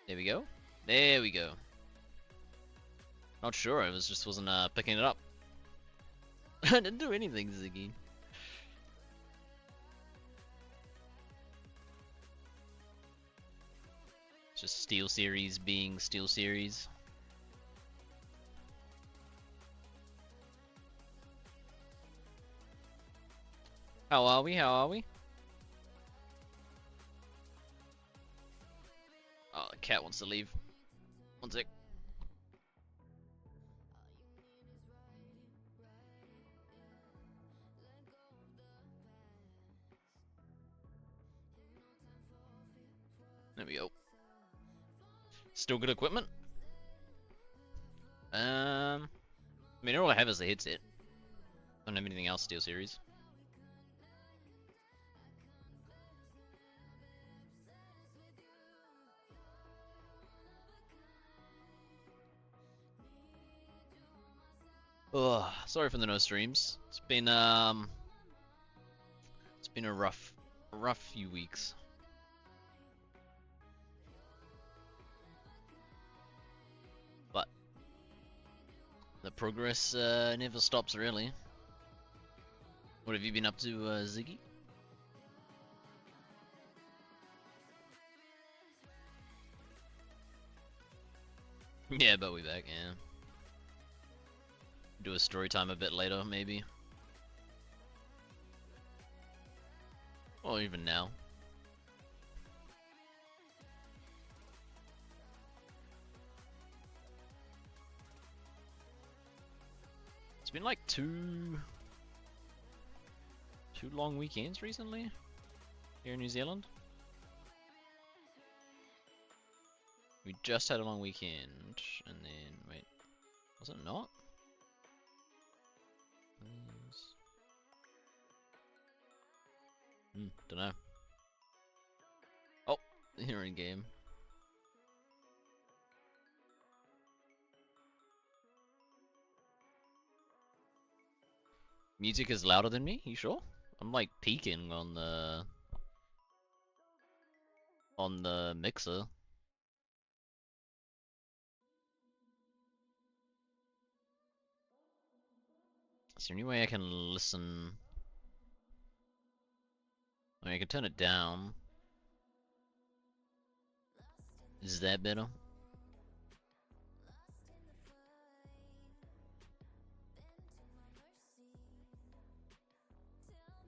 There we go. There we go. Not sure, I wasn't picking it up. I didn't do anything, Ziggy. Just Steel Series being Steel Series. How are we? How are we? Oh, the cat wants to leave. One sec. There we go. Still good equipment. I mean, all I have is the headset. I don't have anything else Steel Series. Ugh, sorry for the no streams. It's been a rough few weeks. But the progress never stops, really. What have you been up to, Ziggy? Yeah, but we back, yeah. Do a story time a bit later, maybe. Or even now. It's been like two long weekends recently here in New Zealand. We just had a long weekend, and then wait, was it not? Don't know. Oh, here in game. Music is louder than me? You sure? I'm like peaking on the mixer. Is there any way I can listen? I mean, I can turn it down. Is that better?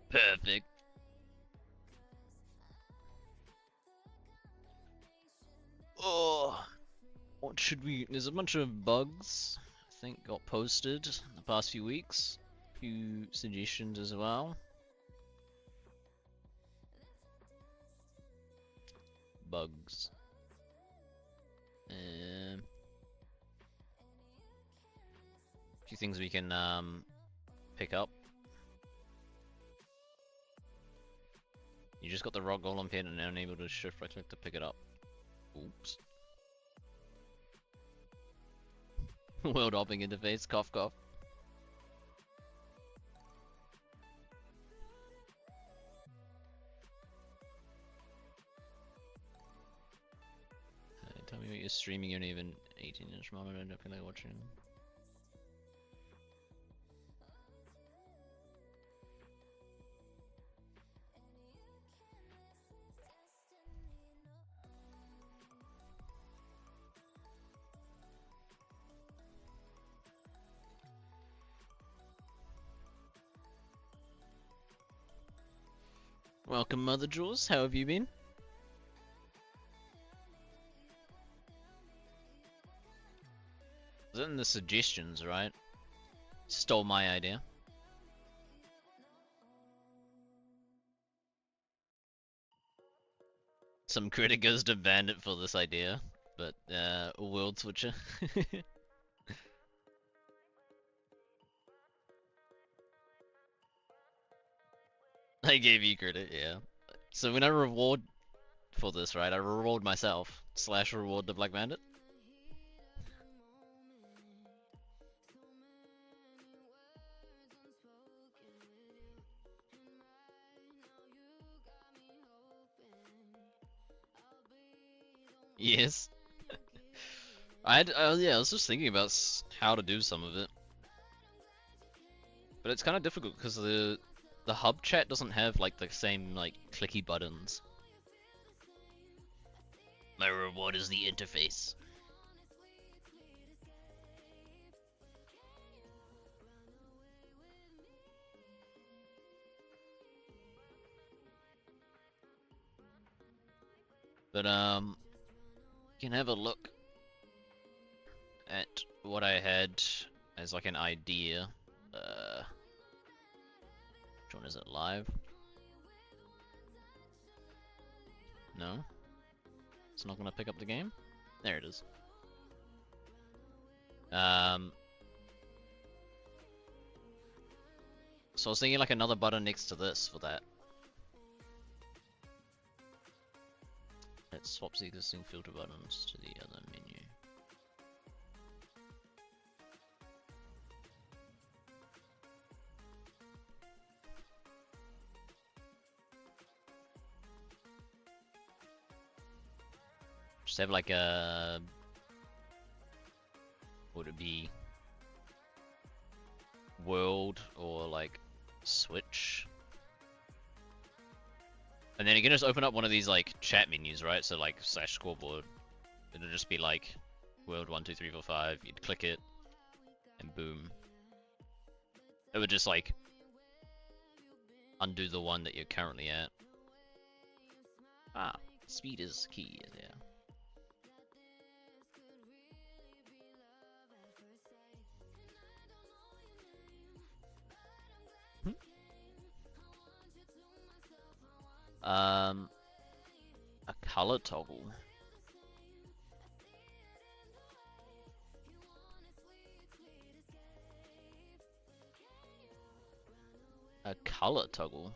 Perfect. Oh, what should we? There's a bunch of bugs I think got posted in the past few weeks. A few suggestions as well. Bugs. A few things we can pick up. You just got the rock golem pin and now unable to shift right click to pick it up. Oops. World hopping interface, cough cough. Tell me what you're streaming, you're not even 18-inch monitor, I don't feel like watching. Welcome, Mother Jaws. How have you been? Was it in the suggestions, right? Stole my idea. Some critic goes to Bandit for this idea, but a world switcher. I gave you credit, yeah. So when I reward for this, right, I reward myself / reward the Black Bandit. Yes. Yeah, I was just thinking about how to do some of it, but it's kind of difficult because the hub chat doesn't have like the same like clicky buttons. My reward is the interface. But you can have a look at what I had as like an idea. Which one is it? Live? No? It's not gonna pick up the game? There it is. So I was thinking like another button next to this for that. It swaps the existing filter buttons to the other menu. Just have like a... Would it be world or like switch? And then you can just open up one of these like chat menus, right? So like slash scoreboard. It'll just be like world 1, 2, 3, 4, 5. You'd click it and boom. It would just like undo the one that you're currently at. Ah, speed is key there. A color toggle. A color toggle.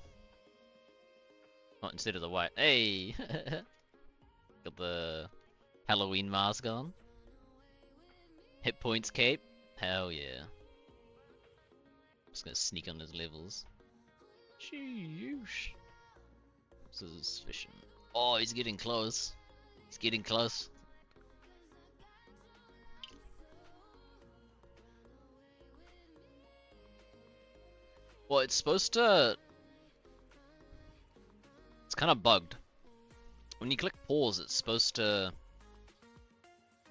Not instead of the white. Hey! Got the Halloween mask on. Hit points cape. Hell yeah. Just gonna sneak on his levels. Sheesh. Suspicion. Oh, he's getting close. He's getting close. Well, it's supposed to... It's kind of bugged. When you click pause, it's supposed to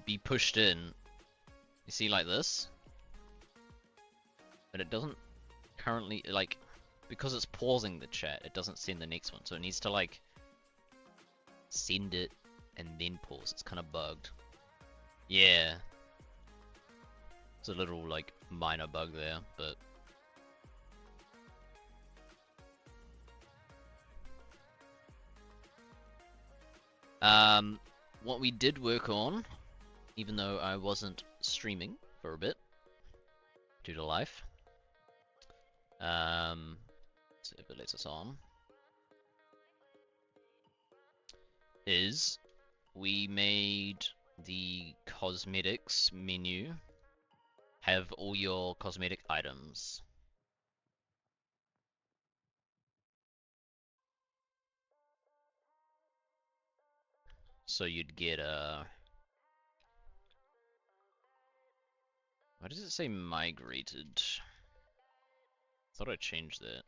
be pushed in. You see like this? But it doesn't currently, like, because it's pausing the chat, it doesn't send the next one. So it needs to, like, send it and then pause. It's kind of bugged. Yeah. It's a little, like, minor bug there, but... What we did work on, even though I wasn't streaming for a bit, due to life, so if it lets us on, is we made the cosmetics menu have all your cosmetic items. So you'd get a... Why does it say migrated? I thought I changed that.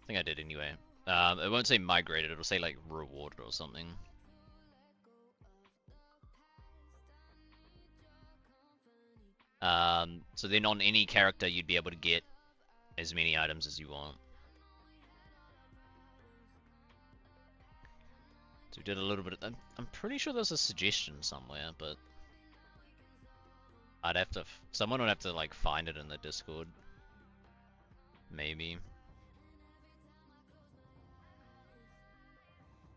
I think I did anyway. It won't say migrated, it'll say like rewarded or something. So then on any character you'd be able to get as many items as you want. So we did a little bit of... I'm pretty sure there's a suggestion somewhere, but... I'd have to... Someone would have to like find it in the Discord. Maybe.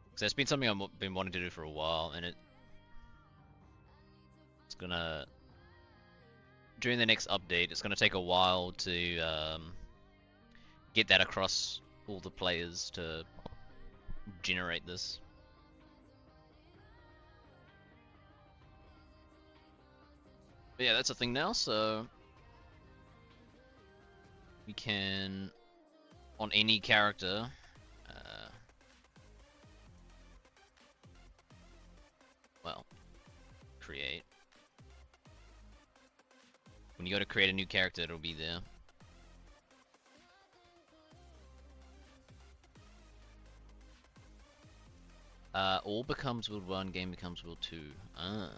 Because that's been something I've been wanting to do for a while, and it's gonna... During the next update, it's gonna take a while to get that across all the players to generate this. But yeah, that's a thing now, so... We can... On any character... well... create. When you go to create a new character, it'll be there. All becomes World 1, game becomes World 2. Ah.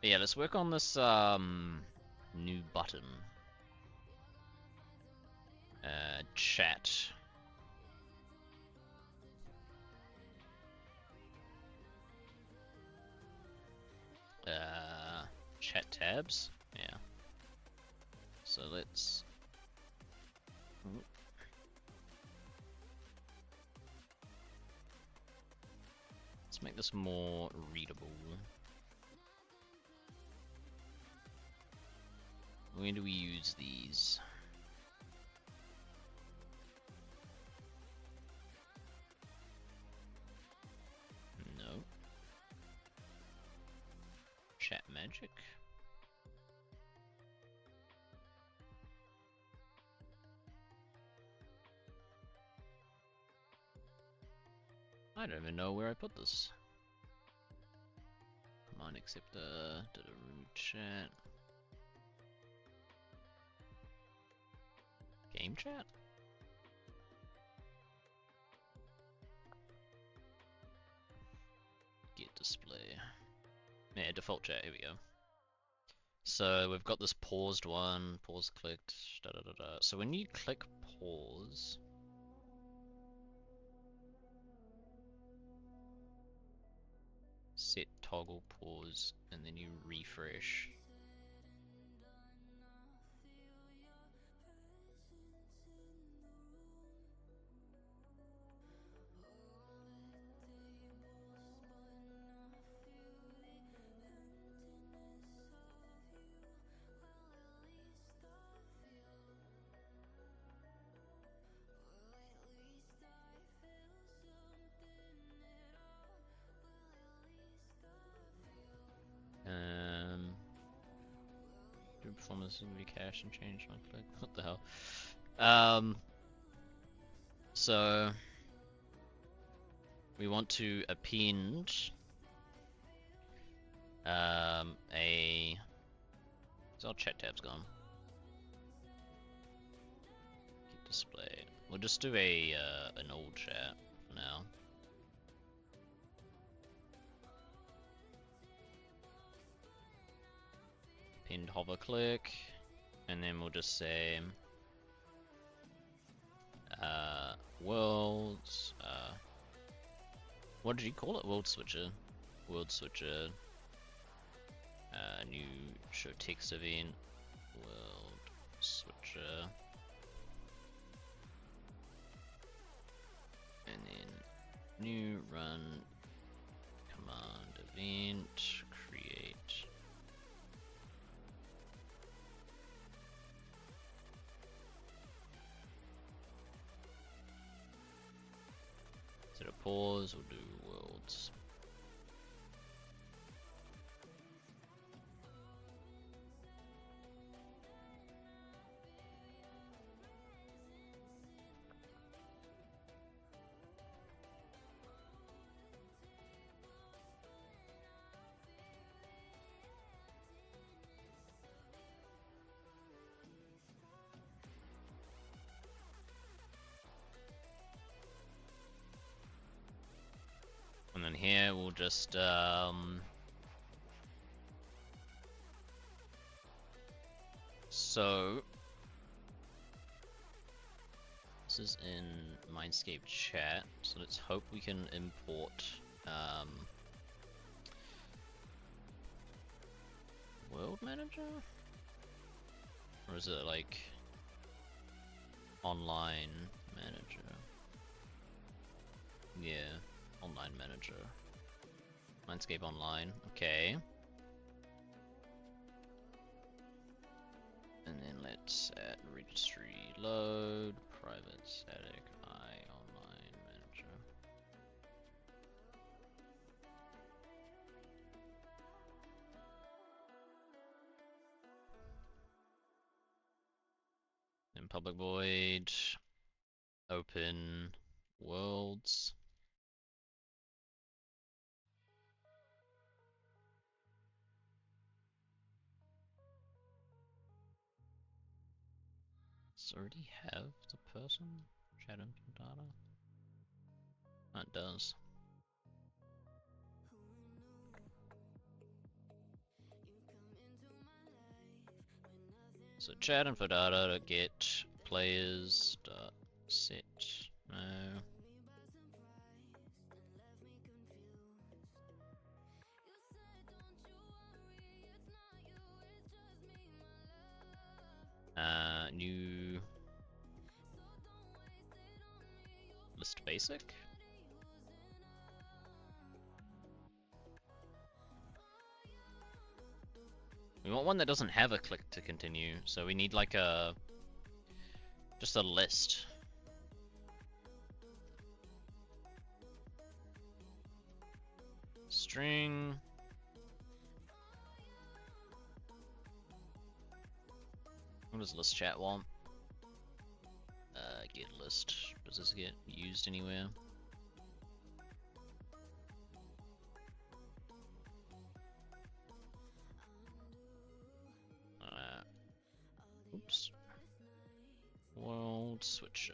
But yeah, let's work on this new button. Chat. Chat tabs. Yeah. So let's. Let's make this more readable. When do we use these? No. Chat magic? I don't even know where I put this. Command acceptor, root chat. Game chat? Get display. Yeah, default chat, here we go. So we've got this paused one, pause clicked, da da da da. So when you click pause, set toggle pause, and then you refresh. Do performance will be cached and changed on click. What the hell? So we want to append a. So our chat tab's gone. Keep display. We'll just do a an old chat for now. Pinned hover click, and then we'll just say worlds. What did you call it? World switcher. World switcher. New show text event. World switcher. And then new run command event create. Instead of pause, we'll do worlds. And then here we'll just so this is in MineScape chat, so let's hope we can import World Manager? Or is it like Online Manager? Yeah. Online Manager. MineScape Online, okay. And then let's add registry load, private static eye public void, open worlds. Does it already have the person? Chat input data? Oh, it does. So chat info data to get players dot set. No. New list basic. We want one that doesn't have a click to continue, so we need like just a list. String. What does list chat want? Get list. Does this get used anywhere? Oops. World switcher.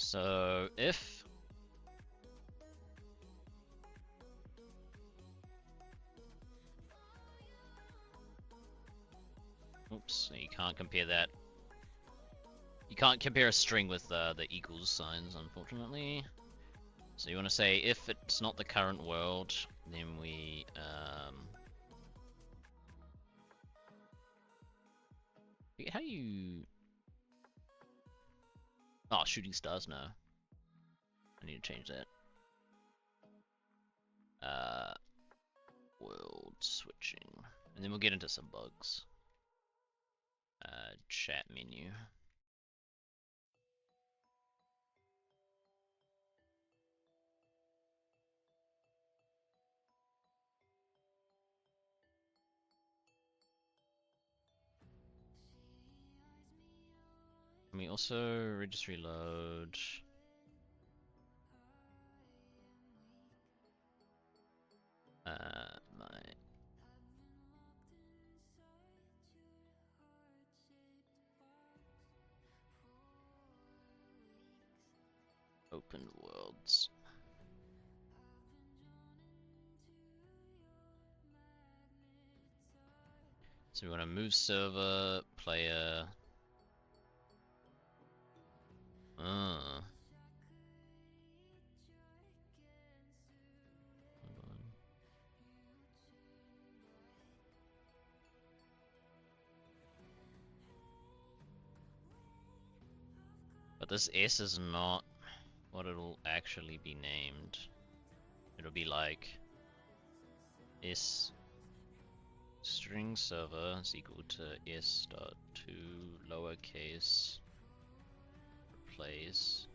So if oops, you can't compare that. You can't compare a string with the equals signs, unfortunately. So you want to say if it's not the current world, then we how do you? Oh, shooting stars now. I need to change that. World switching, and then we'll get into some bugs. Chat menu. Can we also registry load? My open worlds. So we want to move server, player. But this S is not what it'll actually be named. It'll be like S string server is equal to S dot to lowercase replace.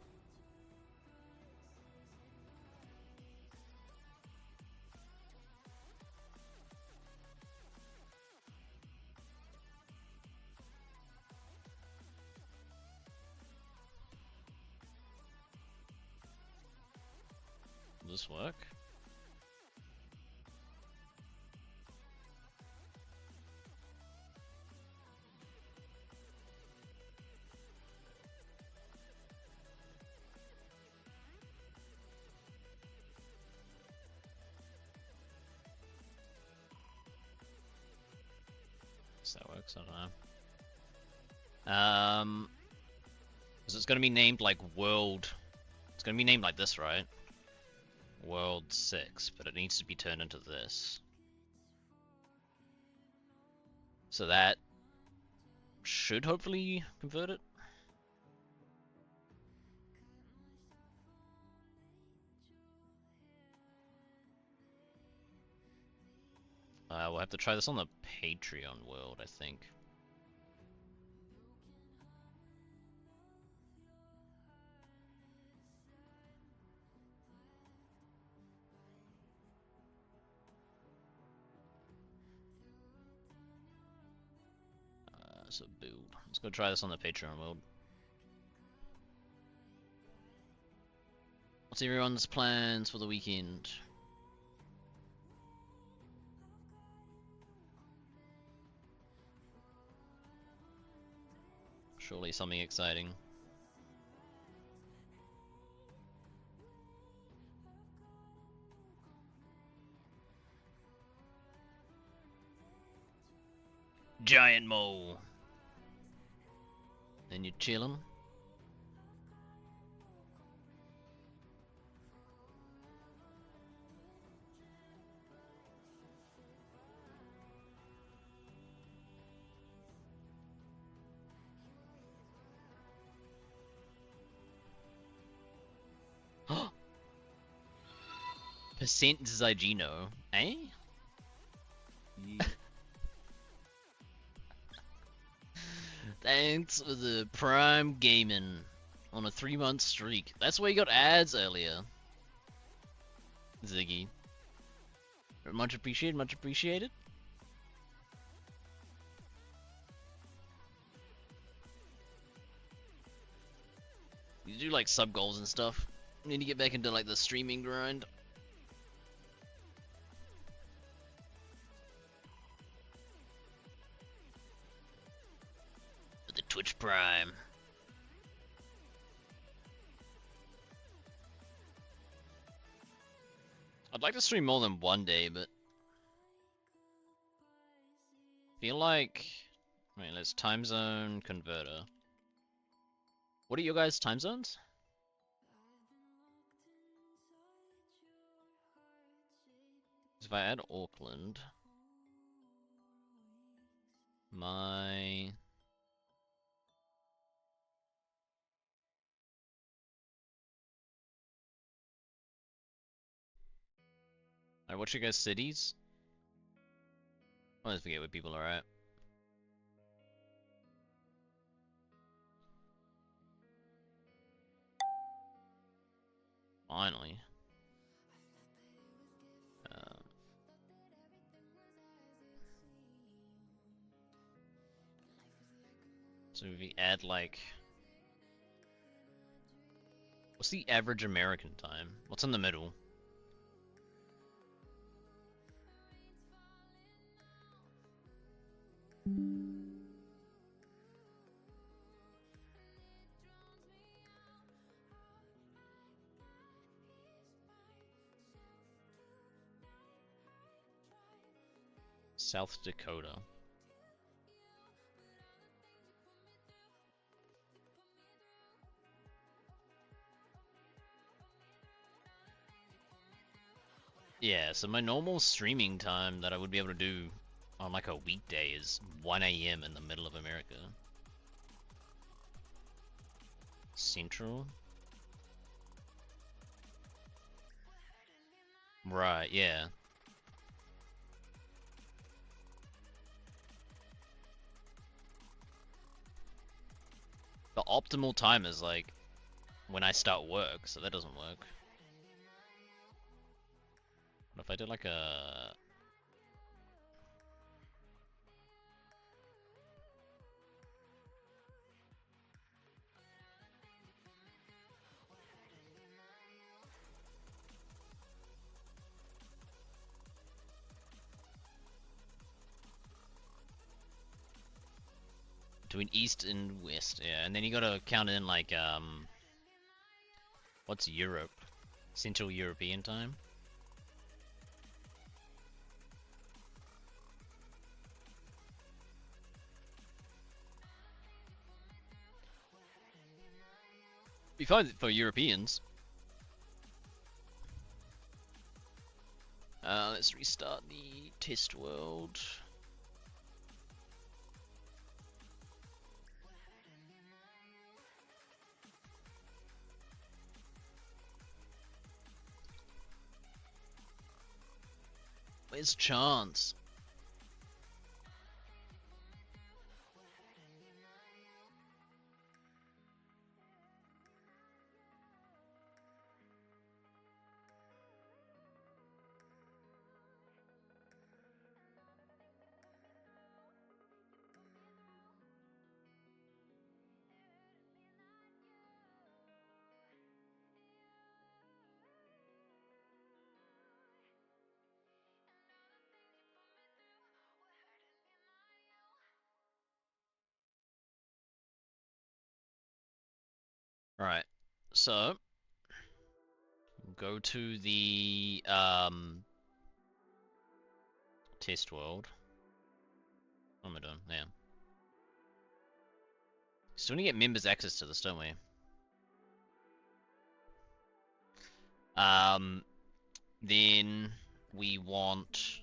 Will this work? works. I don't know. Because it's gonna be named like World. It's gonna be named like this, right? World 6, but it needs to be turned into this. So that should hopefully convert it. We'll have to try this on the Patreon world, I think. So build. Let's go try this on the Patreon world. What's everyone's plans for the weekend? Surely something exciting. Giant mole. And you're chilling. Percent Zygeno, eh? Yeah. Thanks for the Prime Gaming on a 3-month streak. That's why you got ads earlier. Ziggy. Much appreciated, much appreciated. You do like sub goals and stuff. You need to get back into like the streaming grind. The Twitch Prime. I'd like to stream more than one day, but feel like, wait, let's time zone converter. What are your guys' time zones? If I add Auckland, my alright, what's your guys' cities? I always forget where people are at. Finally. So if we add like, what's the average American time? What's in the middle? South Dakota. Yeah, so my normal streaming time that I would be able to do on like a weekday is 1 AM in the middle of America. Central? Right, yeah. The optimal time is like when I start work, so that doesn't work. What if I did like a... between east and west, yeah, and then you gotta count in like what's Europe? Central European time? Be fine for Europeans. Let's restart the test world. Where's Chance? Right, so go to the test world. What am I doing? Yeah. Still need to get members access to this, don't we? Then we want.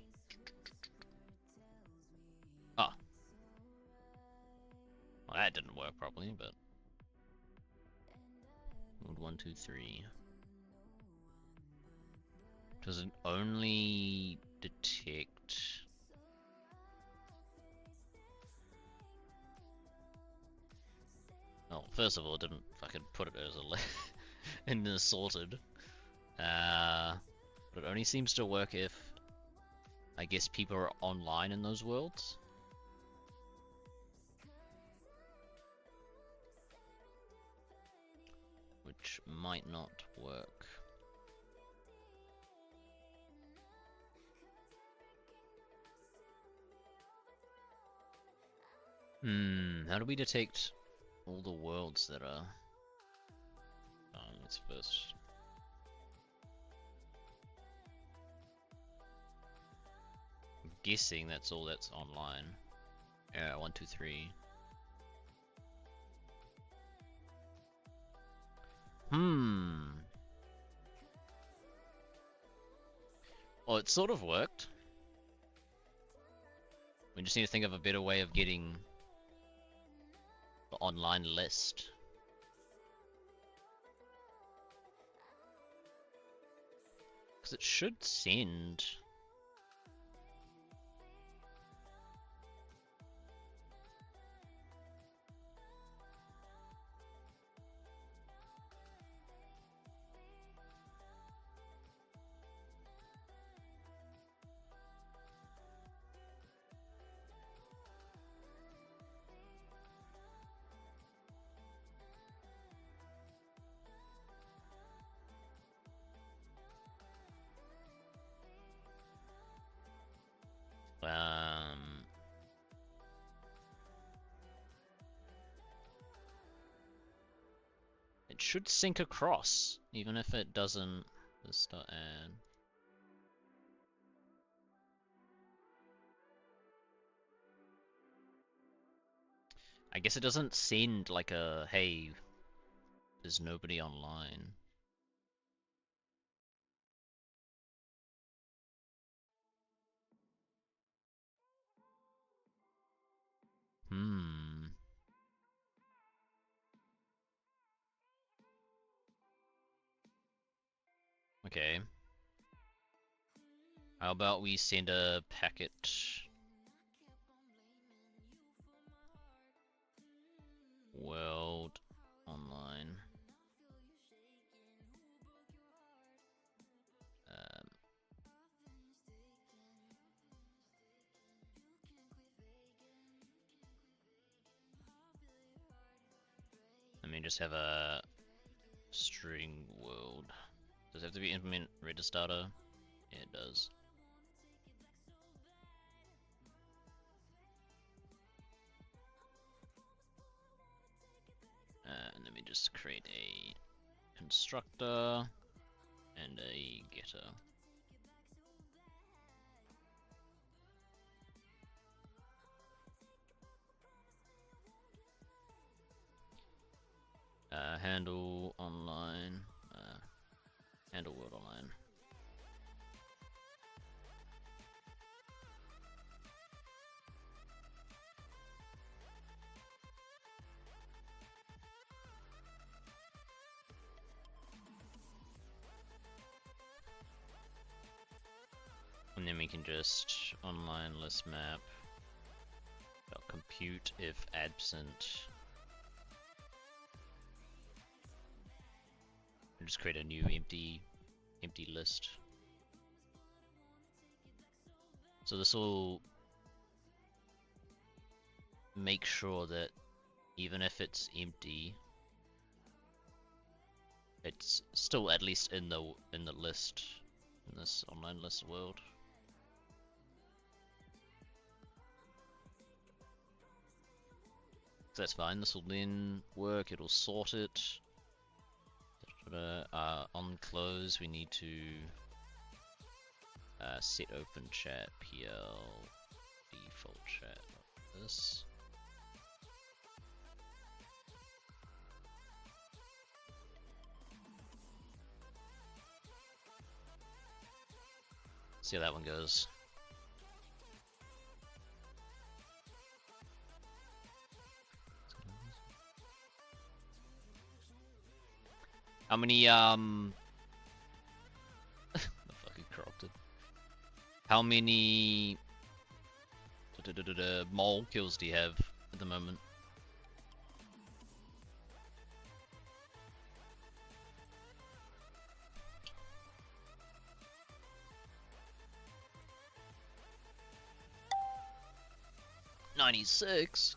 Oh, well, that didn't work properly, but. 1, 2, 3. Does it only detect? Oh, first of all, it didn't fucking put it as a in the sorted. But it only seems to work if, I guess, people are online in those worlds. Which might not work. How do we detect all the worlds that are... let's first... I'm guessing that's all that's online. Yeah, 1, 2, 3. Well, it sort of worked. We just need to think of a better way of getting the online list. Because it should send... It should sync across, even if it doesn't. Let's start add. I guess it doesn't send like a, hey, there's nobody online. Okay. How about we send a packet world online. Let me just have a string world. Does it have to be implement Redis data? Yeah, it does. And let me just create a constructor and a getter. Handle online, handle world online. And then we can just online list map. Compute if absent. And just create a new empty list. So this will make sure that even if it's empty, it's still at least in the list, in this online list world. So that's fine. This will then work. It'll sort it. On close, we need to set open chat PL default chat like this. See how that one goes. How many I fucking cropped it. How many mole kills do you have at the moment? $96.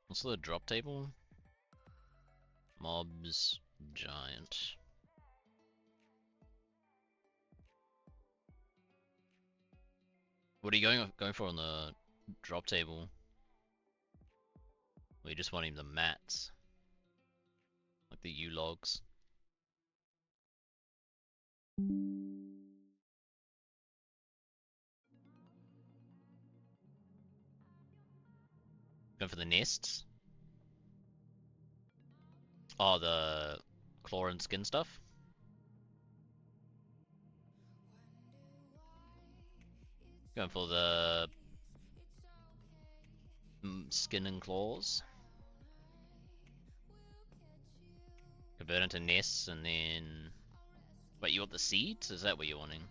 What's the drop table? Mobs, giant. What are you going for on the drop table? Or you just wanting the mats? Like the U logs? Going for the nests? Oh, the claw and skin stuff? Going for the skin and claws? Convert into nests and then... Wait, you want the seeds? Is that what you're wanting?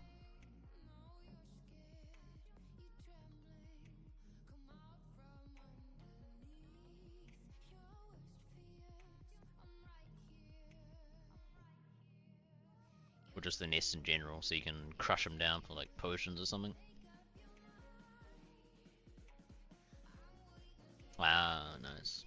Or just the nests in general, so you can crush them down for like potions or something? Ah, nice.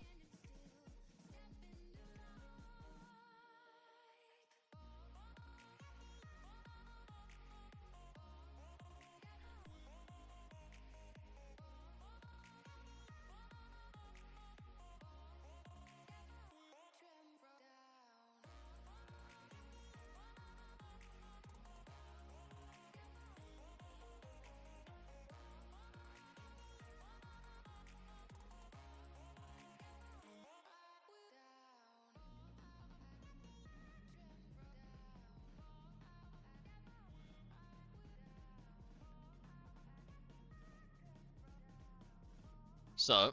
So,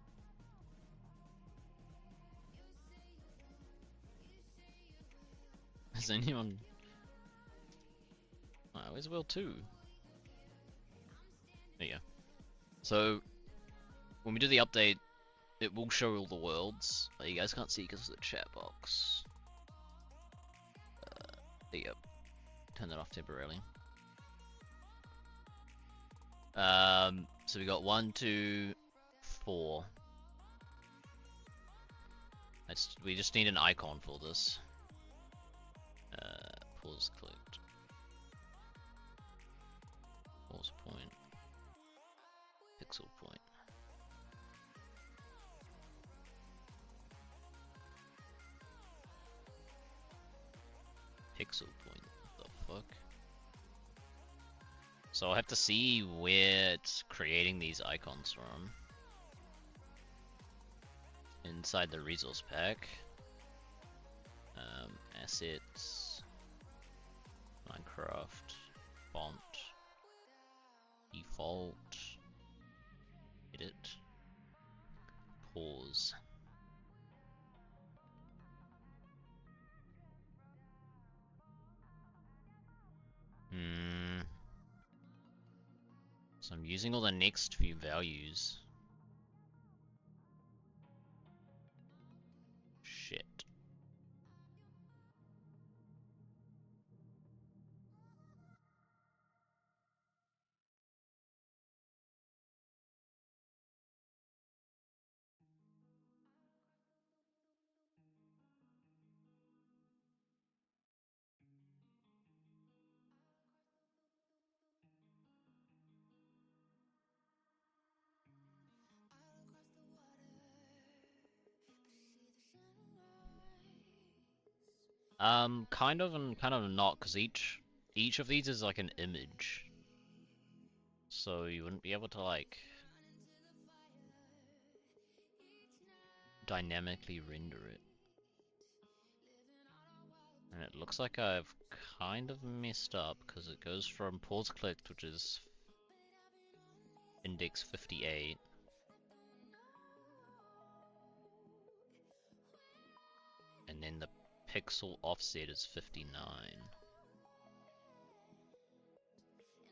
has anyone... Oh, where's Will 2? There you go. So, when we do the update, it will show all the worlds. You guys can't see because of the chat box. There you go. Turn that off temporarily. So we got 1, 2, 4. We just need an icon for this. Pause clicked. Pause point. Pixel point. Pixel point. What the fuck? So I'll have to see where it's creating these icons from. Inside the resource pack. Assets. Minecraft. Font. Default. Edit. Pause. So I'm using all the next few values. Shit. Kind of and kind of not, because each of these is like an image. So you wouldn't be able to like dynamically render it. And it looks like I've kind of messed up because it goes from pause clicked, which is index 58. And then the pixel offset is 59.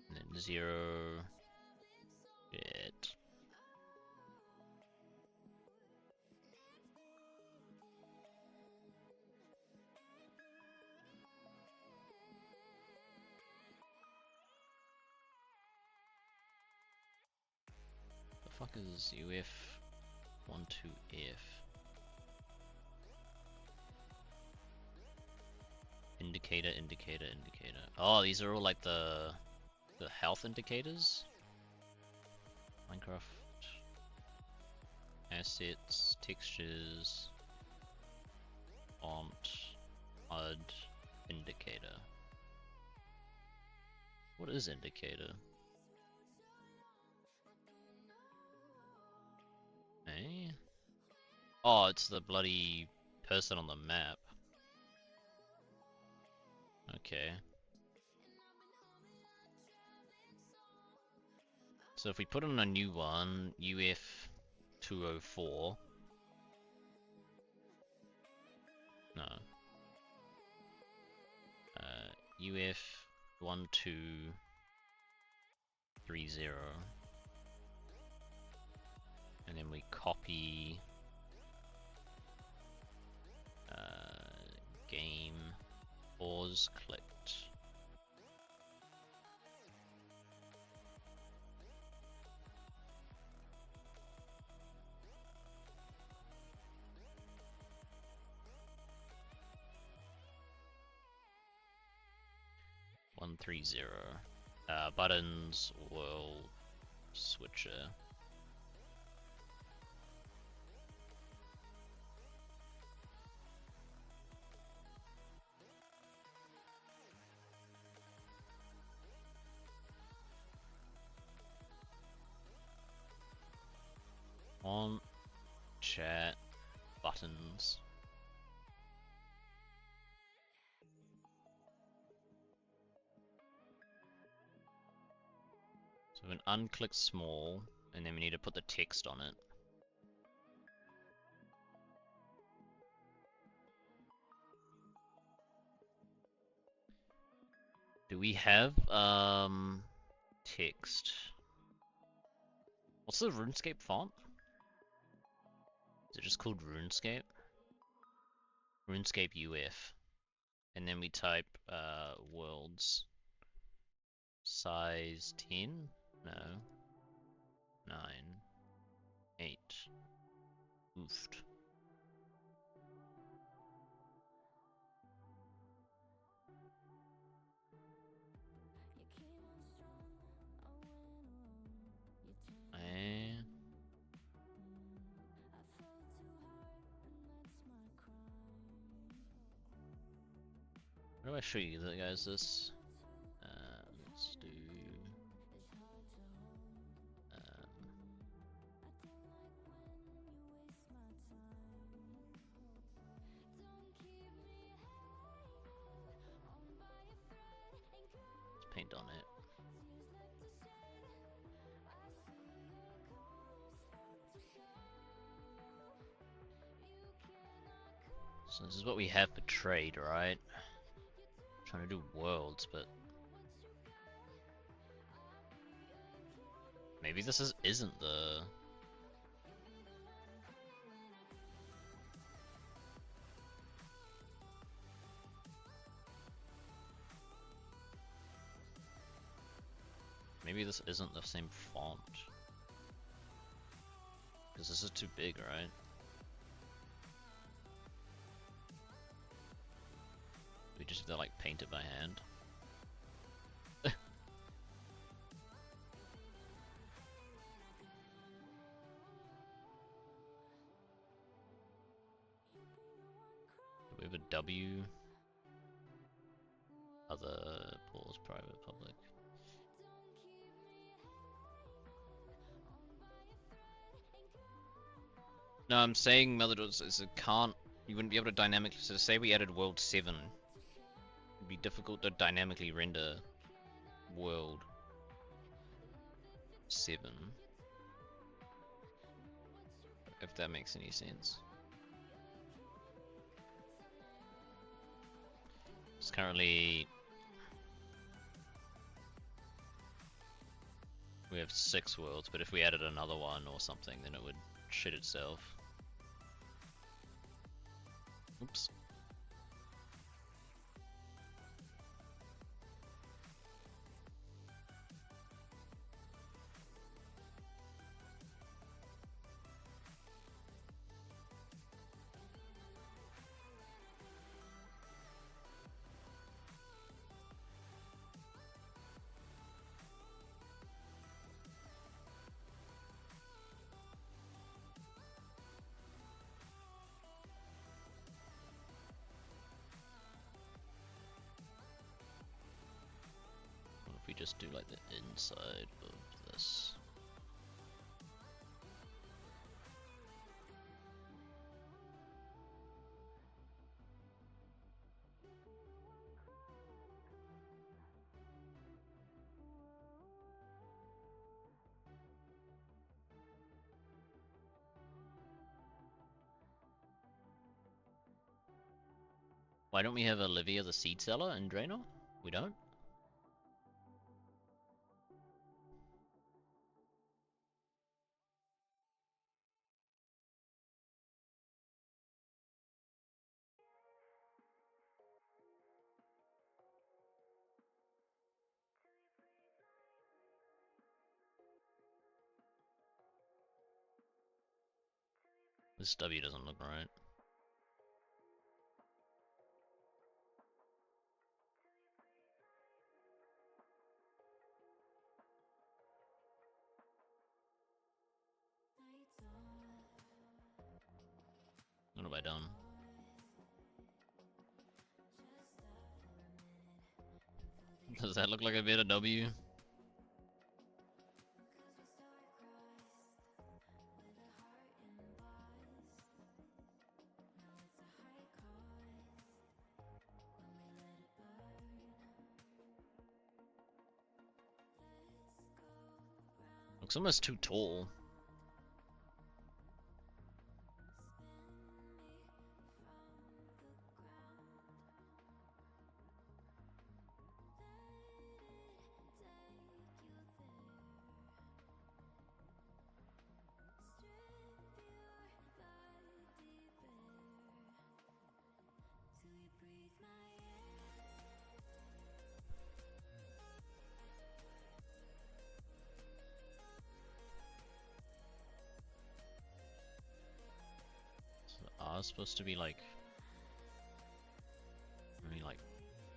And then 0. Shit. The fuck is UF12F? Indicator, indicator, indicator. Oh, these are all like the health indicators. Minecraft assets, textures, font, HUD, indicator. What is indicator? Eh? Oh, it's the bloody person on the map. Okay. So if we put in a new one, UF204. No. UF1230. And then we copy game pause clicked. Buttons world switcher. On chat buttons. So an unclick small, and then we need to put the text on it. Do we have text? What's the RuneScape font? Is it just called RuneScape? RuneScape UF. And then we type worlds. Size 10? No. 9. 8. Oofed. How do I show you guys this? Let's do paint on it. So this is what we have for trade, right? Trying to do worlds, but maybe this isn't the. Maybe this isn't the same font. Because this is too big, right? We just have to like paint it by hand. Do we have a W? Other pause, private, public. No, I'm saying Mother is it can't. You wouldn't be able to dynamically. So say we added world 7, it'd be difficult to dynamically render world 7. If that makes any sense. It's currently we have 6 worlds, but if we added another one or something, then it would shit itself. Oops. What if we just do like the inside of this? Why don't we have Olivia the seed seller in Draenor? We don't? This W doesn't look right. What have I done? Does that look like a bit of W? Looks almost too tall. R is supposed to be like maybe like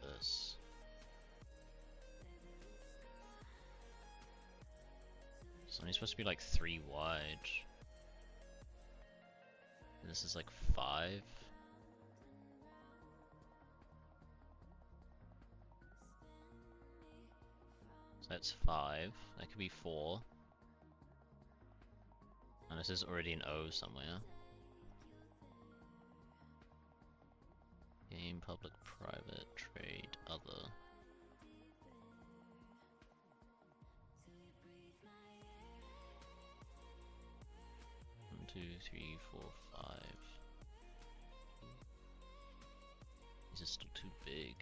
this. It's only supposed to be like 3 wide. And this is like 5. So that's 5. That could be 4. And this is already an O somewhere. Game, public, private, trade, other. 3, 4, 5. These are still too big.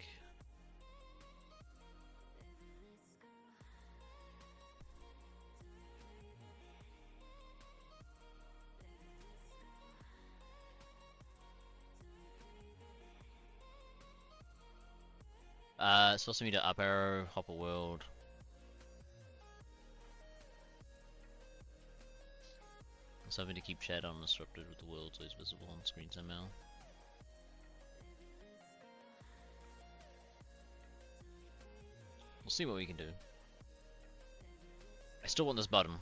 It's supposed to be the up arrow, hop a world. I'm hoping to keep chat undisrupted with the world so it's visible on screen somehow. We'll see what we can do. I still want this button.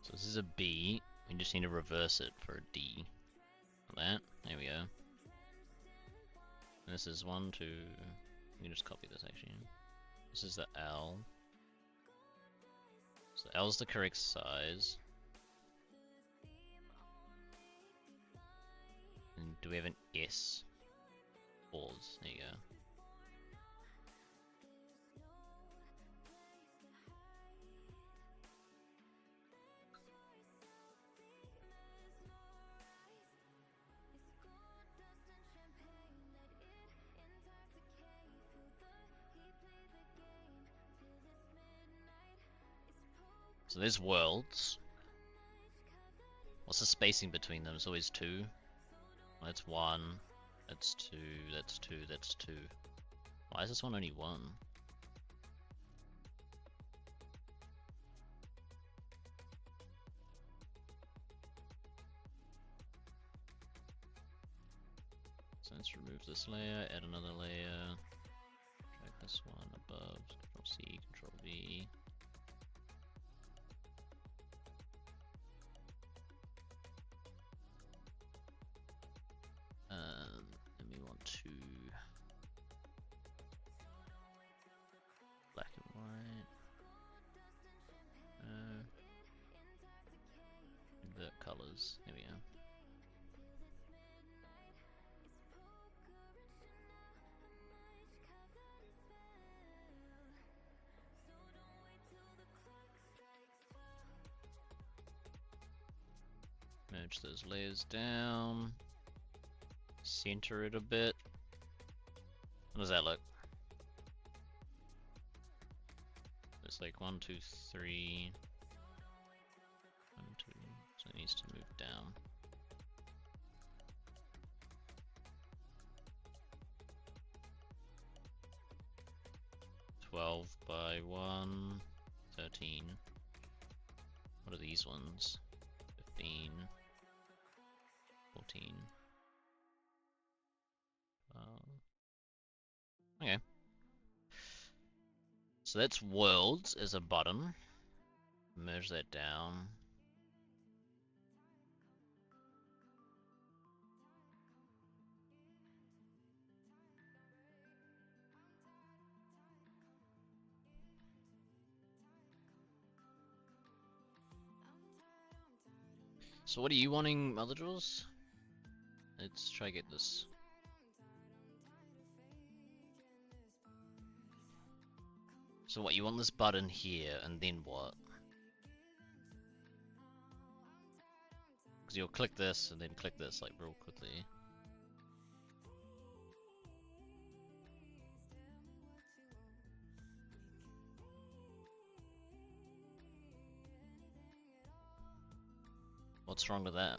So this is a B. We just need to reverse it for a D. Like that. There we go. And this is 1, 2. We can just copy this actually. This is the L. So L is the correct size. And do we have an S? Pause. There you go. So there's worlds. What's the spacing between them? It's always 2. That's 1. That's 2. That's 2. That's 2. Why is this one only 1? So let's remove this layer, add another layer, drag this one above, Control C, Control V. And we want to black and white. Invert colors. There we go. Merge those layers down. Center it a bit. How does that look? It's like 1, 2, 3. 1, 2. So it needs to move down. $12 by 1. 13. What are these ones? 15. 14. Okay. So that's worlds as a button. Merge that down. So what are you wanting, Mother Jules? Let's try to get this. So what, you want this button here, and then what? Because you'll click this, and then click this, like, real quickly. What's wrong with that?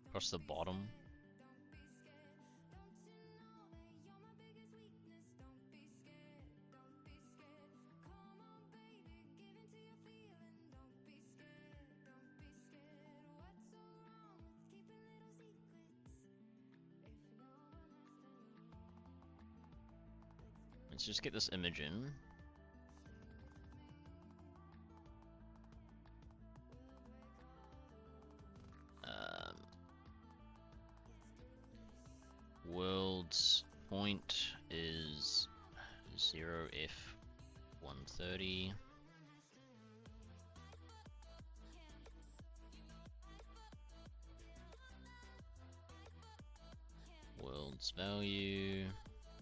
Across the bottom. Let's just get this image in. World's point is 0f130. World's value,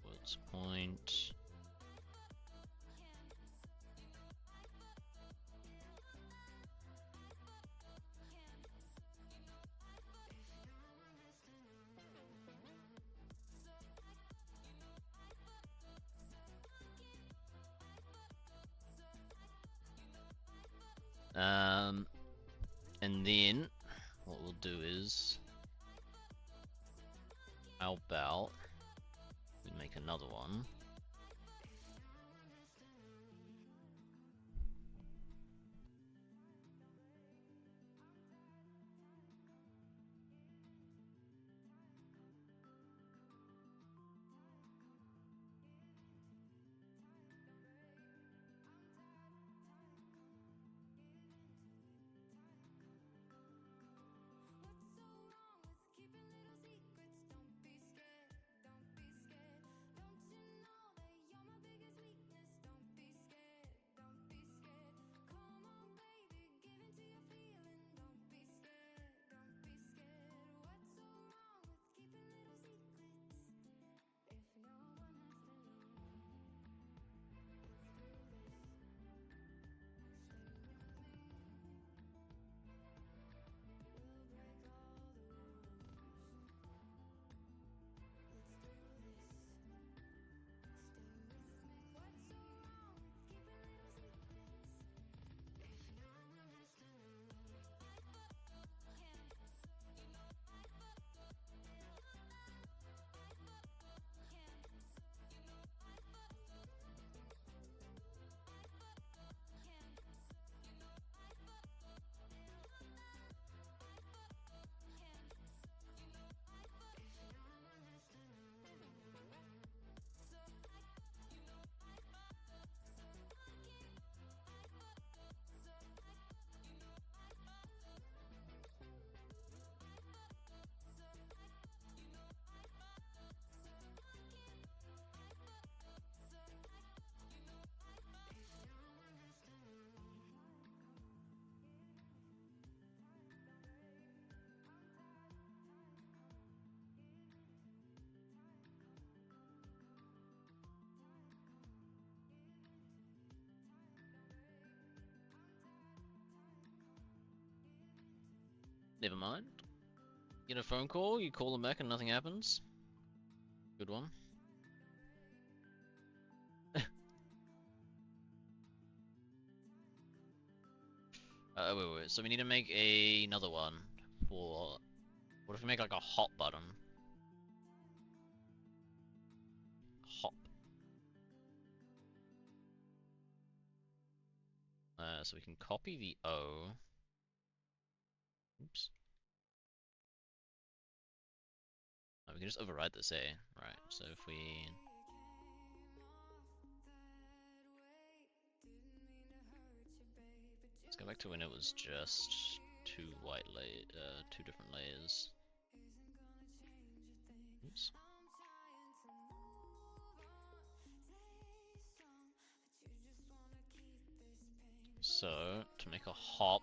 world's point. And then what we'll do is, how about we make another one. Never mind. Get a phone call, you call them back and nothing happens. Good one. Wait. So we need to make another one for... What if we make like a hop button? Hop. So we can copy the O. Oops. Oh, we can just override this, eh? Right, so if we... Let's go back to when it was just two different layers. Oops. So, to make a hop,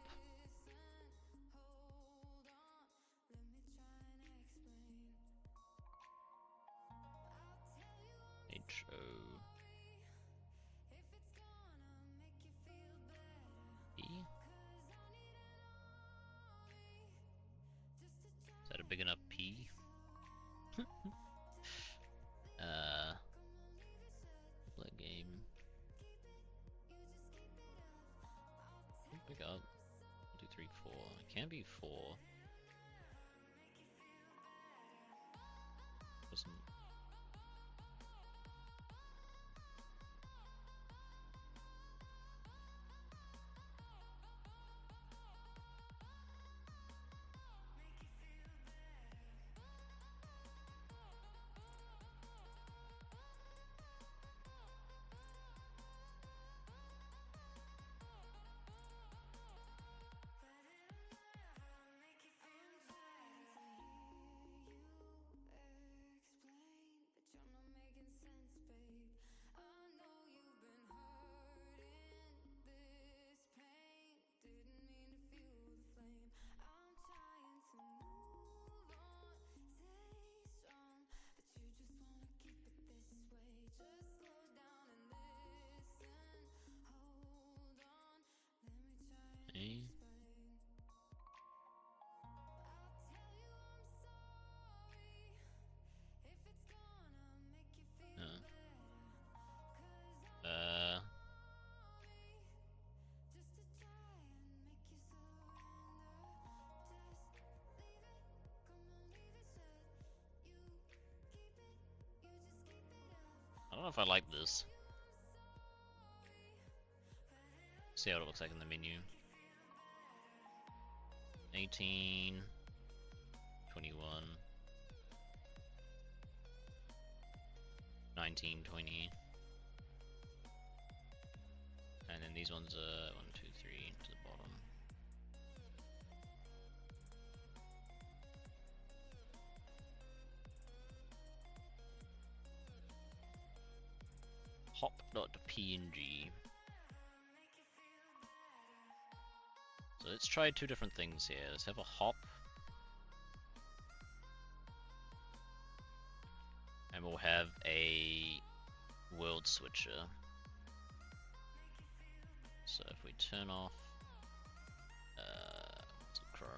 H-O... E? Is that a big enough P? Play game. Pick up. 1, 2, 3, 4. It can be 4. Wasn't... know if I like this. See how it looks like in the menu. 18, 21, 19, 20. And then these ones are 1, 2, 3 to the bottom. Hop.png. So let's try two different things here. Let's have a hop. And we'll have a world switcher. So if we turn off what's it, Chrome,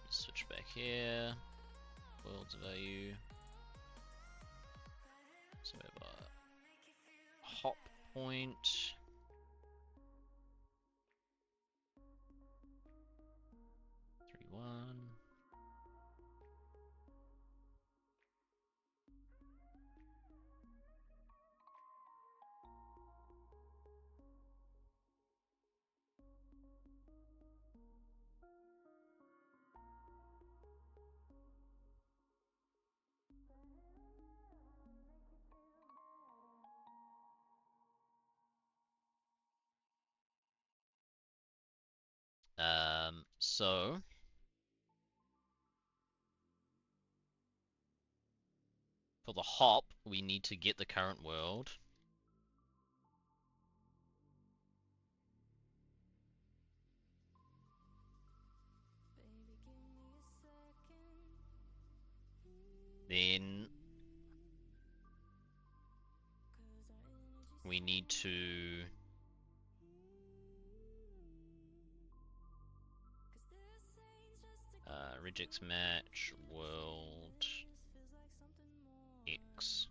switch back here, world's value. So we have a hop point. Three, 1. So for the hop, we need to get the current world. Then we need to regex match world X.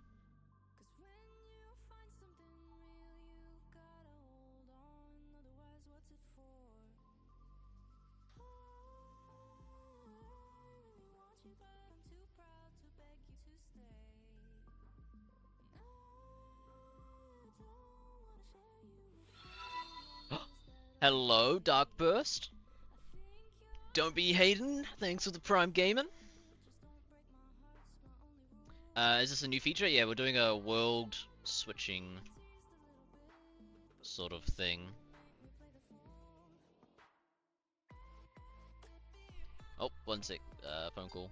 Hello, Darkburst. Don't be Hayden. Thanks for the Prime Gaming. Is this a new feature? Yeah, we're doing a world switching sort of thing. Oh, one sec. Phone call.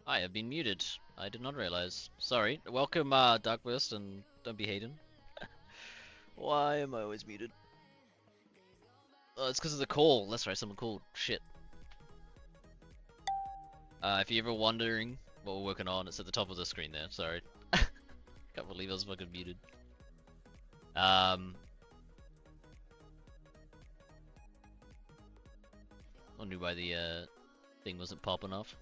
I have been muted. I did not realize. Sorry. Welcome, Darkburst, and don't be hating. Why am I always muted? Oh, it's because of the call. That's right, someone called. Shit. If you're ever wondering what we're working on, it's at the top of the screen there. Sorry. Can't believe I was fucking muted. Wonder why the thing wasn't popping off.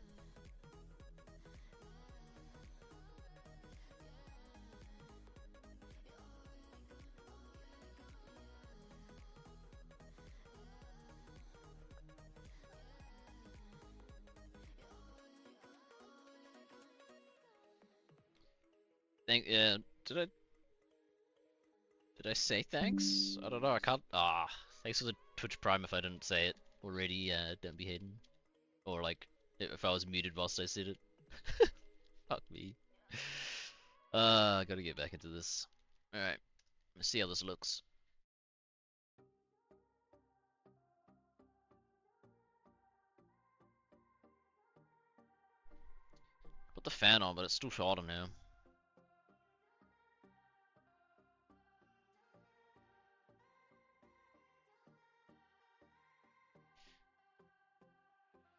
Yeah, did I say thanks? I don't know, I can't. Thanks for the Twitch Prime if I didn't say it already. Don't be hating. Or like, if I was muted whilst I said it. Fuck me. I gotta get back into this. Alright, let's see how this looks. Put the fan on, but it's still shorter now.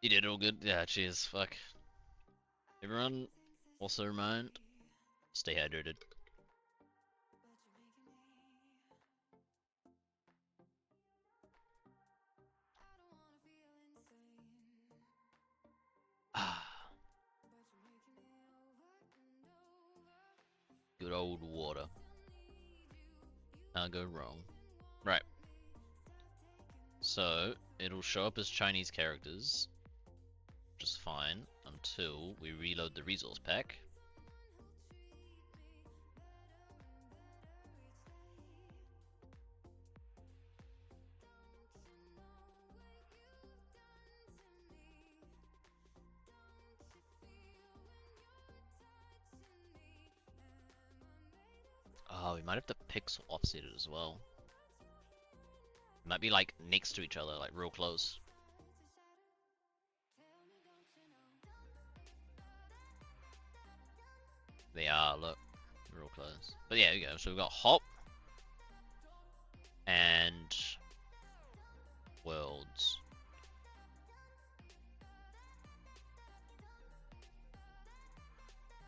You did all good? Yeah, cheers, fuck. Everyone, also remind, stay hydrated. Good old water. Can't go wrong. Right. So, it'll show up as Chinese characters, which is fine, until we reload the resource pack. Oh, we might have to pixel offset it as well. It might be like next to each other, like real close. They are, look, real close. But yeah, here we go. So we've got hop and worlds.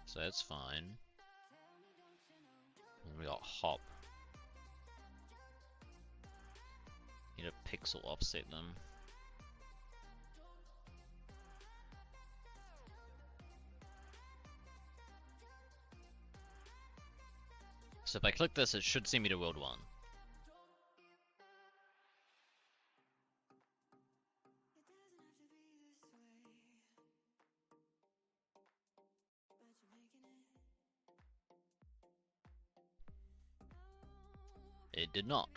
So that's fine. And we got hop. Need to pixel offset them. So if I click this, it should send me to world 1. It did not.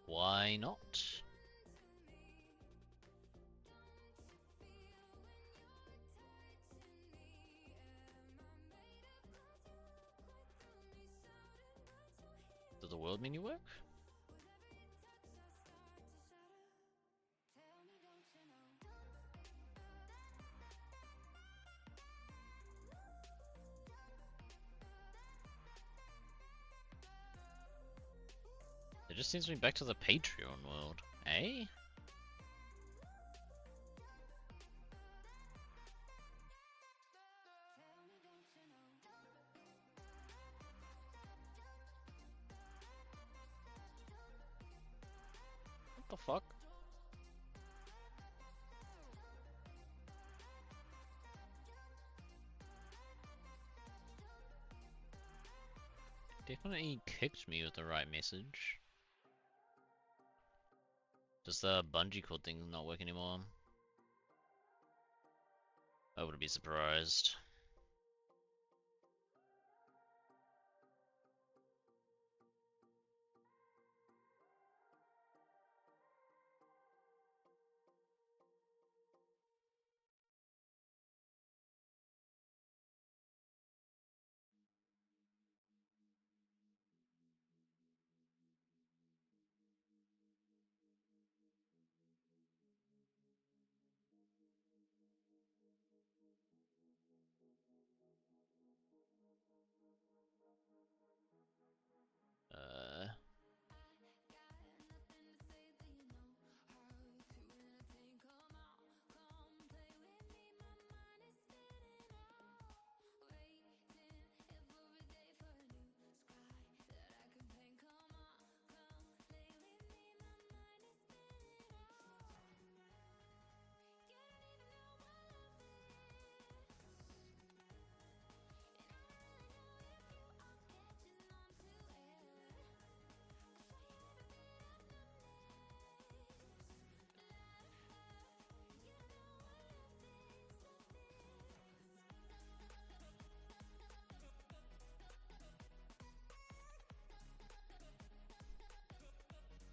Why not? Does the world menu work? It just sends me back to the Patreon world. Eh? What the fuck? Definitely kicked me with the right message. Does the bungee cord thing not work anymore? I wouldn't be surprised.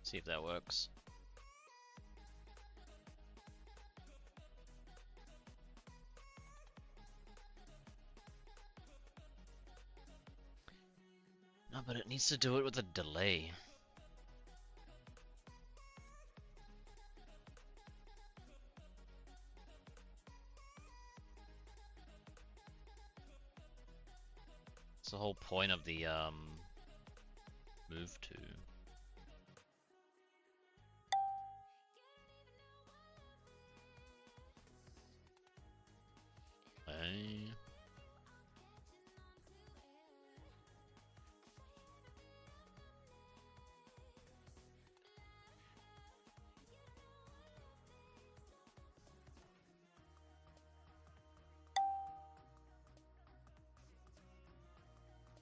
See if that works. No, but it needs to do it with a delay. It's the whole point of the move to. Hey.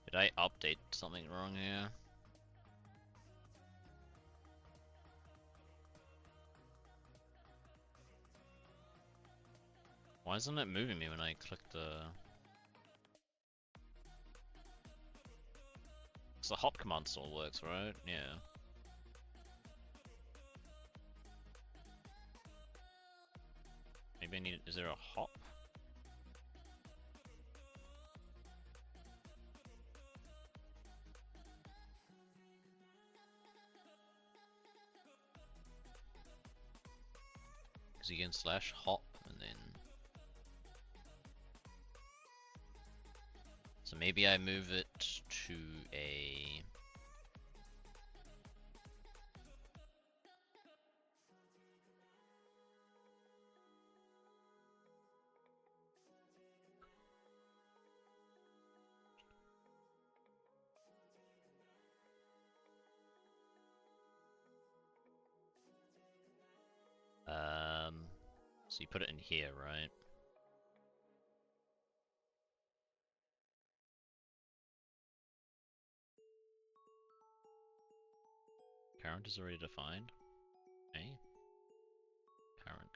Did I update something wrong here? Why isn't it moving me when I click the... Because the hop command still works, right? Yeah. Maybe I need... Is there a hop? Because you can slash hop and then... So maybe I move it to a... So you put it in here, right? Current is already defined. Okay. Current.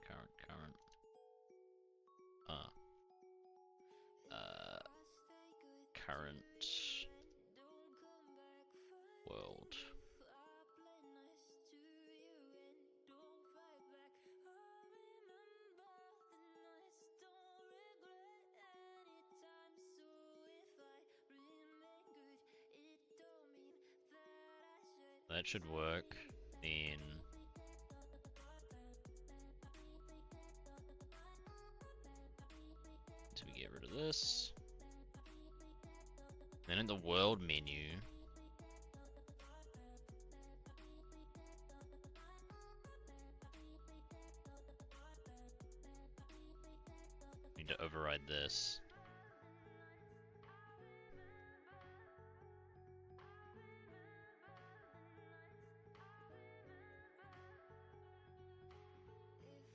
Current world. That should work. Then so we get rid of this. Then in the world menu, need to override this.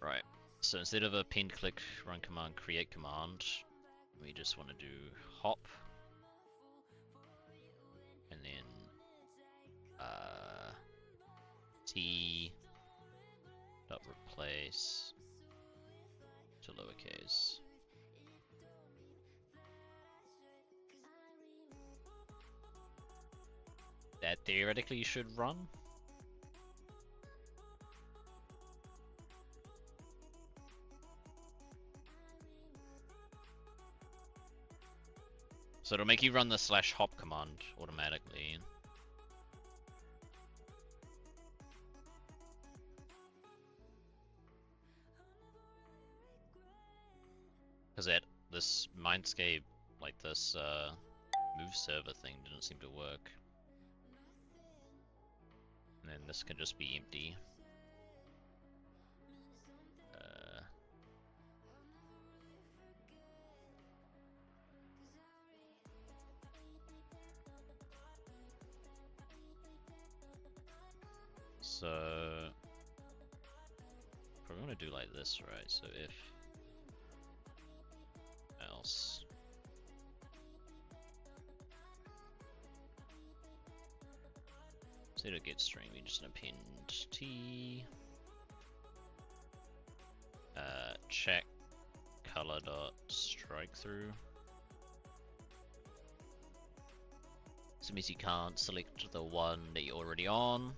Right, so instead of a pinned click run command, create command, we just want to do hop, and then t dot replace to lowercase. That theoretically should run. So it'll make you run the slash hop command automatically. Because this MineScape, like this move server thing didn't seem to work. And then this can just be empty. So probably want to do like this, right? So if else instead of get string, we just append t check color dot strike through. So it means you can't select the one that you're already on.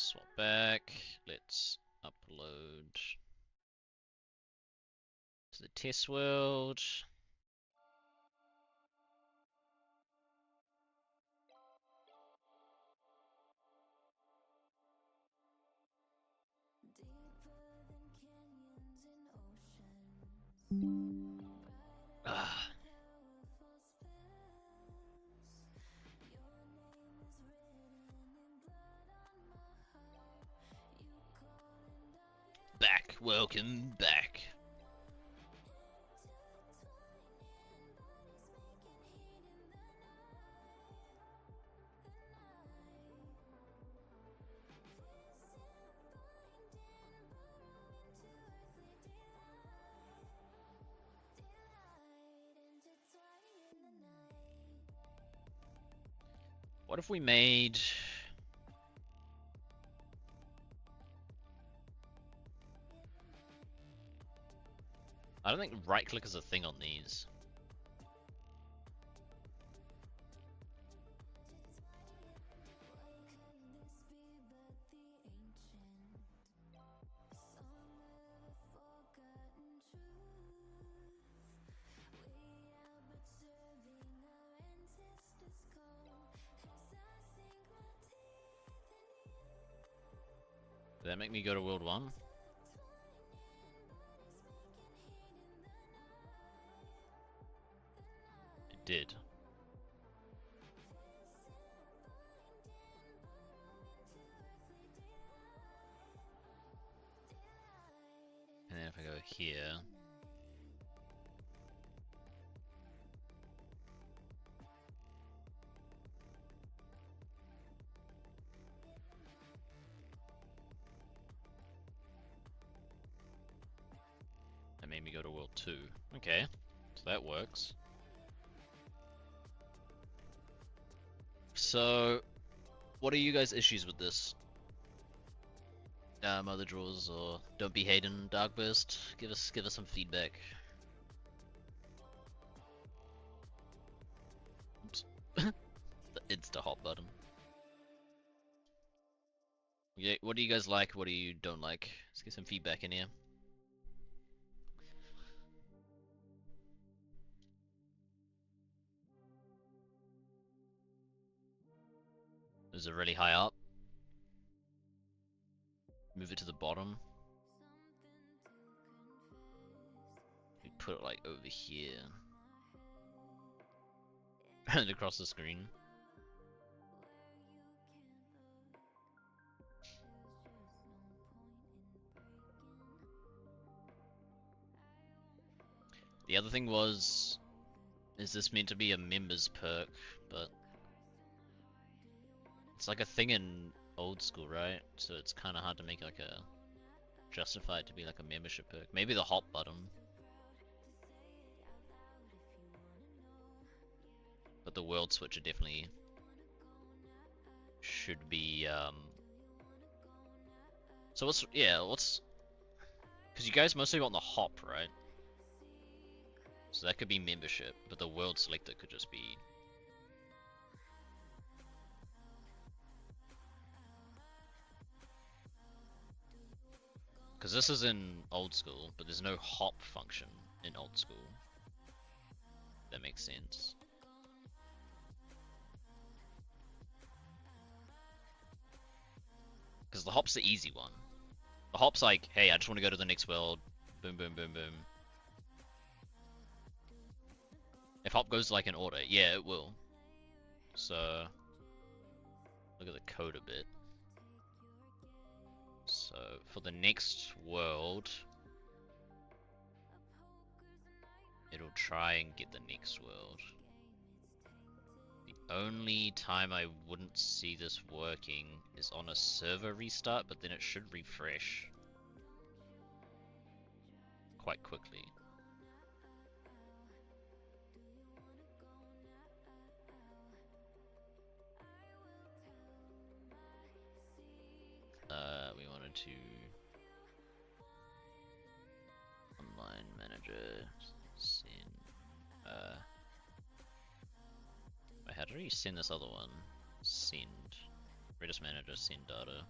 swap back. Let's upload to the test world. Ah. Back, welcome back. What if we made... I don't think right click is a thing on these. Did that make me go to World 1? It did. And then if I go here... That made me go to World 2. Okay, so that works. So, what are you guys' issues with this? Other draws or don't be Hayden, Darkburst? Give us some feedback. Oops. The insta hop button. Yeah, what do you guys like? What do you don't like? Let's get some feedback in here. Is it really high up? Move it to the bottom. We put it like over here. And across the screen. The other thing was, is this meant to be a members perk? But it's like a thing in old school, right? So it's kind of hard to make like a justified to be like a membership perk. Maybe the hop button. But the world switcher definitely should be. So what's because you guys mostly want the hop, right? So that could be membership, but the world selector could just be. Because this is in old school, but there's no hop function in old school. That makes sense. Because the hop's the easy one. The hop's like, hey, I just want to go to the next world. Boom, boom, boom, boom. If hop goes like in order, yeah, it will. So, look at the code a bit. So, for the next world, it'll try and get the next world. The only time I wouldn't see this working is on a server restart, but then it should refresh quite quickly. We wanted to online manager send. Wait, how do you send this other one? Send. Redis manager send data.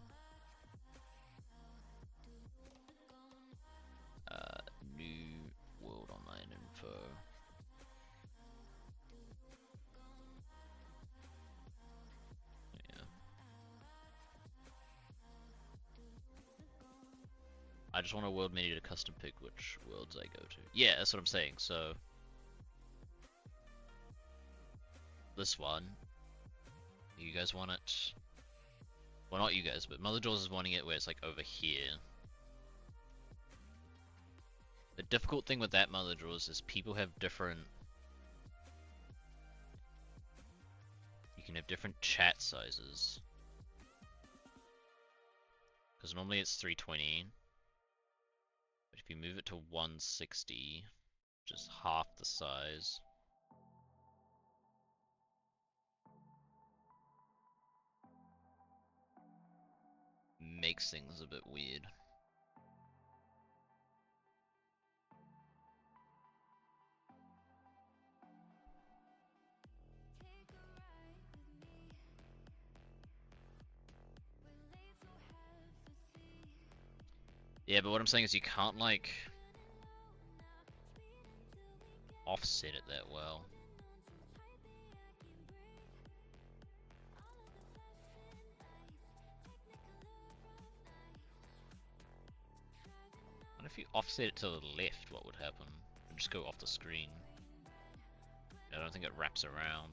I just want a world menu to custom pick which worlds I go to. Yeah, that's what I'm saying. So this one, you guys want it? Well, not you guys, but Mother Jaws is wanting it where it's like over here. The difficult thing with that Mother Jaws is people have different. You can have different chat sizes. Because normally it's 320. But if you move it to 160, just half the size. Makes things a bit weird. Yeah, but what I'm saying is you can't like offset it that well. And if you offset it to the left, what would happen? It would just go off the screen. I don't think it wraps around.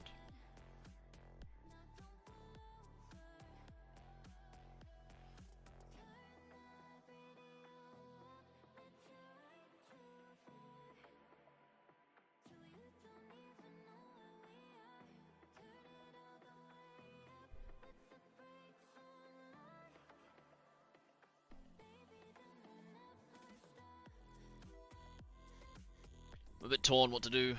I'm a bit torn what to do.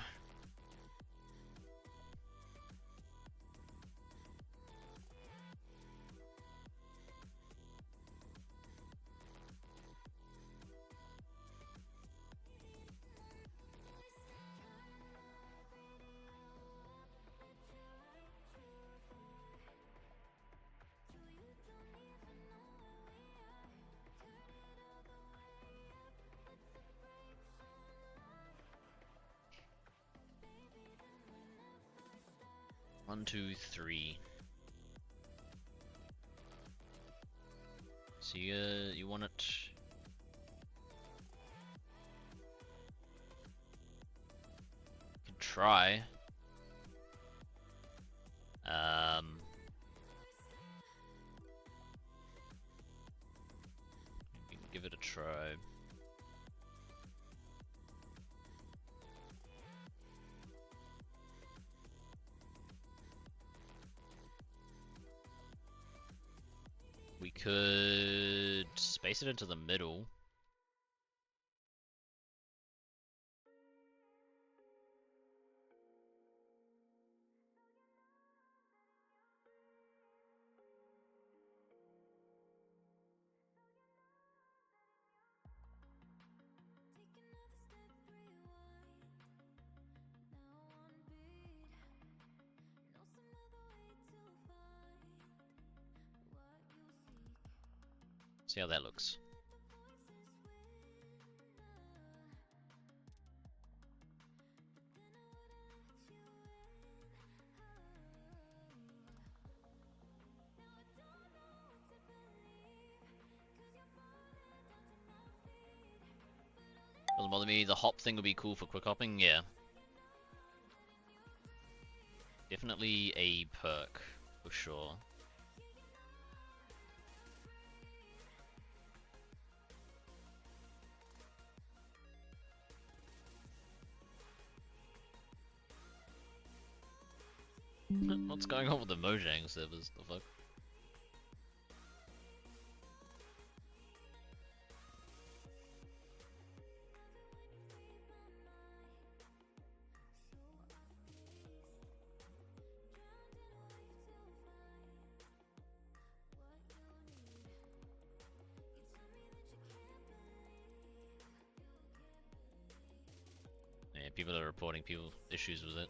One, two, three. So you want it? You can try. You can give it a try. We could space it into the middle. See how that looks. Doesn't bother me. The hop thing would be cool for quick hopping, yeah. Definitely a perk, for sure. What's going on with the Mojang servers? The fuck? Yeah, people are reporting issues with it.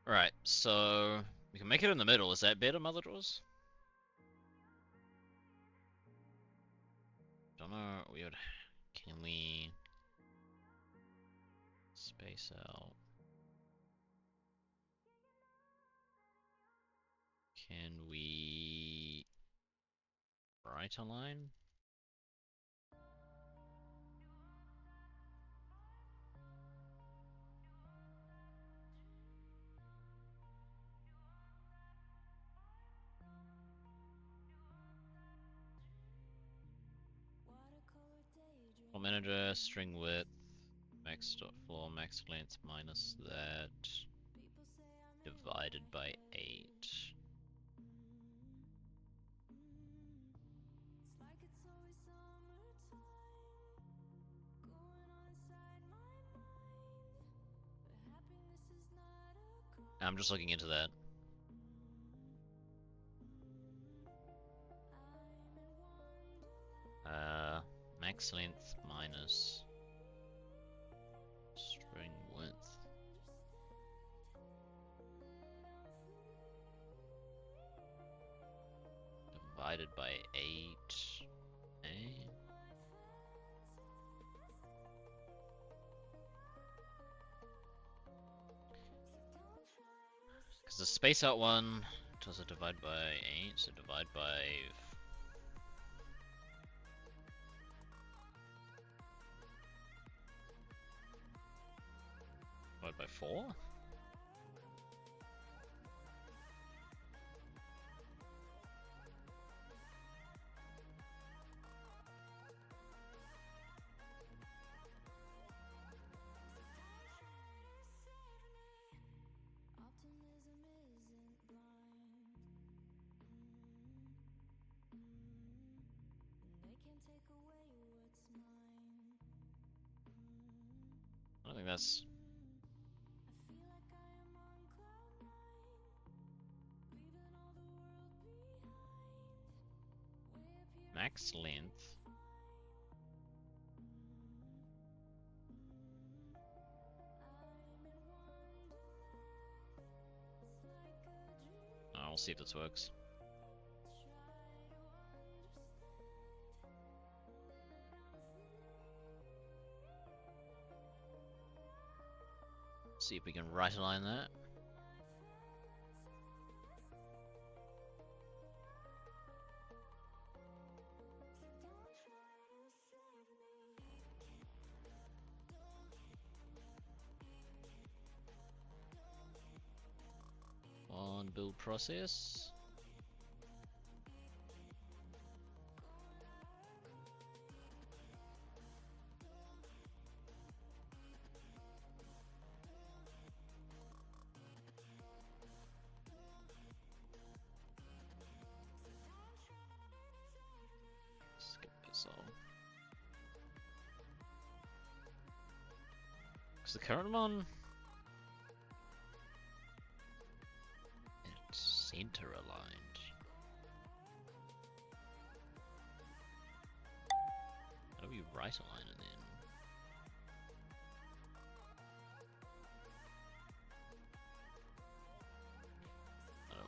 Right, so we can make it in the middle. Is that better, Mother Draws? Don't know. We would. Can we space out? Can we right align? Floor manager, string width, max dot floor, max length minus that, divided by 8. I'm just looking into that. Max length minus string width. Divided by 8. Eh? Because the space out one does it divide by 8, so divide by divide by 4? I don't think that's... Max length. I'll see if this works. See if we can right align that. On build process. Skip this all. Because the current one, it's center aligned. How do we right align it then?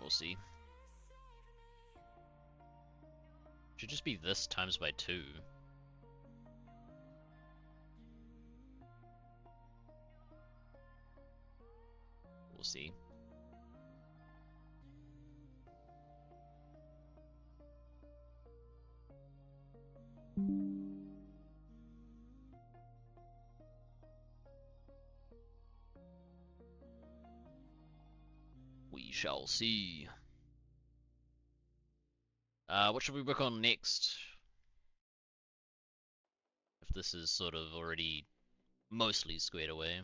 We'll see. Should just be this times by 2. We'll see. We shall see. What should we work on next? If this is sort of already mostly squared away.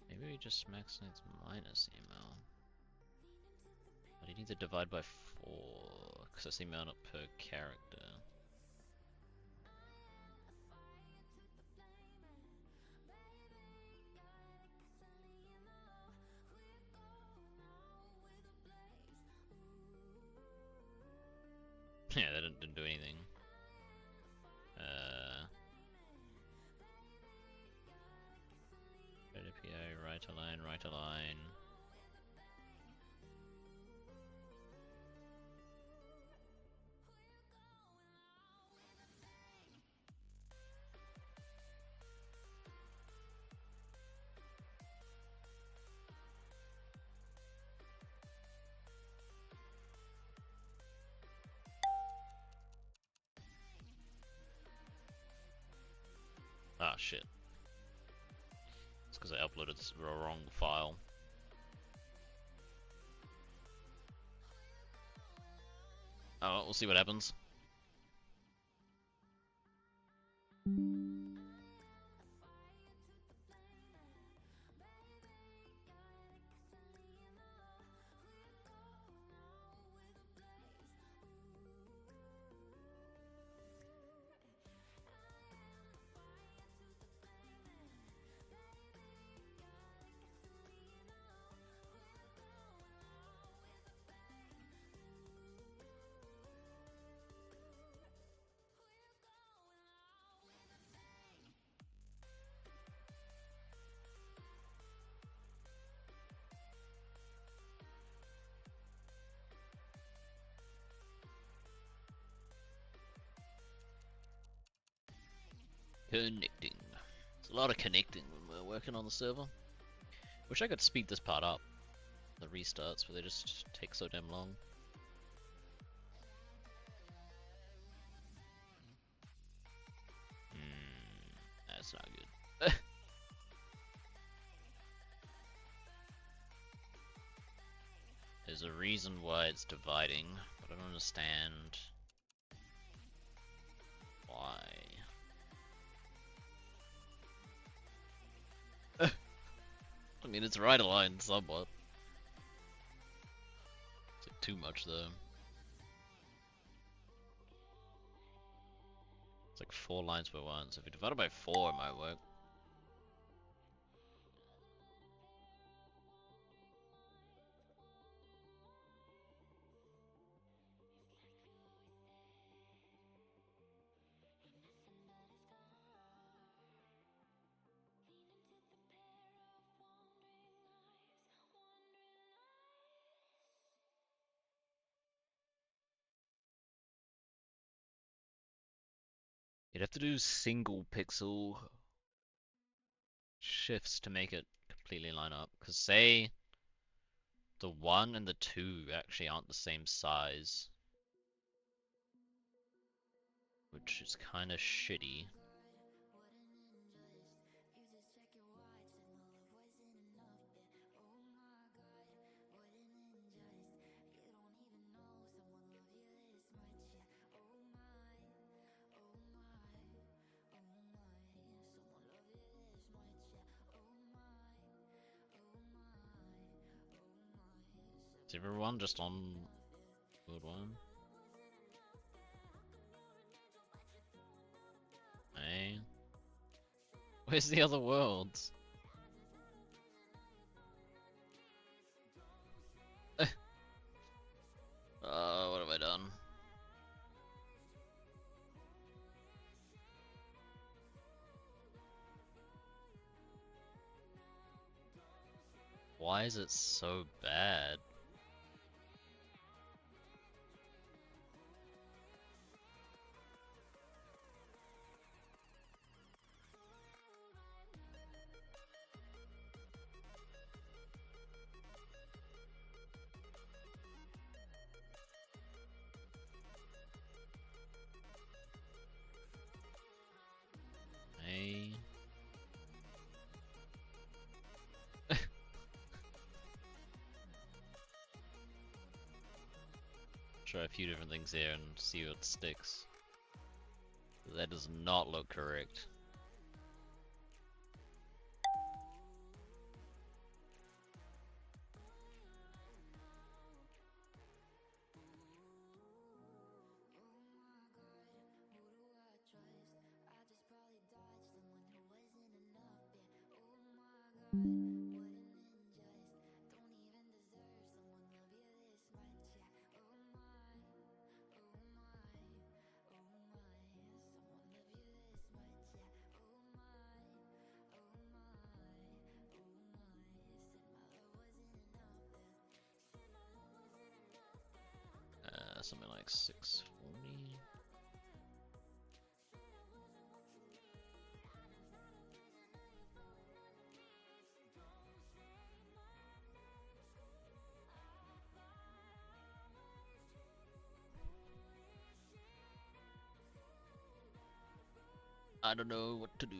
Maybe we just max length minus email. But you need to divide by 4, because that's the amount per character. Yeah, that didn't do anything. Right align, right align. Ah, shit. It's because I uploaded the wrong file. Oh, well, we'll see what happens. Connecting. There's a lot of connecting when we're working on the server. Wish I could speed this part up. The restarts, but they just take so damn long. That's not good. There's a reason why it's dividing, but I don't understand why. I mean, it's right aligned somewhat. It's like too much though. It's like 4 lines per one, so if you divide it by 4 it might work. You'd have to do single pixel shifts to make it completely line up. Because say the 1 and the 2 actually aren't the same size, which is kind of shitty. Is everyone just on World 1? Hey? Where's the other worlds? What have I done? Why is it so bad? Hey? Try a few different things here and see what sticks. That does not look correct. something like 640. I don't know what to do.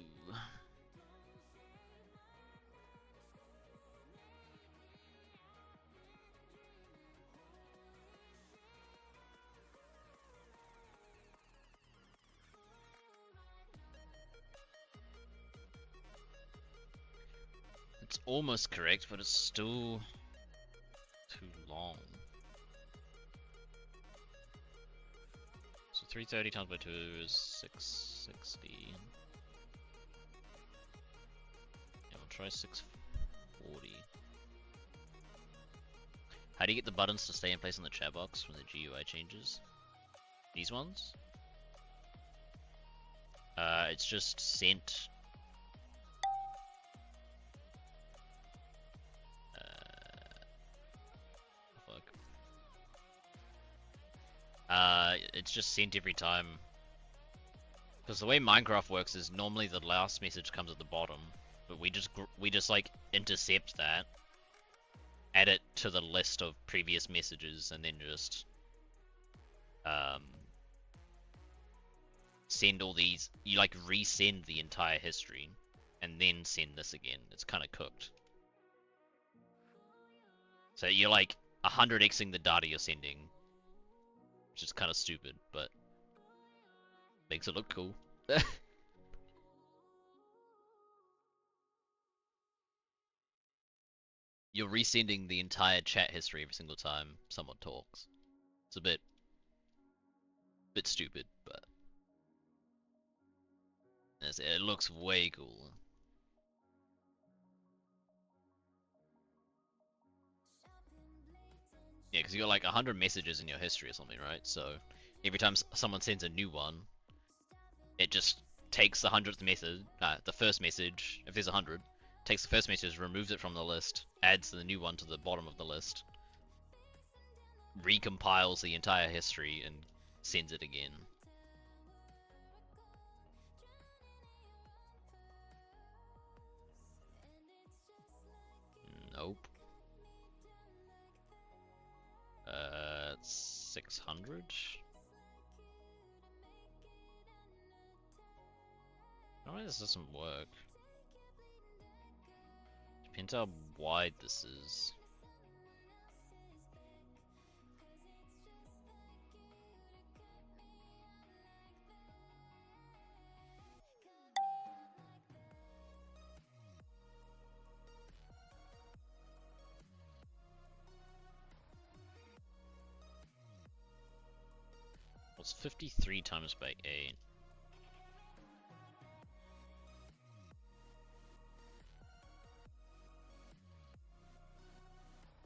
It's almost correct, but it's still too long. So 330 times by 2 is 660. Yeah, we'll try 640. How do you get the buttons to stay in place in the chat box when the GUI changes? These ones? It's just sent. Fuck. It's just sent every time. Because the way Minecraft works is normally the last message comes at the bottom, but we just like intercept that, add it to the list of previous messages, and then just send all these. You like resend the entire history, and then send this again. It's kind of cooked. So you're like 100xing the data you're sending, which is kind of stupid, but makes it look cool. You're resending the entire chat history every single time someone talks. It's a bit stupid, but it looks way cool. Yeah, because you got like 100 messages in your history or something, right? So every time someone sends a new one, it just takes the 100th message, the first message, if there's 100, takes the first message, removes it from the list, adds the new one to the bottom of the list, recompiles the entire history, and sends it again. Nope. 600? Why this doesn't work? Depends how wide this is. What's 53 times by 8?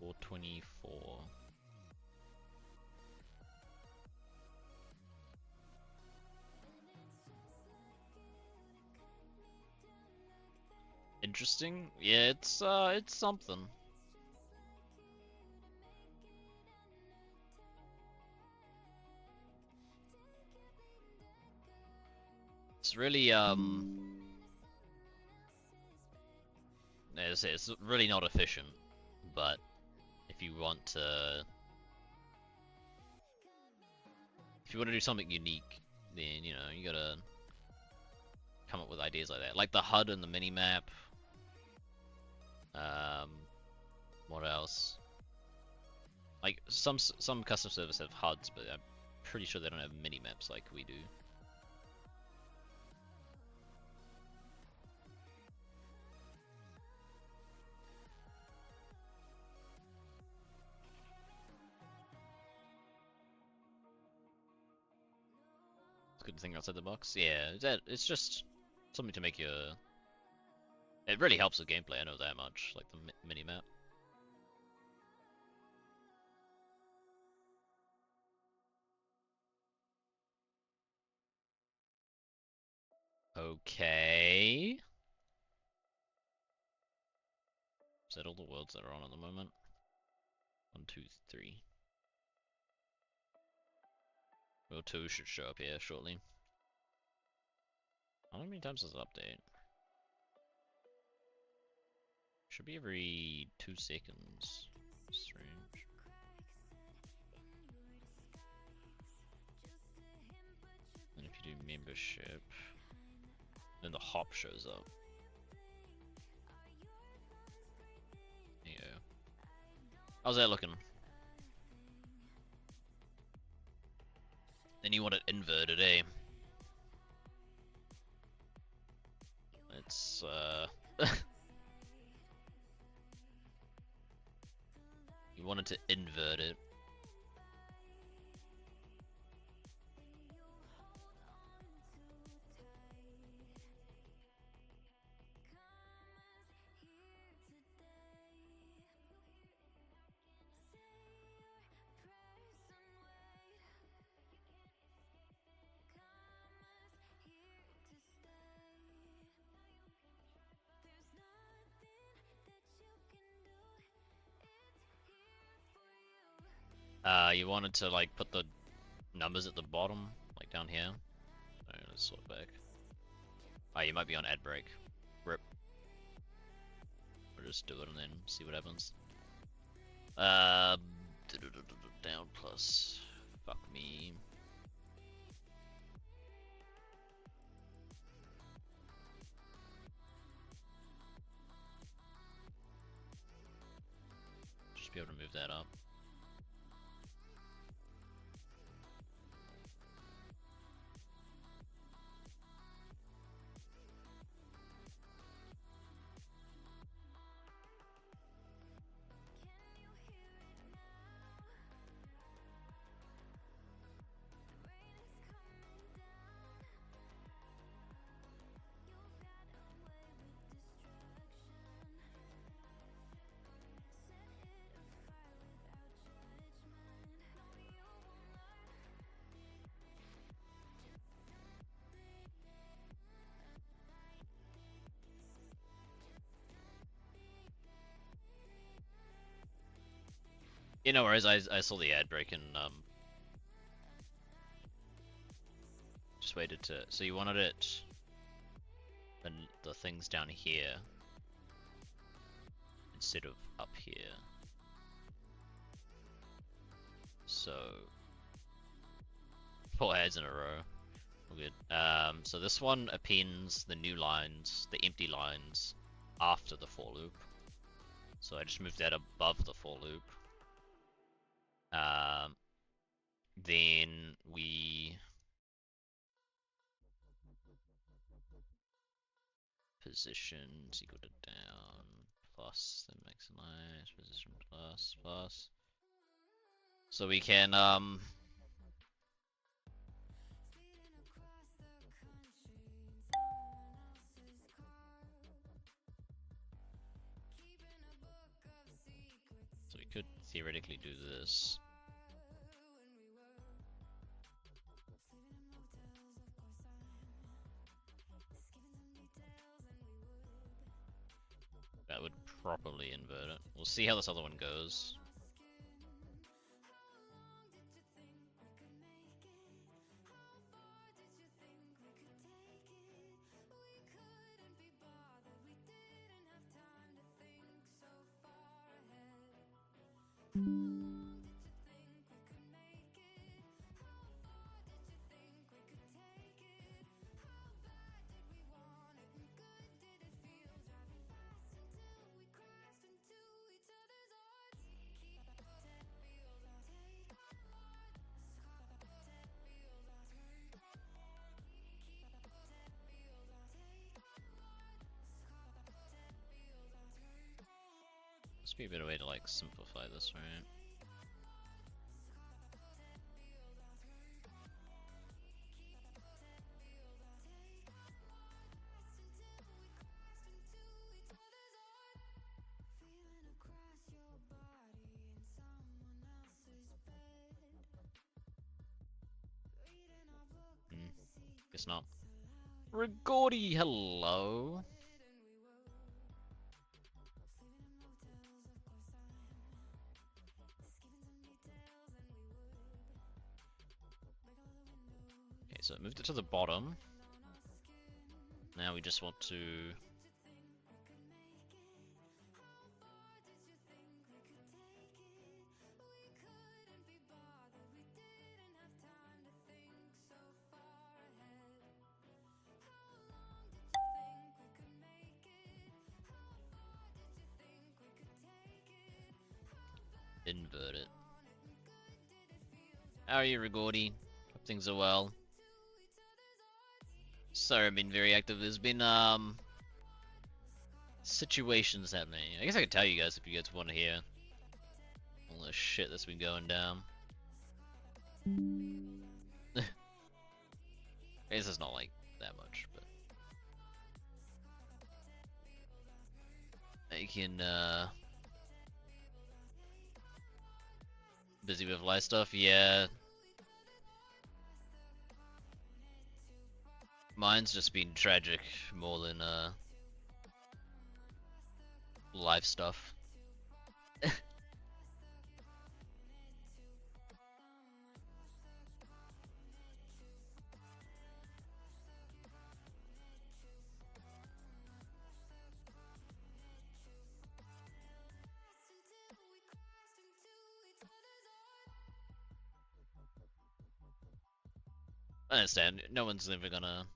424. Interesting. Yeah, it's something. It's really it's really not efficient, but if you want to do something unique, then you know you gotta come up with ideas like that, like the HUD and the mini map. What else? Like some custom servers have HUDs, but I'm pretty sure they don't have mini maps like we do. It's a good thing outside the box. Yeah, it's just something to make you. It really helps with gameplay. I know that much. Like the mini map. Okay. Is that all the worlds that are on at the moment? 1, 2, 3. Level 2 should show up here shortly. How many times does it update? Should be every 2 seconds. Strange. And if you do membership, then the hop shows up. There you go. How's that looking? Then you want it inverted, eh? It's you wanted to invert it. You wanted to like put the numbers at the bottom, like down here. Alright, let's sort back. Ah, you might be on ad break. Rip. Or just do it and then see what happens. Down plus. Fuck me. Just be able to move that up. You know, whereas I saw the ad break and just waited to. So you wanted it, and the things down here instead of up here. So 4 ads in a row. All good. So this one appends the new lines, the empty lines, after the for loop. So I just moved that above the for loop. Then we positions equal to down plus then maximize position plus. So we can so we could theoretically do this. That would properly invert it. We'll see how this other one goes. Must be a better way to like simplify this, right? Guess not. Rigordi, hello. So moved it to the bottom. Now we just want to invert it. How are you, Rigordi? Hope things are well. Sorry, I've been very active. There's been situations happening. I guess I could tell you guys if you guys want to hear all the shit that's been going down. I guess it's not like that much, but I can busy with life stuff, yeah. Mine's just been tragic more than life stuff. I understand, no one's ever gonna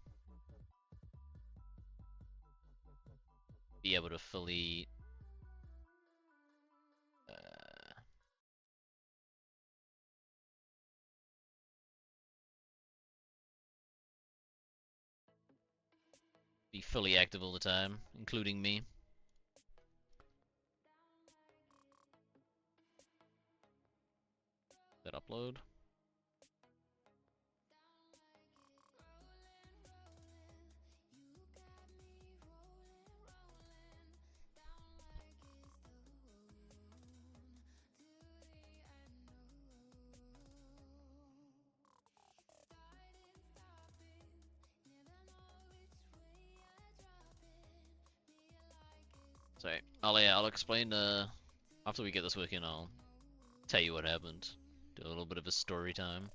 be able to fully be fully active all the time, including me. That upload. Sorry, I'll explain after we get this working. I'll tell you what happened. Do a little bit of a story time.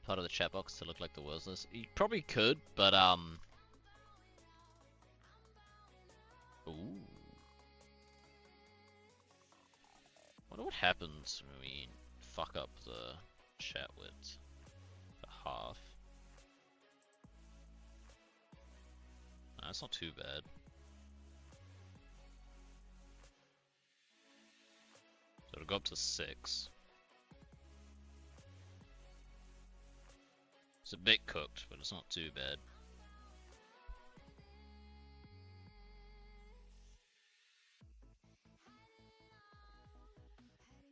Part of the chat box to look like the words list. You probably could, but ooh. Wonder what happens when we fuck up the chat width for half. No, that's not too bad. So it'll go up to 6. It's a bit cooked, but it's not too bad.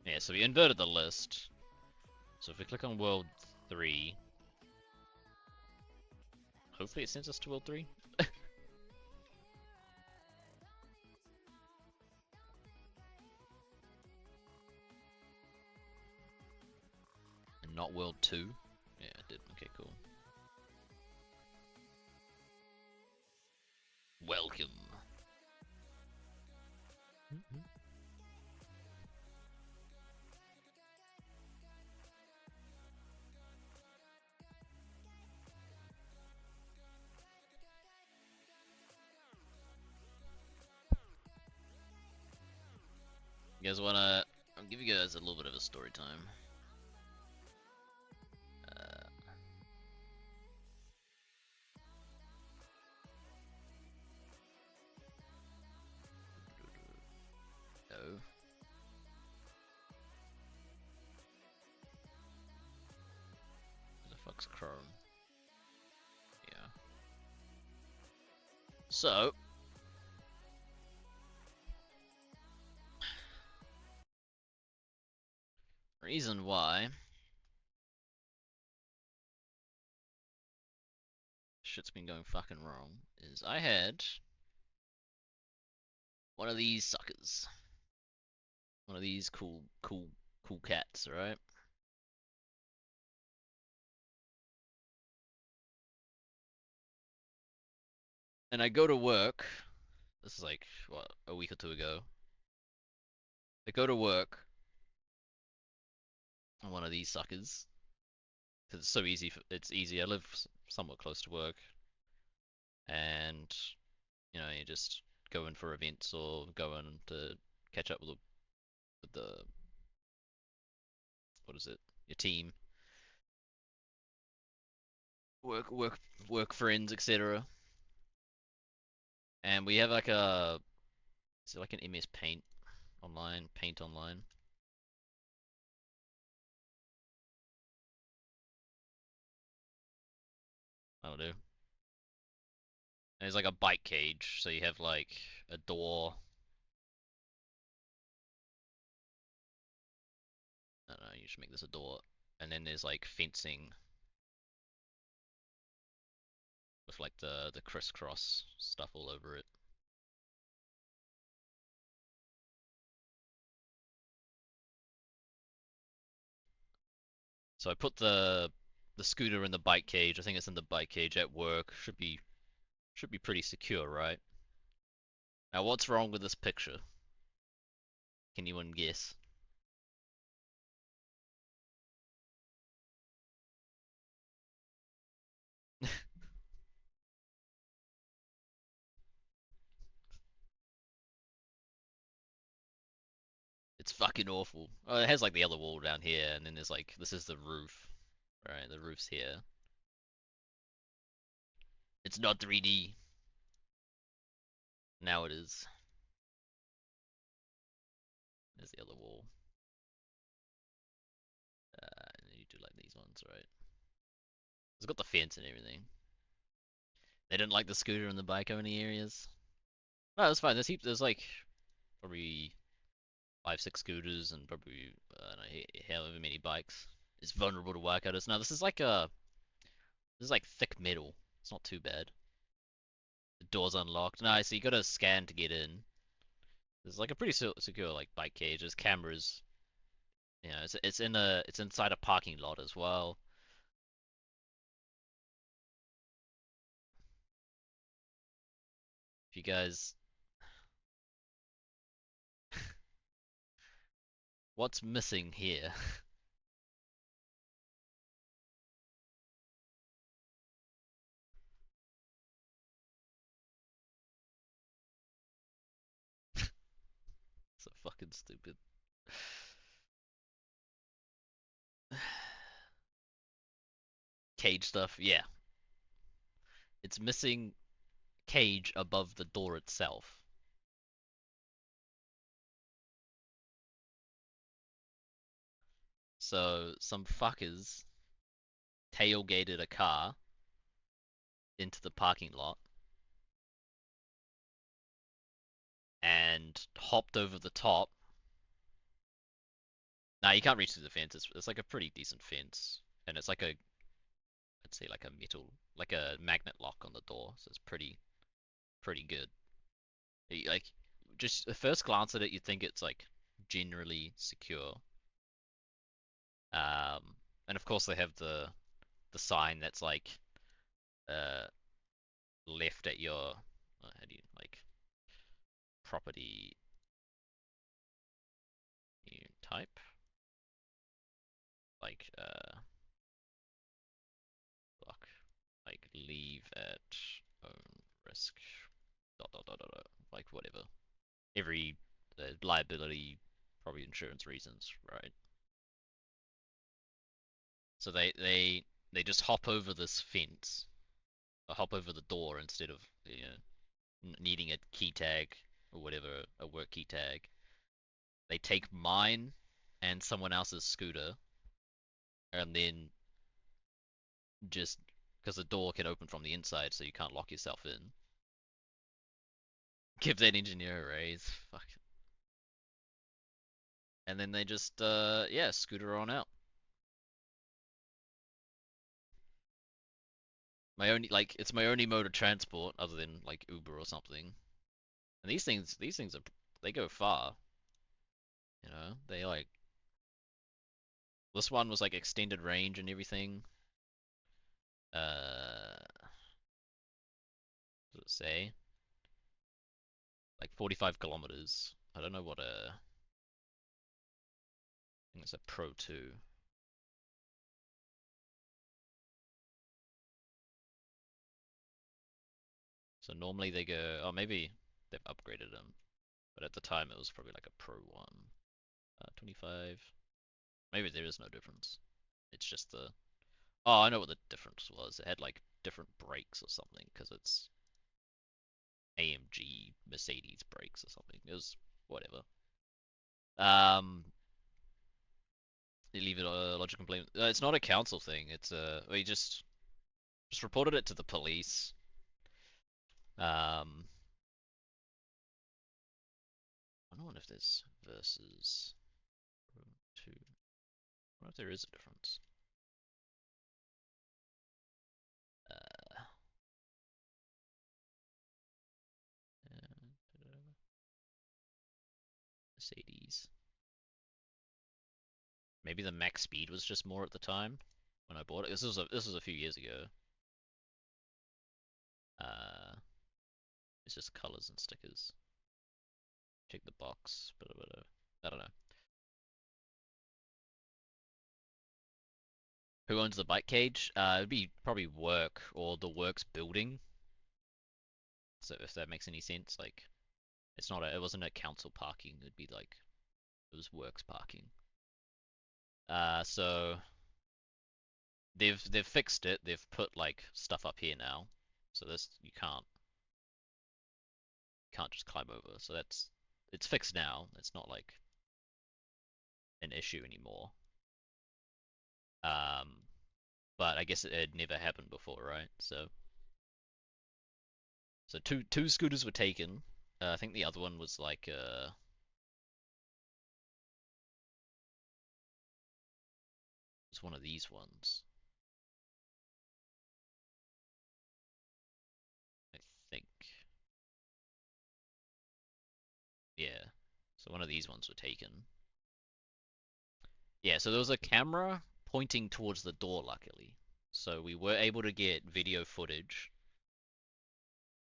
Yeah, so we inverted the list. So if we click on World 3, hopefully it sends us to World 3. And not World 2. Yeah, it did. Okay, cool. Welcome. You guys wanna... I'll give you guys a little bit of a story time. No. Where the fuck's Chrome? Yeah. So... reason why... shit's been going fucking wrong is I had... one of these suckers. One of these cool cats, right? And I go to work. This is like what, a week or two ago. I go to work on one of these suckers. 'Cause it's so easy. It's easy. I live somewhat close to work, and you just go in for events or go in to catch up with the what is it? Your team, work, work friends, etc. And we have like a is it like an MS Paint online, Paint online? I don't know. And there's like a bike cage, so you have like a door. I don't know. You should make this a door, and then there's like fencing with like the crisscross stuff all over it. So I put the scooter in the bike cage. I think it's in the bike cage at work. Should be pretty secure, right? Now what's wrong with this picture? Can anyone guess? It's fucking awful. Oh, it has like the other wall down here, and then there's like this is the roof. Right, the roof's here. It's not 3D. Now it is. There's the other wall. And you do like these ones, right? It's got the fence and everything. They didn't like the scooter and the bike only areas. No, it's fine. There's like probably 5, 6 scooters and probably I don't know however many bikes. It's vulnerable to wildcatters. Now this is like thick metal. It's not too bad. The door's unlocked. No, so you gotta scan to get in. There's like a pretty secure like bike cage. There's cameras. It's inside a parking lot as well. If you guys, what's missing here? So fucking stupid. Cage stuff, yeah. It's missing cage above the door itself. So some fuckers tailgated a car into the parking lot and hopped over the top. Nah, you can't reach through the fence. It's like a pretty decent fence, and it's like I'd say like a metal, like a magnet lock on the door. So it's pretty good. Like just a first glance at it, you think it's like generally secure. Um, and of course they have the sign that's like uh left at your how do you like property you type like fuck like leave at own risk dot like whatever every liability probably insurance reasons, right? So they just hop over this fence or hop over the door instead of needing a key tag or whatever, a work key tag. They take mine and someone else's scooter, and then just because the door can open from the inside, so you can't lock yourself in. Give that engineer a raise, fuck. And then they just yeah, scooter on out. My only like it's my only mode of transport other than like Uber or something. And these things are they go far. They like this one was like extended range and everything. Uh, Does it say? Like 45 kilometers. I don't know what a. I think it's a Pro 2. So normally they go. Oh, maybe they've upgraded them. But at the time it was probably like a Pro 1. 25. Maybe there is no difference. It's just the. Oh, I know what the difference was. It had like different brakes or something because it's AMG Mercedes brakes or something. It was whatever. Um, you leave it a logic complaint. It's not a council thing. It's we just reported it to the police. Um, I don't know if there's versus two. I wonder if there is a difference. Uh, Mercedes. Maybe the max speed was just more at the time when I bought it. This was a few years ago. Uh, it's just colors and stickers. Check the box. But I don't know. Who owns the bike cage? It'd be probably Work or the Works building. So if that makes any sense, like it wasn't a council parking. It'd be like it was Works parking. So they've fixed it. They've put like stuff up here now, so this you can't just climb over. So it's fixed now. It's not like an issue anymore. Um, but I guess it had never happened before, right? So two scooters were taken. I think the other one was like it's one of these ones. I think. Yeah. So one of these ones were taken. Yeah, so there was a camera pointing towards the door, luckily. So we were able to get video footage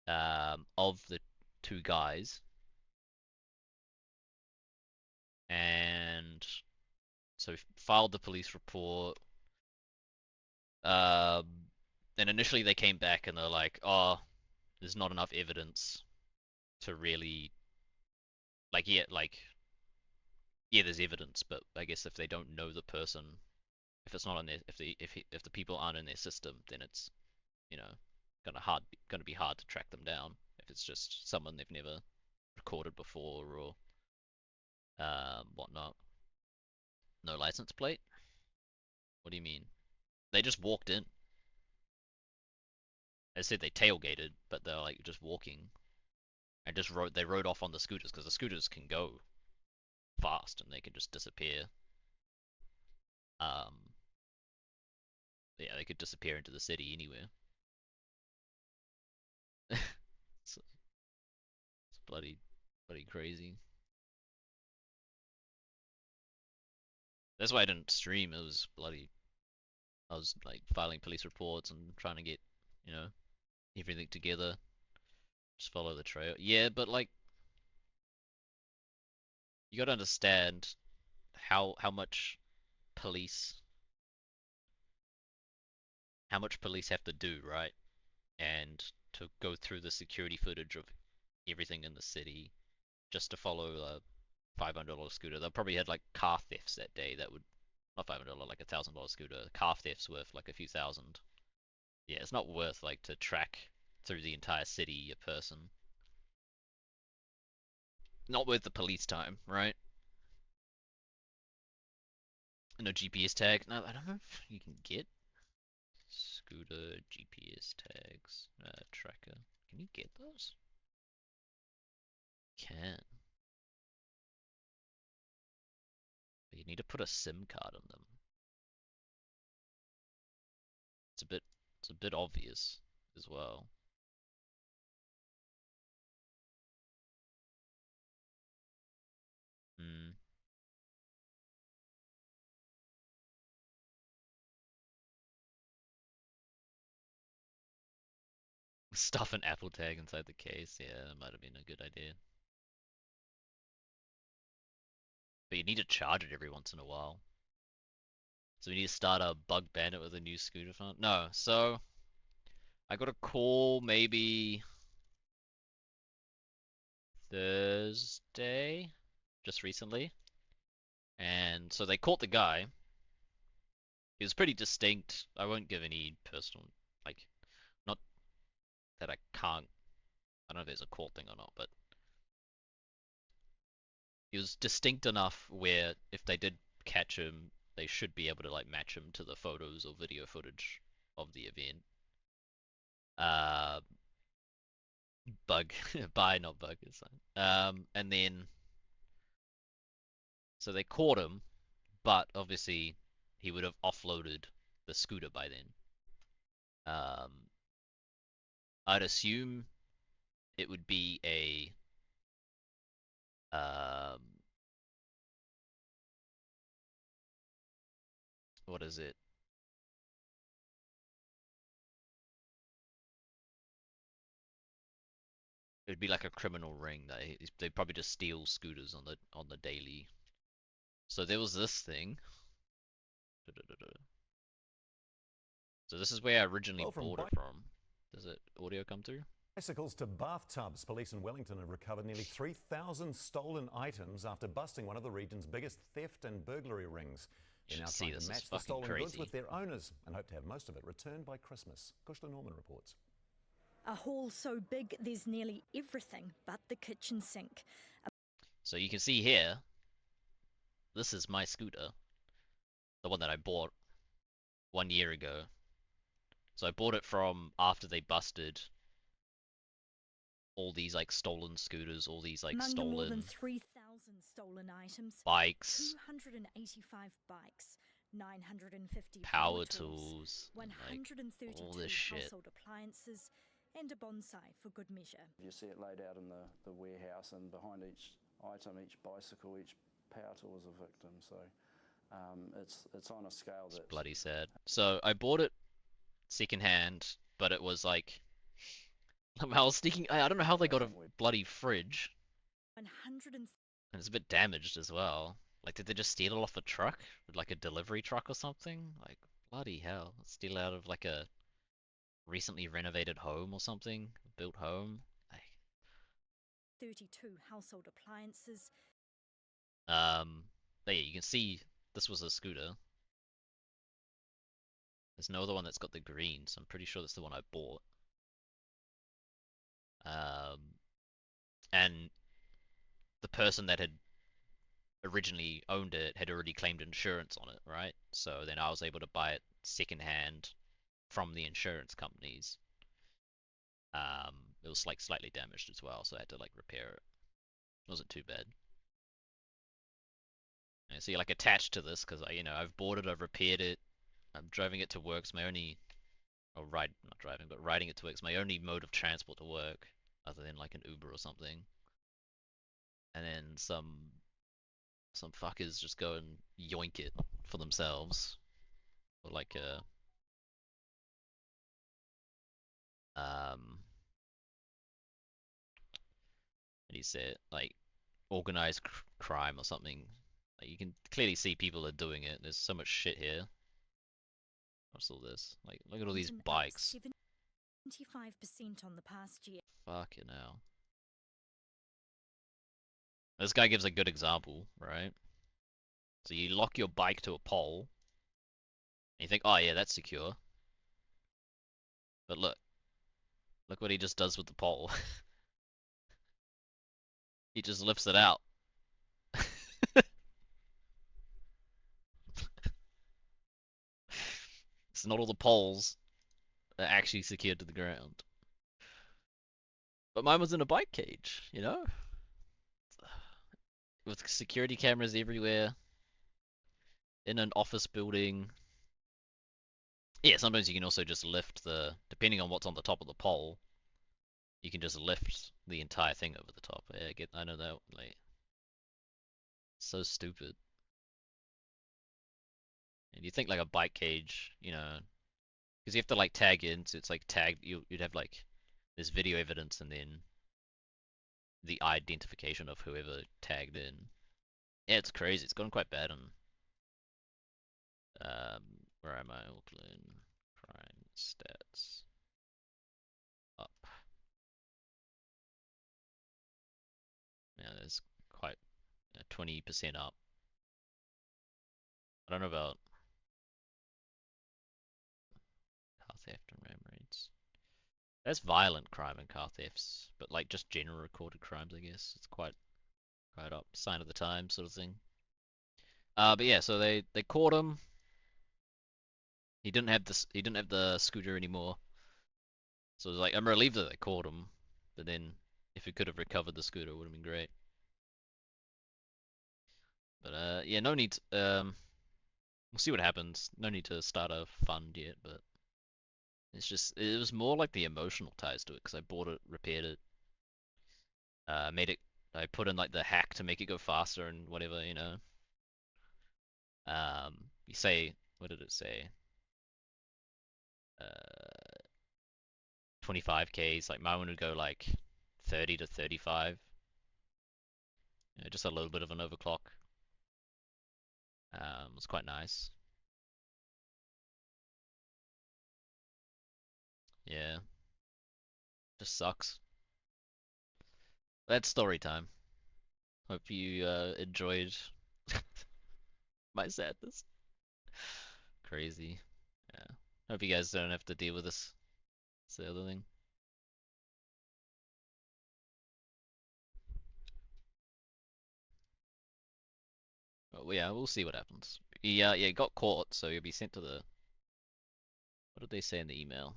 of the two guys, and so we filed the police report. Um, and initially they came back and they're like, "Oh, there's not enough evidence to really like, there's evidence, but I guess if they don't know the person, if it's not on their, if the people aren't in their system, then it's you know gonna be hard to track them down if it's just someone they've never recorded before or whatnot. No license plate? What do you mean? They just walked in. They said they tailgated, but they're like just walking and they rode off on the scooters because the scooters can go fast and they can just disappear. Um, yeah, they could disappear into the city anywhere. it's, it's bloody crazy. That's why I didn't stream. It was bloody. I was like filing police reports and trying to get, you know, everything together. Just follow the trail. Yeah, but like you got to understand how police how much police have to do, right? And to go through the security footage of everything in the city just to follow a $500 scooter. They probably had like car thefts that day that would not $500, like $1,000 scooter. Car thefts worth like a few thousand. Yeah, it's not worth like to track through the entire city a person. Not worth the police time, right? No GPS tag. No, I don't know if you can get scooter GPS tags tracker. Can you get those? Can. But you need to put a SIM card on them. It's a bit it's a bit obvious as well. Hmm. Stuff an Apple tag inside the case. Yeah, that might have been a good idea. But you need to charge it every once in a while. So we need to start a bug bandit with a new scooter fund. No, so I got a call maybe Thursday, just recently. And so they caught the guy. He was pretty distinct. I won't give any personal, like, not that I can't, I don't know if there's a court thing or not, but he was distinct enough where if they did catch him, they should be able to like match him to the photos or video footage of the event. Uh, bug, buy not bug is fine. And then so they caught him, but obviously he would have offloaded the scooter by then. Um, I'd assume it would be a what is it? It'd be like a criminal ring. They probably just steal scooters on the daily. So there was this thing. So this is where I originally Well, from bought it from. Does it audio come through? bicycles to bathtubs, police in Wellington have recovered nearly 3,000 stolen items after busting one of the region's biggest theft and burglary rings. They're now trying to match the stolen goods with their owners and hope to have most of it returned by Christmas. Kushla Norman reports. A haul so big there's nearly everything but the kitchen sink. So you can see here, this is my scooter, the one that I bought 1 year ago. So I bought it from after they busted all these like stolen scooters, all these like Among stolen more than 3,000 stolen items, bikes, 285 bikes, 950 power tools, and, like, 132 all this shit. household appliances, and a bonsai for good measure. You see it laid out in the warehouse, and behind each item, each bicycle, each power tool is a victim. So it's on a scale that's bloody sad. So I bought it secondhand, but it was like I was thinking I don't know how they got a bloody fridge. 100 And it's a bit damaged as well. Like, did they just steal it off a truck? Like a delivery truck or something? Like, bloody hell. Steal out of like a recently renovated home or something? Built home? Like, 32 household appliances. there you can see this was a scooter. There's no other one that's got the green, so I'm pretty sure that's the one I bought. And the person that had originally owned it had already claimed insurance on it, right? So then I was able to buy it secondhand from the insurance companies. It was like slightly damaged as well, so I had to like repair it. It wasn't too bad. And so you're like attached to this because I've bought it, I've repaired it, I'm driving it to work. It's my only, or not driving, but riding it to work is my only mode of transport to work, other than like an Uber or something. And then some fuckers just go and yoink it for themselves, or like a how do you say it? Like organized crime or something. Like, you can clearly see people are doing it. There's so much shit here. What's all this? Like, look at all these bikes. 75% on the past year. Fucking hell. This guy gives a good example, right? So you lock your bike to a pole, and you think, oh yeah, that's secure. But look what he just does with the pole. He just lifts it out. It's not all the poles are actually secured to the ground. But mine was in a bike cage, with security cameras everywhere, in an office building. Yeah, sometimes you can also just lift depending on what's on the top of the pole, you can just lift the entire thing over the top. Yeah, I know that, like, so stupid. And you think like a bike cage, because you have to like tag in, so it's like tagged. You'd have like there's video evidence and then the identification of whoever tagged in. Yeah, it's crazy. It's gotten quite bad on. Where am I? Auckland crime stats up. Yeah, there's quite 20% up. I don't know about car theft and ram raids. That's violent crime and car thefts, but like just general recorded crimes, I guess. It's quite up. Sign of the times sort of thing. But yeah, so they caught him. He didn't have the scooter anymore. So it was like I'm relieved that they caught him, but then if we could have recovered the scooter, it would have been great. But yeah, no need. We'll see what happens. No need to start a fund yet, but it's just it was more like the emotional ties to it because I bought it, repaired it, made it. I put in like the hack to make it go faster and whatever, you know. You say, what did it say? 25 Ks. Like my one would go like 30 to 35. You know, just a little bit of an overclock. It's quite nice. Yeah. Just sucks. That's story time. Hope you enjoyed my sadness. Crazy. Yeah. Hope you guys don't have to deal with this. That's the other thing. But yeah, we'll see what happens. Yeah, he got caught, so he'll be sent to the. What did they say in the email?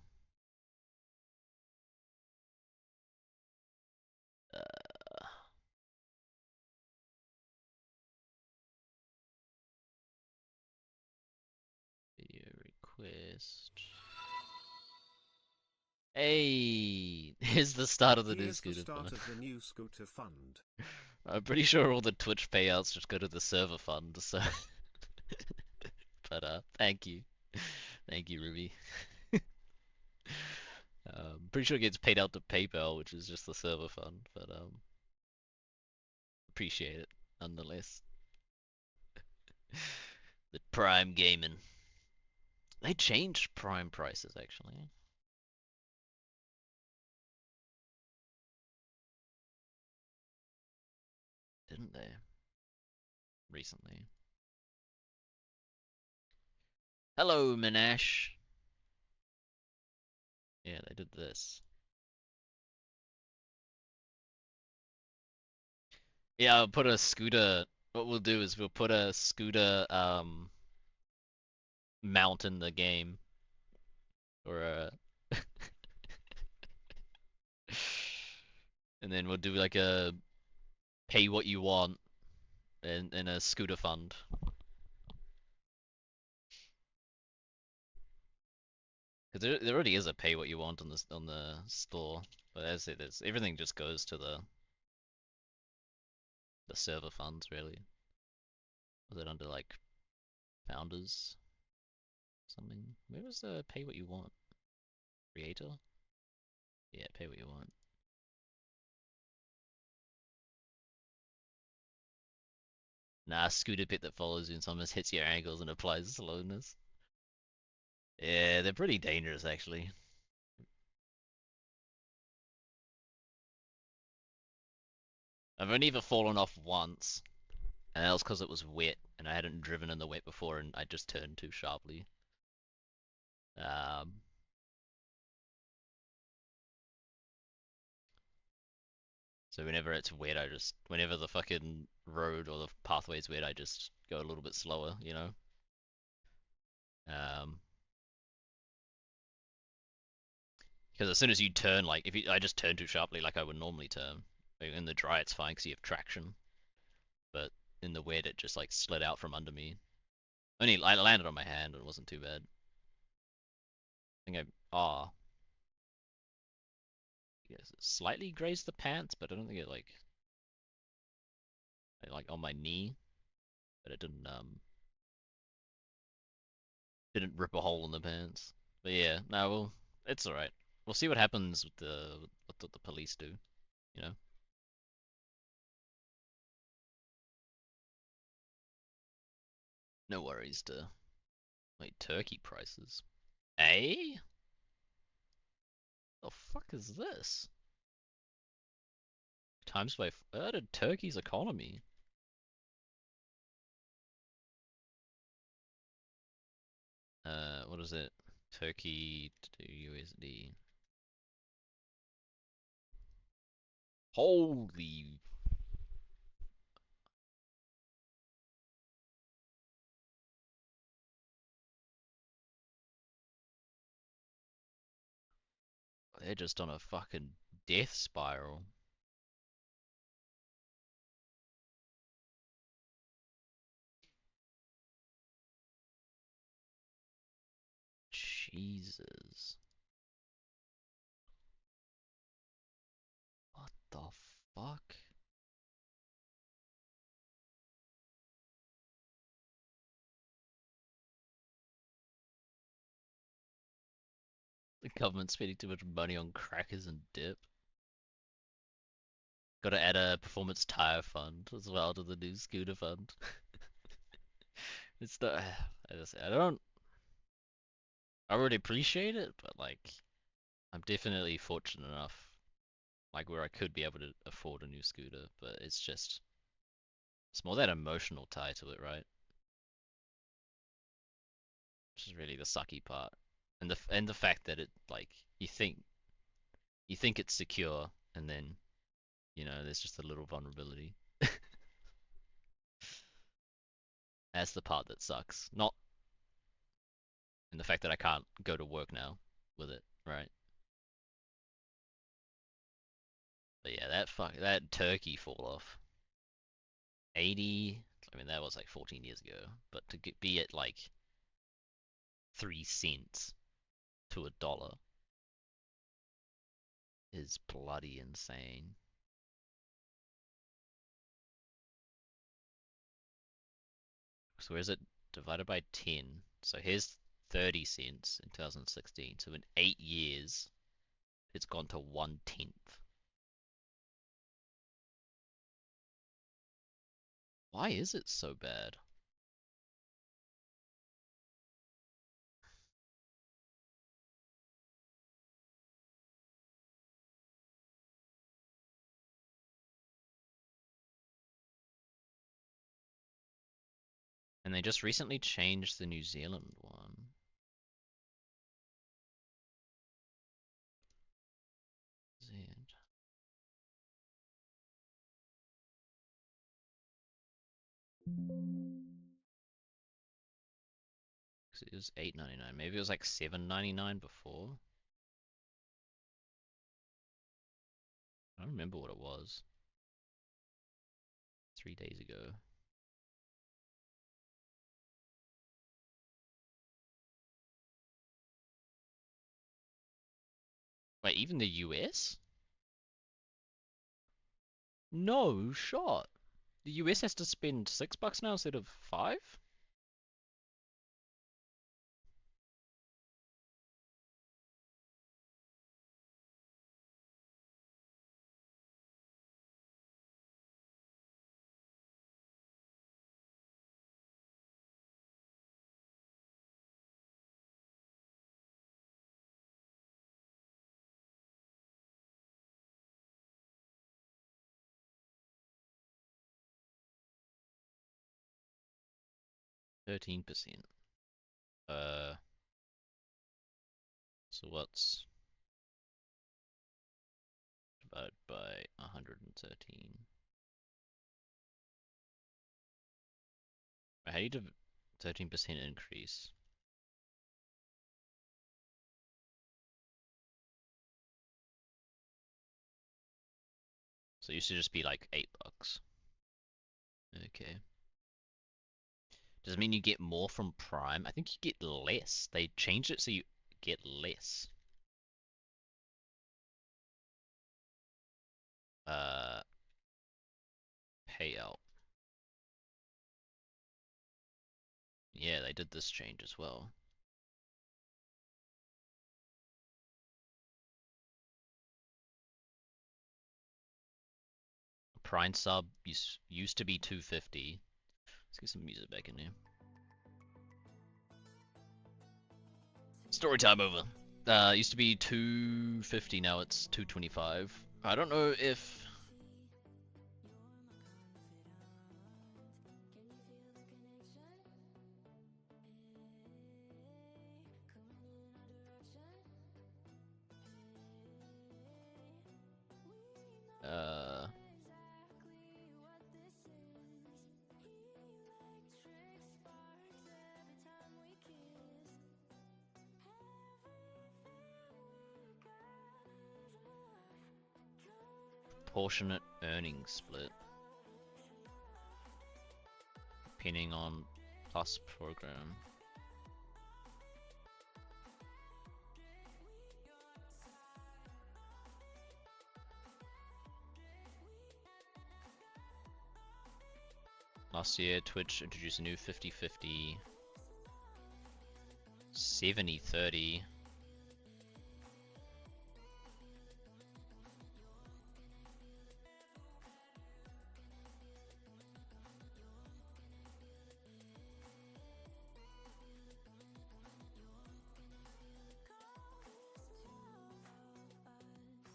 Video request. Hey, here's the start of the new scooter fund. Of the new scooter fund. I'm pretty sure all the Twitch payouts just go to the server fund, so. But thank you, Ruby. Pretty sure it gets paid out to PayPal, which is just the server fund, but appreciate it nonetheless. The Prime Gaming. They changed Prime prices actually. Didn't they? Recently. Hello, Minash. Yeah, they did this. Yeah, I'll put a scooter. What we'll do is we'll put a scooter mount in the game, or a, and then we'll do like a pay what you want in a scooter fund. Because there already is a pay what you want on the store, but as it is, everything just goes to the server funds really. Was it under like founders? Something. Where was the pay what you want? Creator? Yeah, pay what you want. Nah, scooter pit that follows you and sometimes hits your ankles and applies slowness. Yeah, they're pretty dangerous actually. I've only ever fallen off once, and that was because it was wet and I hadn't driven in the wet before and I just turned too sharply. So whenever it's wet, whenever the fucking road or the pathway's wet, I just go a little bit slower, you know? Because as soon as you turn, like, I just turn too sharply like I would normally turn. Like, in the dry, it's fine because you have traction. But in the wet, it just, like, slid out from under me. I landed on my hand and it wasn't too bad. I think yes, it slightly grazed the pants, but I don't think it, like on my knee. But it didn't rip a hole in the pants. But yeah, no, well, it's alright. We'll see what happens with what the police do, you know. No worries to wait, turkey prices. Eh? The fuck is this? Times by added Turkey's economy. What is it? Turkey to USD. Holy. They're just on a fucking death spiral. Jesus. What the fuck? The government's spending too much money on crackers and dip. Gotta add a performance tire fund as well to the new scooter fund. It's not. I don't. I really appreciate it, but like, I'm definitely fortunate enough, like where I could be able to afford a new scooter, but it's just, it's more that emotional tie to it, right? Which is really the sucky part, and the fact that it like you think it's secure, and then there's just a little vulnerability. That's the part that sucks. Not in the fact that I can't go to work now with it, right? But yeah, that turkey fall off. 80. I mean, that was like 14 years ago. But to be at like 3 cents to $1 is bloody insane. So where's it divided by 10? So here's 30 cents in 2016. So in 8 years, it's gone to 1/10. Why is it so bad? And they just recently changed the New Zealand one. It was $8.99. Maybe it was like $7.99 before. I don't remember what it was. 3 days ago. Wait, even the US? No shot. The US has to spend $6 now instead of 5? %13%. So what's divided by 113? How do you do 13% increase? So it used to just be like $8. Okay. Does it mean you get more from Prime? I think you get less. They changed it so you get less. Payout. Yeah, they did this change as well. Prime sub used to be 250. Let's get some music back in here. Story time over. Used to be 250, now it's 225. I don't know if... Proportionate earnings split. Depending on plus program. Last year, Twitch introduced a new 50-50, 70-30.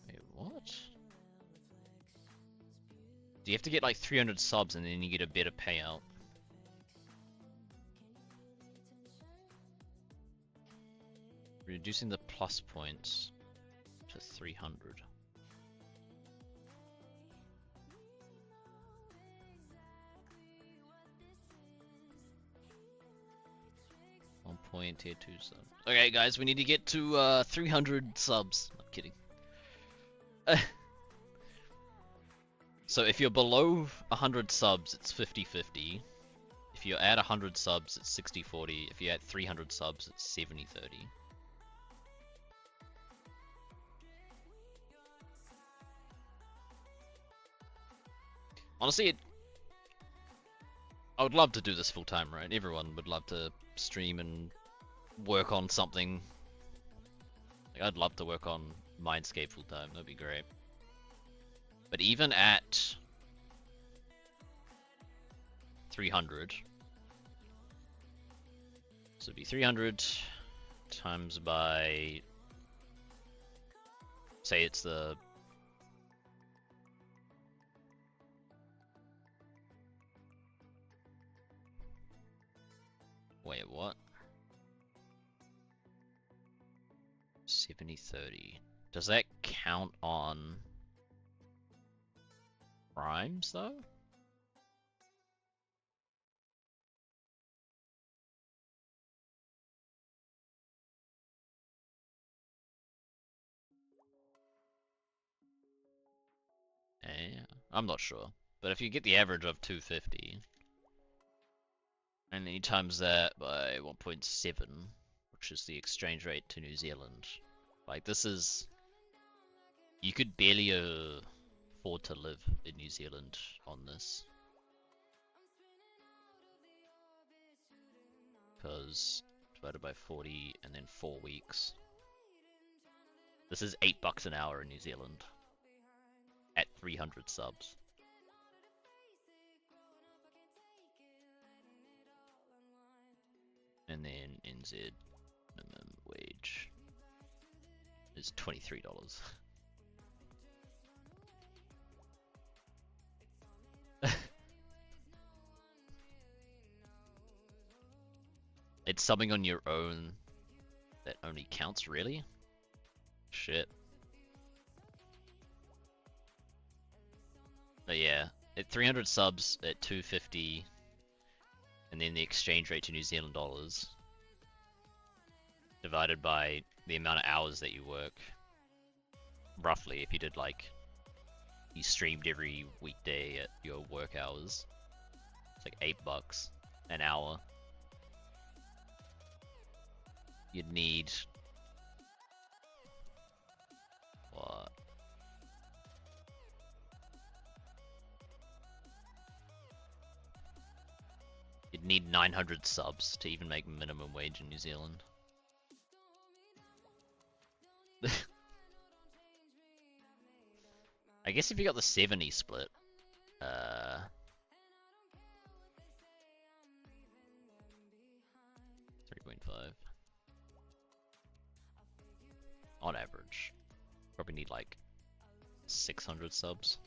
Wait, what? You have to get like 300 subs and then you get a better payout. Reducing the plus points to 300. One point tier 2 subs. Okay guys, we need to get to 300 subs. I'm kidding. So if you're below 100 subs, it's 50-50. If you're at 100 subs, it's 60-40. If you're at 300 subs, it's 70-30. Honestly, I would love to do this full time, right? Everyone would love to stream and work on something. Like, I'd love to work on MineScape full time. That'd be great. But even at 300, so it'd be 300 times by, say it's the wait, what? 70-30. Does that count on primes though? Yeah, I'm not sure. But if you get the average of 250, and then you times that by 1.7, which is the exchange rate to New Zealand, like this is, you could barely afford to live in New Zealand on this. Because divided by 40 and then 4 weeks. This is $8 an hour in New Zealand. At 300 subs. And then NZ minimum wage is $23. It's subbing on your own that only counts, really? Shit. But yeah, at 300 subs at 250, and then the exchange rate to New Zealand dollars, divided by the amount of hours that you work, roughly, if you did like, you streamed every weekday at your work hours, it's like $8 an hour. You'd need what? You'd need 900 subs to even make minimum wage in New Zealand. I guess if you got the 70 split, Uh, 3.5 on average. Probably need like 600 subs.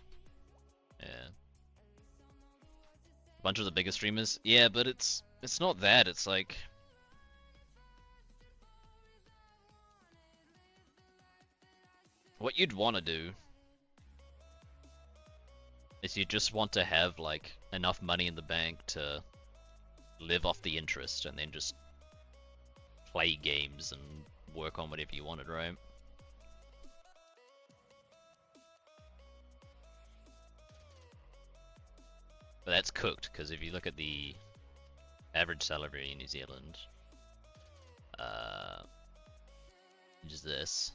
Yeah. A bunch of the bigger streamers. Yeah, but it's not that. It's like what you'd want to do is you just want to have like enough money in the bank to live off the interest and then just play games and work on whatever you wanted, right? But that's cooked, because if you look at the average salary in New Zealand, which is this.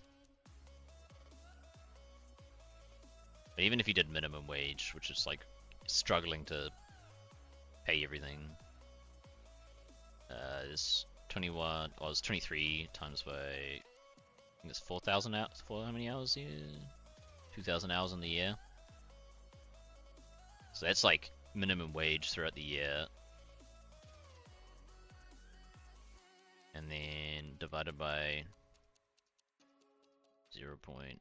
But even if you did minimum wage, which is like struggling to pay everything, it's 21, or it's 23 times by, I think it's 4,000 hours, for how many hours a year? 2,000 hours in the year. So that's like minimum wage throughout the year. And then divided by 0.994.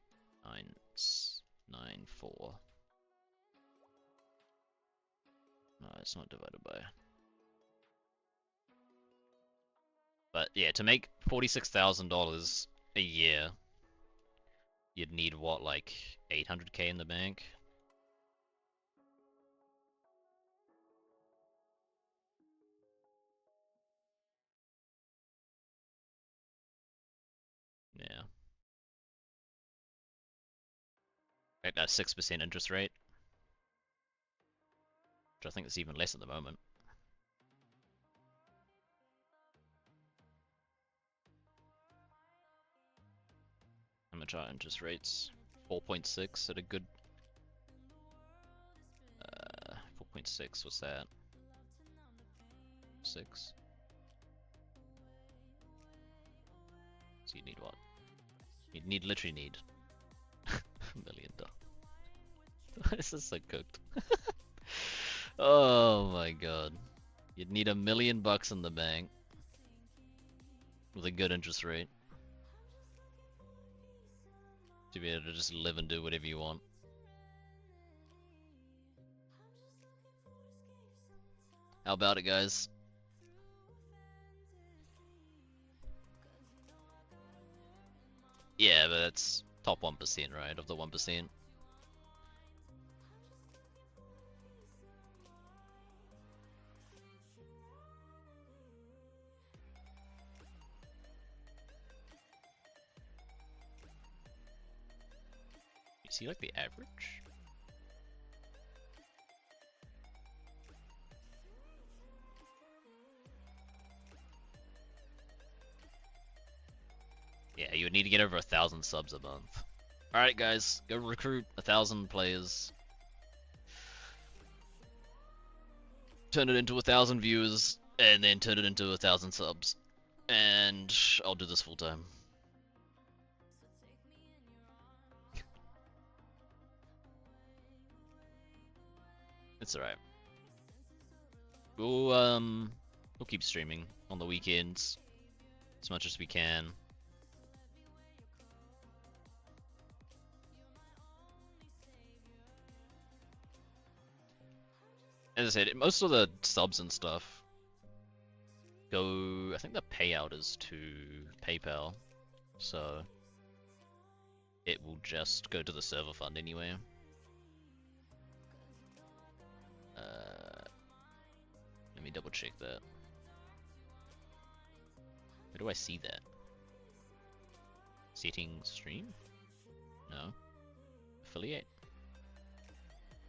No, it's not divided by. But yeah, to make $46,000 a year, you'd need what, like 800k in the bank? Yeah. At that 6% interest rate. Which I think is even less at the moment. How much are interest rates? 4.6 at a good 4.6, what's that? 6. So you need what? You'd literally need $1 million. This is so cooked. Oh my god. You'd need $1 million in the bank with a good interest rate to be able to just live and do whatever you want. How about it, guys? Yeah, but that's top 1%, right? Of the 1%. You see, like, the average? Yeah, you would need to get over 1,000 subs a month. Alright guys, go recruit 1,000 players. Turn it into 1,000 viewers, and then turn it into 1,000 subs. And I'll do this full time. It's alright. We'll keep streaming on the weekends as much as we can. As I said, most of the subs and stuff go, I think the payout is to PayPal, so it will just go to the server fund anyway. Let me double check that. Where do I see that? Settings stream? No. Affiliate.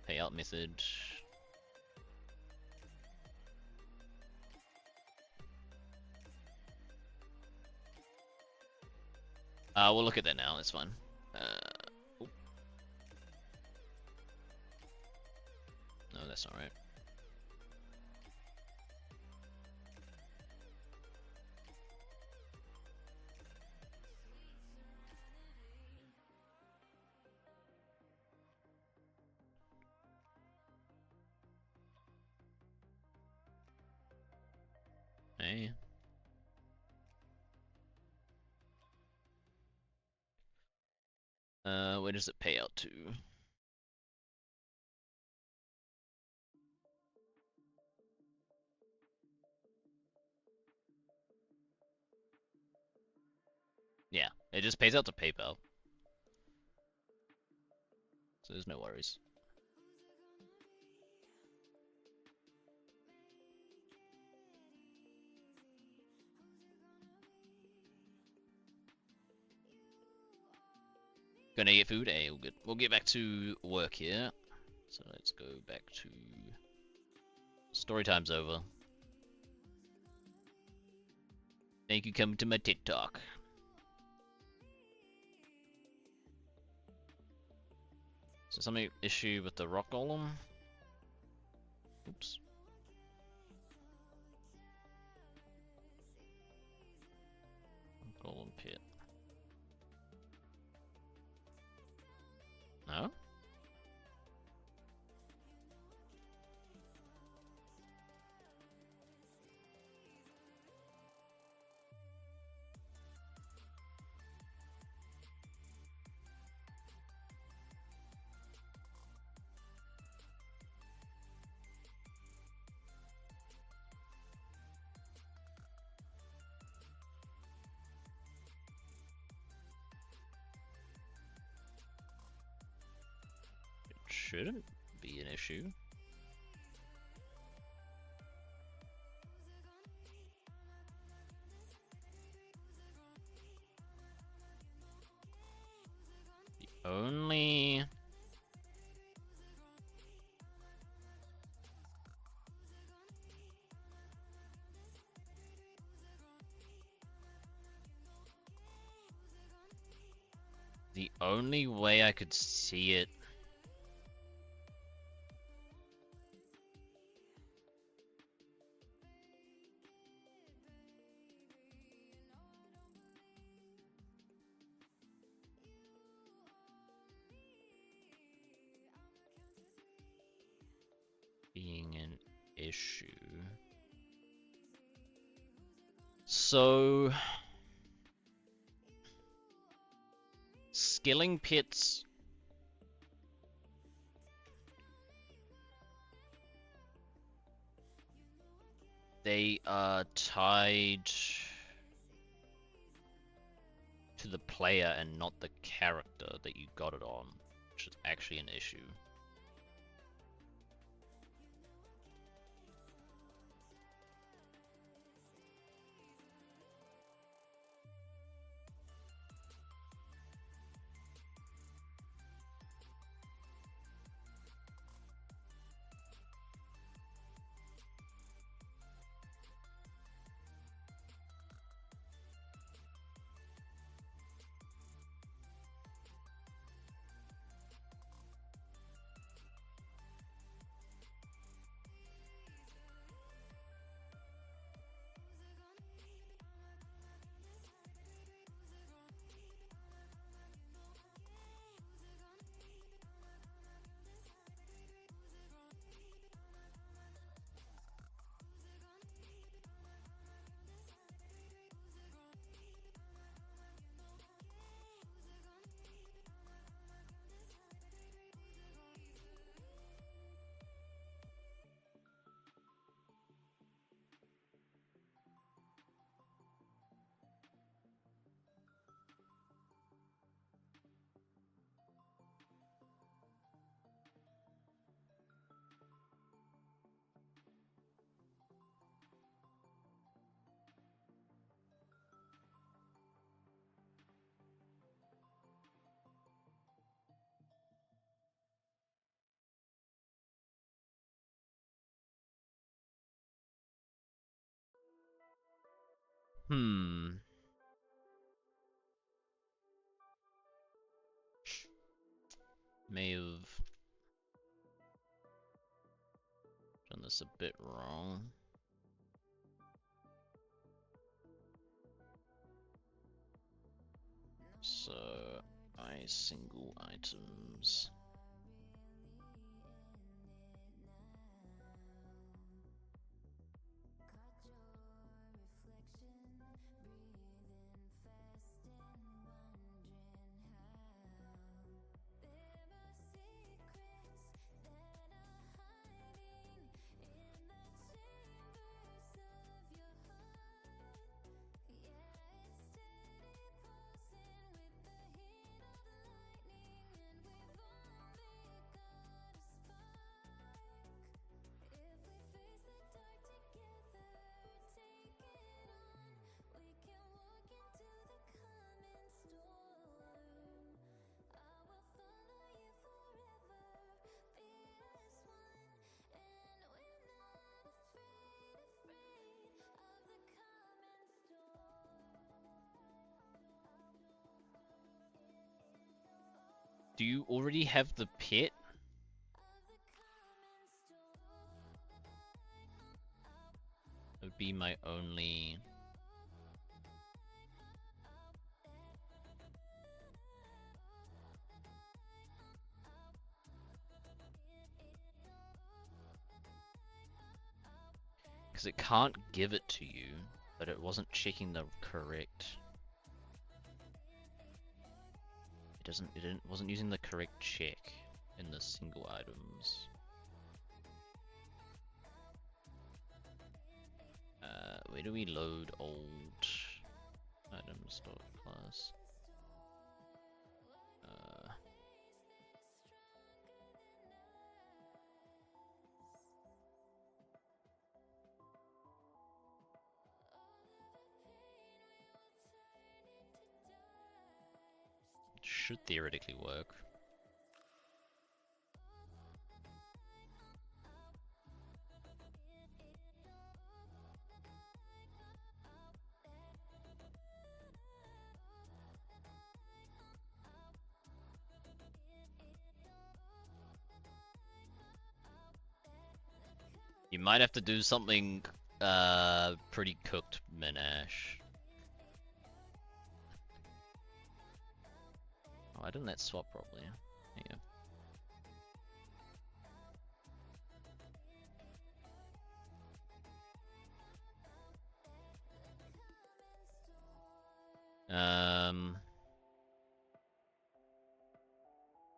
Payout method. We'll look at that now, it's fine. Oh. No, that's not right. Hey. Where does it pay out to? Yeah, it just pays out to PayPal. So there's no worries. Gonna get food? Hey, all good. We'll get back to work here. So let's go back to... Story time's over. Thank you for coming to my TikTok. So some issue with the rock golem? Oops. Golem pit. No? It shouldn't be an issue. Only... The only way I could see it being an issue. So skilling pits they are tied to the player and not the character that you got it on, which is actually an issue. May have done this a bit wrong. So I single items. Do you already have the pet? It would be my only... Because it can't give it to you, but it wasn't checking the correct... It wasn't using the correct check in the single items. Where do we load old items dot class? Should theoretically work. You might have to do something pretty cooked, Minash. Oh, why didn't that swap properly? Yeah.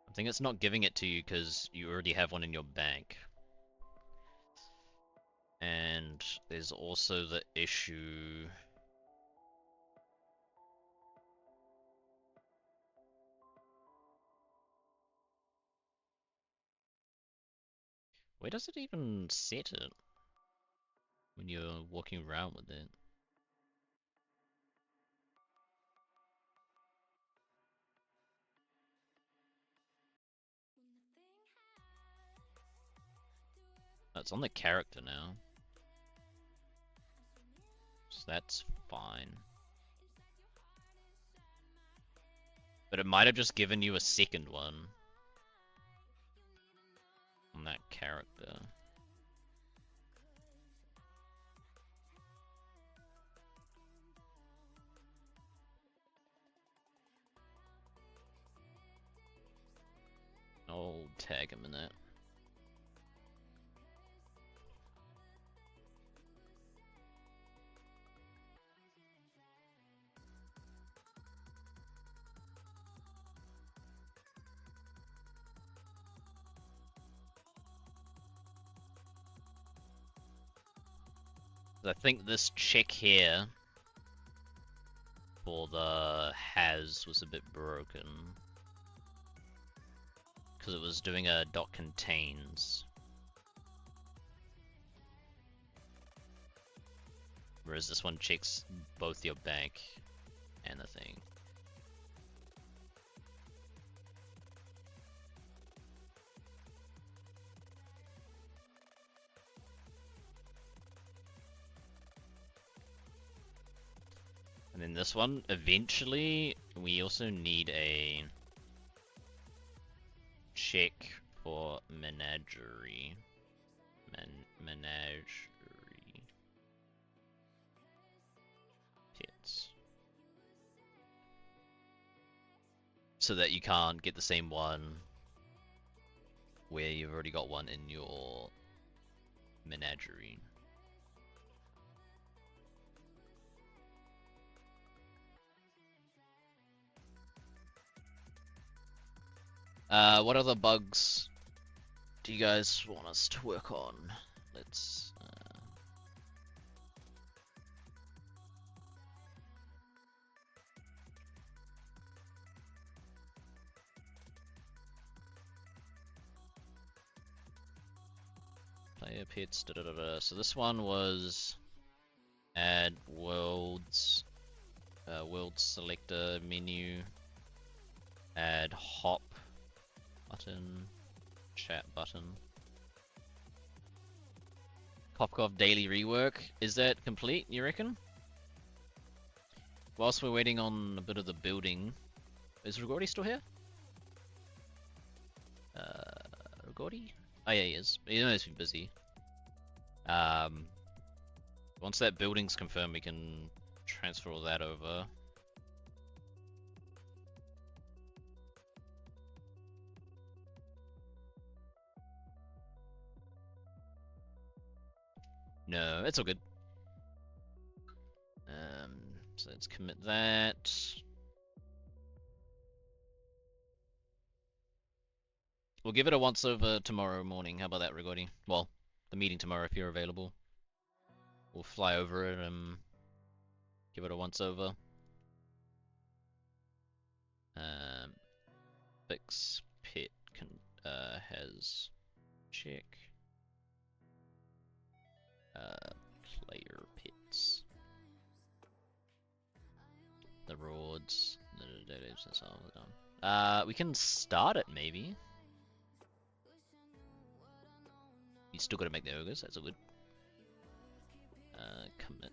I think it's not giving it to you because you already have one in your bank. And there's also the issue... Where does it even set it? When you're walking around with it? Oh, it's on the character now. So that's fine. But it might have just given you a second one. On that character. I'll tag him in that. I think this check here for the has was a bit broken because it was doing a dot contains, whereas this one checks both your bank and the thing. And then this one, eventually, we also need a check for menagerie. Menagerie. Pets. So that you can't get the same one where you've already got one in your menagerie. What other bugs do you guys want us to work on? Let's player pets. So this one was add worlds, world selector menu, add hop button, chat button. Popkov daily rework. Is that complete, you reckon? Whilst we're waiting on a bit of the building, is Rigordi still here? Rigordi? Oh yeah, he is. He knows he's been busy. Once that building's confirmed, we can transfer all that over. No, it's all good. So let's commit that. We'll give it a once over tomorrow morning. How about that, Rigordi? Well, the meeting tomorrow if you're available. We'll fly over it and give it a once over. Fix pit has check. Player pits. The roads. That's all done. We can start it maybe. You still gotta make the ogres, that's all good. Commit.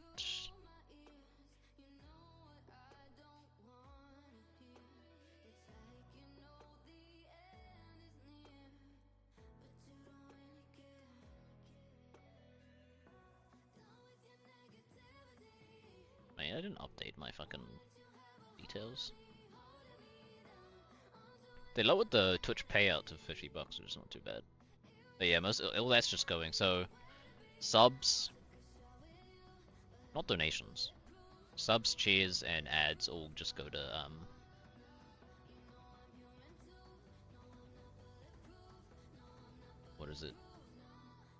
Man, I didn't update my fucking details. They lowered the Twitch payout to $50, which is not too bad. But yeah, all that's just going. So subs, not donations. Subs, cheers, and ads all just go to what is it?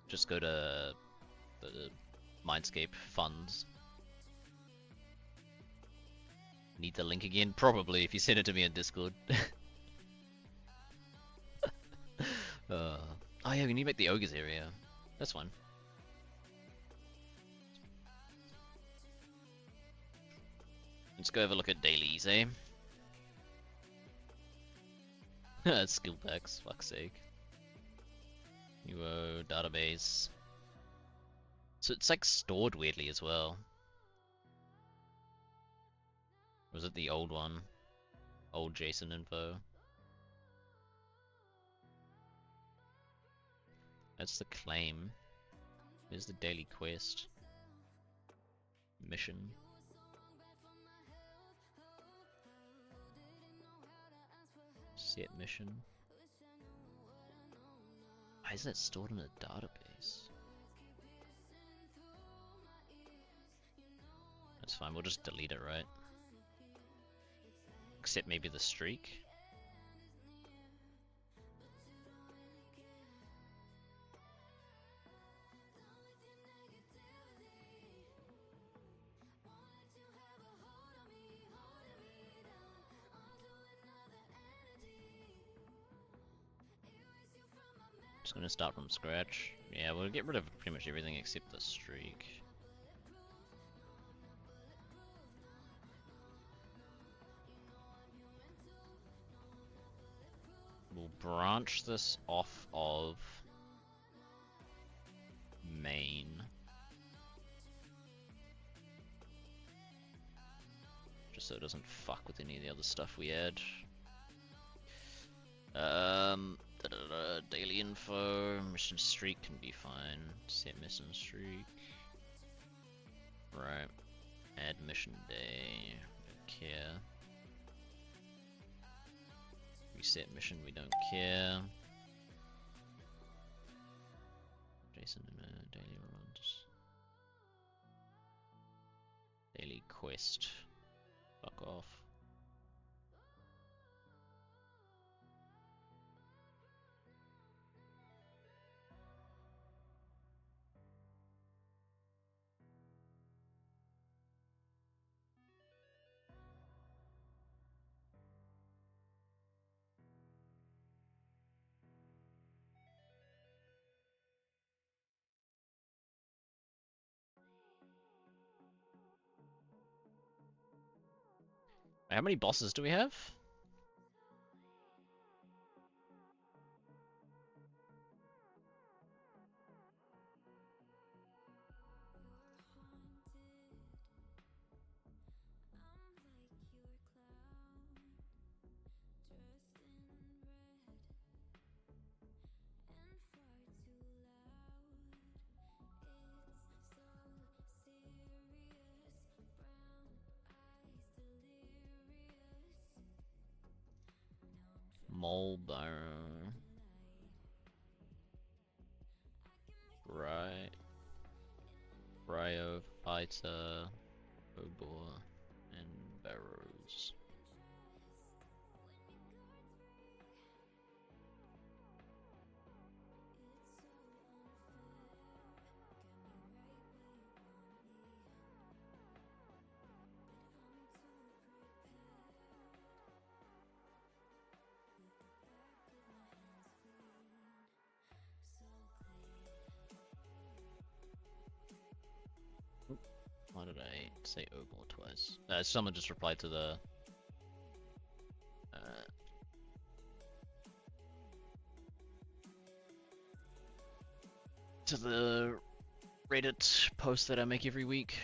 Just go to the MineScape funds. Need the link again? Probably, if you send it to me on Discord. Oh yeah, we need to make the ogres area. That's fine. Let's go have a look at dailies, eh? Skill packs, fuck's sake. UO database. So it's like stored weirdly as well. Was it the old one? Old JSON info. That's the claim. There's the daily quest. Mission. Set mission. Why is that stored in a database? That's fine, we'll just delete it, right? Except maybe the streak. Just gonna start from scratch. Yeah, we'll get rid of pretty much everything except the streak. We'll branch this off of main. Just so it doesn't fuck with any of the other stuff we add. Daily info, mission streak can be fine. Set mission streak. Right. Add mission day. Don't care. Reset mission, we don't care. Jason daily runs. Daily quest. Fuck off. How many bosses do we have? Mulberry. Right. Bryophyta, Obor, and Barrows. Why did I say Obor twice? Someone just replied to the Reddit post that I make every week.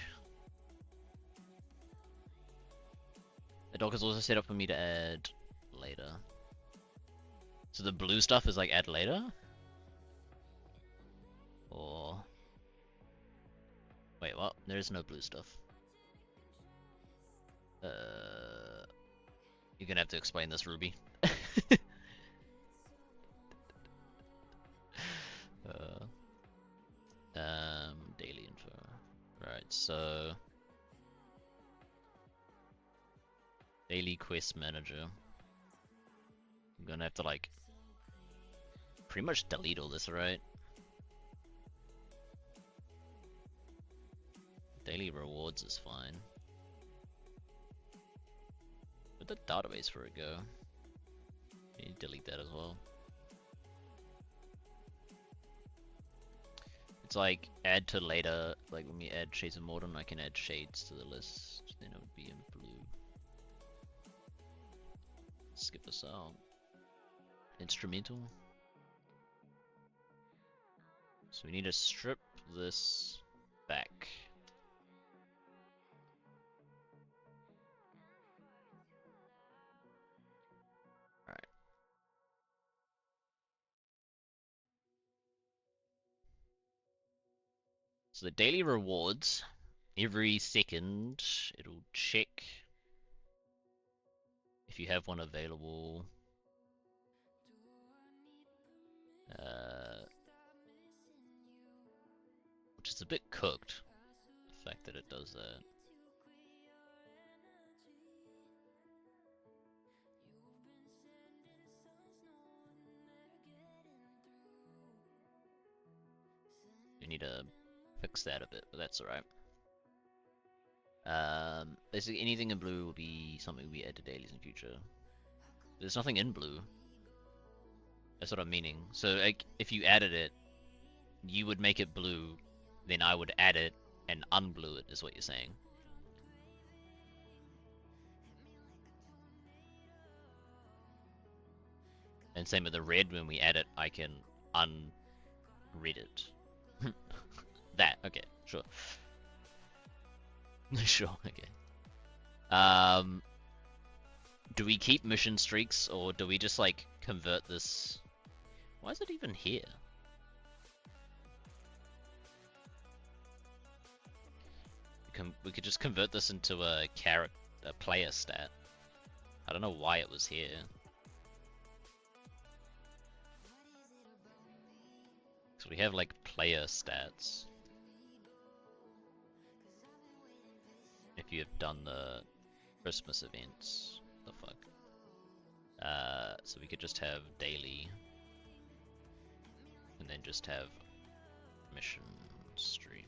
The doc is also set up for me to add later. So the blue stuff is like add later? Or... Wait, what? There is no blue stuff. You're gonna have to explain this, Ruby. Daily info. Right, so... Daily quest manager. I'm gonna have to like... pretty much delete all this, right? Daily rewards is fine. Where'd the database for it go? You delete that as well. It's like add to later, like when we add Shades of Mordor, I can add shades to the list, then it would be in blue. Skip this out. Instrumental. So we need to strip this back. So the daily rewards, every second it'll check if you have one available. Which is a bit cooked, the fact that it does that. You need to fix that a bit, but that's alright. Basically anything in blue will be something we add to dailies in future. There's nothing in blue. That's what I'm meaning. So like, if you added it, you would make it blue, then I would add it and unblue it, is what you're saying. And same with the red, when we add it, I can unread it. That, okay, sure. Sure, okay. Do we keep mission streaks, or do we just like convert this? Why is it even here? We could just convert this into a player stat. I don't know why it was here. So we have like player stats. If you have done the Christmas events, the fuck. So we could just have daily, and then just have mission streak.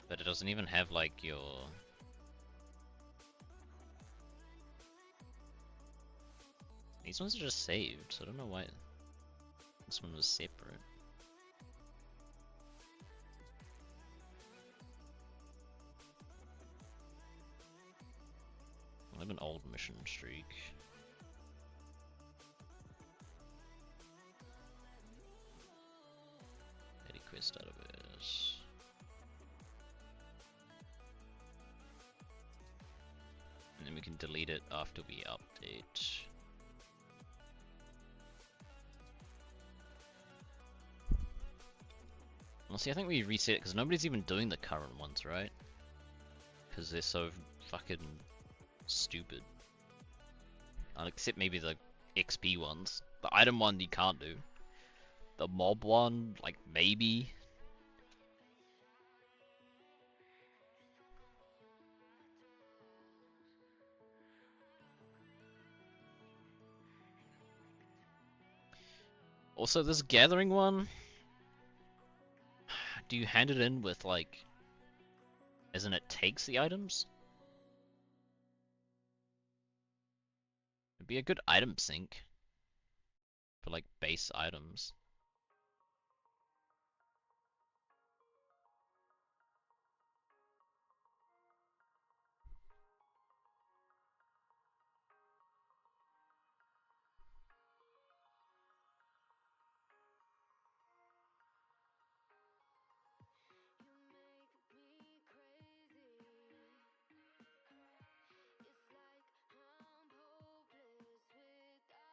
But it doesn't even have like your... These ones are just saved, so I don't know why this one was separate. I have an old mission streak. Eddie quest database. And then we can delete it after we update. Well, see, I think we reset it because nobody's even doing the current ones, right? because they're so fucking stupid. Except maybe the XP ones. The item one you can't do. The mob one, like maybe. Also, this gathering one, do you hand it in with like, as in it takes the items? It'd be a good item sync for like base items.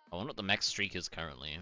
I wonder what the max streak is currently.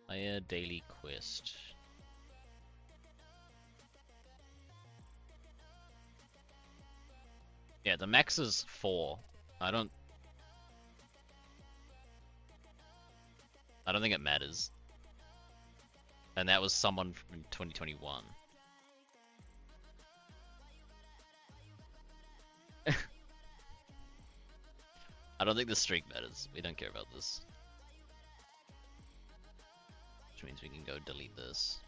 Player daily quest. Yeah, the max is 4. I don't think it matters. And that was someone from 2021. I don't think the streak matters. We don't care about this. Which means we can go delete this.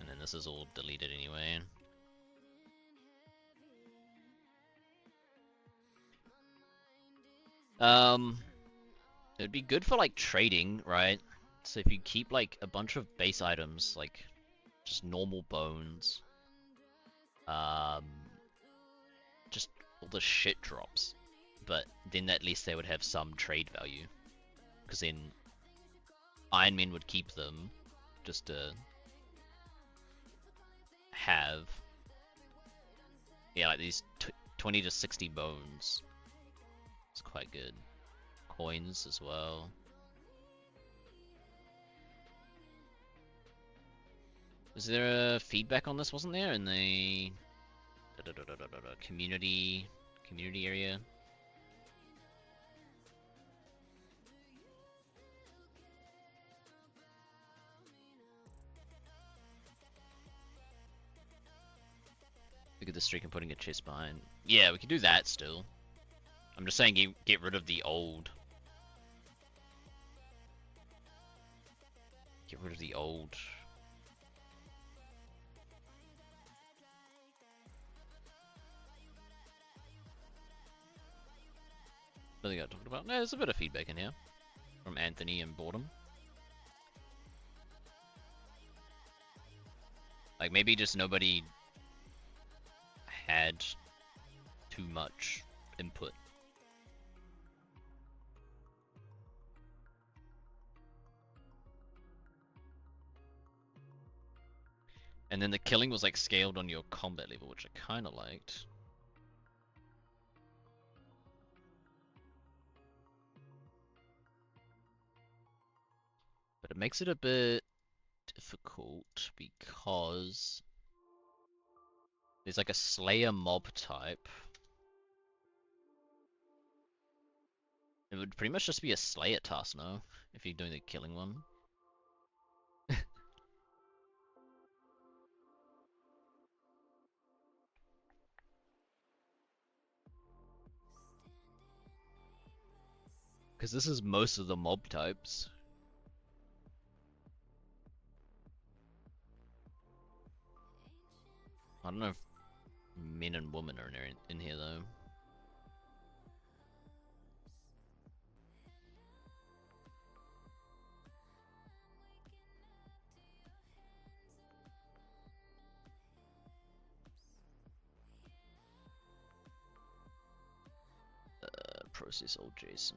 And then this is all deleted anyway. It'd be good for like trading, right? So if you keep like a bunch of base items, like just normal bones, just all the shit drops, but then at least they would have some trade value, because then Iron Men would keep them just to have, yeah, like these 20 to 60 bones. It's quite good. Coins as well. Was there a feedback on this? Wasn't there in the community area? Look at the streak and putting a chest behind. Yeah, we could do that still. I'm just saying get rid of the old. Get rid of the old. I think I talked about. No, there's a bit of feedback in here from Anthony and Boredom. Like maybe just nobody had too much input. And then the killing was like scaled on your combat level, which I kind of liked. But it makes it a bit difficult because there's like a Slayer mob type. It would pretty much just be a Slayer task, no? If you're doing the killing one. Because this is most of the mob types. I don't know if men and women are in here though. Process old JSON.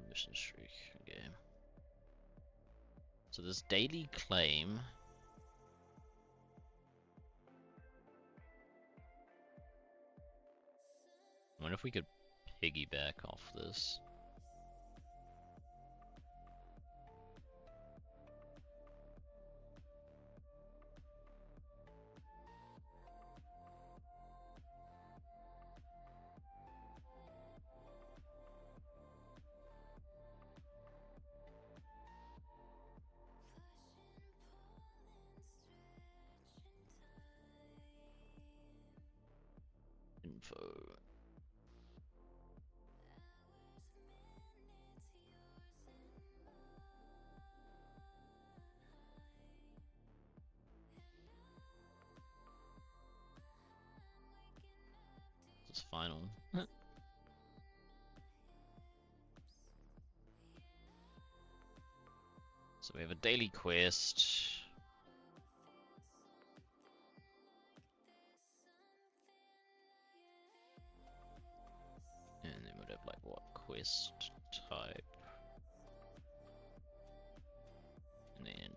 Mission streak. Okay. So this daily claim. I wonder if we could piggyback off this. Info. This is final. So we have a daily quest. And then we'd have like what quest type. And then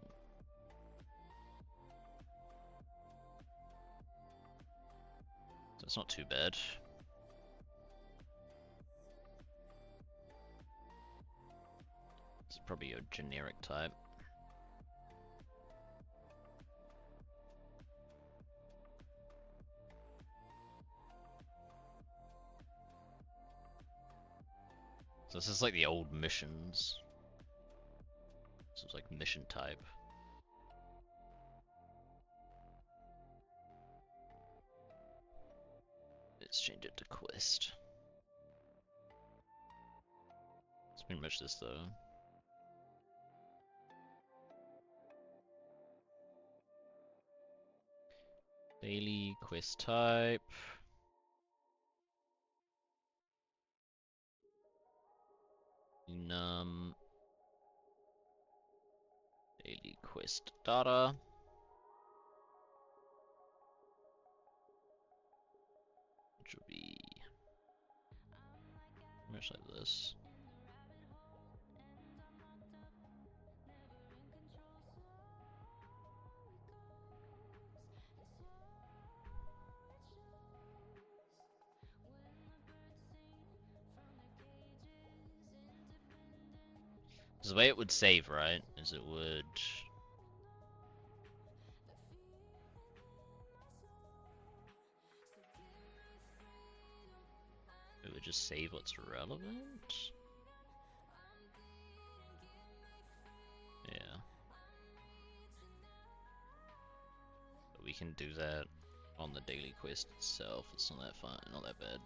so it's not too bad. It's probably a generic type. So this is like the old missions. This is like mission type. Let's change it to quest. It's pretty much this though. Daily quest type. Num. Daily quest data. Which will be much like this. So the way it would save, right, is it would just save what's relevant? Yeah. But we can do that on the daily quest itself. It's not that fun, not that bad.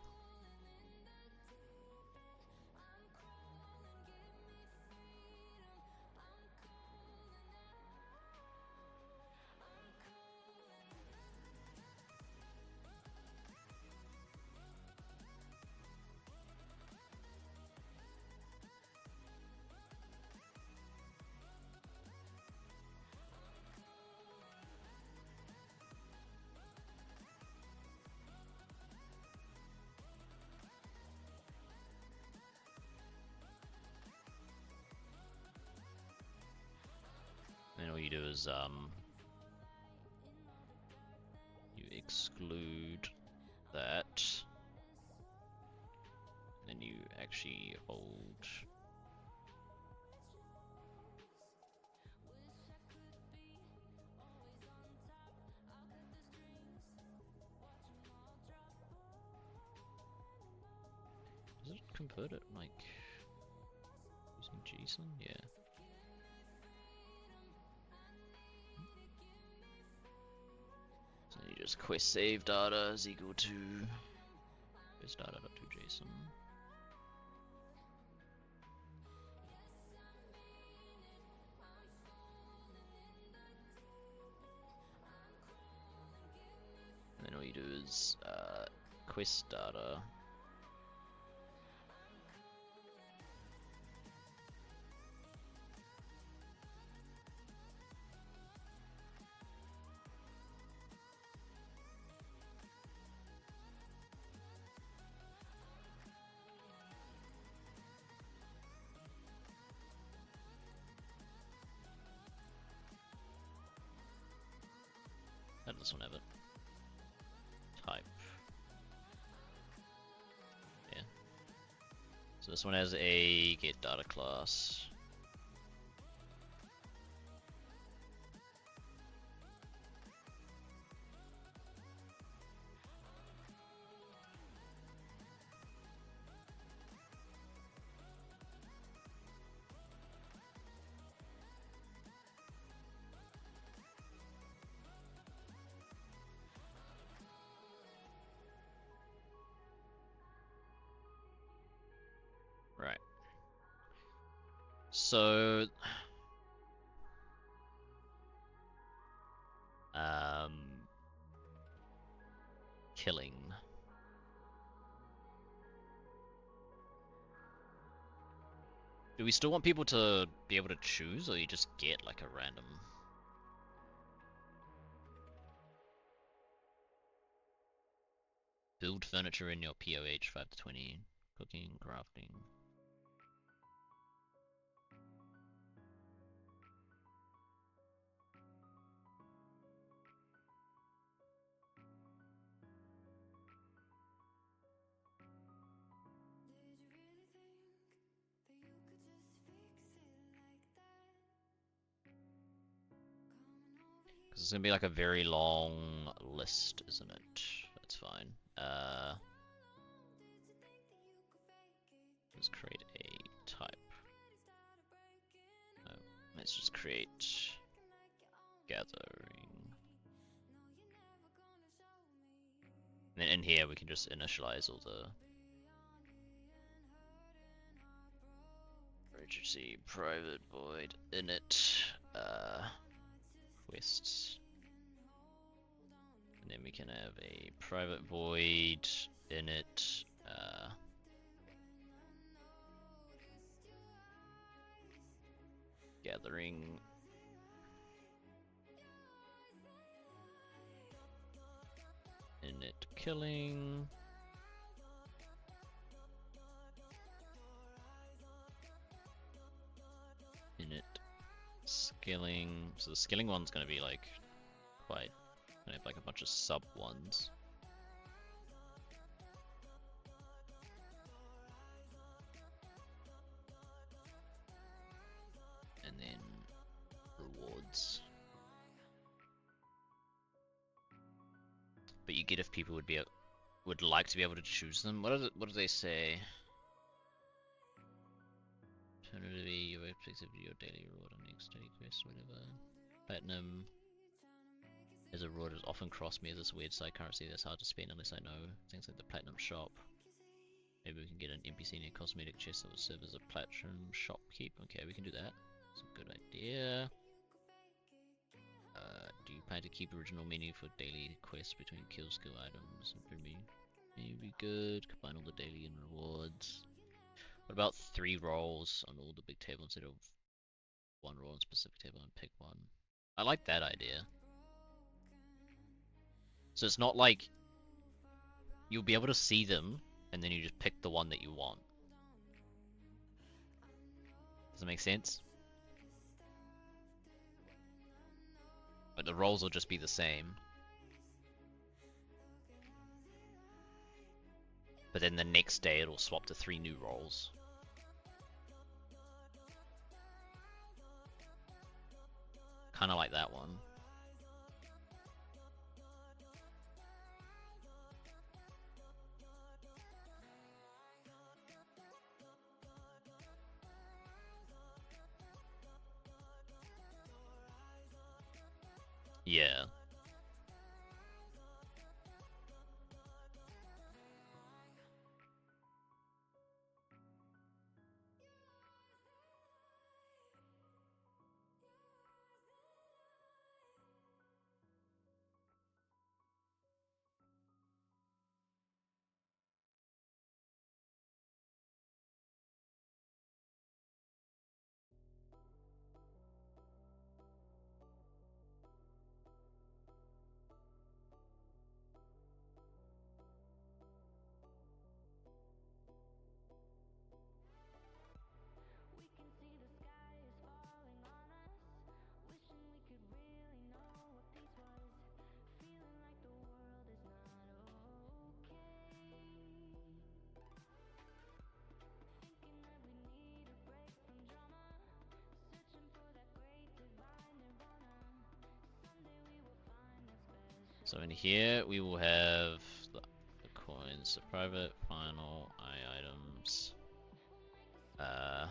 And all you do is you exclude that, and then you actually hold does it convert it like using JSON? Yeah. So you just quest save data is equal to quest data.json. do is quest data. That doesn't have it. Type. Yeah. So this one has a get data class. Right. So, killing. Do we still want people to be able to choose, or you just get like a random? Build furniture in your POH 5 to 20. Cooking, crafting. Because it's gonna be like a very long list, isn't it? That's fine. Let's create a type. No, let's just create gathering. And then in here we can just initialize all the emergency private void init quests. And then we can have a private void init gathering init killing init skilling. So the skilling one's gonna be like quite gonna have like a bunch of sub ones. And then rewards. But you get if people would like to be able to choose them. What do they say? Alternatively, your activity, your daily reward on next daily quest, whatever. Platinum as a reward has often crossed me as this weird side currency that's hard to spend unless I know things like the platinum shop. Maybe we can get an NPC near cosmetic chest that would serve as a platinum shopkeep. Okay, we can do that. It's a good idea. Do you plan to keep original menu for daily quests between kill skill items and premium? Maybe good. Combine all the daily and rewards. What about 3 roles on all the big table instead of 1 role on specific table and pick one? I like that idea. So it's not like you'll be able to see them and then you just pick the one that you want. Does that make sense? But the roles will just be the same. But then the next day it'll swap to 3 new roles. Kinda like that one. Yeah. So in here we will have the coins, the private, final, items. I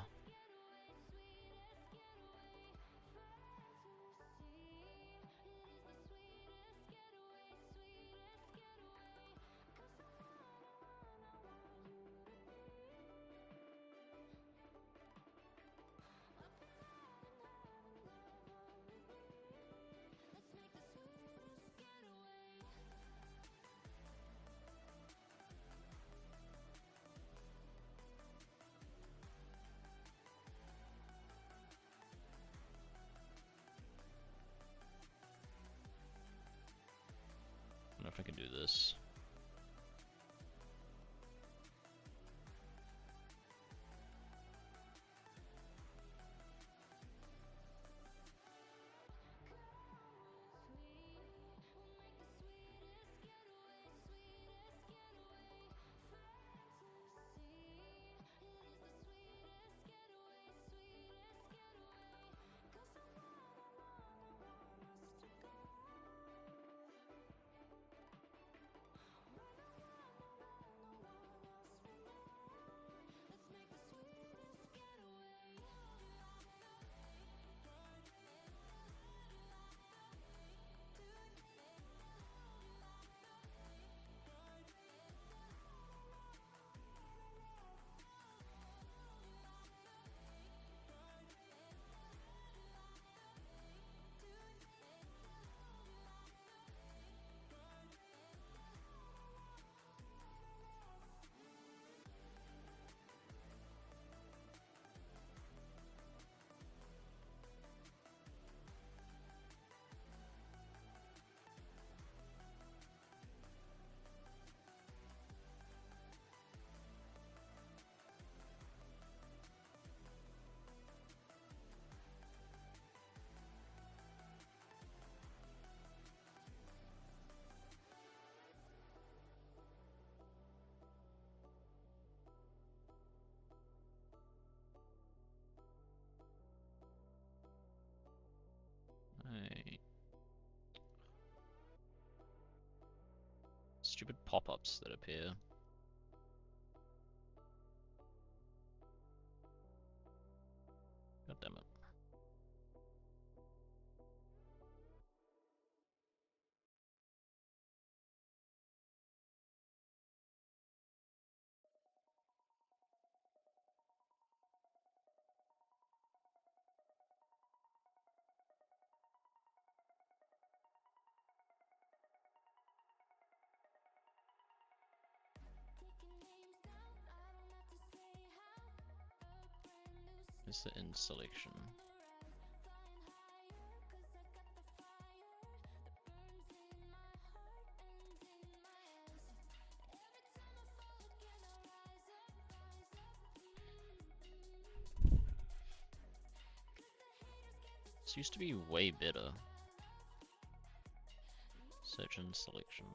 don't know if I can do this. Right. Stupid pop-ups that appear. God damn it. Is the in selection? This used to be way better. Search and selection.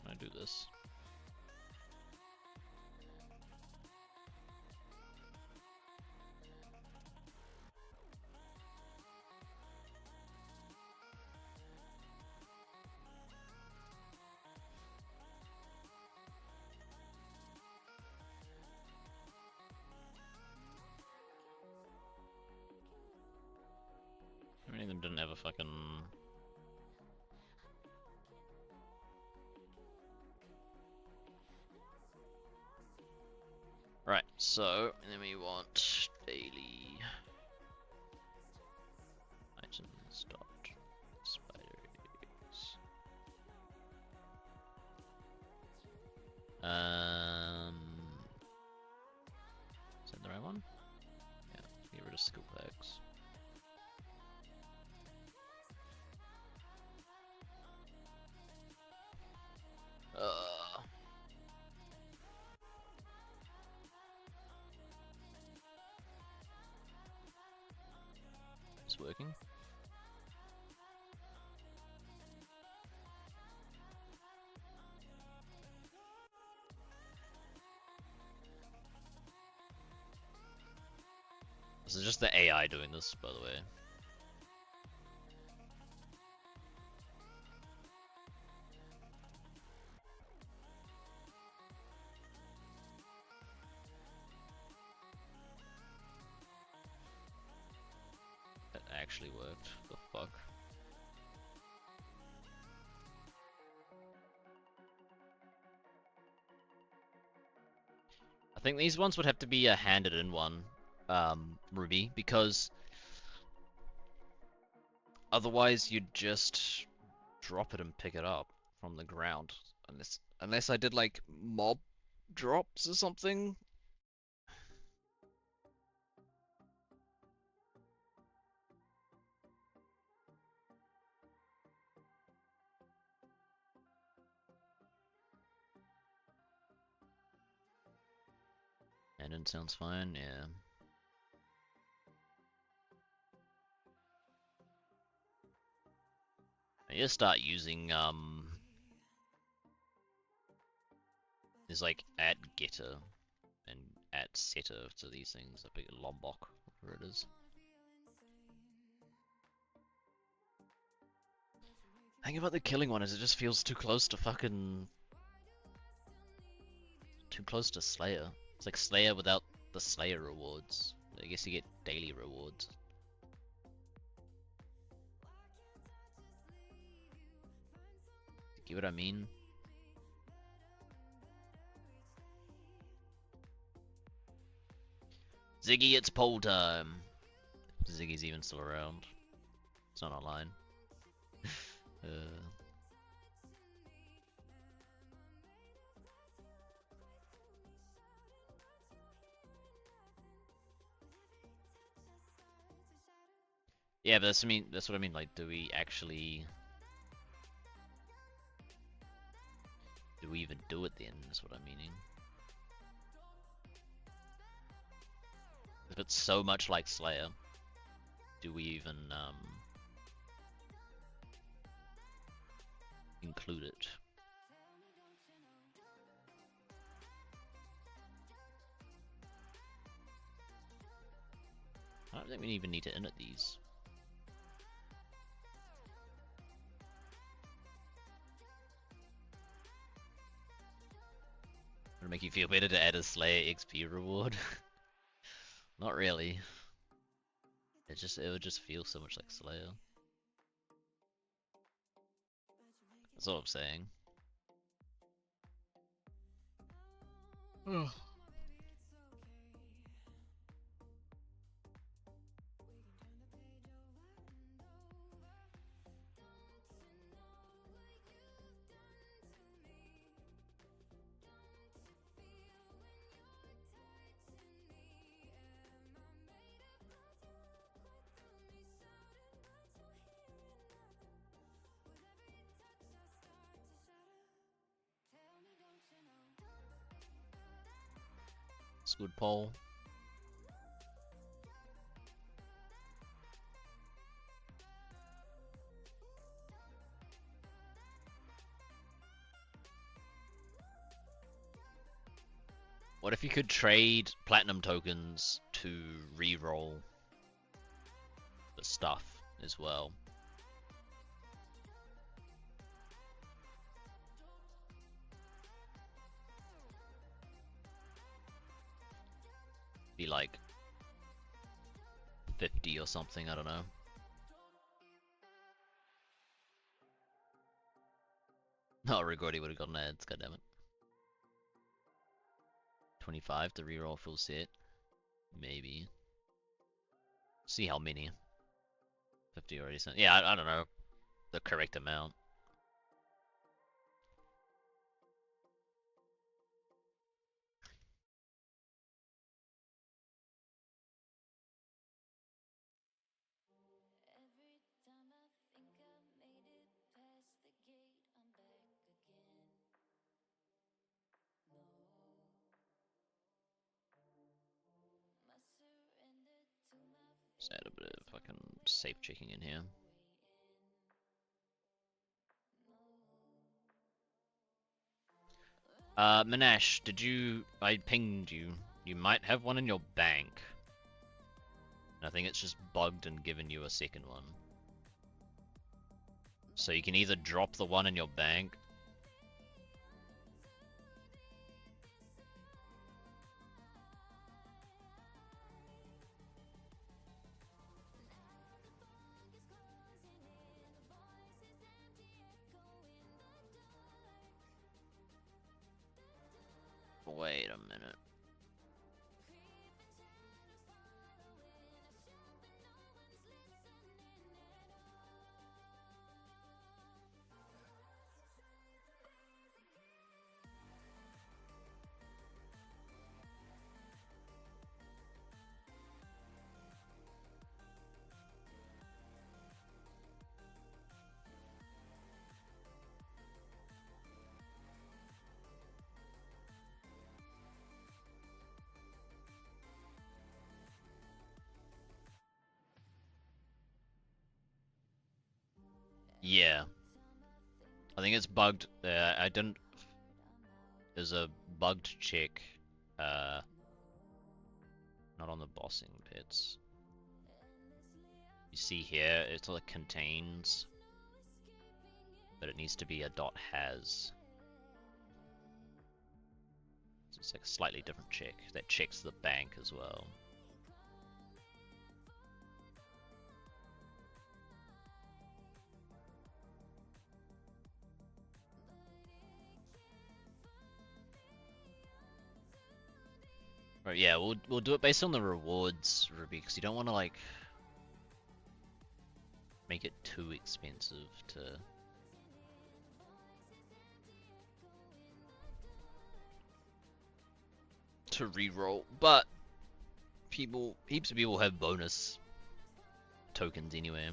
I do this. How many of them didn't have a fucking... Right, so, and then we want daily items dot spiders. Is that the right one? Yeah, get rid of skill bags. It's working. This is just the AI doing this, by the way. That actually worked. The fuck? I think these ones would have to be a handed in one, Ruby, because otherwise you'd just drop it and pick it up from the ground. Unless I did like mob drops or something. And it sounds fine, yeah. I need to start using there's like add getter and add setter to these things, a big Lombok, whatever it is. The thing about the killing one is it just feels too close to fucking too close to Slayer. It's like Slayer without the Slayer rewards. I guess you get daily rewards. Get what I mean? Ziggy, it's poll time. Ziggy's even still around. It's not online. Yeah, but that's what I mean. Like, do we even do it then? Is what I'm meaning. If it's so much like Slayer, do we even include it? I don't think we even need to init these. Would it make you feel better to add a Slayer XP reward? Not really. It would just feel so much like Slayer. That's all I'm saying. It's a good poll. What if you could trade platinum tokens to re-roll the stuff as well? Be like 50 or something, I don't know. Oh, Rigordi would have gotten ads, goddammit. 25 to reroll full set. Maybe. See how many. 50 already sent. Yeah, I don't know the correct amount. Just add a bit of fucking safe checking in here. Minash, I pinged you. You might have one in your bank. I think it's just bugged and given you a second one. So you can either drop the one in your bank. Wait a minute. Yeah. I think it's bugged. I didn't. There's a bugged check. Not on the bossing pits. You see here, it's like contains, but it needs to be a .has. So it's like a slightly different check that checks the bank as well. Right, yeah, we'll do it based on the rewards, Ruby, because you don't want to like make it too expensive to re-roll. But heaps of people have bonus tokens anyway.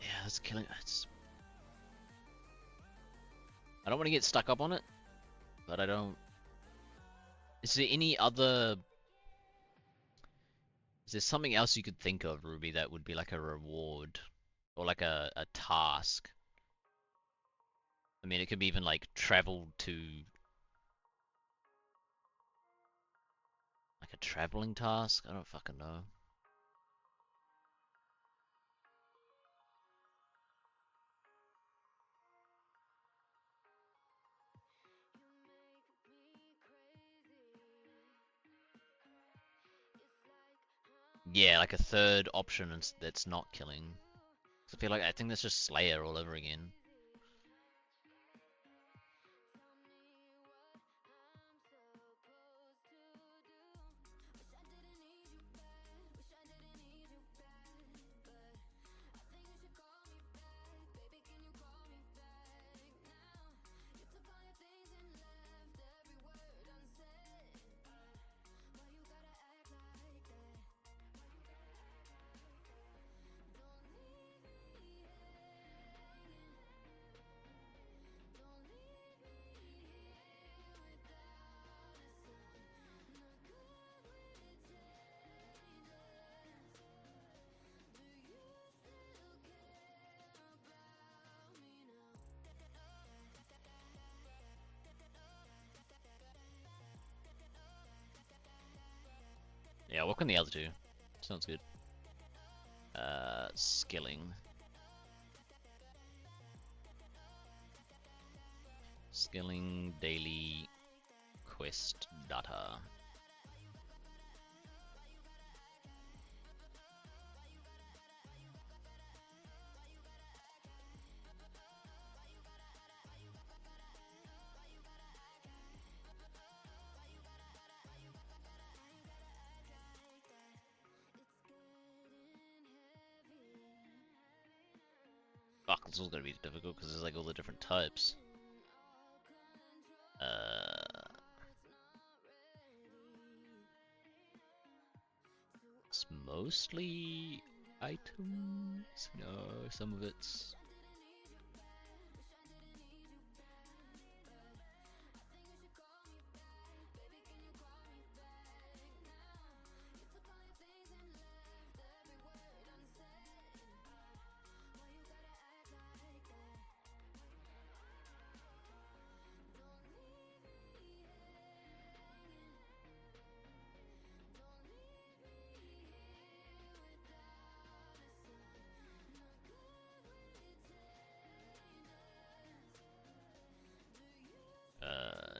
Yeah, that's killing. I don't want to get stuck up on it, but I don't. Is there any other? Is there something else you could think of, Ruby, that would be like a reward or like a task? I mean, it could be even like travel to like a traveling task. I don't fucking know. Yeah, like a third option that's not killing. I think that's just Slayer all over again. Yeah, work on the other two. Sounds good. Skilling. Skilling daily quest data. Fuck, this is gonna be difficult because there's like all the different types. It's mostly items. No, some of it's.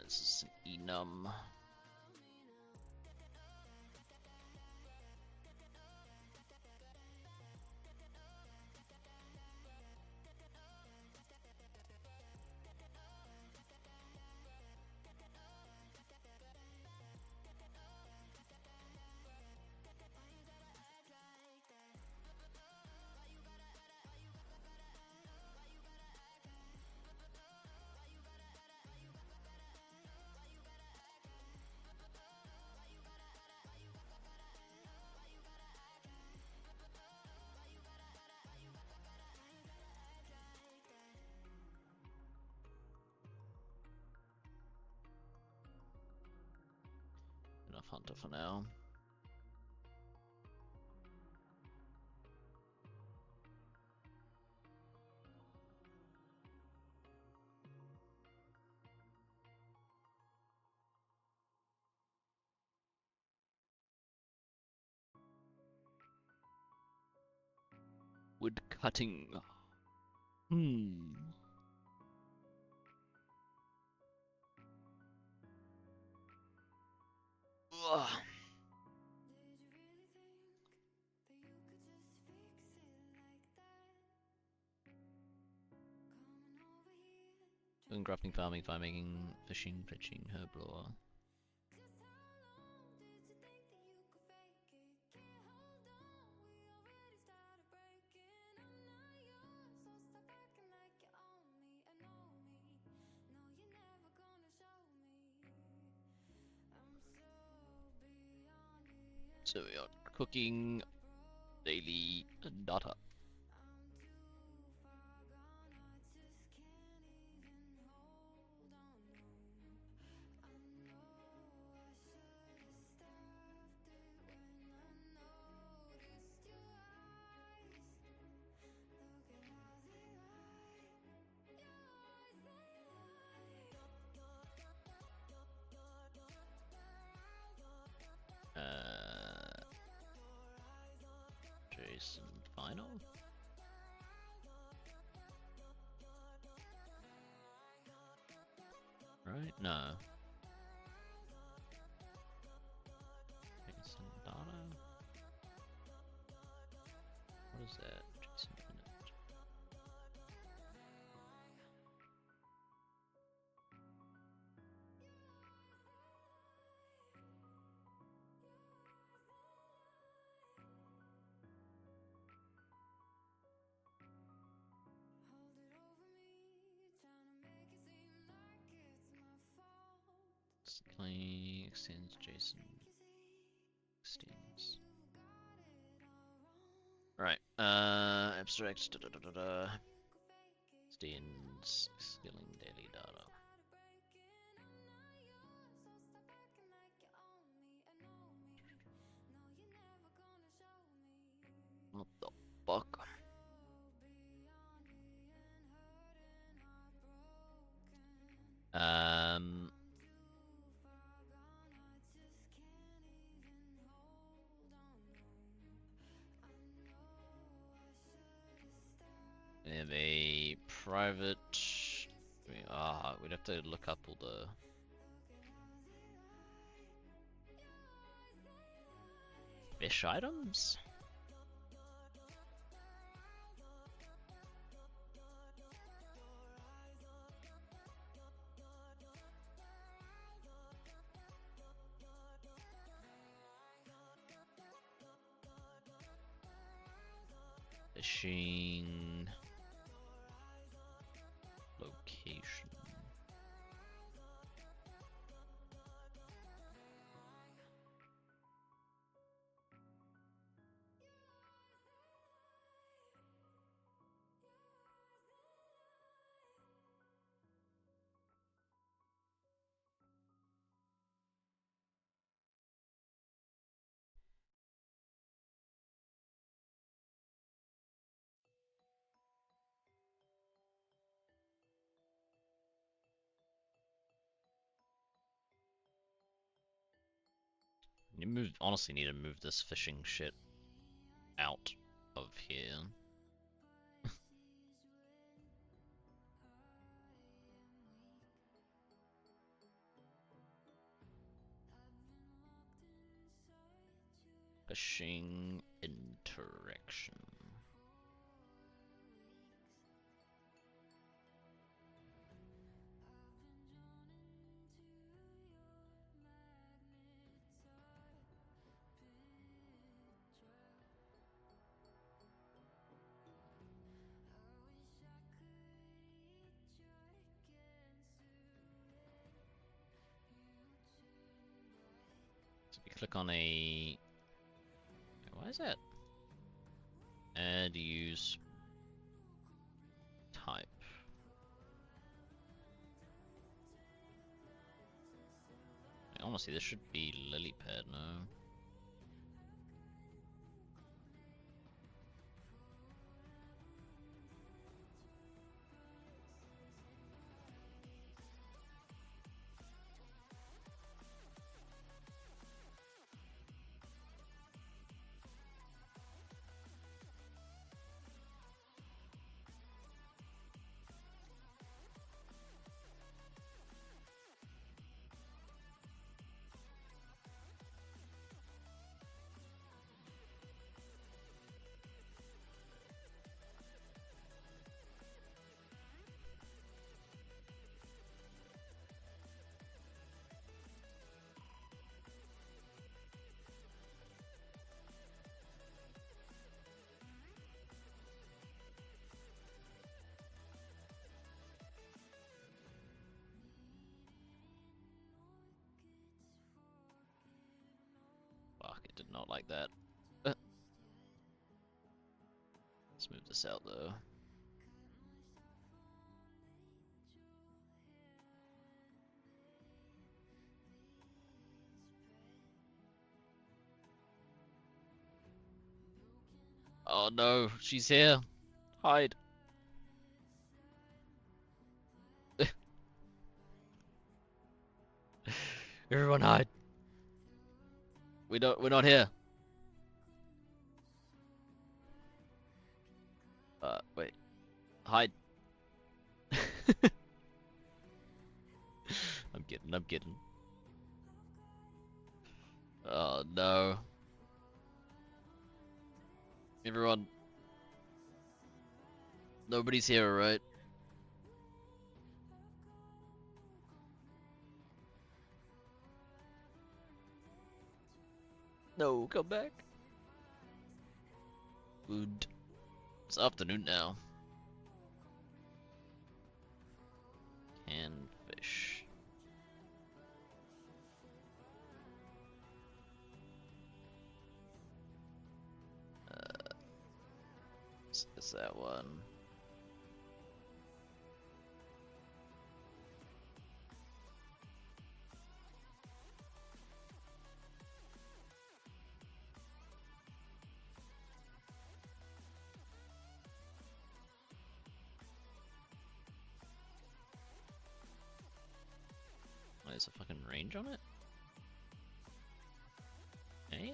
This is an enum. Enough hunter for now. Wood cutting. Ugh. Doing crafting, farming, fire making, fishing, fetching, herb lore. So we are cooking daily data. Jason final. Right? No. Jason data. What is that? Jason minute. Clean extends Jason extends. Right. Abstract. Extends skilling daily data. What the fuck? We have a private. We'd have to look up all the. Fish items? Fishing. Honestly need to move this fishing shit out of here. Fishing interaction. So we click on a... Why is that? Add use type. Honestly, this should be lily pad, no? Fuck, it did not like that. Let's move this out though. Oh no, she's here. Hide. Everyone hide. We're not here. Wait. Hide. I'm kidding. Oh no. Everyone. Nobody's here, right? No, come back. Food. It's afternoon now. Canned fish. Is that one? Oh, there's a fucking range on it? Hey?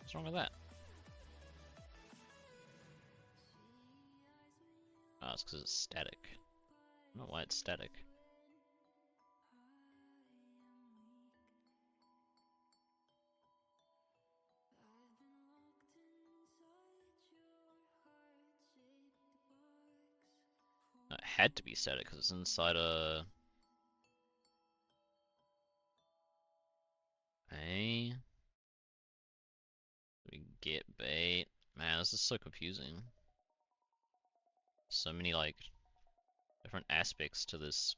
What's wrong with that? Oh, it's because it's static. I don't know why it's static. It had to be static because it's inside a... Hey? We get bait. Man, this is so confusing. So many, like, different aspects to this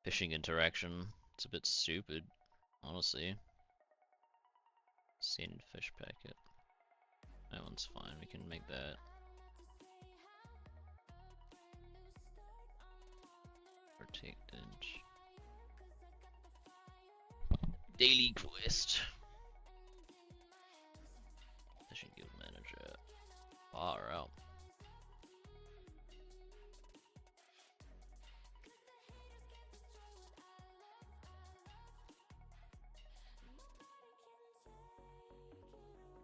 fishing interaction. It's a bit stupid, honestly. Send fish packet. That one's fine, we can make that. detected. Daily quest. Fishing guild manager. Far out.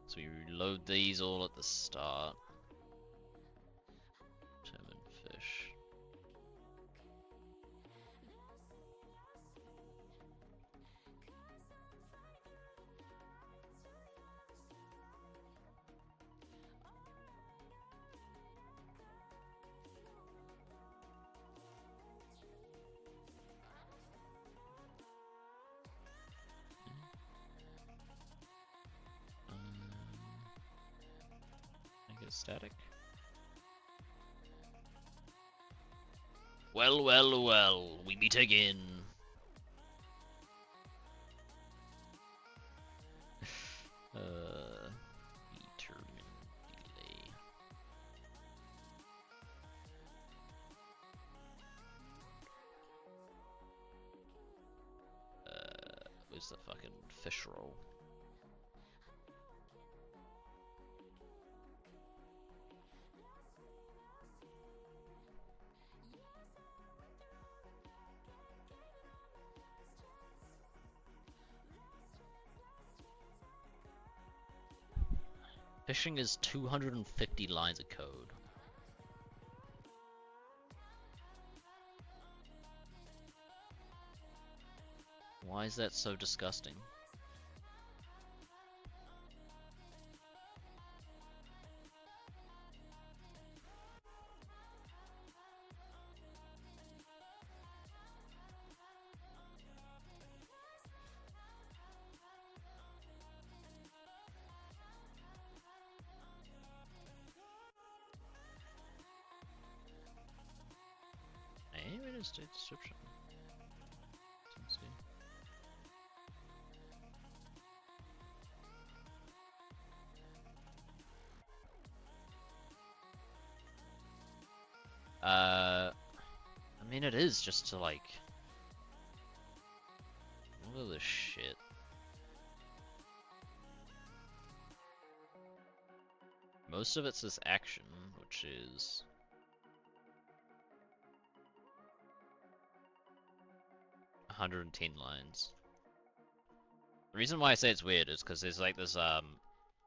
So we reload these all at the start. Determine fish. Make it static. Well, well, well, we meet again. Determine delay. Where's the fucking fish roll? Fishing is 250 lines of code. Why is that so disgusting? Hey, where is the description? Seems good. I mean, it is just to like. Look at this shit. Most of it's this action, which is 110 lines. The reason why I say it's weird is because there's like this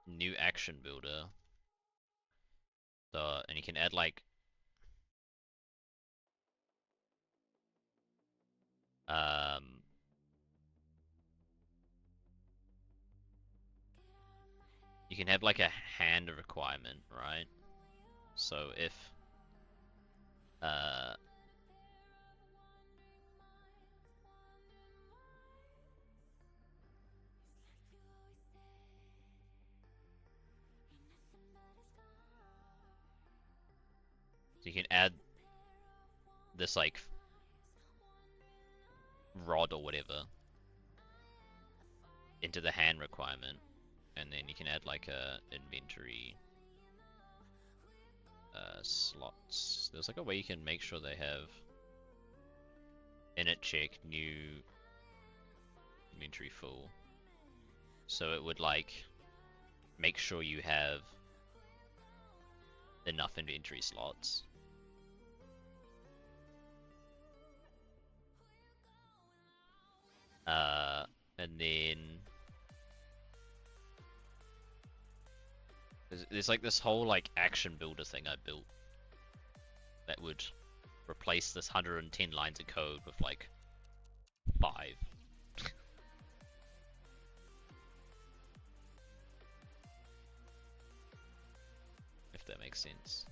new action builder. So, and you can add like you can have like a hand requirement, right? So if so you can add this like rod or whatever into the hand requirement, and then you can add like a inventory slots. There's like a way you can make sure they have init check new inventory full, so it would like make sure you have enough inventory slots. And then there's like this whole like action builder thing I built that would replace this 110 lines of code with like 5. If that makes sense.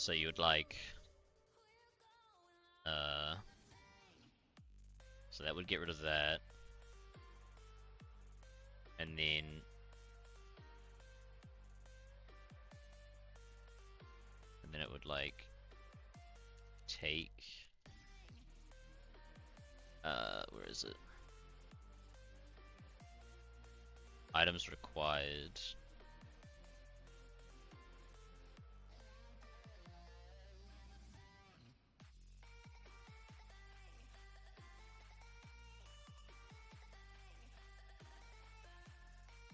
So you would like, so that would get rid of that, and then it would like take, where is it? Items required.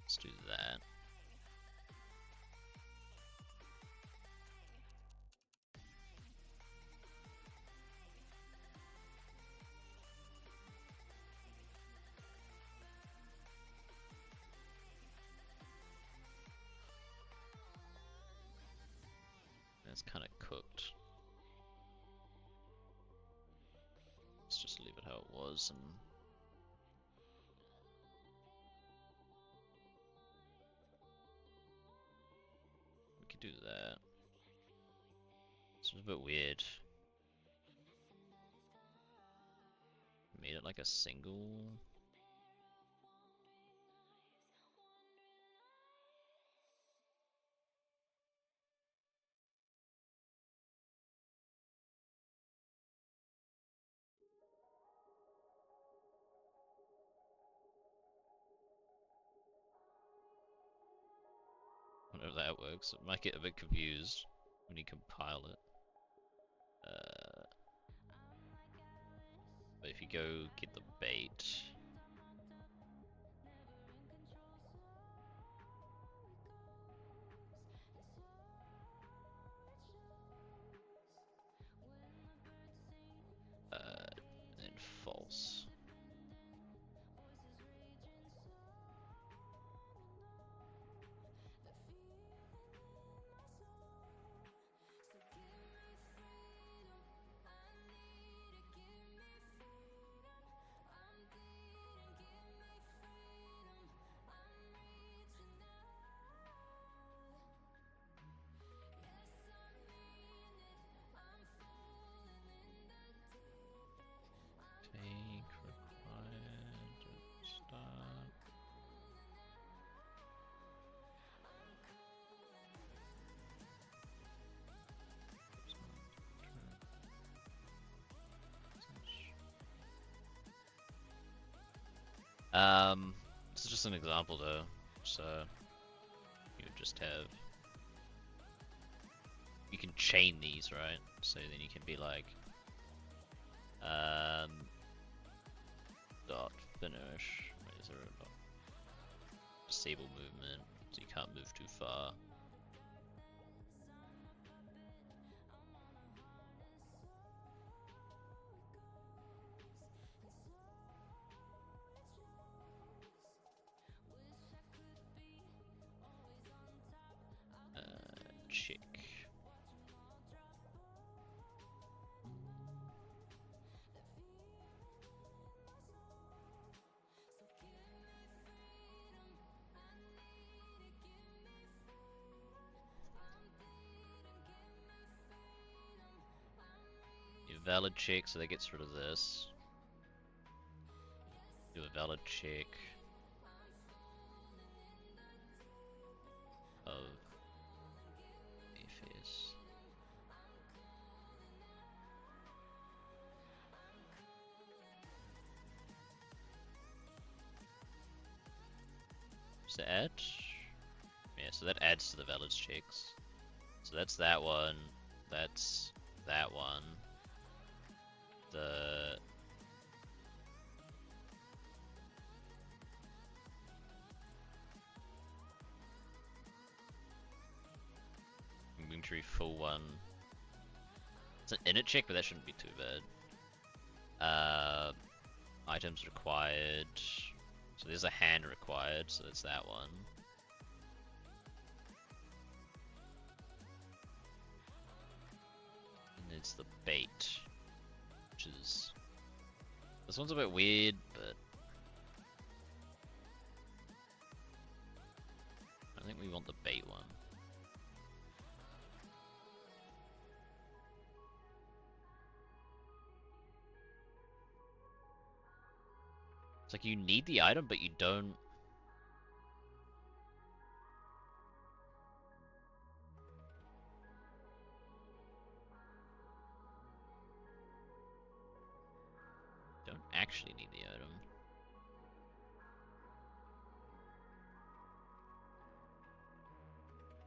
Let's do that. That's kind of cooked. Let's just leave it how it was and we could do that. This was a bit weird. Made it like a single. I don't know if that works. It might get a bit confused when you compile it. But if you go get the bait, then false. Take required start. This is just an example though, so you would just have, you can chain these, right? So then you can be like, dot finish. Wait, is there a dot? Disable movement, so you can't move too far. Check. Valid check, so that gets rid of this. Do a valid check of FS. Does that add? Yeah, so that adds to the valid checks. So that's that one. That's that one. The inventory full one. It's an init check, but that shouldn't be too bad. Items required. So there's a hand required, so that's that one. And it's the bait, which is, this one's a bit weird, but I think we want the bait one. It's like you need the item, but you don't. Don't actually need the item.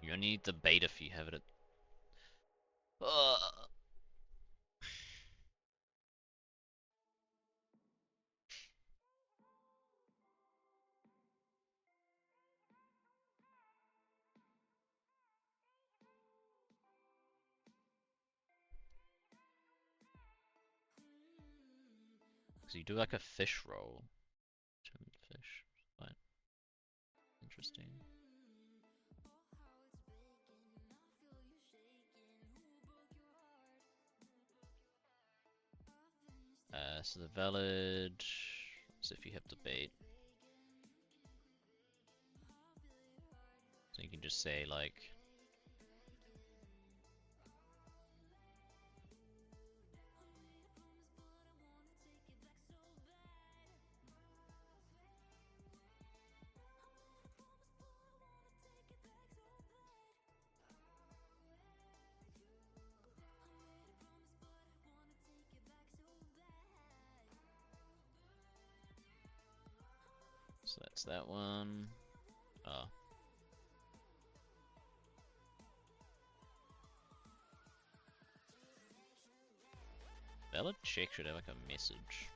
You only need the bait if you have it at... So you do like a fish roll. Turned fish. Quite interesting. So the valid is if you have the bait. So you can just say like so that's that one. Oh. Valid check should have like a message.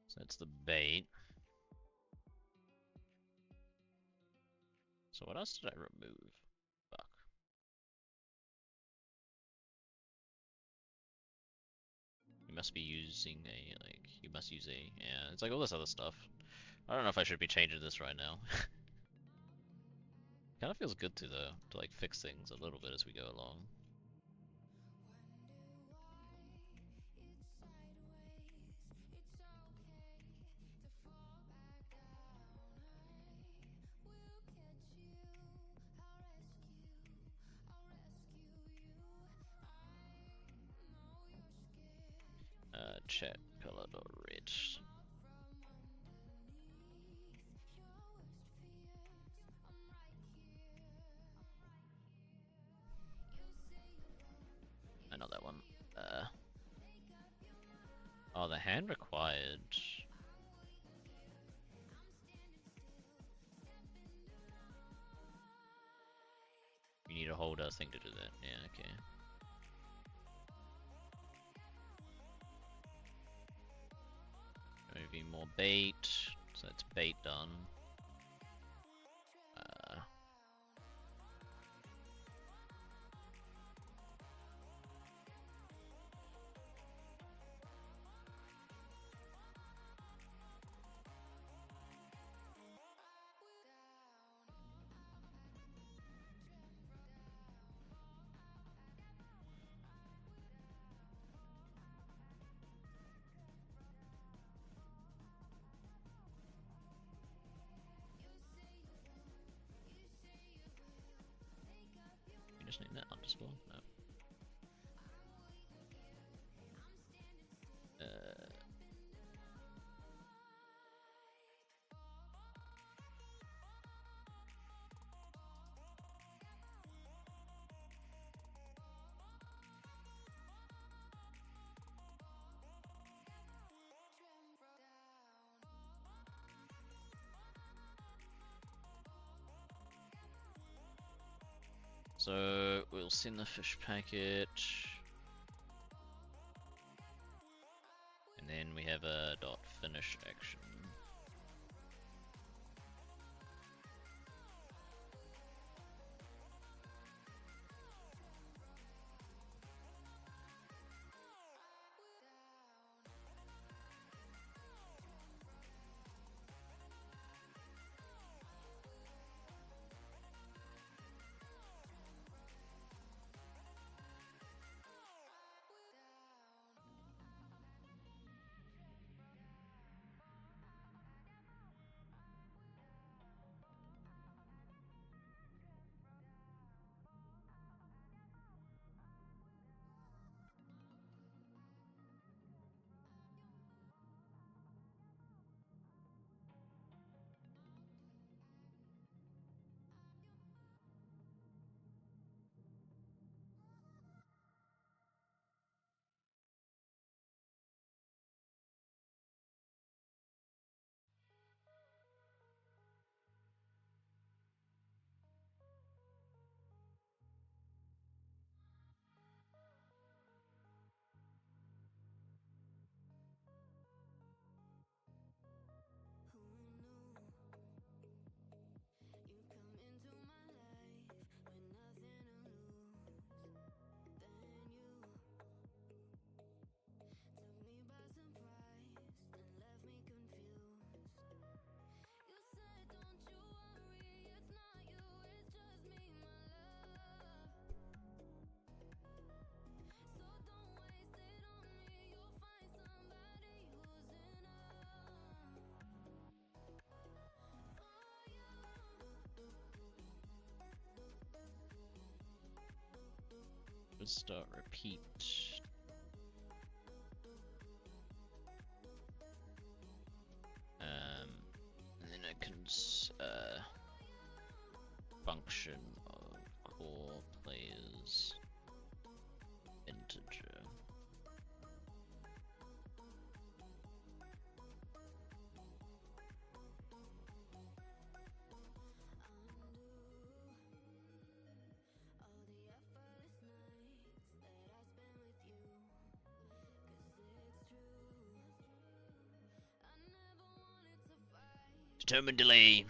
So that's the bait. So what else did I remove? Fuck. You must be using a, like, you must use a, yeah, it's like all this other stuff. I don't know if I should be changing this right now. Kind of feels good to, though, to like fix things a little bit as we go along. Chat color red. I know that one. Oh, the hand required. hold our thing to do that. Yeah, okay. Maybe more bait. So it's bait done. You just need that underscore? No. So we'll send the fish packet, and then we have a dot finish action. Just start repeat. And then I can function of core players integer. Determined delay.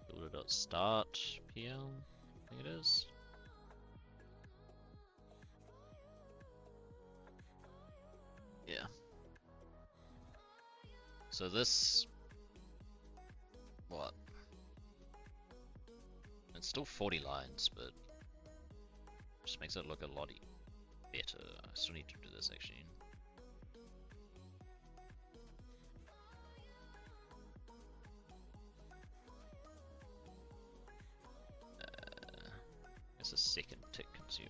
Builder.start PL, I think it is. Yeah. So this, what? It's still 40 lines, but just makes it look a lot better. I still need to do this actually. It's a second tick consumer.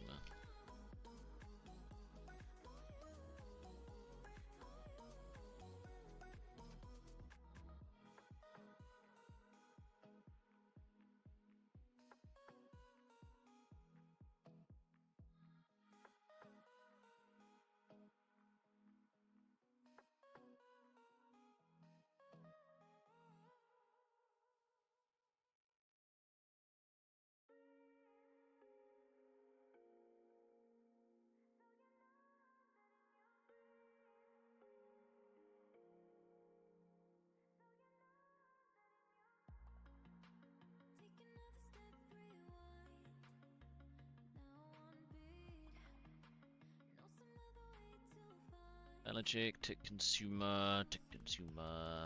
Allergic, tick consumer,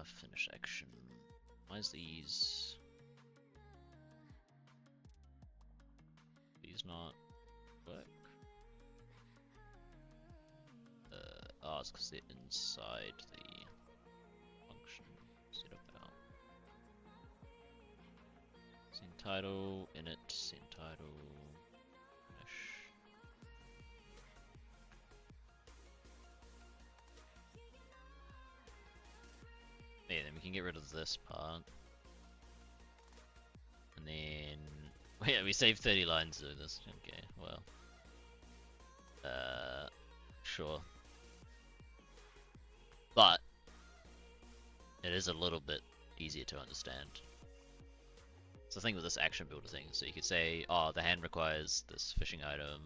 finish action. Why is these not work? Oh, it's because they're inside the function setup out. Send title, init, send title, finish. Yeah, then we can get rid of this part. And then, yeah, we saved 30 lines doing this. Okay, well. Sure. But, it is a little bit easier to understand. So the thing with this action builder thing, so you could say, oh, the hand requires this fishing item.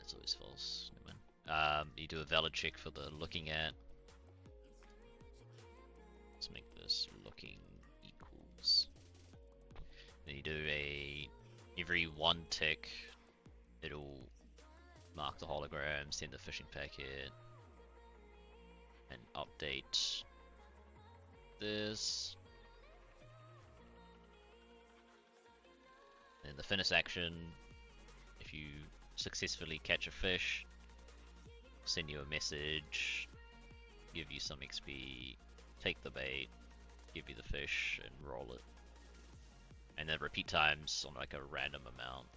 It's always false. Never mind. You do a valid check for the looking at. Let's make this looking equals. Then you do every one tick, it'll mark the hologram, send the fishing packet, and update this. And the finish action, if you successfully catch a fish, send you a message, give you some XP, take the bait, give you the fish, and roll it. And then repeat times on like a random amount,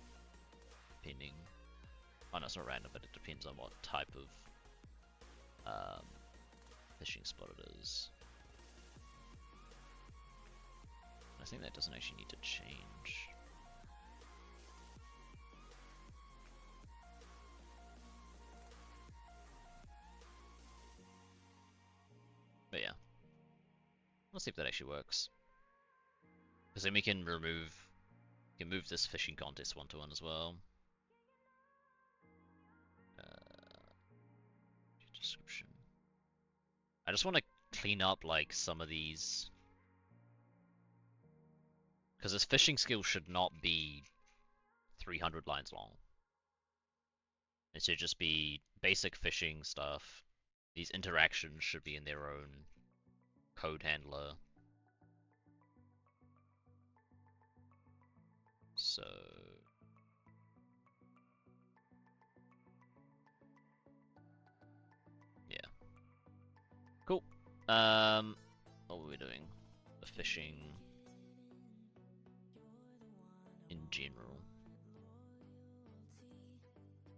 depending. Oh no, it's not random, but it depends on what type of fishing spot it is. I think that doesn't actually need to change. But yeah, let's see if that actually works. Because then we can move this fishing contest one-to-one as well. Description. I just want to clean up like some of these, because this fishing skill should not be 300 lines long. It should just be basic fishing stuff. These interactions should be in their own code handler. So yeah. Cool. What were we doing? The fishing in general.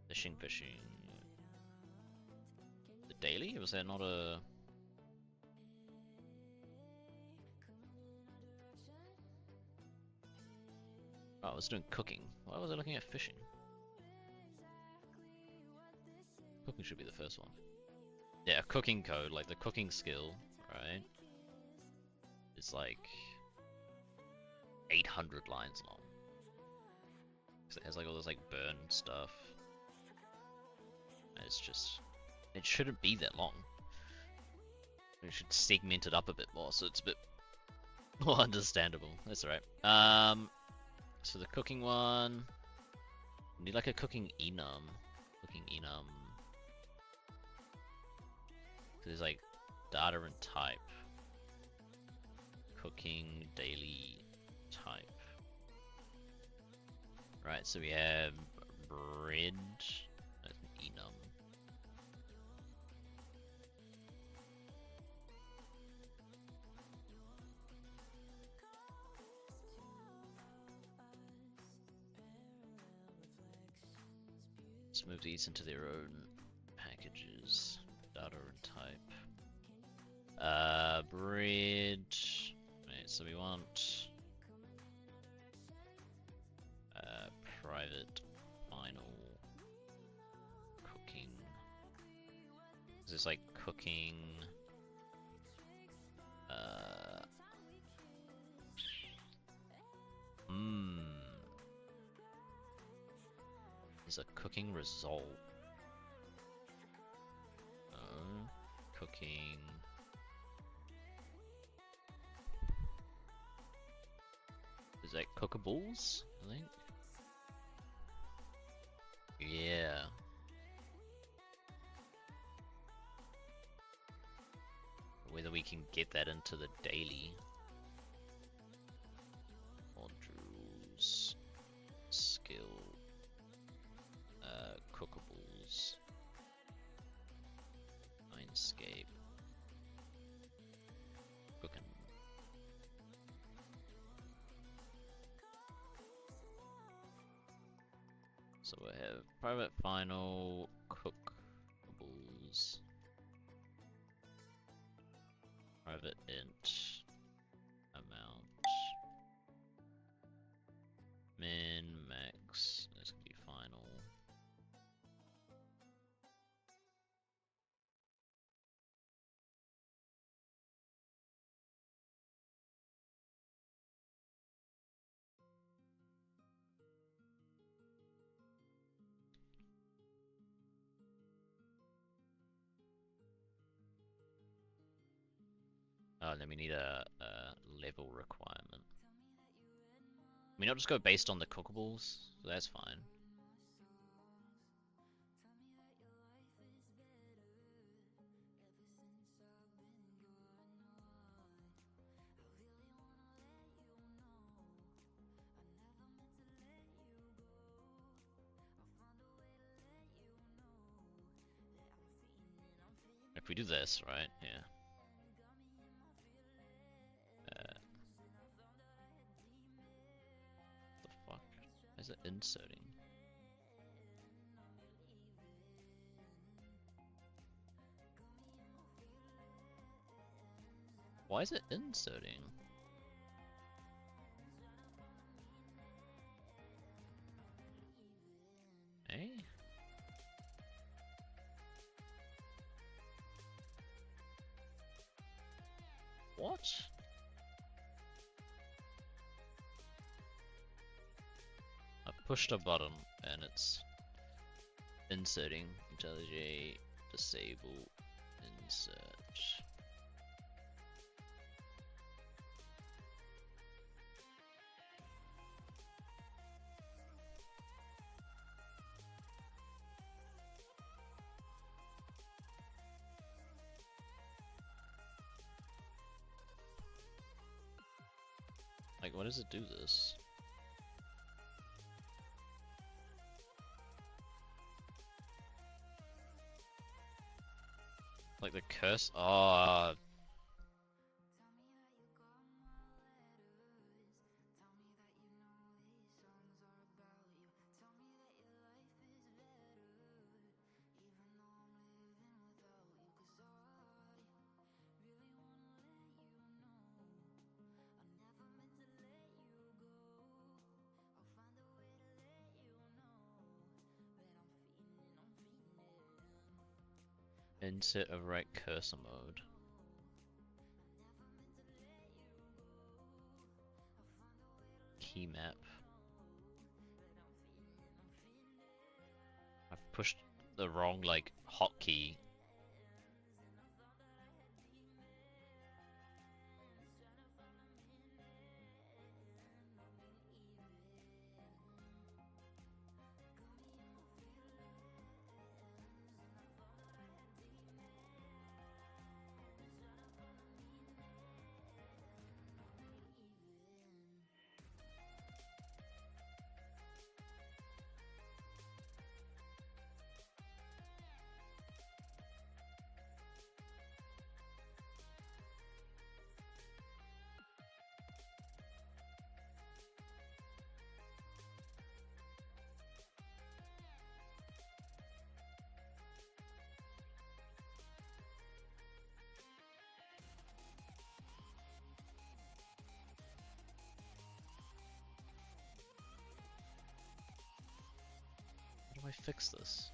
Fishing. The daily? Was that not a... Oh, I was doing cooking. Why was I looking at fishing? Cooking should be the first one. Yeah, cooking code, like the cooking skill, right? It's like 800 lines long. Cause it has like all this like burn stuff. And it's just, it shouldn't be that long. We should segment it up a bit more so it's a bit more understandable. That's alright. So the cooking one, we need like a cooking enum. There's like data and type. Cooking daily type. Right, so we have bread, that's an enum. Let's move these into their own packages. Data and type. Bread. Right, so we want private final cooking. This is like cooking. Is a cooking result. Cooking. Is that cookables? I think. Yeah. we can get that into the daily. Modules, skill, cookables, MineScape, cooking. So we have private final, cookables, private int, amount, min, max, this could be final. Oh, then we need a level requirement. Can we not just go based on the cookables? So that's fine. If we do this, right? Yeah. The fuck? Why is it inserting? Why is it inserting? Eh? What? I pushed a button and it's inserting. IntelliJ disable insert. Like, why does it do this? Like the curse? Oh. Insert overwrite cursor mode. Key map. I've pushed the wrong, like, hotkey. How do I fix this?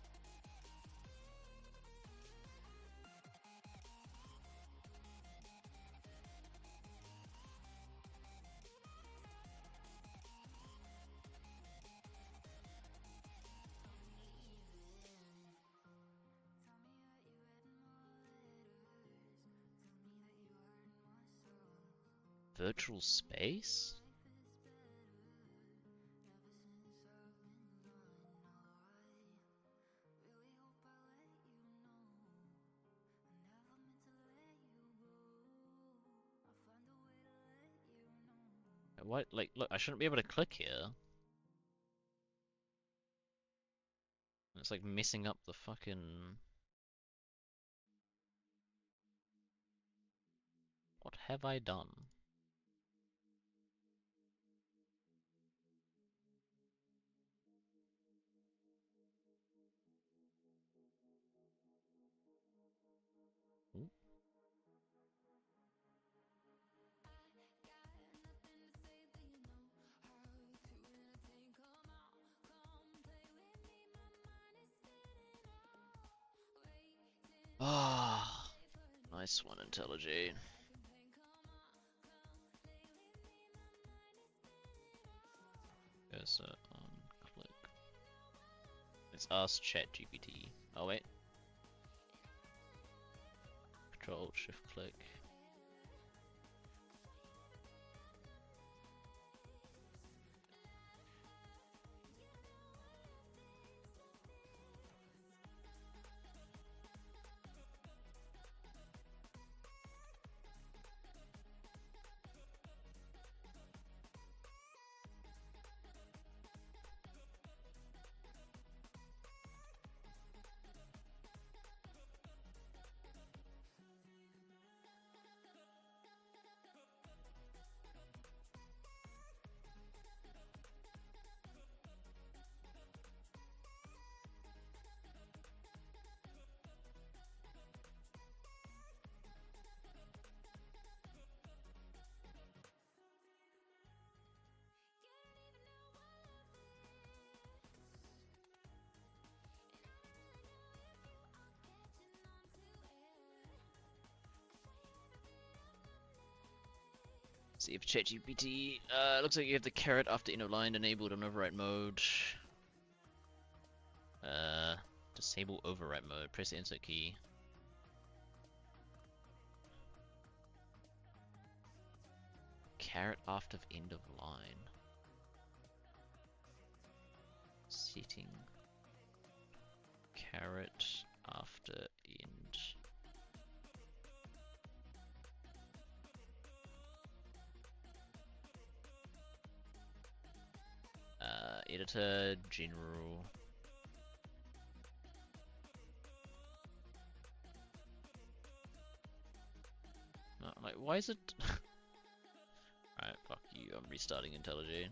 Virtual space? What? Like, look, I shouldn't be able to click here. It's like messing up the fucking... What have I done? Ooh. Ah, nice one, IntelliJ. Cursor on click. Let's ask ChatGPT. Oh wait. Control Shift click. See if ChatGPT. Looks like you have the caret after inner line enabled on override mode. Disable override mode. Press the insert key. Caret after end of line. Setting. Caret after end. Editor, general. No, like, why is it? Alright, fuck you, I'm restarting IntelliJ.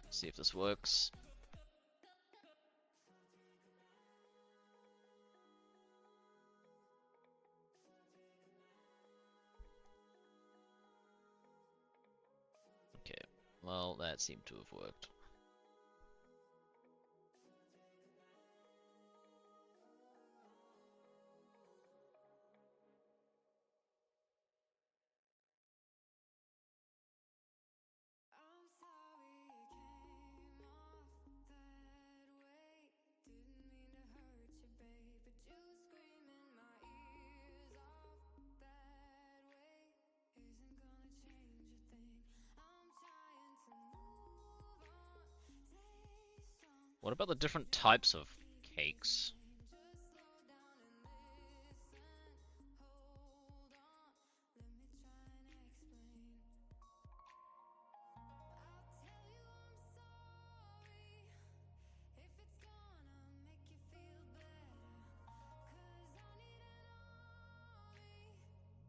See if this works. Okay, well, that seemed to have worked. What about the different types of cakes?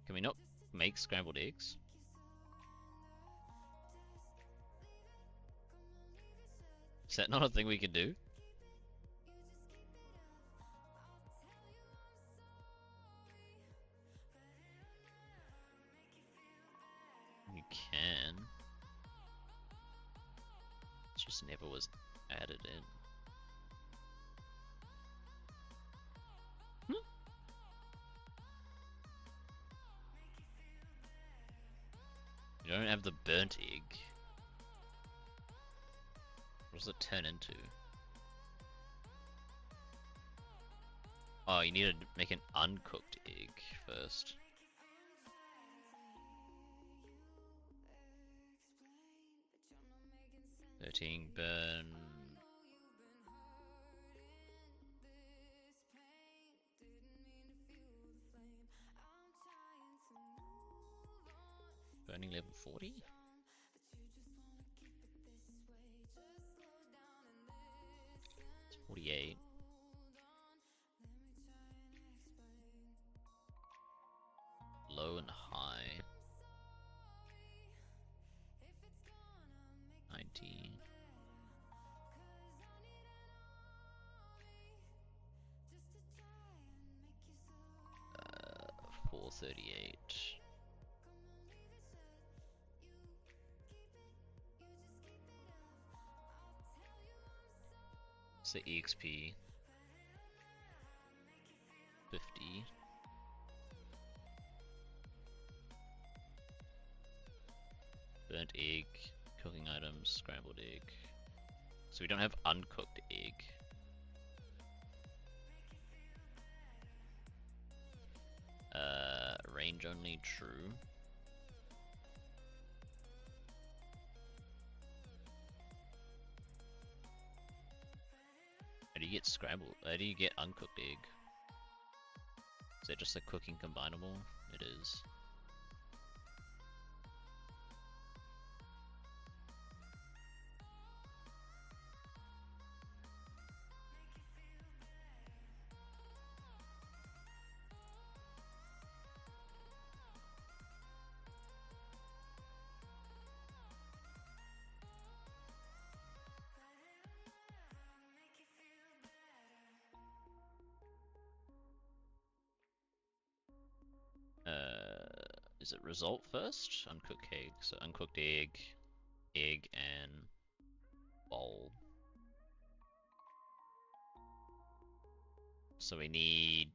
Can we not make scrambled eggs? Is that not a thing we can do? You can. It just never was added in. You don't have the burnt egg. What does it turn into? Oh, you need to make an uncooked egg first. Burn. 40? It's 48. Low and high. 90. 438. Say EXP 50. Burnt egg, cooking items, scrambled egg. So we don't have uncooked egg. Range only, true. How do you get scrambled? How do you get uncooked egg? Is that just a cooking combinable? It is. Is it result first? Uncooked egg. So uncooked egg, egg, and bowl. So we need...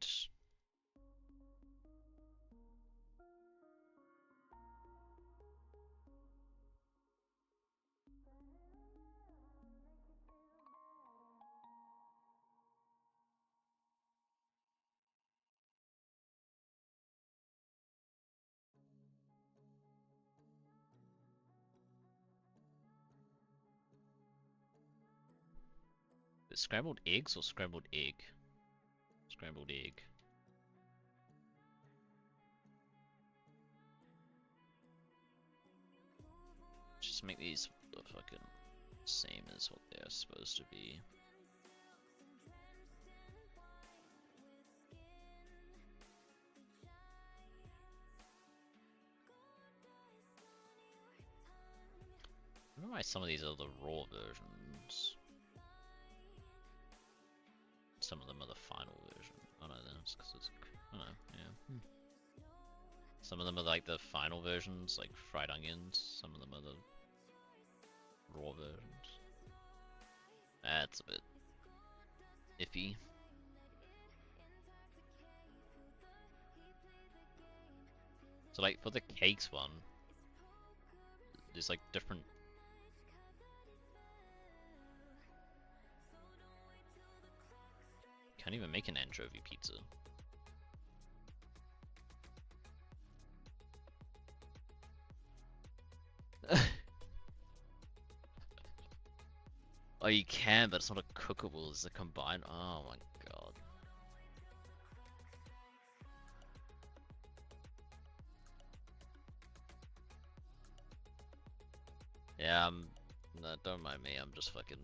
Scrambled eggs or scrambled egg? Scrambled egg. Just make these the fucking same as what they're supposed to be. I don't know why some of these are the raw versions. Some of them are the final version. Oh no, that's because it's... I don't know, yeah. Some of them are like the final versions, like fried onions. Some of them are the raw versions. That's a bit iffy. So like for the cakes one, there's like different... Can't even make an anchovy pizza. Oh, you can, but it's not a cookable, it's a combined... Oh my god. Yeah, no, don't mind me, I'm just fucking...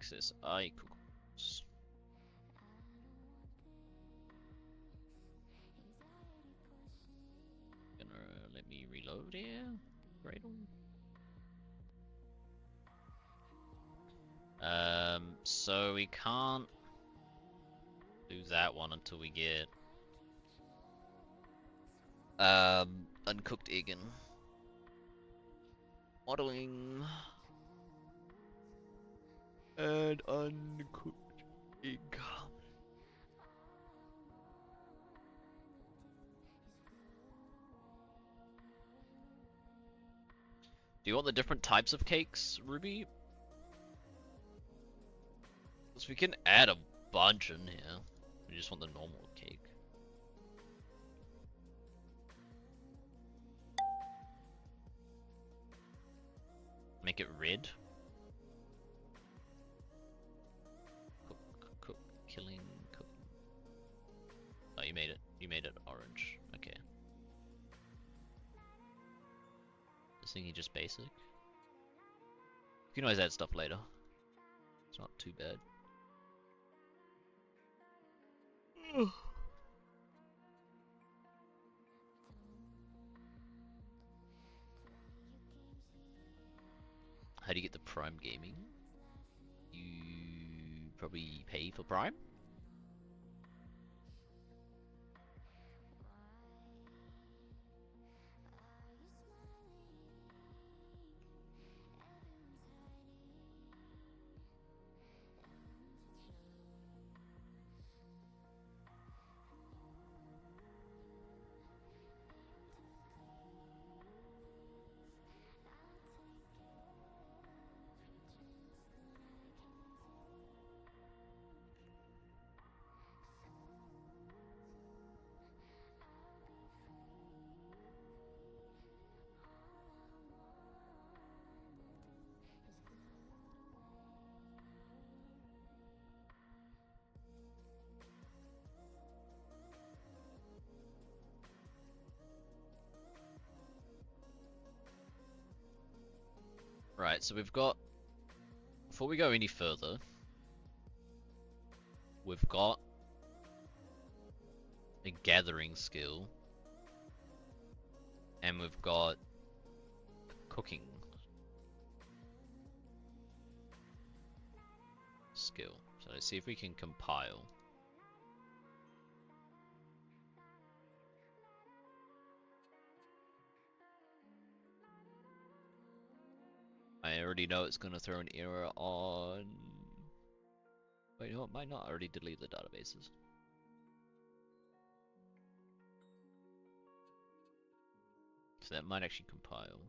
access icons. Gonna let me reload here. Right on. So we can't do that one until we get uncooked egg in. Modeling and uncooked egg. Do you want the different types of cakes, Ruby? Because we can add a bunch in here. We just want the normal cake. Make it red. Cook, killing, cook. Oh, you made it. You made it orange. Okay. This thingy just basic. You can always add stuff later. It's not too bad. How do you get the Prime Gaming? You probably pay for Prime? Right, so we've got, before we go any further, we've got a gathering skill, and we've got cooking skill. So let's see if we can compile. I already know it's gonna throw an error on. Wait, no, it might not. I already delete the databases. So that might actually compile.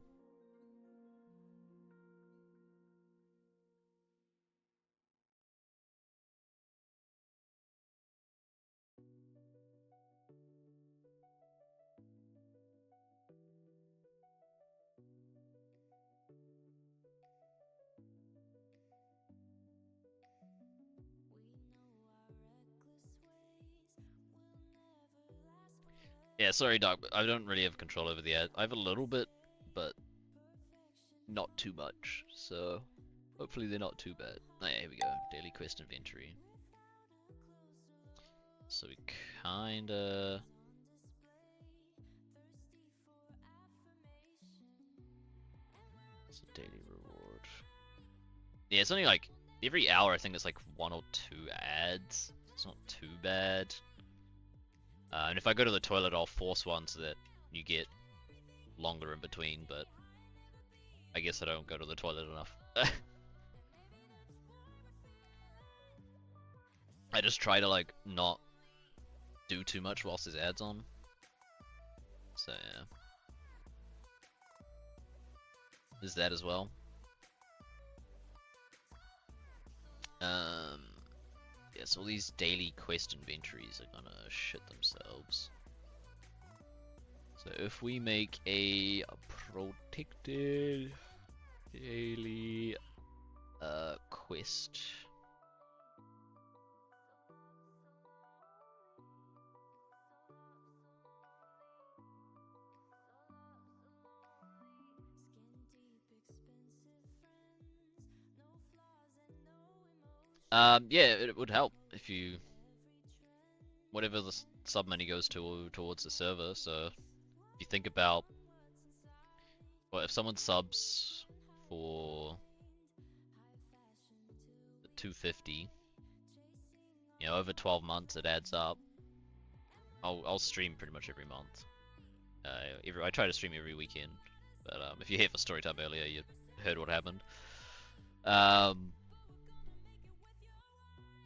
Yeah, sorry, Doc, but I don't really have control over the ad. I have a little bit, but not too much. So hopefully they're not too bad. Oh, yeah, here we go. Daily quest inventory. So we kinda. It's a daily reward. Yeah, it's only like every hour. I think it's like 1 or 2 ads. It's not too bad. And if I go to the toilet, I'll force one so that you get longer in between, but I guess I don't go to the toilet enough. I just try to like not do too much whilst there's ads on. So yeah. There's that as well. Yeah, so all these daily quest inventories are gonna shit themselves. So if we make a protected daily quest. Yeah, it would help if you whatever the sub money goes towards the server. So if you think about, well, if someone subs for 250, you know, over 12 months it adds up. I'll stream pretty much every month. I try to stream every weekend, but if you're here for story time earlier, you heard what happened. But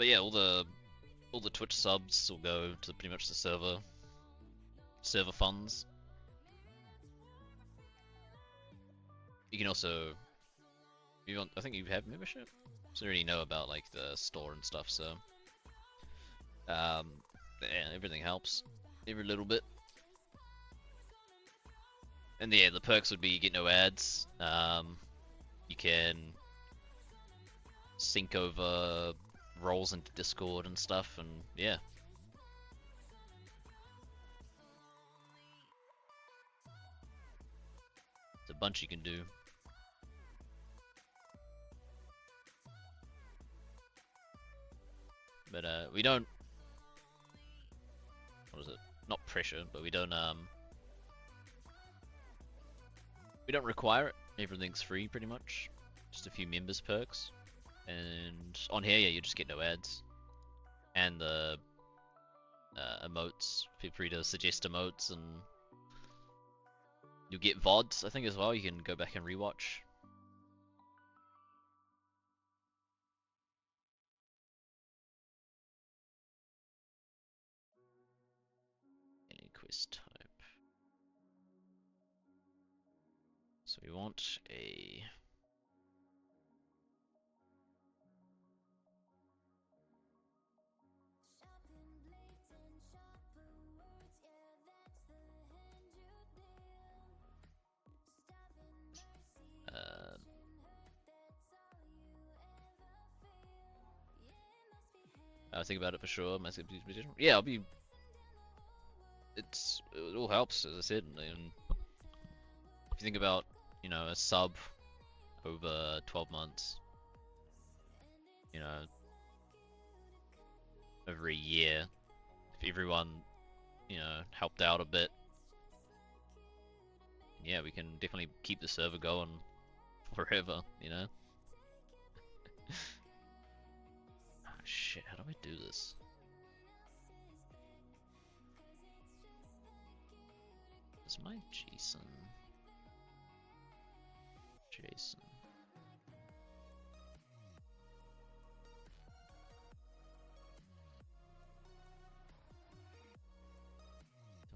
yeah, all the Twitch subs will go to pretty much the server funds. You can also, I think you have membership, so you already know about like the store and stuff. So yeah, everything helps, every little bit. And yeah, the perks would be you get no ads. You can sync over roles into Discord and stuff, and yeah. It's a bunch you can do. But we don't, what is it? Not pressure, but we don't require it. Everything's free pretty much. Just a few members perks. And on here, yeah, you just get no ads. And the emotes, feel free to suggest emotes, and you'll get VODs, I think, as well. You can go back and rewatch. Any quest type. So we want a... I'll think about it for sure. Yeah, I'll be... it all helps, as I said. And if you think about, you know, a sub over 12 months, you know, over a year, if everyone, you know, helped out a bit, yeah, we can definitely keep the server going forever, you know? Oh shit, how do I do this? Is my JSON? Do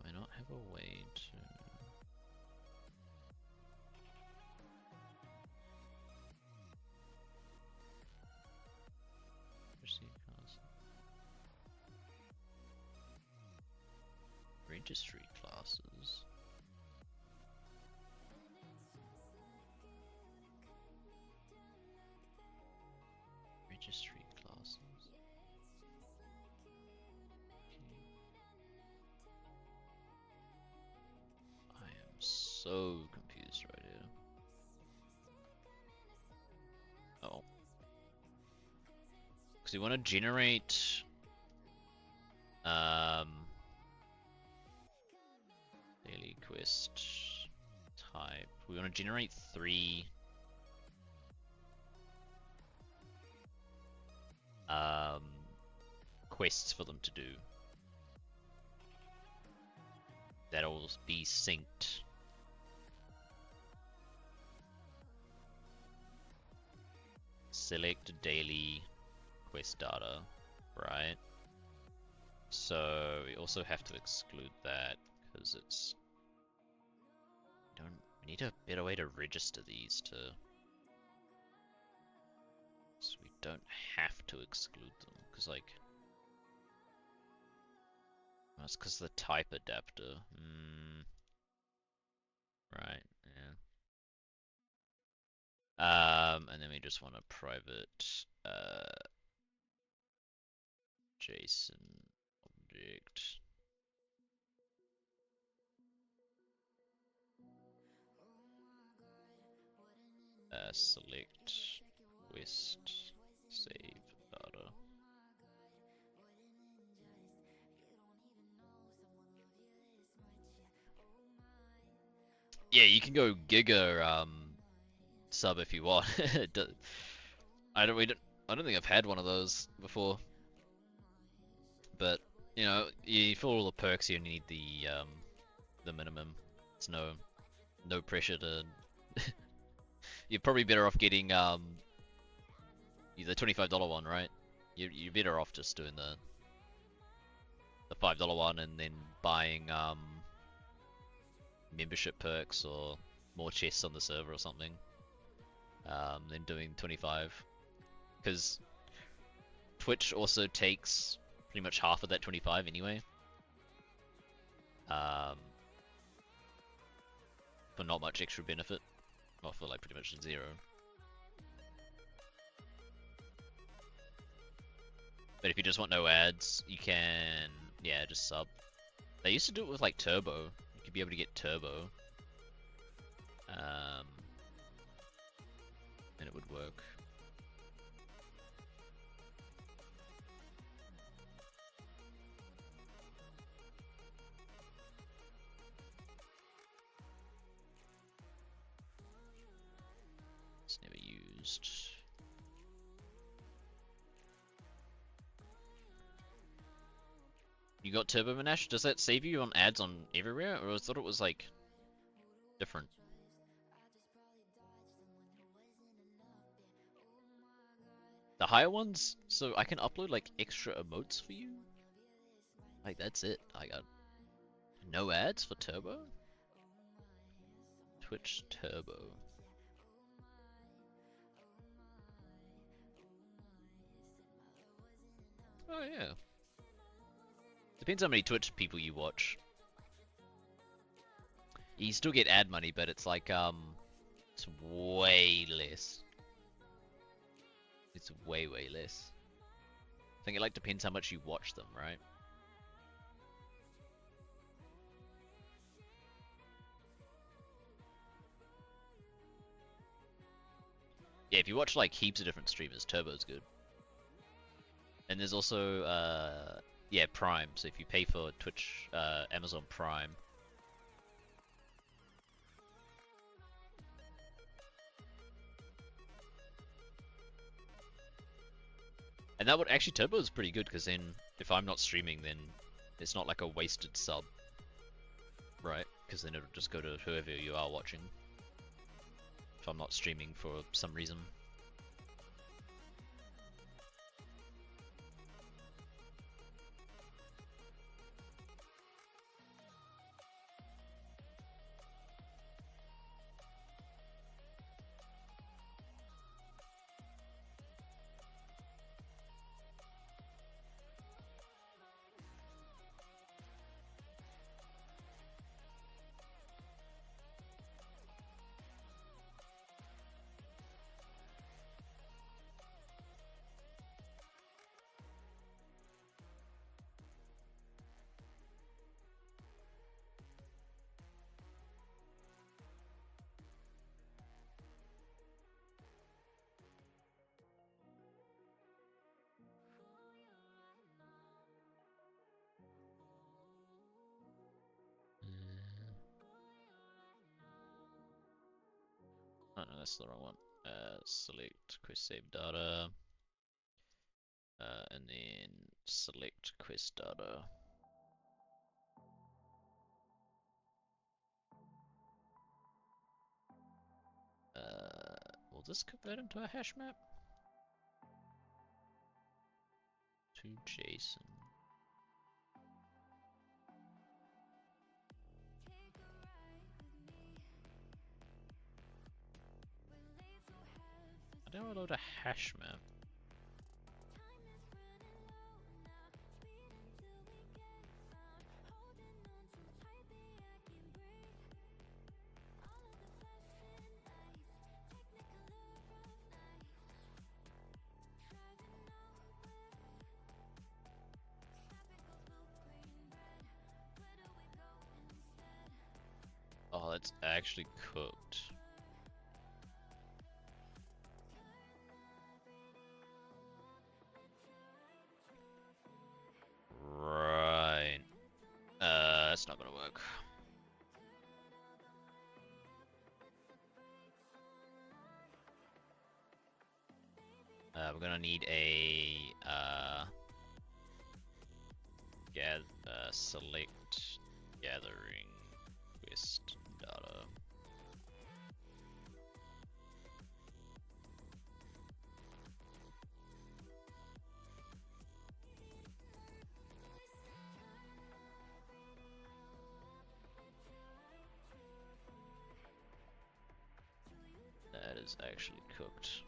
I not have a way to... Registry classes. Registry classes. Okay. I am so confused right here. Oh. Because we want to generate daily quest type. We want to generate 3 quests for them to do. That'll be synced. Select daily quest data, right? So we also have to exclude that because it's... we need a better way to register these to... so we don't have to exclude them, because like... that's because the type adapter. Right, yeah. And then we just want a private JSON object. Select quest save data. data. Yeah, you can go Giga sub if you want. I don't think I've had one of those before. But you know, for all the perks you need the minimum. It's no pressure to. You're probably better off getting the $25 one, right? You're better off just doing the $5 one and then buying membership perks or more chests on the server or something. Then doing 25, because Twitch also takes pretty much half of that 25 anyway. For not much extra benefit, or for like pretty much zero. But if you just want no ads, you can, yeah, just sub. They used to do it with like Turbo. You could be able to get Turbo. And it would work. It's never used. You got Turbo Manash? Does that save you on ads on everywhere? Or I thought it was like different. The higher ones, so I can upload like extra emotes for you? Like that's it. I got no ads for Turbo? Twitch Turbo. Oh yeah. Depends how many Twitch people you watch. You still get ad money, but it's like it's way less. It's way less. I think it like depends how much you watch them, right? Yeah, if you watch like heaps of different streamers, Turbo's good. And there's also yeah, Prime. So if you pay for Twitch, Amazon Prime. And that would actually, Turbo is pretty good, because then if I'm not streaming, then it's not like a wasted sub, right? Because then it'll just go to whoever you are watching. If I'm not streaming for some reason. Oh no, that's the wrong one. Select quest save data. And then select quest data. Will this convert into a hash map? To JSON. I download a hash map. Oh, that's actually cooked. That's not gonna work. We're gonna need a select gathering quest data. That is actually cooked.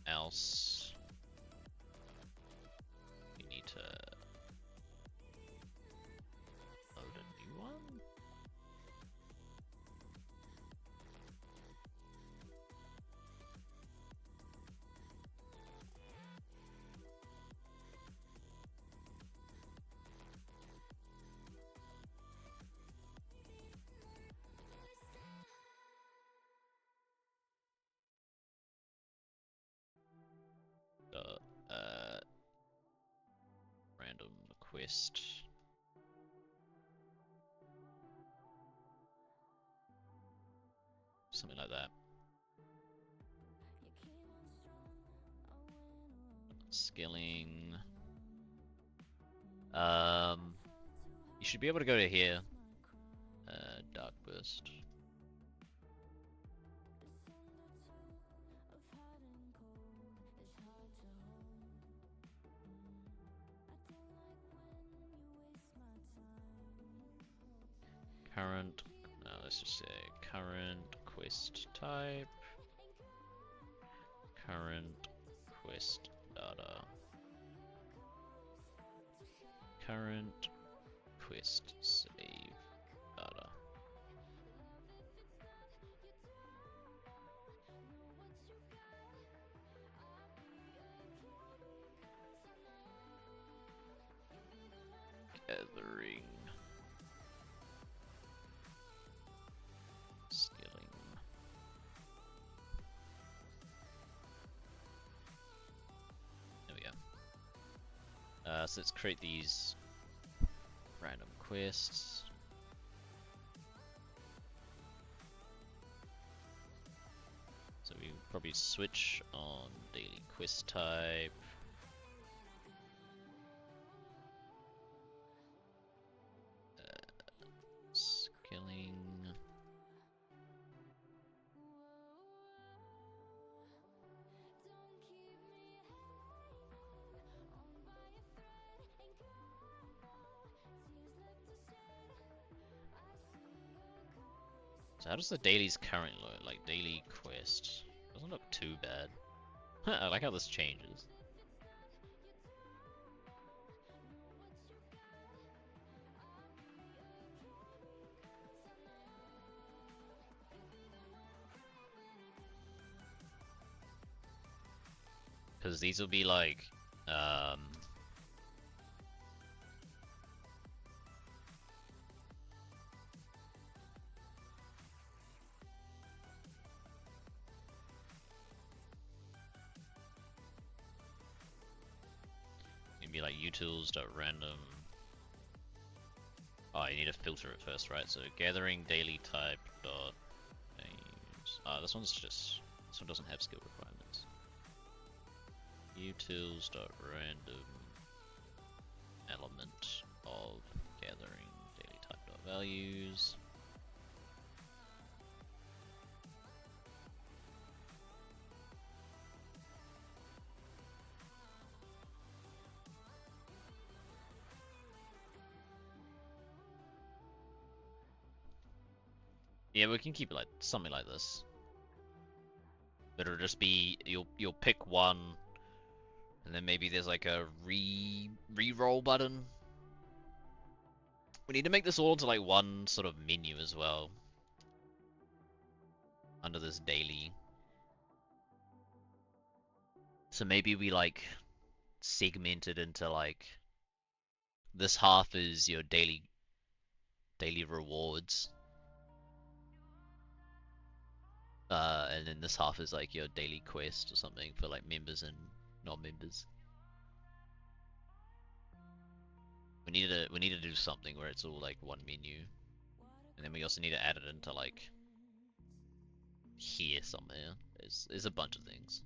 Else we need to load a new one. Random quest. Something like that. Skilling. You should be able to go to here. Dark burst. Current, let's just say current quest type, current quest data, current quest save data. Gathering. Skilling. There we go. So let's create these random quests. So we probably switch on daily quest type. Skilling. So how does the dailies currently look? Like daily quest. Doesn't look too bad. I like how this changes. Because these will be like, maybe like utils.random. Oh, you need to filter it first, right? So gathering daily type dot names. This one doesn't have skill requirements. Utils.random element of gathering daily type dot values. Yeah, we can keep it like something like this. But it'll just be you'll pick one, and then maybe there's like a re-roll button. We need to make this all into like one sort of menu as well. Under this daily. So maybe we like segmented into like this half is your daily rewards, and then this half is like your daily quest or something for like members and non-members. We need to do something where it's all like one menu, and then we also need to add it into like here somewhere. There's a bunch of things.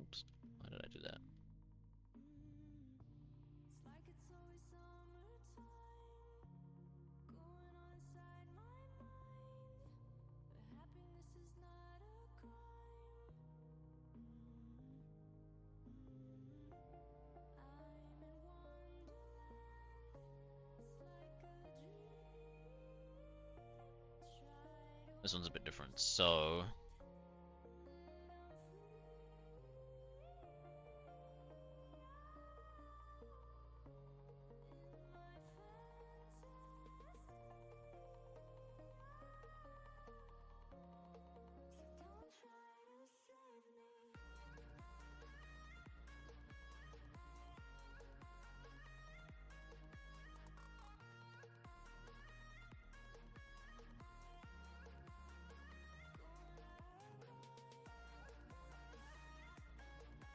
Oops, why did I do that? This one's a bit different, so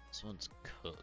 this one's cooked.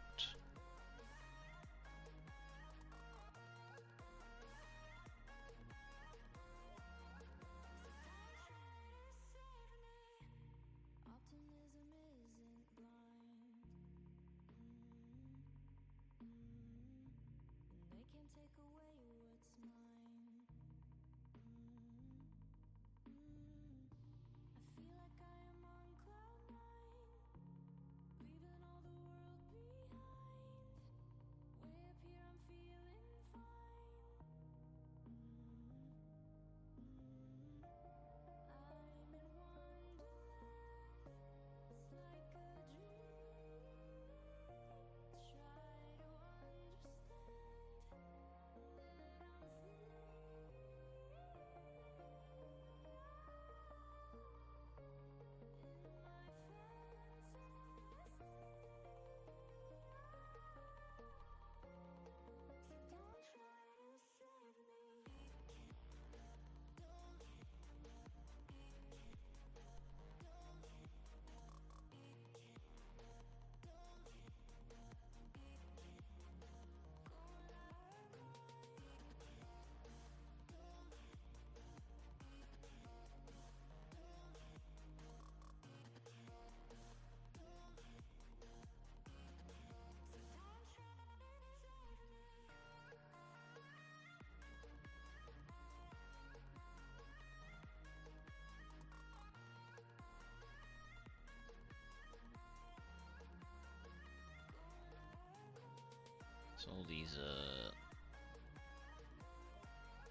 So all these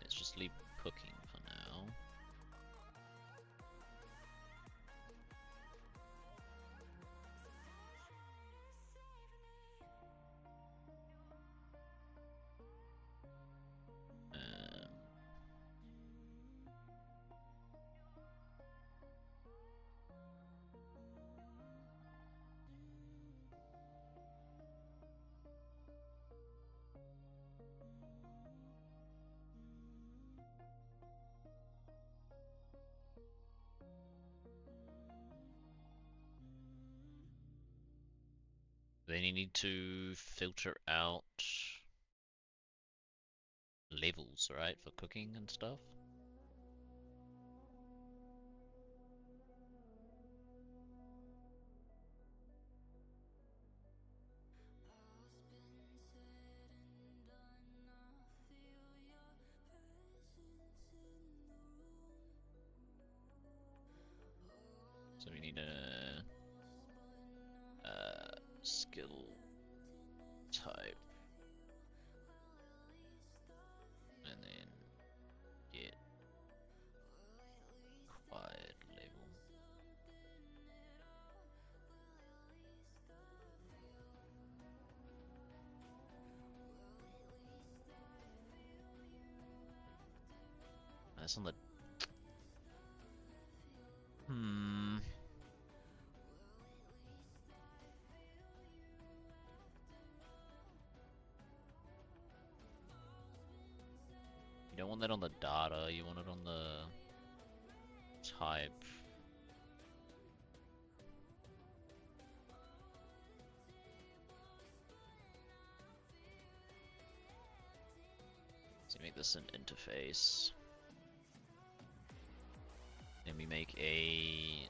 let's just leave cooking for now. Then you need to filter out levels, right, for cooking and stuff. So we need a skill type, and then get required level. That's on the want that on the data, you want it on the type. So make this an interface. Then we make a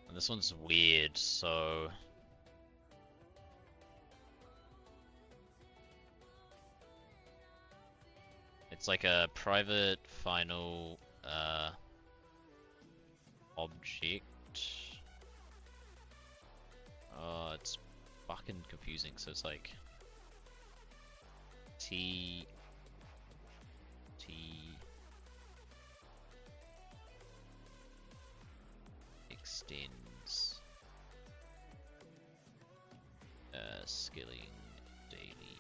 and this one's weird, so it's like a private final object. Oh, it's fucking confusing. So it's like T extends skilling daily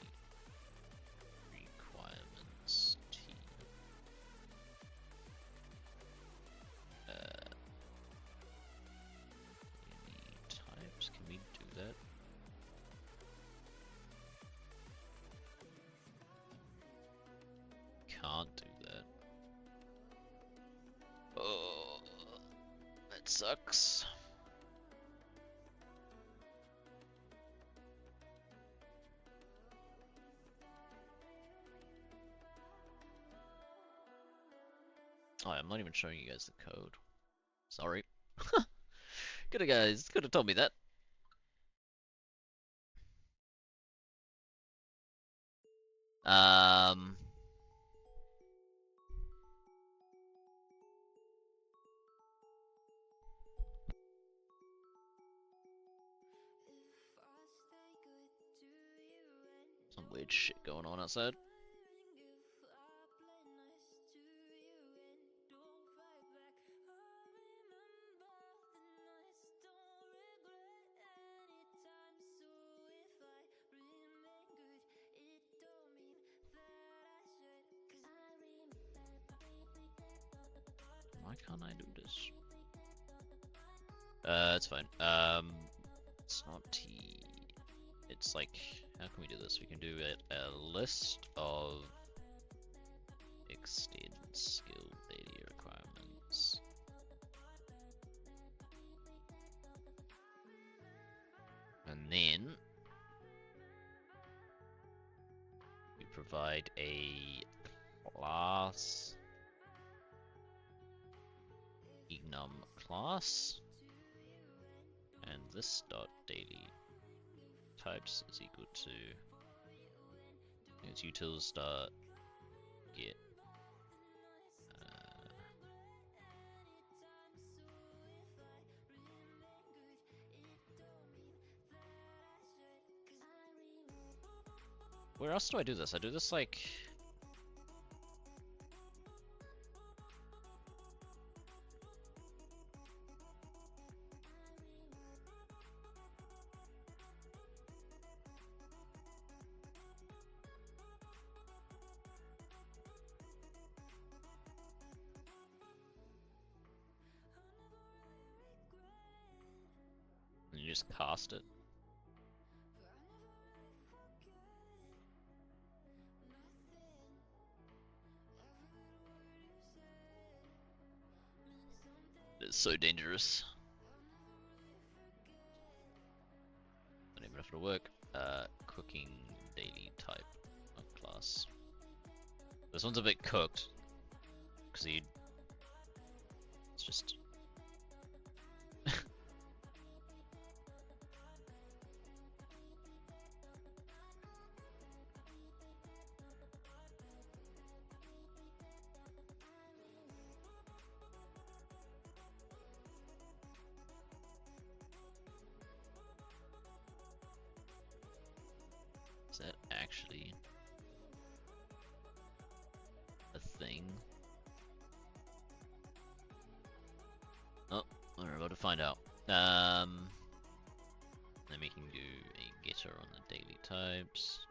requirements T any types. Can we do that? Can't do that. Oh, that sucks. Oh, I'm not even showing you guys the code. Sorry. Coulda guys, coulda told me that. Some weird shit going on outside. Why can't I do this? It's fine. It's not T. It's like, how can we do this? We can do a list of extend skill daily requirements. And then we provide a class ignum class, and this dot daily types is equal to its utils dot get where else do I do this? I do this like you just cast it. It's so dangerous. Don't even have to work. Cooking daily type of class. This one's a bit cooked because it's just. that actually a thing? Oh, we're about to find out. Then we can do a getter on the daily types.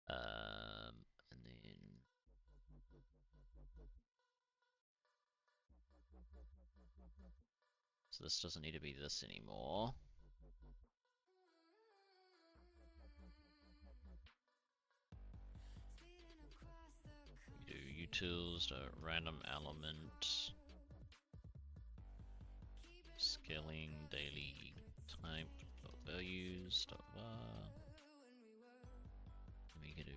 And then so this doesn't need to be this anymore. We do utils, random element, scaling daily type values. We can do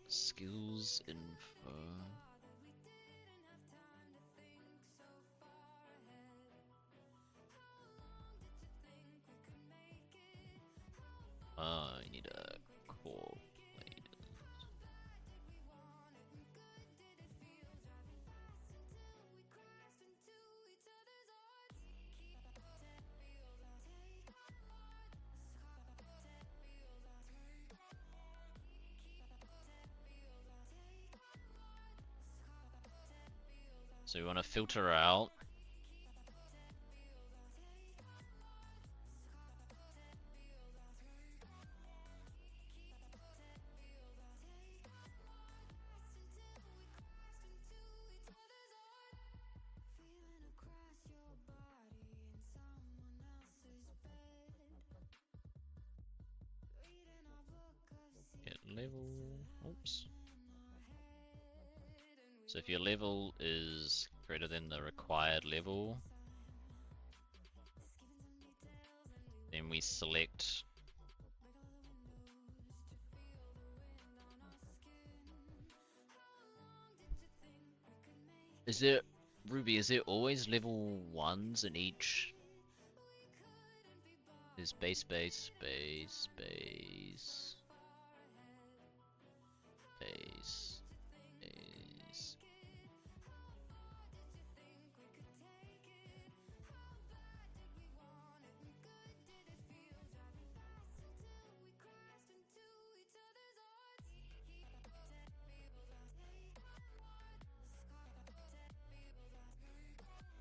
skills info. I need a core blade. So we want to filter out get level. Oops. So if your level is greater than the required level, then we select Ruby, is there always level 1s in each? Is base.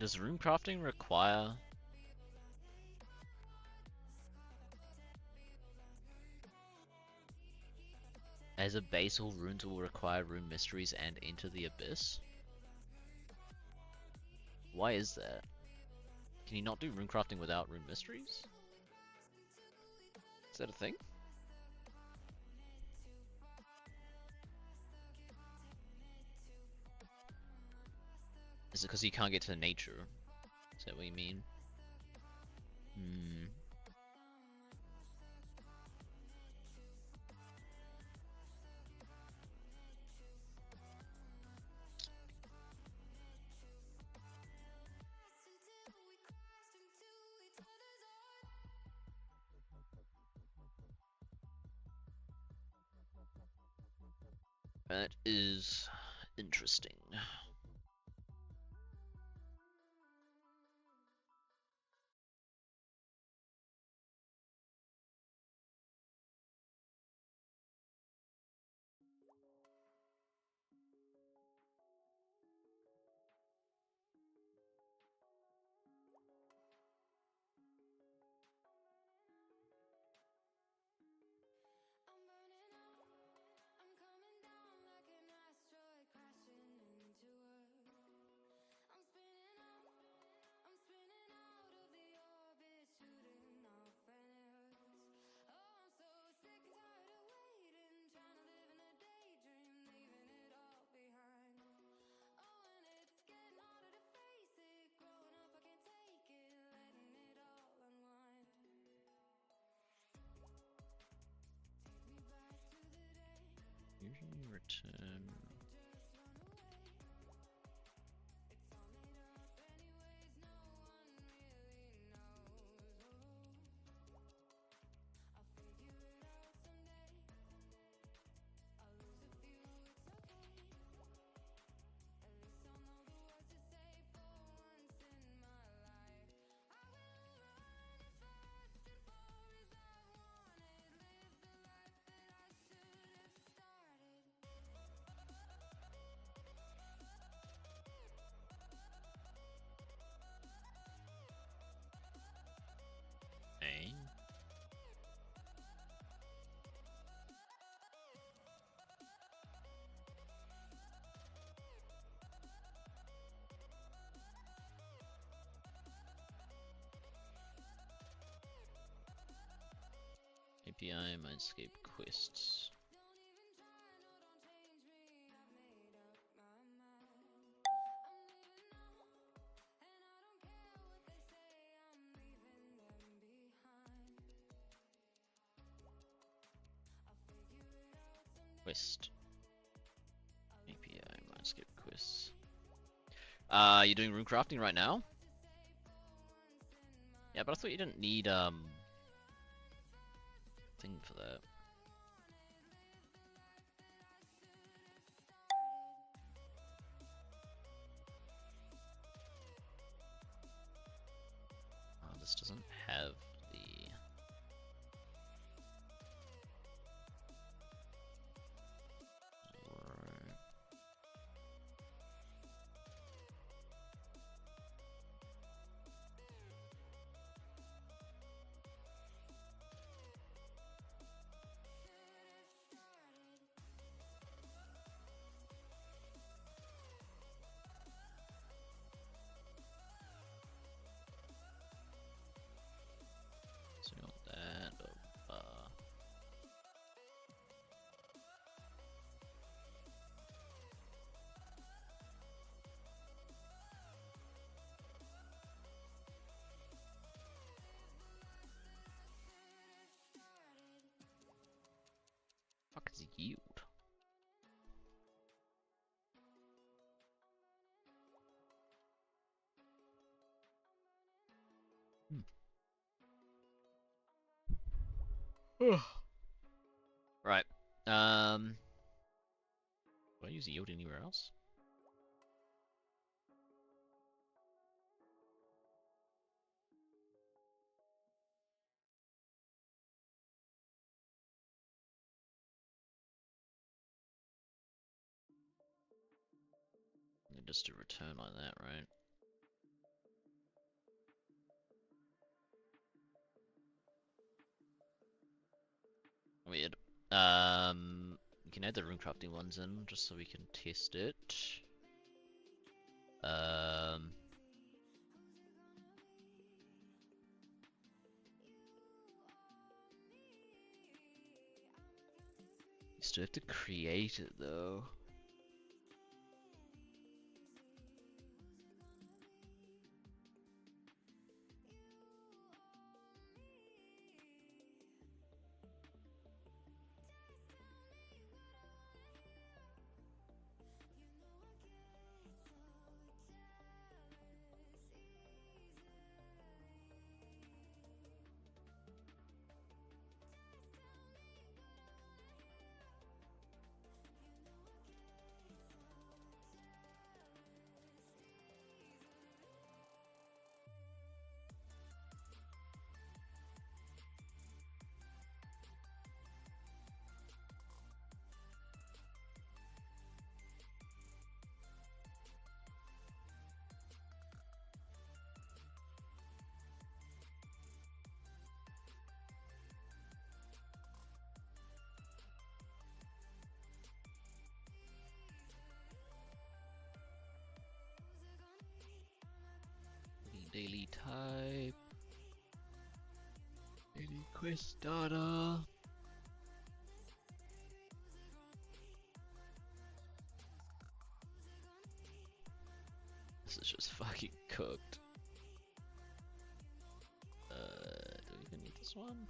Does rune crafting require as a base, all runes will require rune mysteries and enter the abyss? Why is that? Can you not do rune crafting without rune mysteries? Is that a thing? Is it because you can't get to nature? Is that what you mean? That is interesting. Return. Okay. API MineScape quests. Quest. API MineScape quests. You're doing rune crafting right now? Yeah, but I thought you didn't need thing for that. Oh, this doesn't have the so we want that. Fuck is yield? Right. Do I use yield anywhere else? Just a return like that, right? Weird. We can add the rune crafting ones in just so we can test it. You still have to create it though. Daily type. Daily quest data. This is just fucking cooked. Do we even need this one?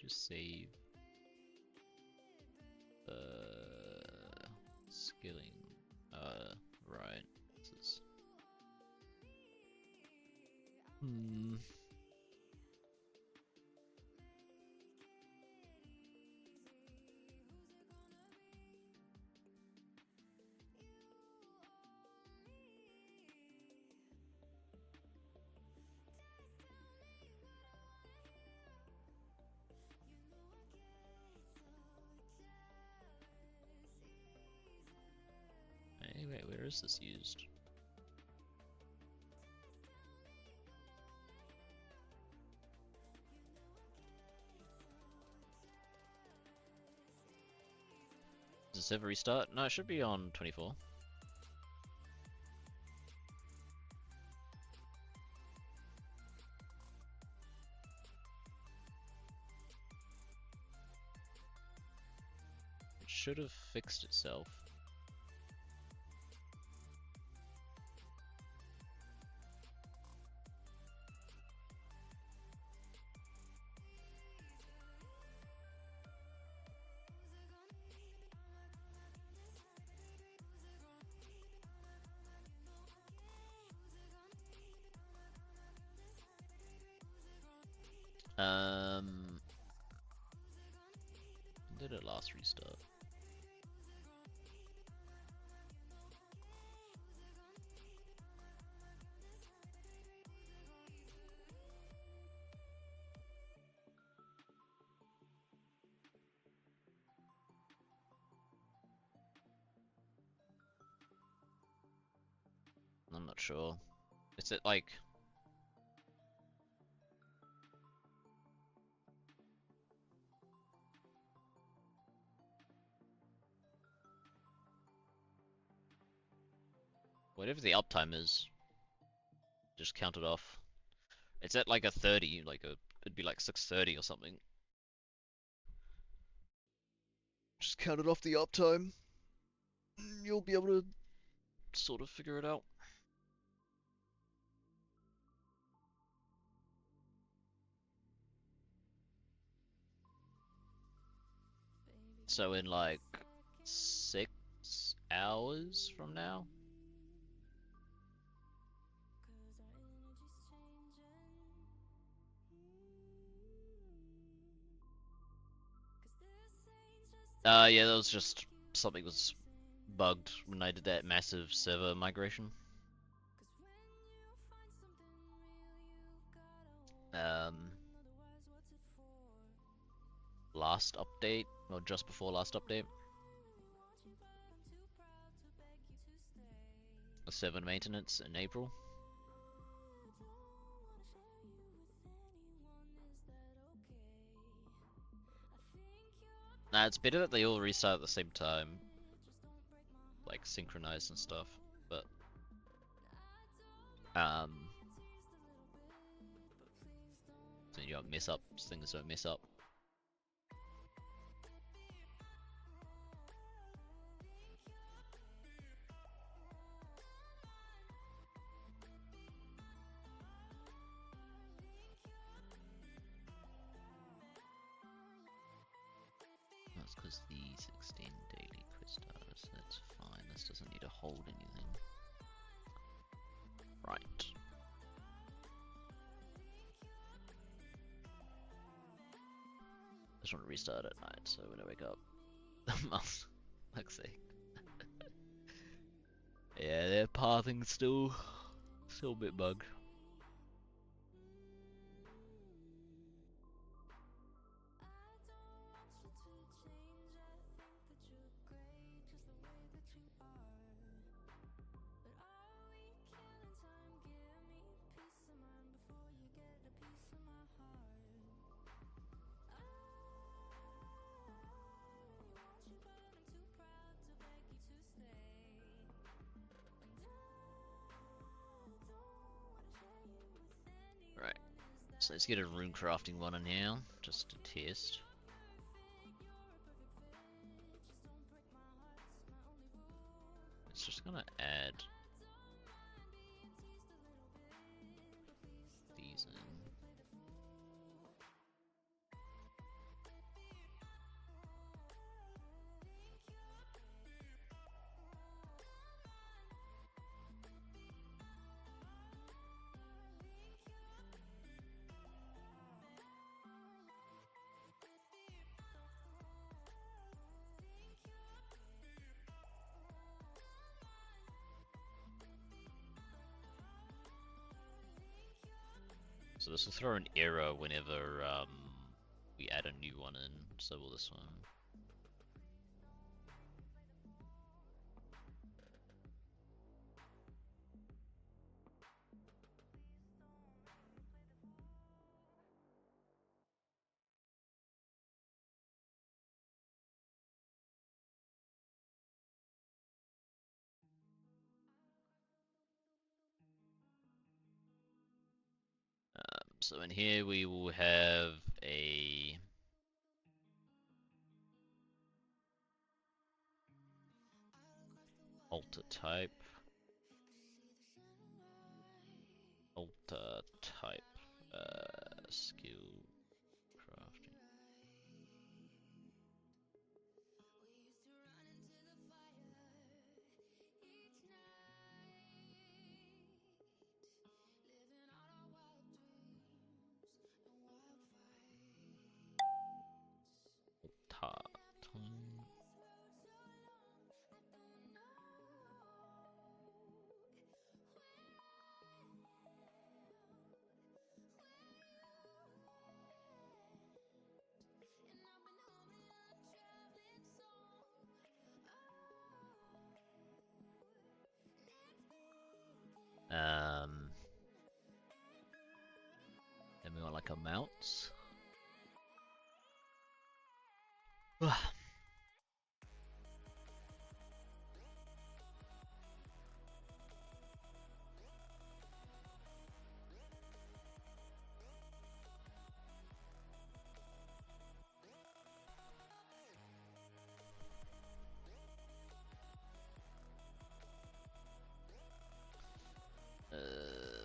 just save. Skilling. Right. This is. Hey, wait, where is this used? Does this ever restart? No, it should be on 24. It should have fixed itself. When did it last restart? I'm not sure. Is it like... Whatever the uptime is, just count it off. It's at like a 30, like it'd be like 6:30 or something. Just count it off the uptime. You'll be able to sort of figure it out. So in like 6 hours from now? Yeah, that was just something was bugged when I did that massive server migration. Last update, or just before last update. A server maintenance in April. Nah, it's better that they all restart at the same time. Like, synchronized and stuff, but... so you don't mess up, things don't mess up. That's because these extend daily quiz status, that's fine, this doesn't need to hold anything. Right. I just want to restart at night, so when I wake up, the mouse looks like. Yeah, their pathing's still a bit bugged. Right, so let's get a rune crafting one in here, just to test. It's just gonna add these in. So this will throw an error whenever we add a new one in. So will this one. So in here we will have a alter type, skill crafting. Then we want like a mounts.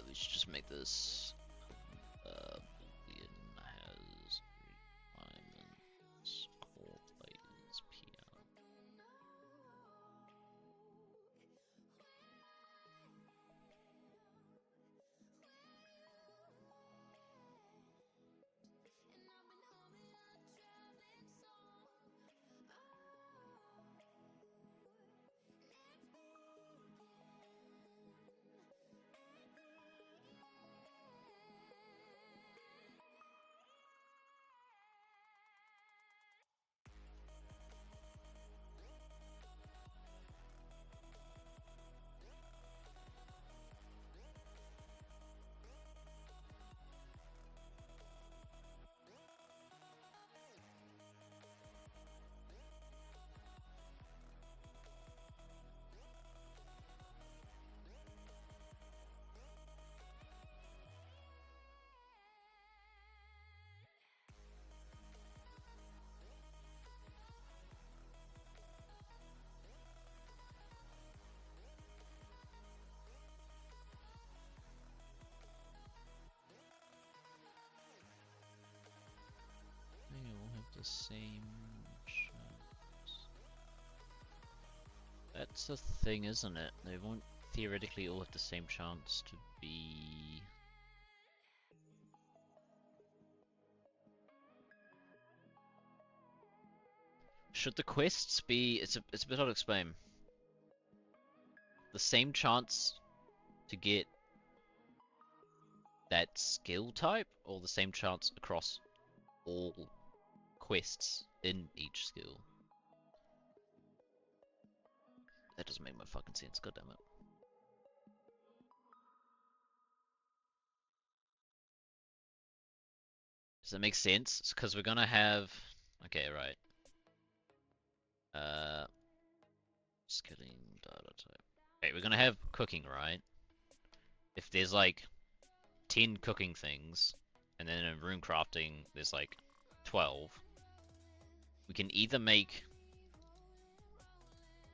We should just make this Boolean has requirements called layers PR. They all have the same chance. That's the thing, isn't it? They won't theoretically all have the same chance to be... Should the quests be... It's a bit hard to explain. The same chance to get that skill type, or the same chance across all quests in each skill? That doesn't make my fucking sense, goddammit. Does that make sense? It's because we're gonna have... Okay, right. Skilling data type. Okay, we're gonna have cooking, right? If there's like 10 cooking things, and then in rune crafting there's like 12, we can either make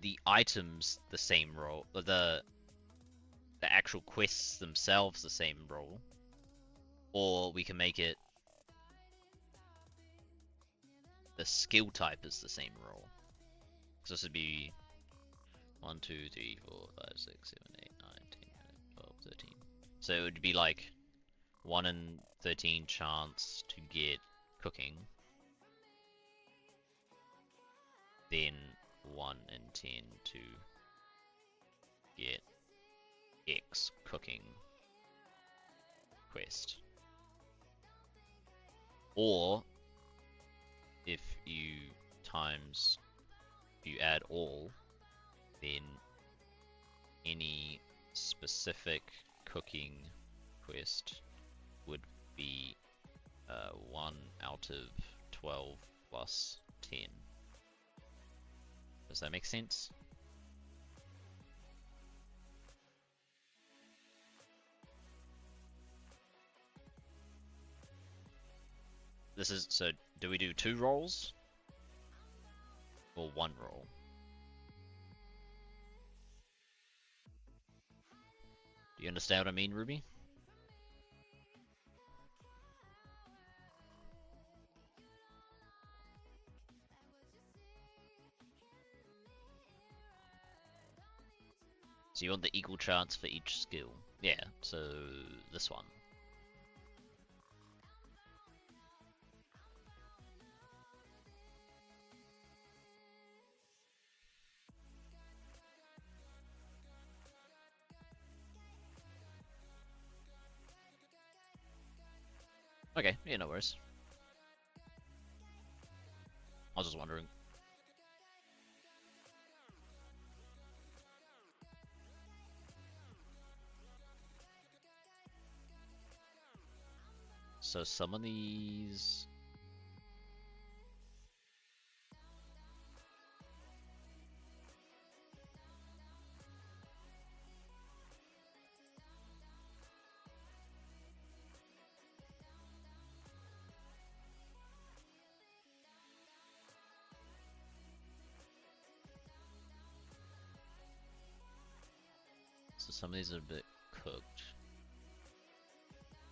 the items the same role, the actual quests themselves the same role, or we can make it the skill type is the same role. So this would be 1, 2, 3, 4, 5, 6, 7, 8, 9, 10, 12, 13. So it would be like 1 in 13 chance to get cooking, then 1 in 10 to get X cooking quest. Or if you add all, then any specific cooking quest would be 1 out of 12 plus 10. Does that make sense? This is, so do we do 2 rolls? Or 1 roll? Do you understand what I mean, Ruby? So you want the equal chance for each skill. Yeah, so this one. Okay, yeah, no worries. I was just wondering. So some of these... So some of these are a bit cooked.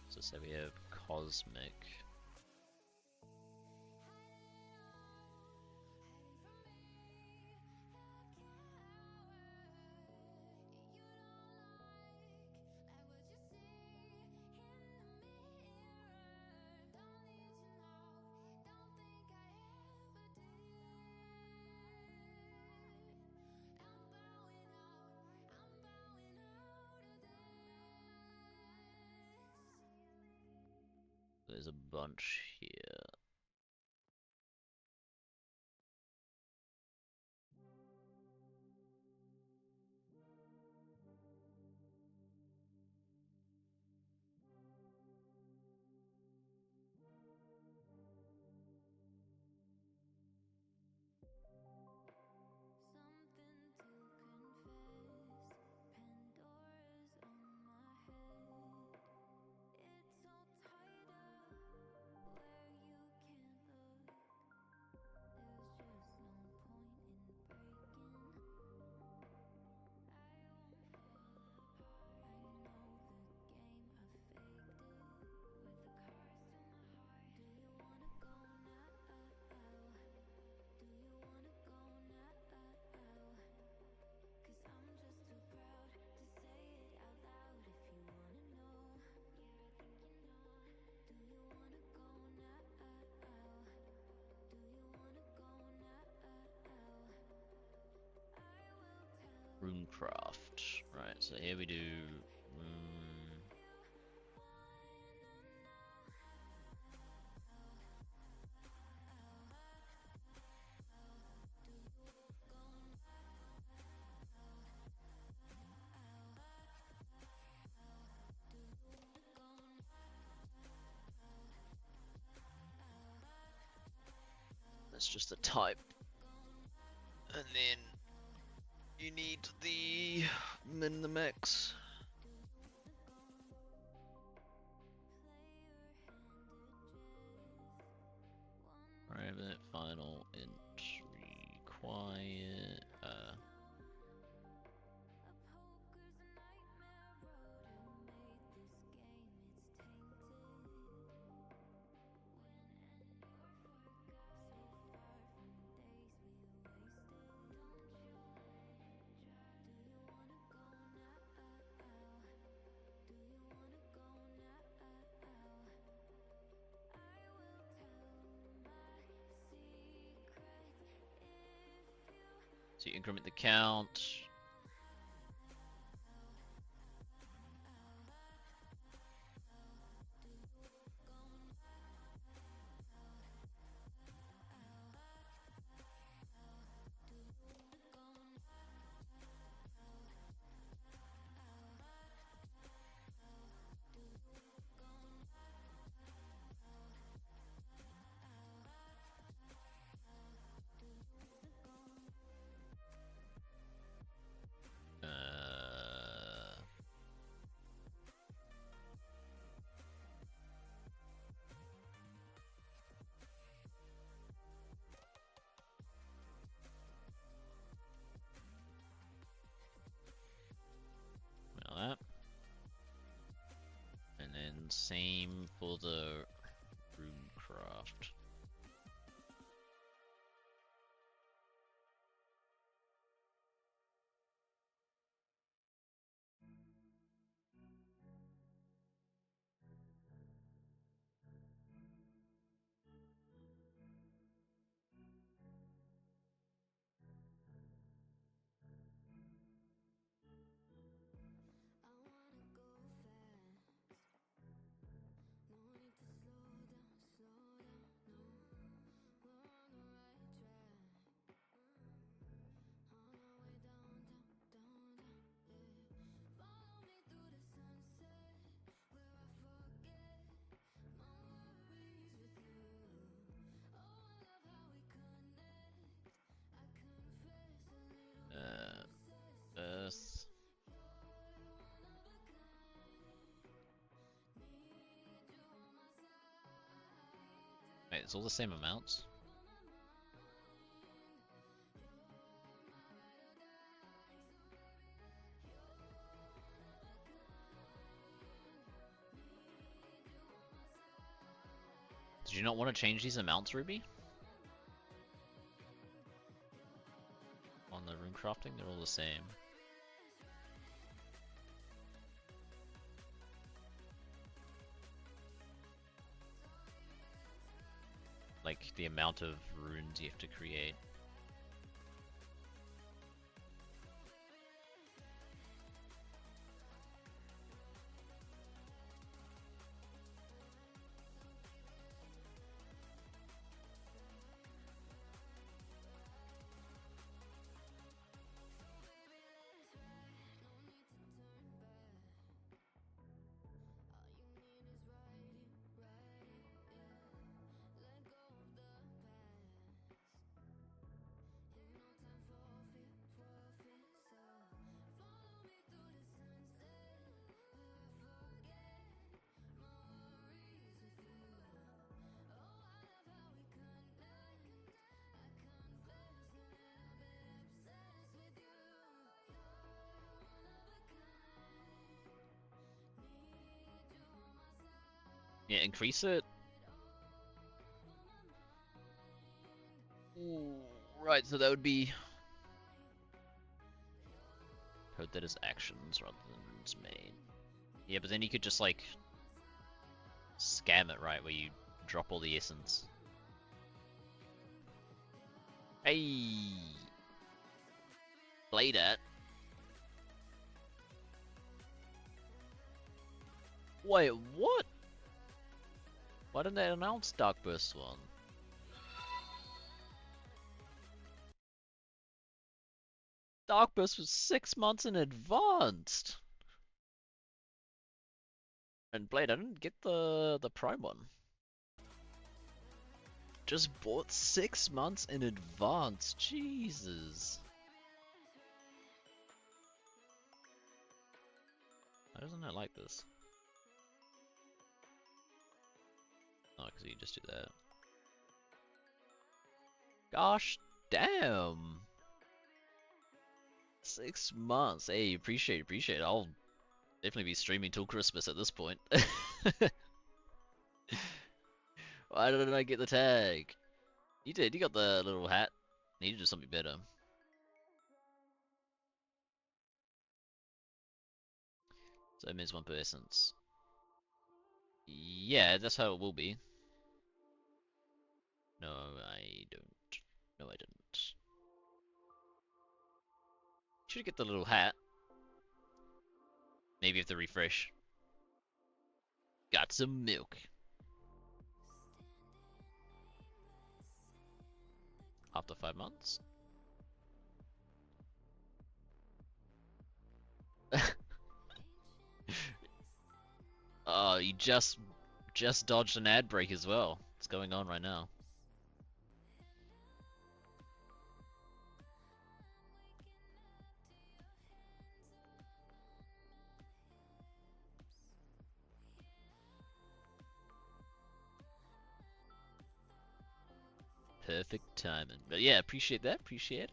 So say we have Cosmic. There's a bunch here. Runecraft. Right, so here we do that's just a type. And then you need the min the max. Private final int required. So you increment the count. same for the RuneCraft. Earth. Wait, it's all the same amounts? Did you not want to change these amounts, Ruby? On the rune crafting, they're all the same. Like the amount of runes you have to create. Yeah, increase it. Ooh, right, so that would be code that is actions rather than its main. Yeah, but then you could just like scam it, right, where you drop all the essence. Hey, play that. Wait, what? Why didn't they announce Dark Burst 1? Dark Burst was 6 months in advance. And Blade, I didn't get the Prime one. Just bought 6 months in advance. Jesus. Why doesn't it like this? Oh, because you just do that. Gosh damn. 6 months. Hey, appreciate it. I'll definitely be streaming till Christmas at this point. Why didn't I get the tag? You did, you got the little hat. Need to do something better. So it means 1 per essence. Yeah, that's how it will be. No, I don't. No, I didn't. Should get the little hat. Maybe if the refresh. Got some milk. After 5 months. Oh, you just dodged an ad break as well. What's going on right now? Perfect timing. But yeah, appreciate that. Appreciate it.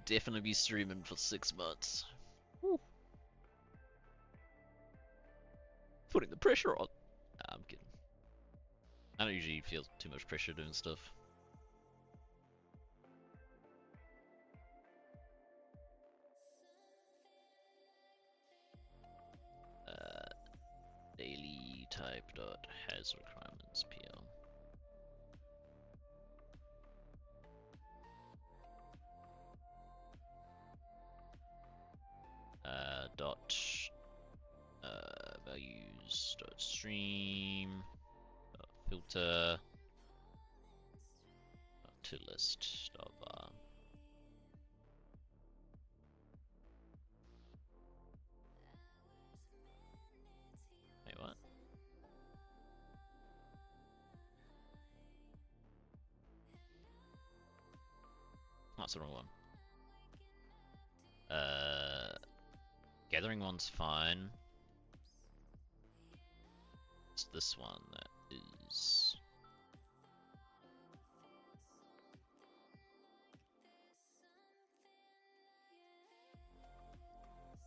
Definitely be streaming for 6 months. Woo. Putting the pressure on. Nah, I'm kidding. I don't usually feel too much pressure doing stuff. Daily type dot has requirements PL. Dot values dot stream dot filter dot to list dot bar. Wait, what? That's the wrong one. Gathering one's fine. It's this one that is.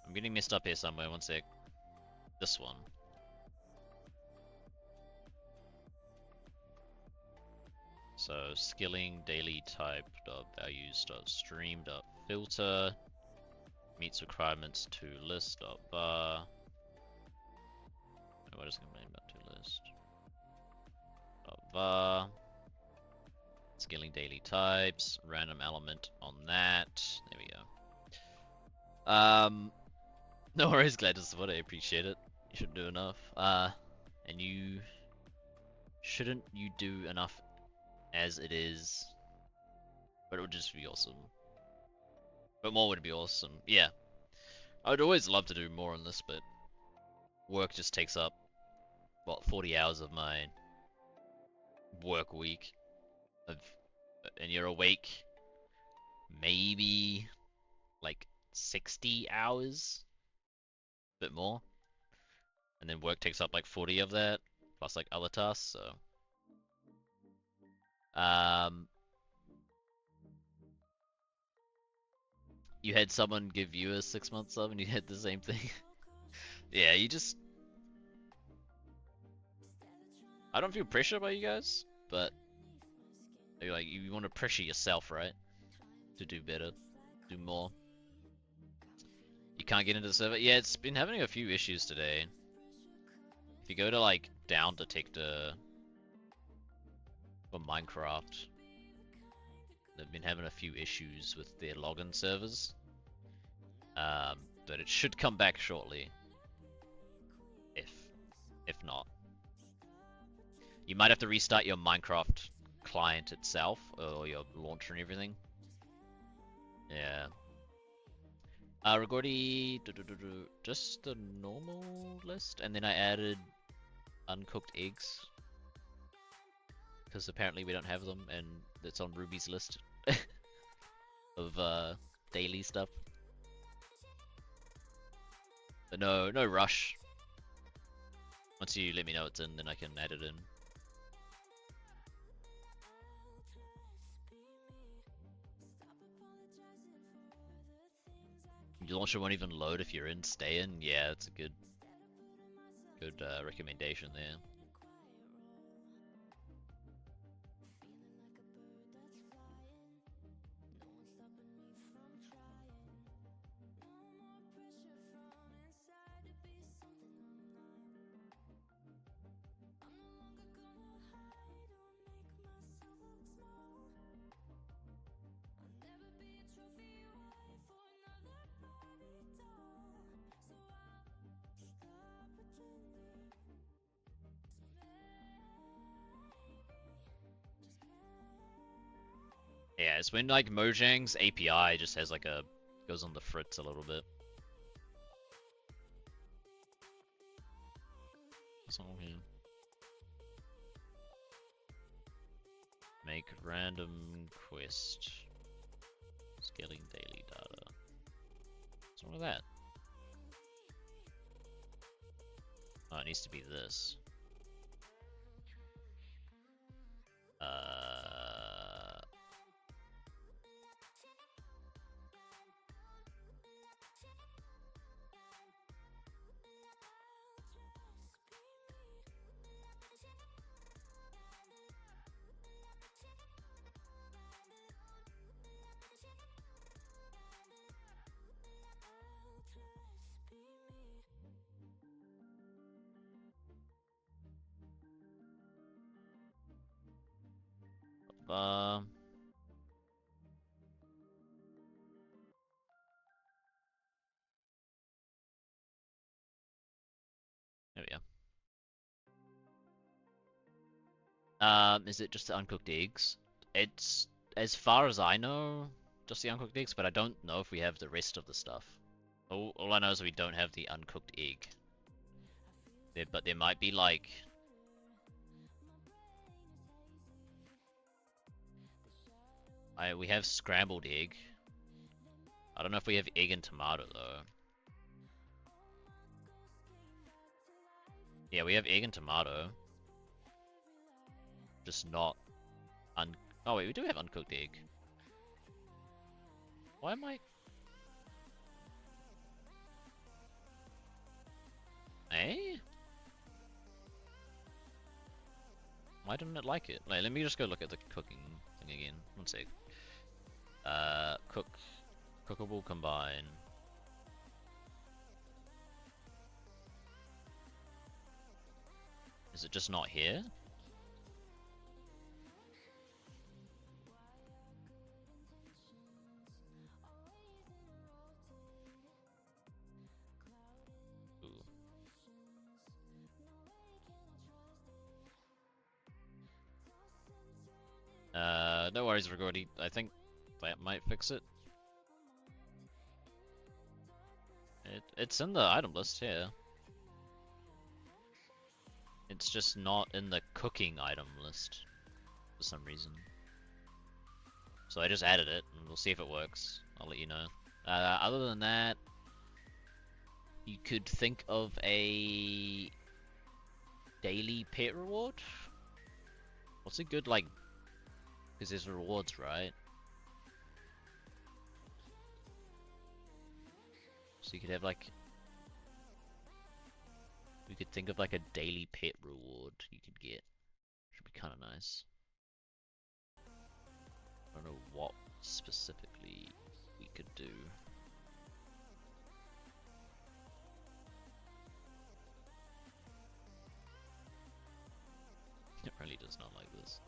I'm getting messed up here somewhere, one sec. This one. So skilling daily type dot values dot stream dot filter meets requirements to list dot bar. What is complaining about to list dot var. Scaling daily types, random element on that. There we go. No worries, glad to support it, I appreciate it. You should do enough. And you shouldn't you do enough as it is, but it would just be awesome. But more would be awesome. Yeah. I would always love to do more on this, but work just takes up, what, 40 hours of my work week. And you're awake maybe like 60 hours, a bit more. And then work takes up like 40 of that, plus like other tasks, so. You had someone give you a 6-month sub and you had the same thing. Yeah, you just... I don't feel pressure by you guys, but like you want to pressure yourself, right? To do better, do more. You can't get into the server. Yeah, it's been having a few issues today. If you go to like down detector for Minecraft, they've been having a few issues with their login servers. But it should come back shortly. If not. You might have to restart your Minecraft client itself, or your launcher and everything. Yeah. Regordi, just the normal list, and then I added uncooked eggs. Because apparently we don't have them, and it's on Ruby's list of daily stuff. But no rush. Once you let me know it's in, then I can add it in. Your launcher won't even load if you're in, stay in. Yeah, that's a good recommendation there. Yeah, it's when like Mojang's API just has like goes on the fritz a little bit. What's wrong here? Make random quest. Scaling daily data. What's wrong with that? Oh, it needs to be this. There we go. Is it just the uncooked eggs? It's, as far as I know, just the uncooked eggs, but I don't know if we have the rest of the stuff. All I know is we don't have the uncooked egg. But there might be like... we have scrambled egg. I don't know if we have egg and tomato though. Yeah, we have egg and tomato. Just not oh wait, we do have uncooked egg. Why am I... Eh? Why didn't it like it? Like, let me just go look at the cooking thing again. One sec. Cookable combine. Is it just not here? No worries, Rigordi. I think that might fix it. It's in the item list here. It's just not in the cooking item list for some reason. So I just added it, and we'll see if it works. I'll let you know. Other than that, you could think of a daily pet reward. What's a good, like, because there's rewards, right? So you could have like, we could think of like a daily pet reward you could get. Should be kind of nice. I don't know what specifically we could do. It really does not like this.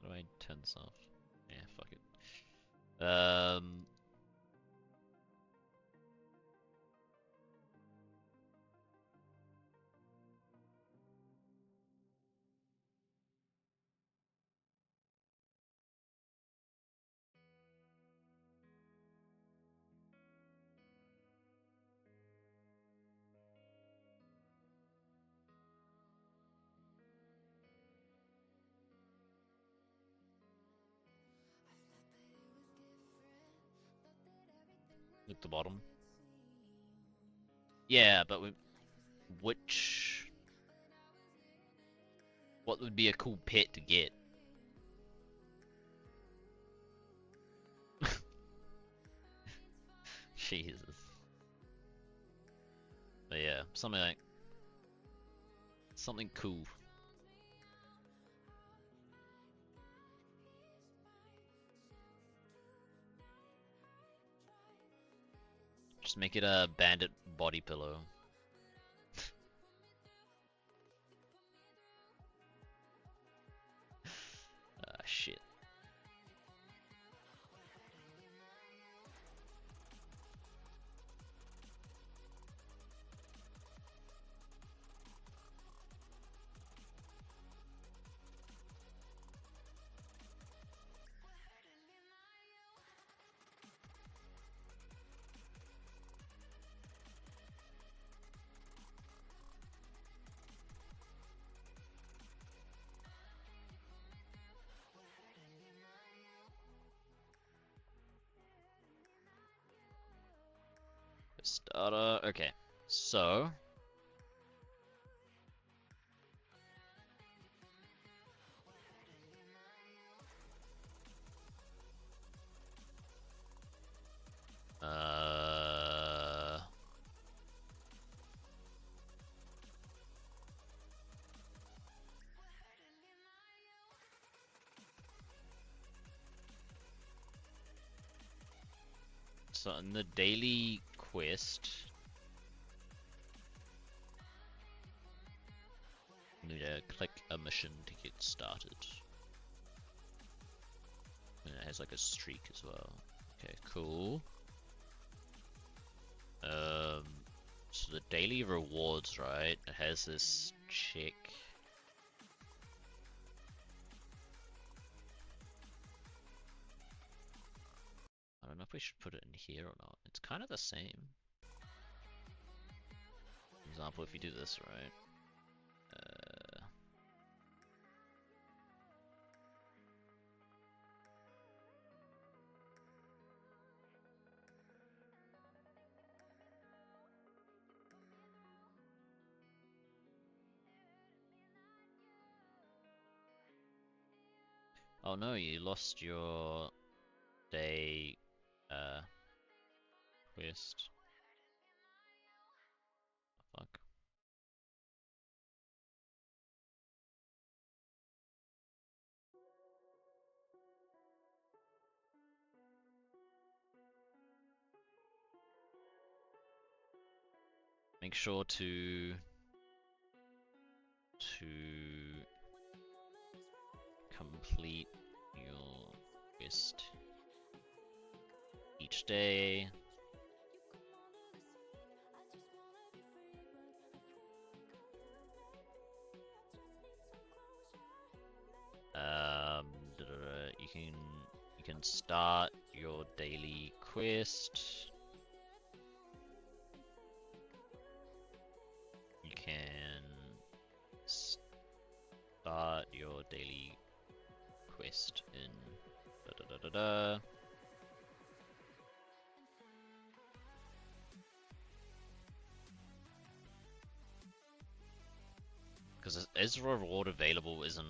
How do I turn this off? Yeah, fuck it. Look the bottom. Yeah, but what would be a cool pet to get? Jesus. But yeah, something cool. Just make it a bandit body pillow. Shit. Starter. Okay, so so in the daily quest, in need to click a mission to get started. And it has like a streak as well. Okay, cool. So the daily rewards, right? It has this check. I don't know if we should put it in here or not. It's kind of the same. For example, if you do this, right? Oh no, you lost your day quest. Fuck. Make sure to complete your quest each day. You can start your daily quest. You can start your daily quest in because is reward available isn't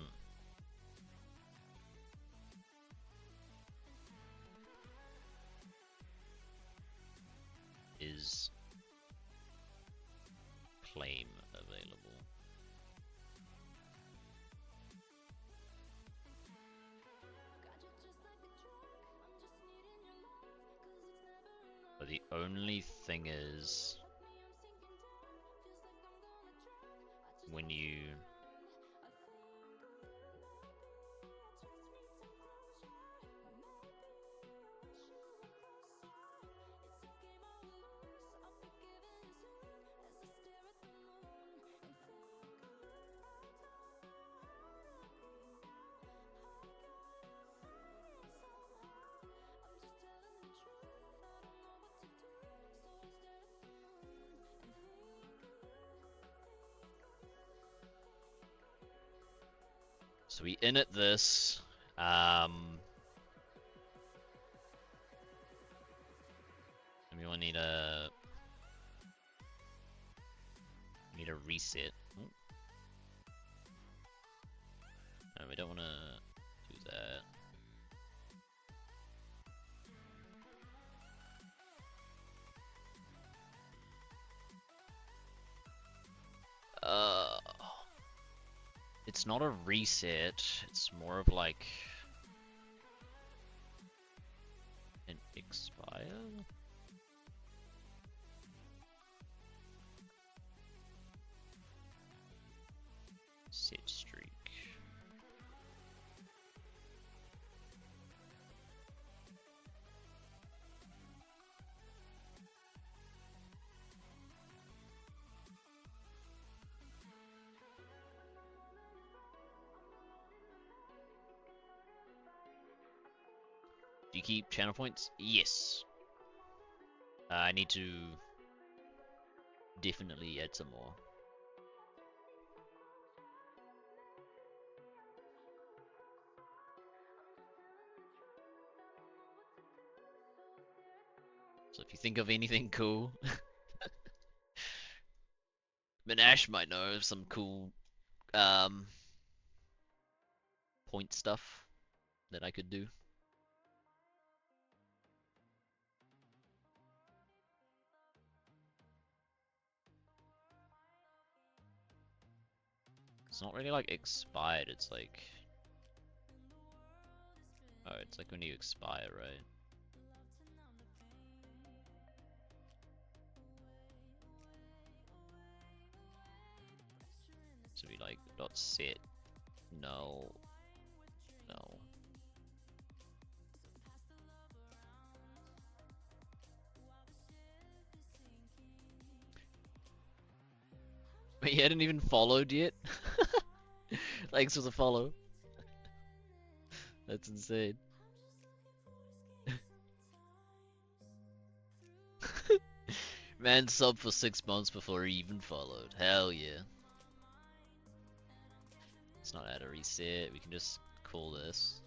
is claim available. But the only thing is when you so we init this, and we will need a reset. Ooh. No, we don't want to do that. It's not a reset, it's more of like an expire? Set streak. Do you keep channel points? Yes. I need to definitely add some more. So if you think of anything cool, Minash might know of some cool point stuff that I could do. It's not really like expired, it's like... Oh, it's like when you expire, right? So we like dot set null null. But you hadn't even followed yet? Thanks for the follow. That's insane. Man subbed for 6 months before he even followed. Hell yeah. It's not add a reset, we can just call this.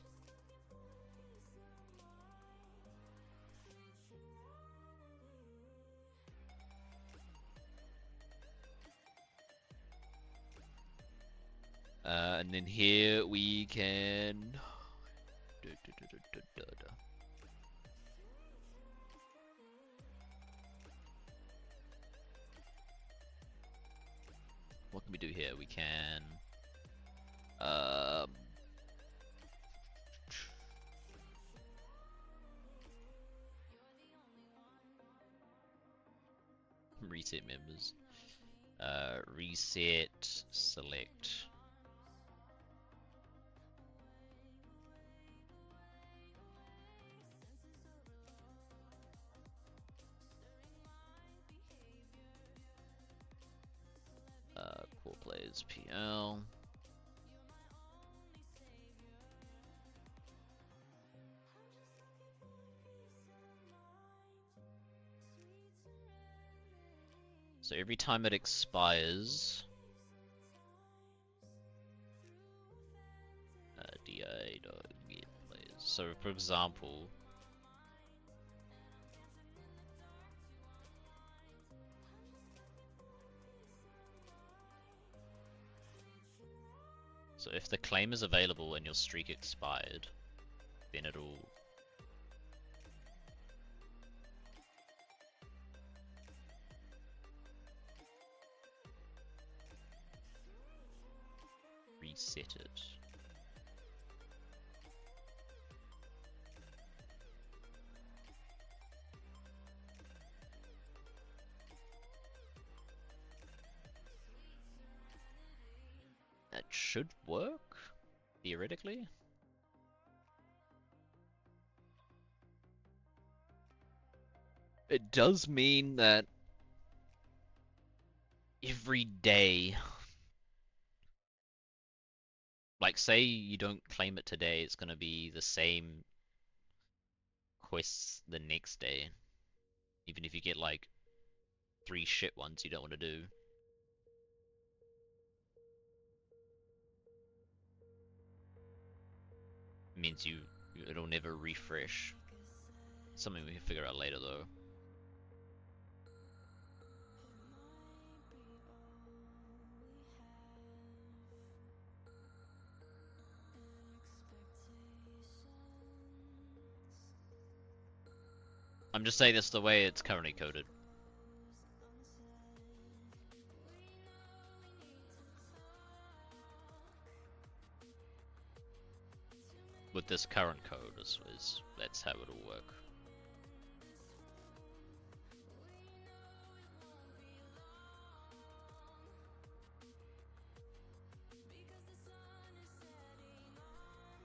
And then here we can what can we do here? We can reset members. Reset select. Core players PL. So every time it expires, DI.get players. So for example, so if the claim is available and your streak expired, then it'll reset it. That should work, theoretically. It does mean that every day, like say you don't claim it today, it's gonna be the same quests the next day. Even if you get like 3 shit ones you don't want to do. Means it'll never refresh. Something we can figure out later though. I'm just saying this the way it's currently coded. With this current code that's how it'll work.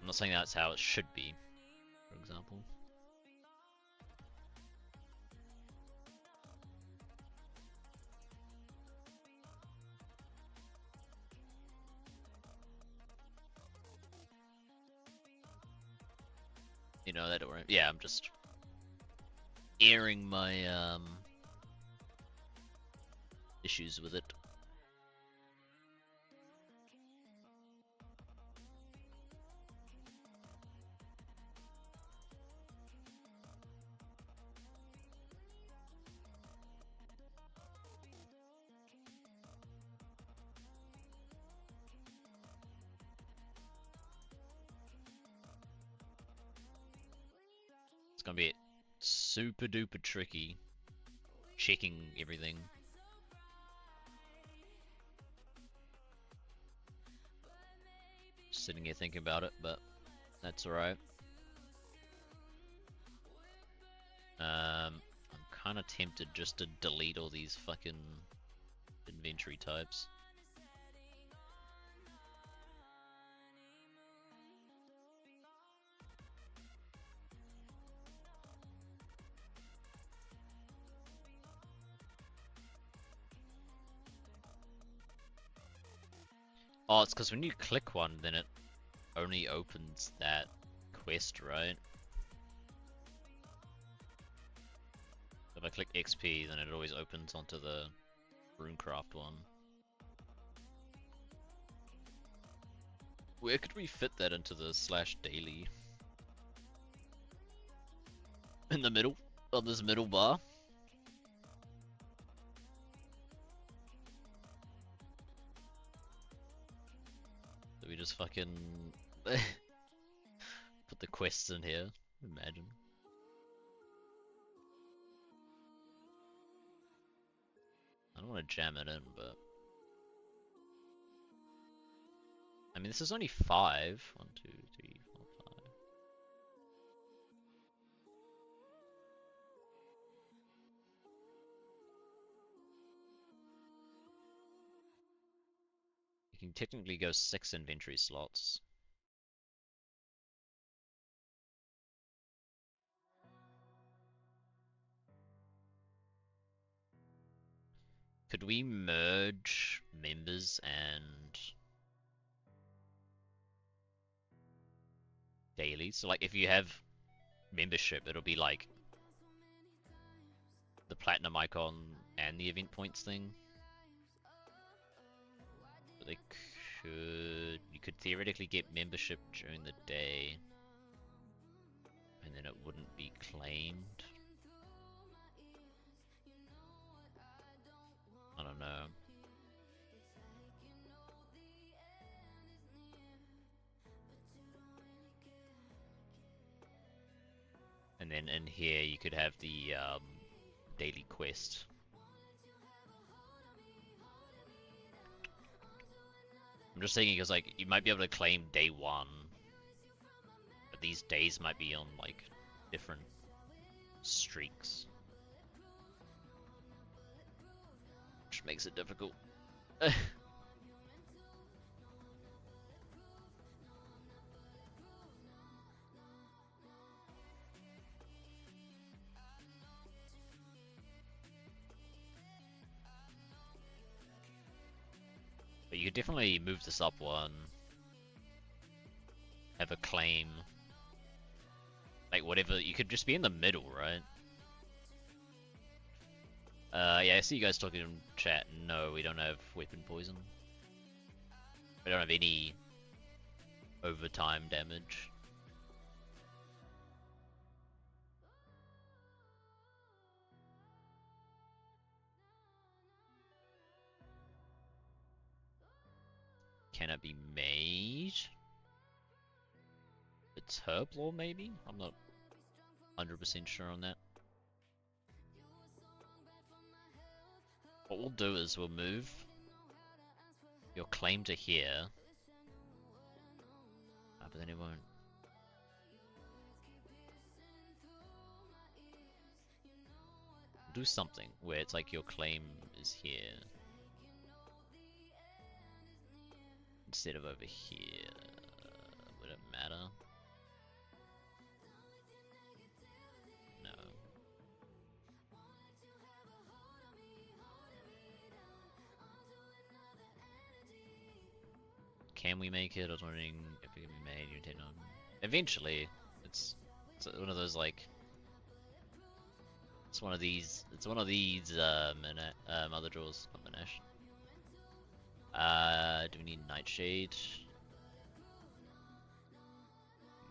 I'm not saying that's how it should be, for example. You know, that don't, yeah, I'm just airing my issues with it. It's gonna be super duper tricky checking everything. Just sitting here thinking about it, but that's alright. I'm kinda tempted just to delete all these fucking inventory types. Oh, it's because when you click one, then it only opens that quest, right? If I click XP, then it always opens onto the RuneCraft one. Where could we fit that into the /daily? In the middle? On this middle bar? So we just fucking put the quests in here. Imagine. I don't want to jam it in, but I mean, this is only 5. 1, 2, 3, 4, 5. You can technically go 6 inventory slots. Could we merge members and daily? So like if you have membership, it'll be like the platinum icon and the event points thing. But you could theoretically get membership during the day, and then it wouldn't be claimed. I don't know. And then in here you could have the daily quest. I'm just thinking because like you might be able to claim day 1, but these days might be on like different streaks, which makes it difficult. But you could definitely move this up one. Have a claim. Like whatever, you could just be in the middle, right? Yeah, I see you guys talking in chat. No, we don't have weapon poison. We don't have any overtime damage. Can it be made? It's herb law, maybe? I'm not 100% sure on that. What we'll do is we'll move your claim to here. But then it won't. Do something where it's like your claim is here instead of over here. Would it matter? No. Can we make it? I was wondering if it can be made. You intend on. Eventually, it's one of those like. It's one of these. It's one of these. Other drawers. Not Manesh. Do we need Nightshade?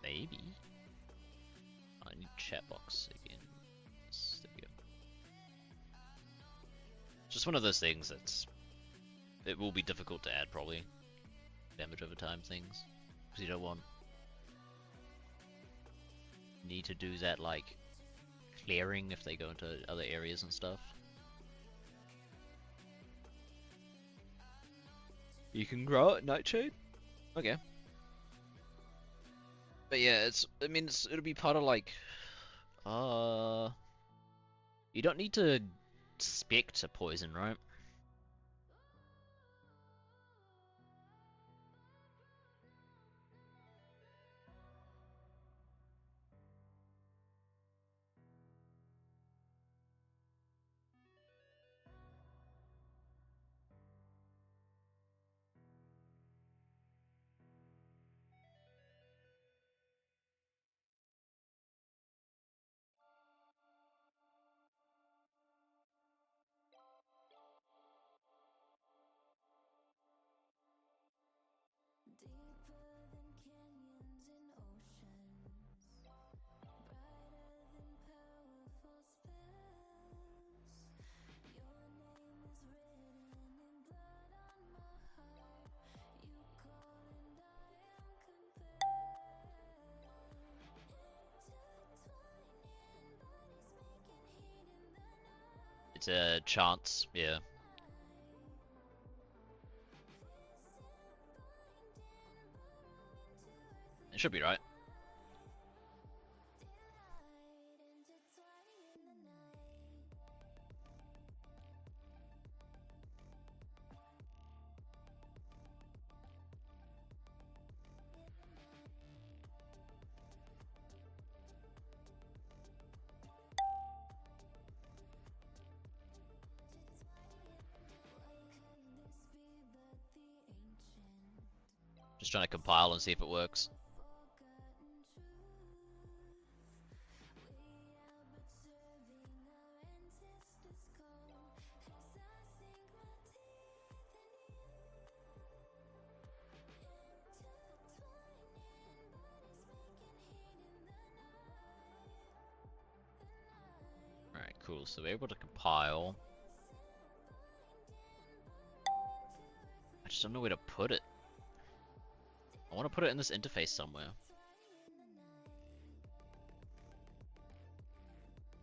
Maybe. I need chat box again. There we go. Just one of those things that's. It will be difficult to add probably. Damage over time things. Because you don't want. Need to do that like. Clearing if they go into other areas and stuff. You can grow it, Nightshade? Okay. But yeah, I mean, it'll be part of like, you don't need to spec to poison, right? It's a chance, yeah. It should be right. Just trying to compile and see if it works. Alright, cool. So we're able to compile. I just don't know where to put it. I want to put it in this interface somewhere.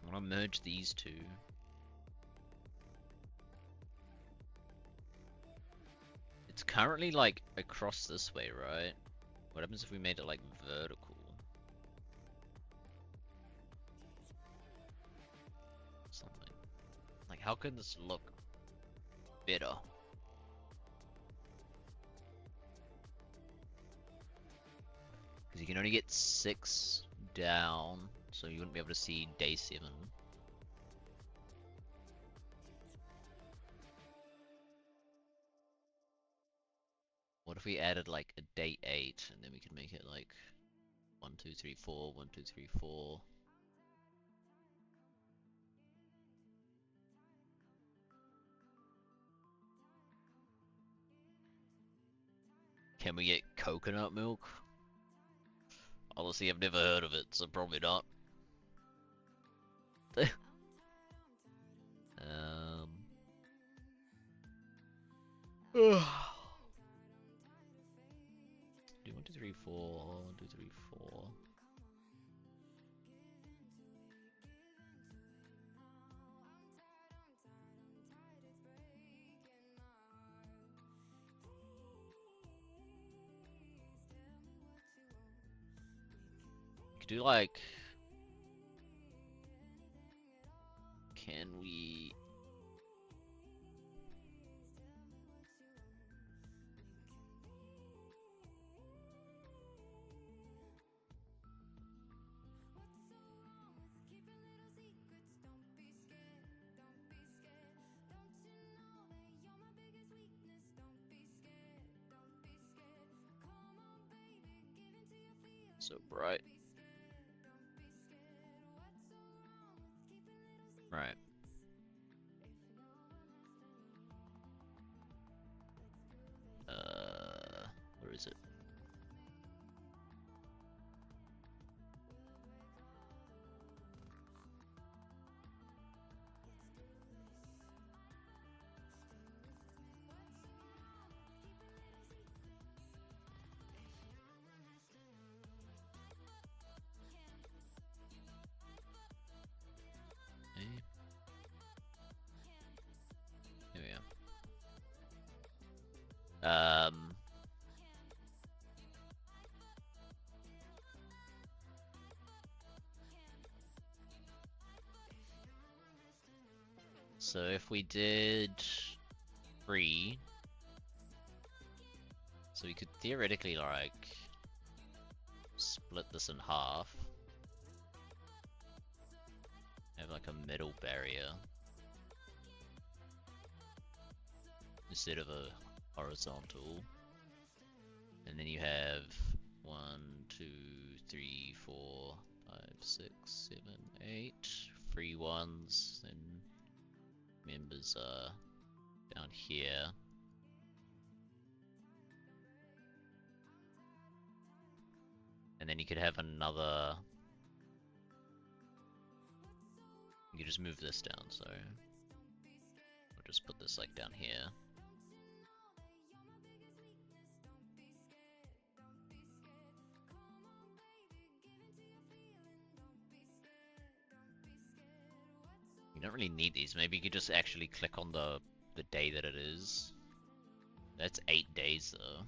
I want to merge these two. It's currently like across this way, right? What happens if we made it like vertical? Something. Like, how can this look better? Because you can only get 6 down, so you wouldn't be able to see day 7. What if we added like a day 8, and then we could make it like 1, 2, 3, 4, 1, 2, 3, 4. Can we get coconut milk? Honestly, I've never heard of it, so probably not. Do 1, 2, 3, 4, 1, 2, 3, 4. Could do like, can we? So bright. Right. Where is it? Here we are. So if we did 3, so we could theoretically like split this in half. Have like a middle barrier instead of a horizontal, and then you have 1, 2, 3, 4, 5, 6, 7, 8 free ones, then members are down here. And then you could have another. You could just move this down, so we'll just put this like down here. You don't really need these. Maybe you could just actually click on the day that it is. That's 8 days though.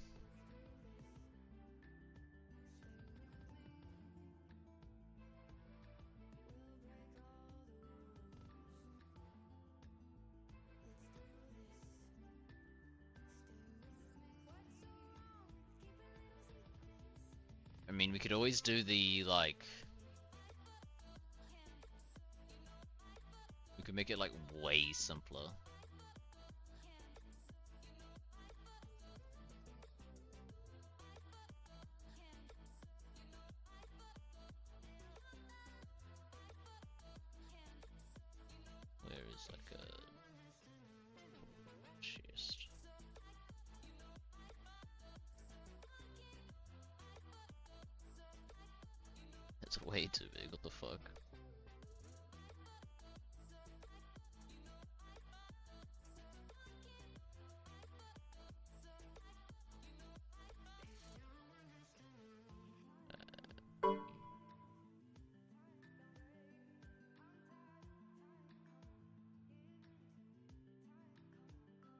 I mean, we could always do the, like... We could make it, like, way simpler. Where is, like, a... chest? It's way too big, what the fuck?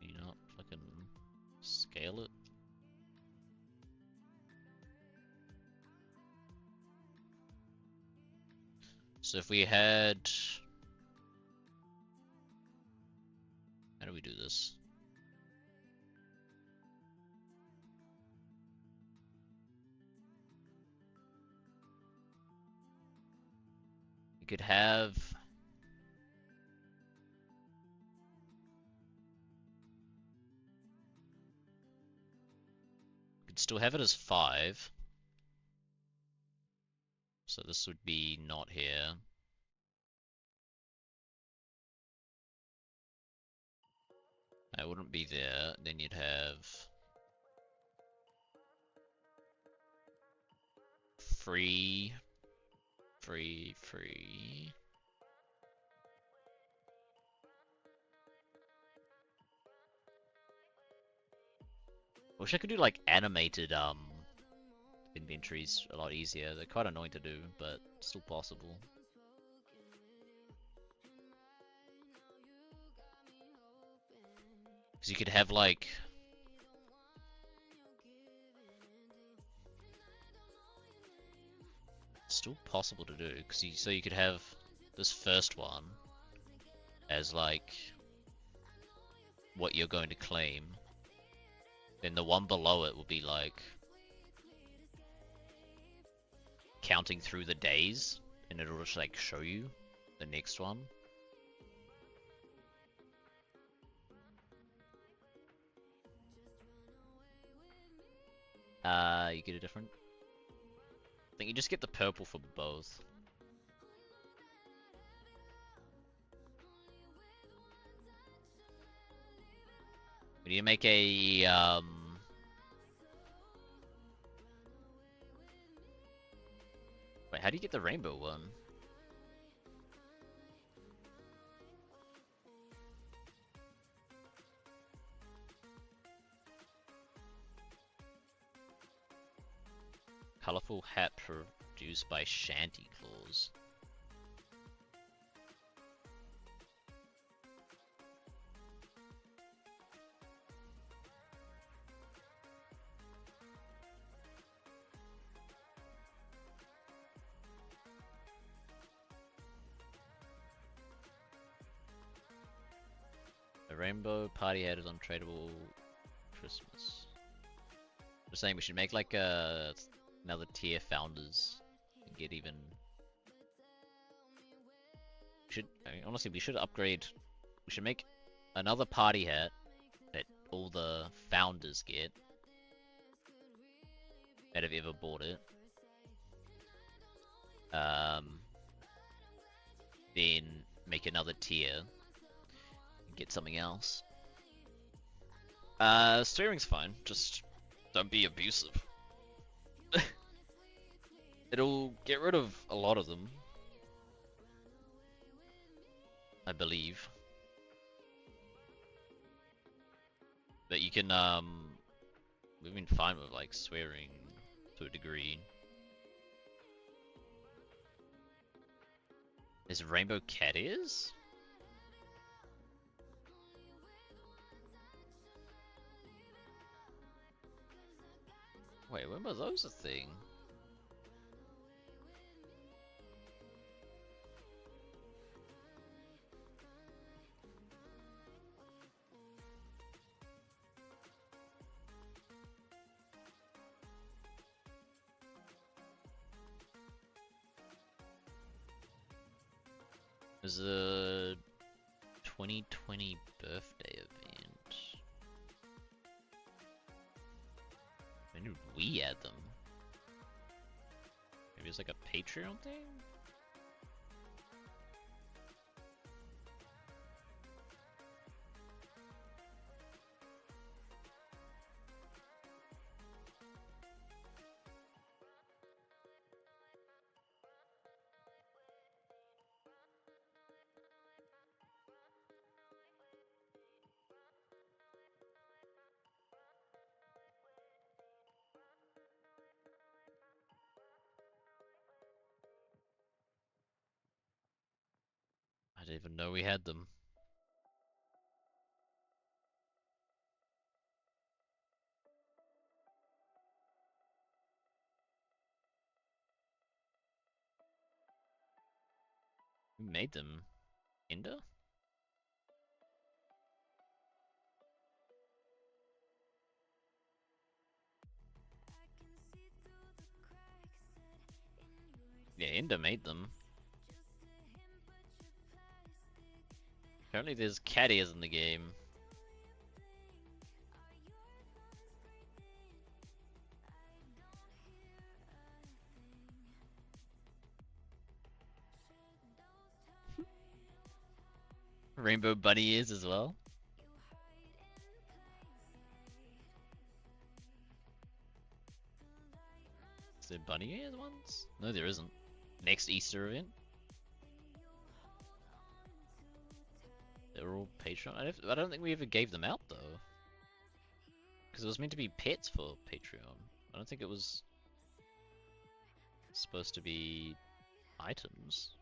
You not fucking scale it? So if we had... How do we do this? We could have... We could still have it as 5. So this would be not here. That wouldn't be there. Then you'd have... Free. Wish I could do like animated inventories a lot easier. They're quite annoying to do, but still possible. Because you could have like... It's still possible to do, because so you could have this first one as like what you're going to claim. Then the one below it will be like counting through the days, and it'll just like show you the next one. You get a different... I think you just get the purple for both. We need to make a, Wait, how do you get the rainbow one? Colorful hat produced by Shanty Claws. The rainbow party hat is untradeable. Christmas. We're saying we should make like another tier founders and get even. I mean, honestly, we should upgrade. We should make another party hat that all the founders get that have ever bought it. Then make another tier and get something else. Steering's fine. Just don't be abusive. It'll get rid of a lot of them, I believe. But you can, we've been fine with like swearing to a degree. Is Rainbow Cat ears? Wait, when were those a thing? It was a 2020 birthday event. When did we add them? Maybe it's like a Patreon thing? I didn't even know we had them. Who made them? Ender? Yeah, Ender made them. Apparently there's cat ears in the game. Rainbow bunny ears as well. Is there bunny ears ones? No, there isn't. Next Easter event? They're all Patreon. I don't think we ever gave them out though. Because it was meant to be pets for Patreon. I don't think it was supposed to be items.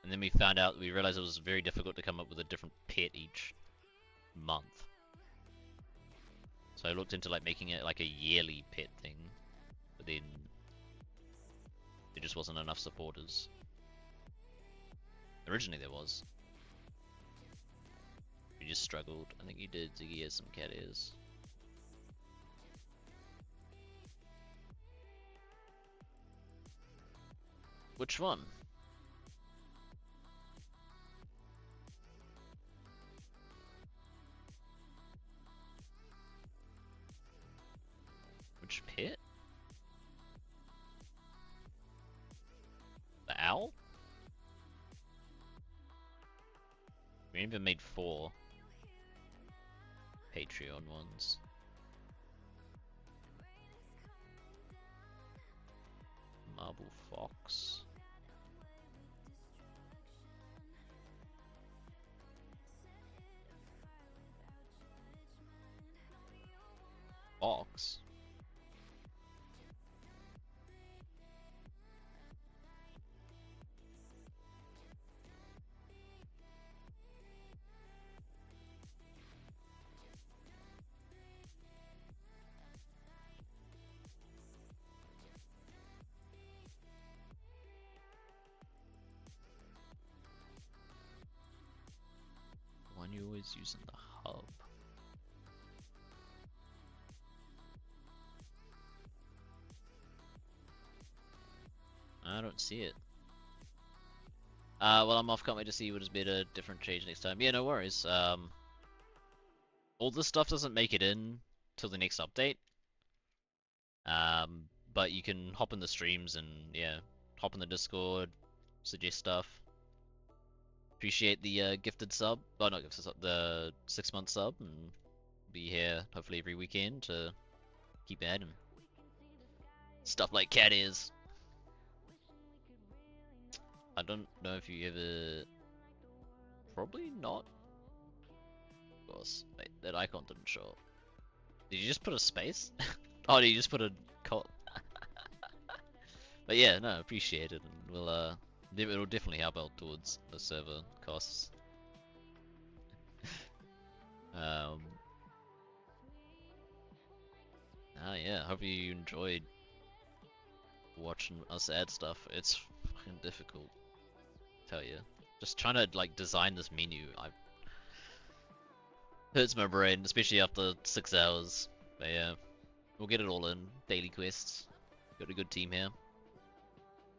And then we found out, we realized it was very difficult to come up with a different pet each month. So I looked into like making it like a yearly pet thing, but then there just wasn't enough supporters. Originally there was. We just struggled. I think you did Ziggy has some cat ears. Which one? Which pet? The owl? We even made 4 Patreon ones. Marble fox. Fox? One you always use in the hub. I don't see it. Well, I'm off. Can't wait to see what is better, different change next time. Yeah, no worries. All this stuff doesn't make it in till the next update. But you can hop in the streams and yeah, hop in the Discord, suggest stuff. Appreciate the gifted sub. Oh, not gifted sub. The 6-month sub, and be here hopefully every weekend to keep adding stuff like cat ears. I don't know if you ever... Probably not. Of course. Wait, that icon didn't show up. Did you just put a space? Oh, did you just put a cot? But yeah, no, appreciate it, and we'll it'll definitely help out towards the server costs. Yeah, hope you enjoyed watching us add stuff. It's fucking difficult, tell you. Just trying to like design this menu, hurts my brain, especially after 6 hours. But yeah, we'll get it all in. Daily quests. Got a good team here.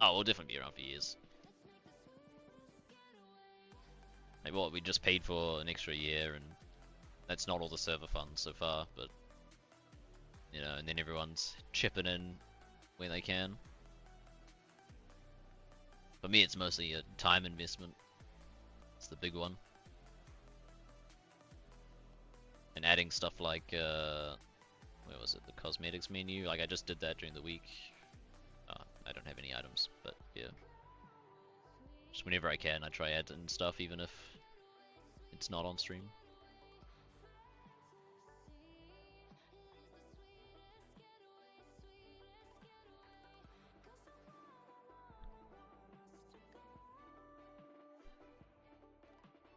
Oh, we'll definitely be around for years. Like what, we just paid for an extra year, and that's not all the server funds so far, but you know, and then everyone's chipping in when they can. For me, it's mostly a time investment. It's the big one. And adding stuff like, where was it? The cosmetics menu. Like I just did that during the week. I don't have any items, but yeah. Just whenever I can, I try adding stuff, even if it's not on stream.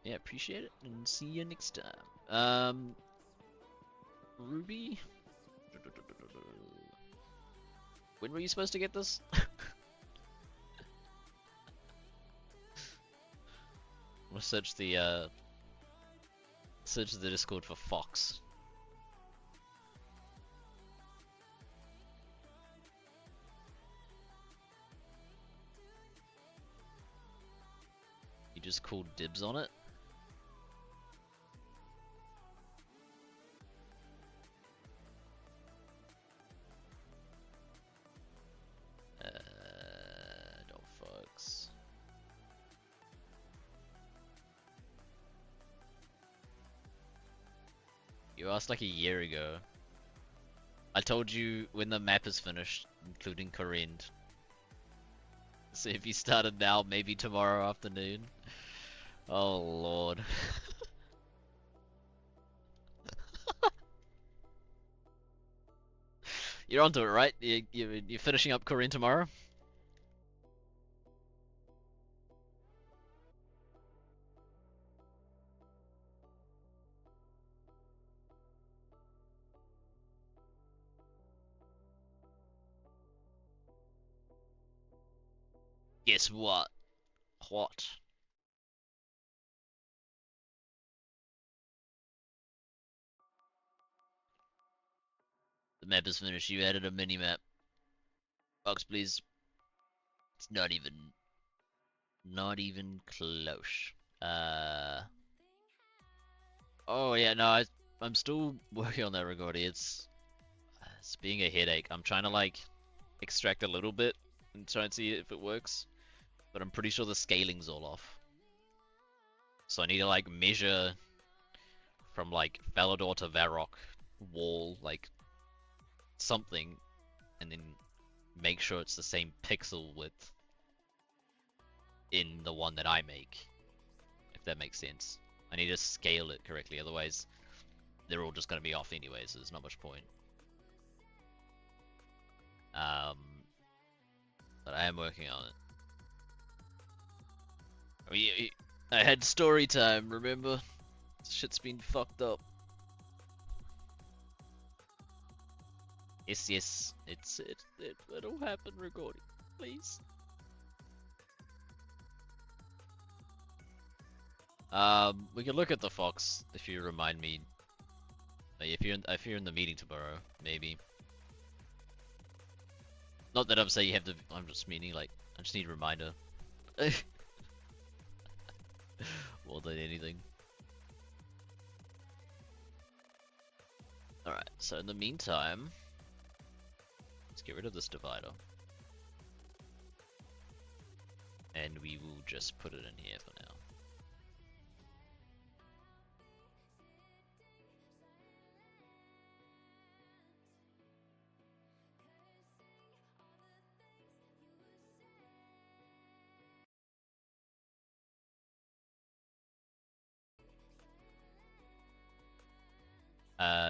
Yeah, appreciate it, and see you next time. Ruby? When were you supposed to get this? We'll search the Discord for Fox. You just called dibs on it? No Fox. You asked like a year ago. I told you when the map is finished, including Corrend. So if you started now, maybe tomorrow afternoon. Oh lord. You're onto it, right? You're finishing up Corrend tomorrow? Guess what? What? The map is finished. You added a mini map. Box, please. It's not even close. Oh yeah, no, I'm still working on that, Regordi. It's being a headache. I'm trying to like extract a little bit and try and see if it works, but I'm pretty sure the scaling's all off. So I need to like measure from like Valador to Varrock wall, like something, and then make sure it's the same pixel width in the one that I make, if that makes sense. I need to scale it correctly, otherwise they're all just going to be off anyway, so there's not much point. But I am working on it. I had story time, remember? Shit's been fucked up. Yes, it'll happen, recording, please. We can look at the Fox if you remind me. If you're in the meeting tomorrow, maybe. Not that I'm saying you have to. I'm just meaning like I just need a reminder. More than anything. Alright, so in the meantime, let's get rid of this divider. And we will just put it in here for now.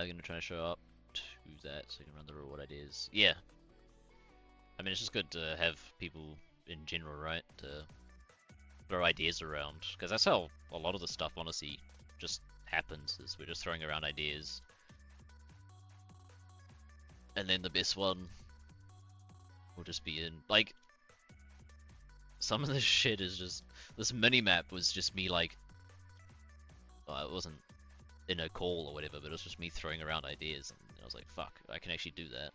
Gonna try to show up to that so you can run the reward ideas. Yeah. I mean, it's just good to have people in general, right? To throw ideas around. Because that's how a lot of the stuff, honestly, just happens is we're just throwing around ideas. And then the best one will just be in, like, some of this shit is just, this mini-map was just me like, well, it wasn't in a call or whatever, but it was just me throwing around ideas, and I was like, fuck, I can actually do that.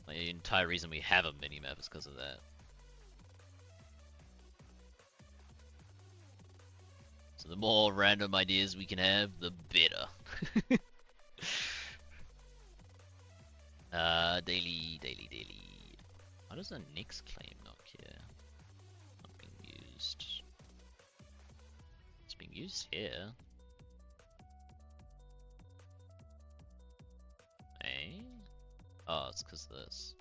Like, the entire reason we have a mini-map is because of that. So the more random ideas we can have, the better. Daily. Why does the next claim not care? Not being used. It's being used here. Eh? Oh, it's because of this.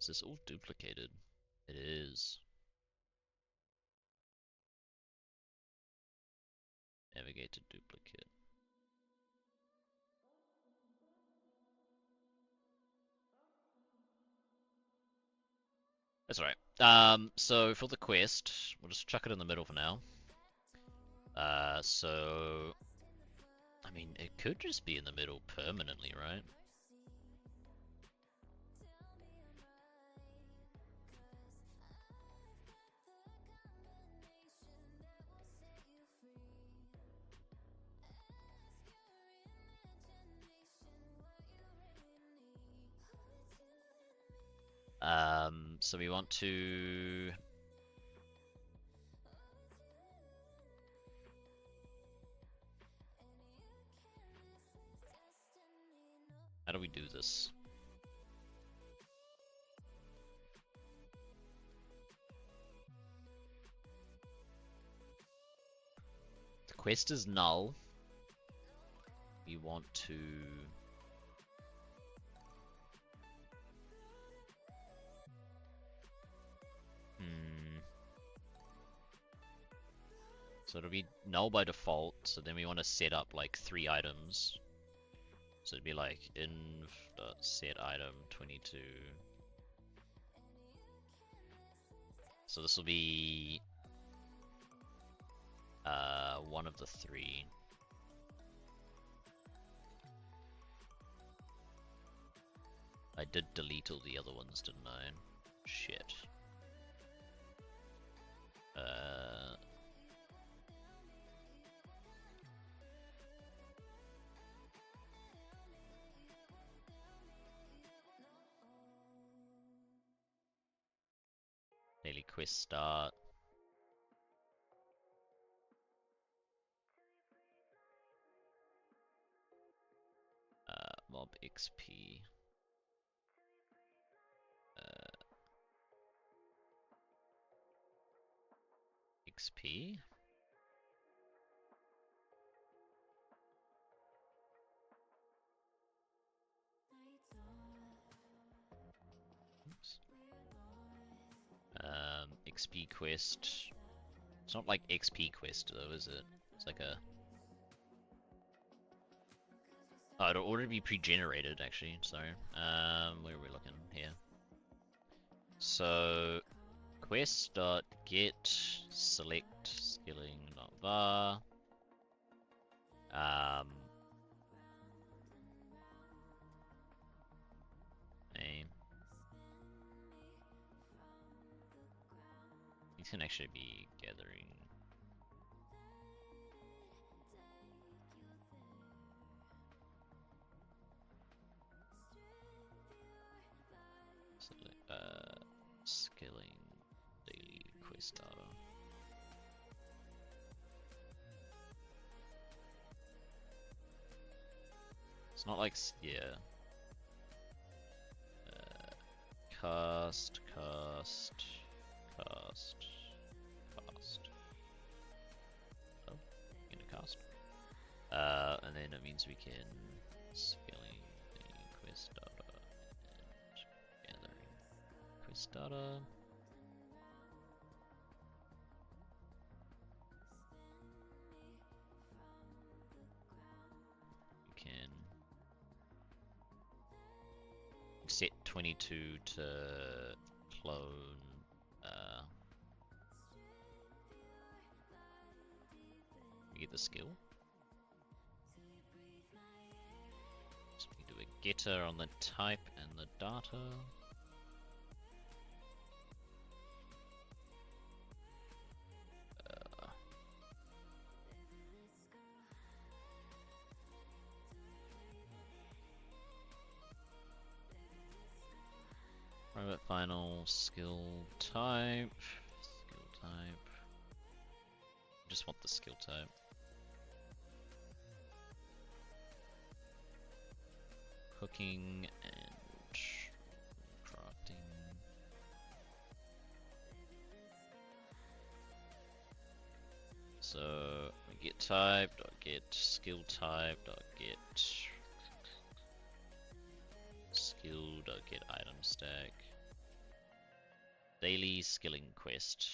Is this all duplicated? It is. Navigate to duplicate. That's alright. So for the quest, we'll just chuck it in the middle for now. So I mean, it could just be in the middle permanently, right? So we want to how do we do this? The quest is null. We want to so it'll be null by default, so then we want to set up like 3 items. So it'd be like inv.set item 22. So this will be one of the 3. I did delete all the other ones, didn't I? Shit. Daily quest start. Mob XP. XP. Oops. XP quest. It's not like XP quest though, is it? It's like a... Oh, it'll already be pre-generated actually, sorry. Where are we looking? Here. So, quest.get select skilling.var. Name. These can actually be gathering. Skilling daily quest data. It's not like, yeah. Cast. Oh, in a cast. And then it means we can scaling the quest data and gathering quest data. set 22 to clone. You get the skill. So we do a getter on the type and the data. Private final skill type. Just want the skill type. Cooking and crafting. So get type, get skill type, get skill, get item stack. Daily skilling quest.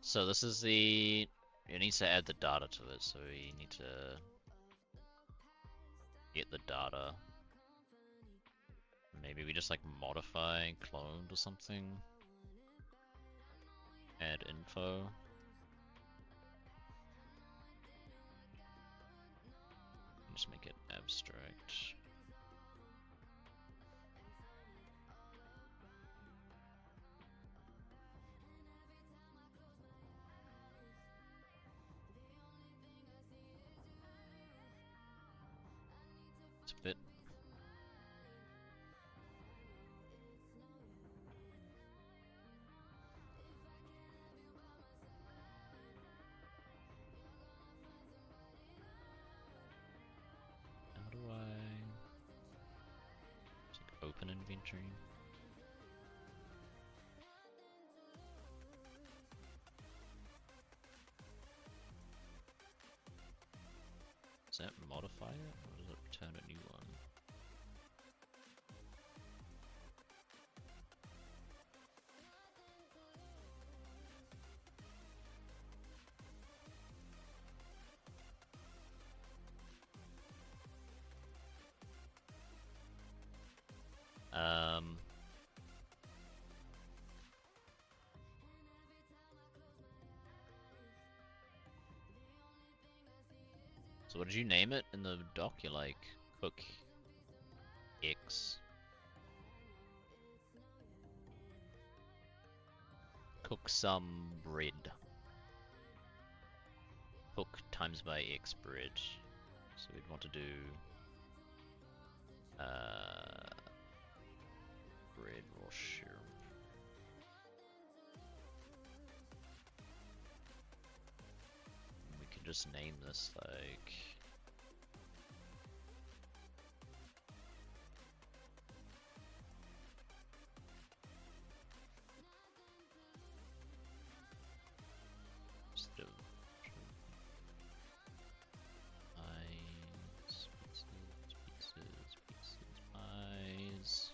So this is the, it needs to add the data to it, so we need to get the data. Maybe we just like modify cloned or something. Add info. Just make it abstract. It's a bit. How do I just like open inventory? Does that modify it, or does it return a new one? So what did you name it in the doc? You're like, cook X. Cook some bread. Cook times by X bread. So we'd want to do bread raw shrimp. We could just name this like pies.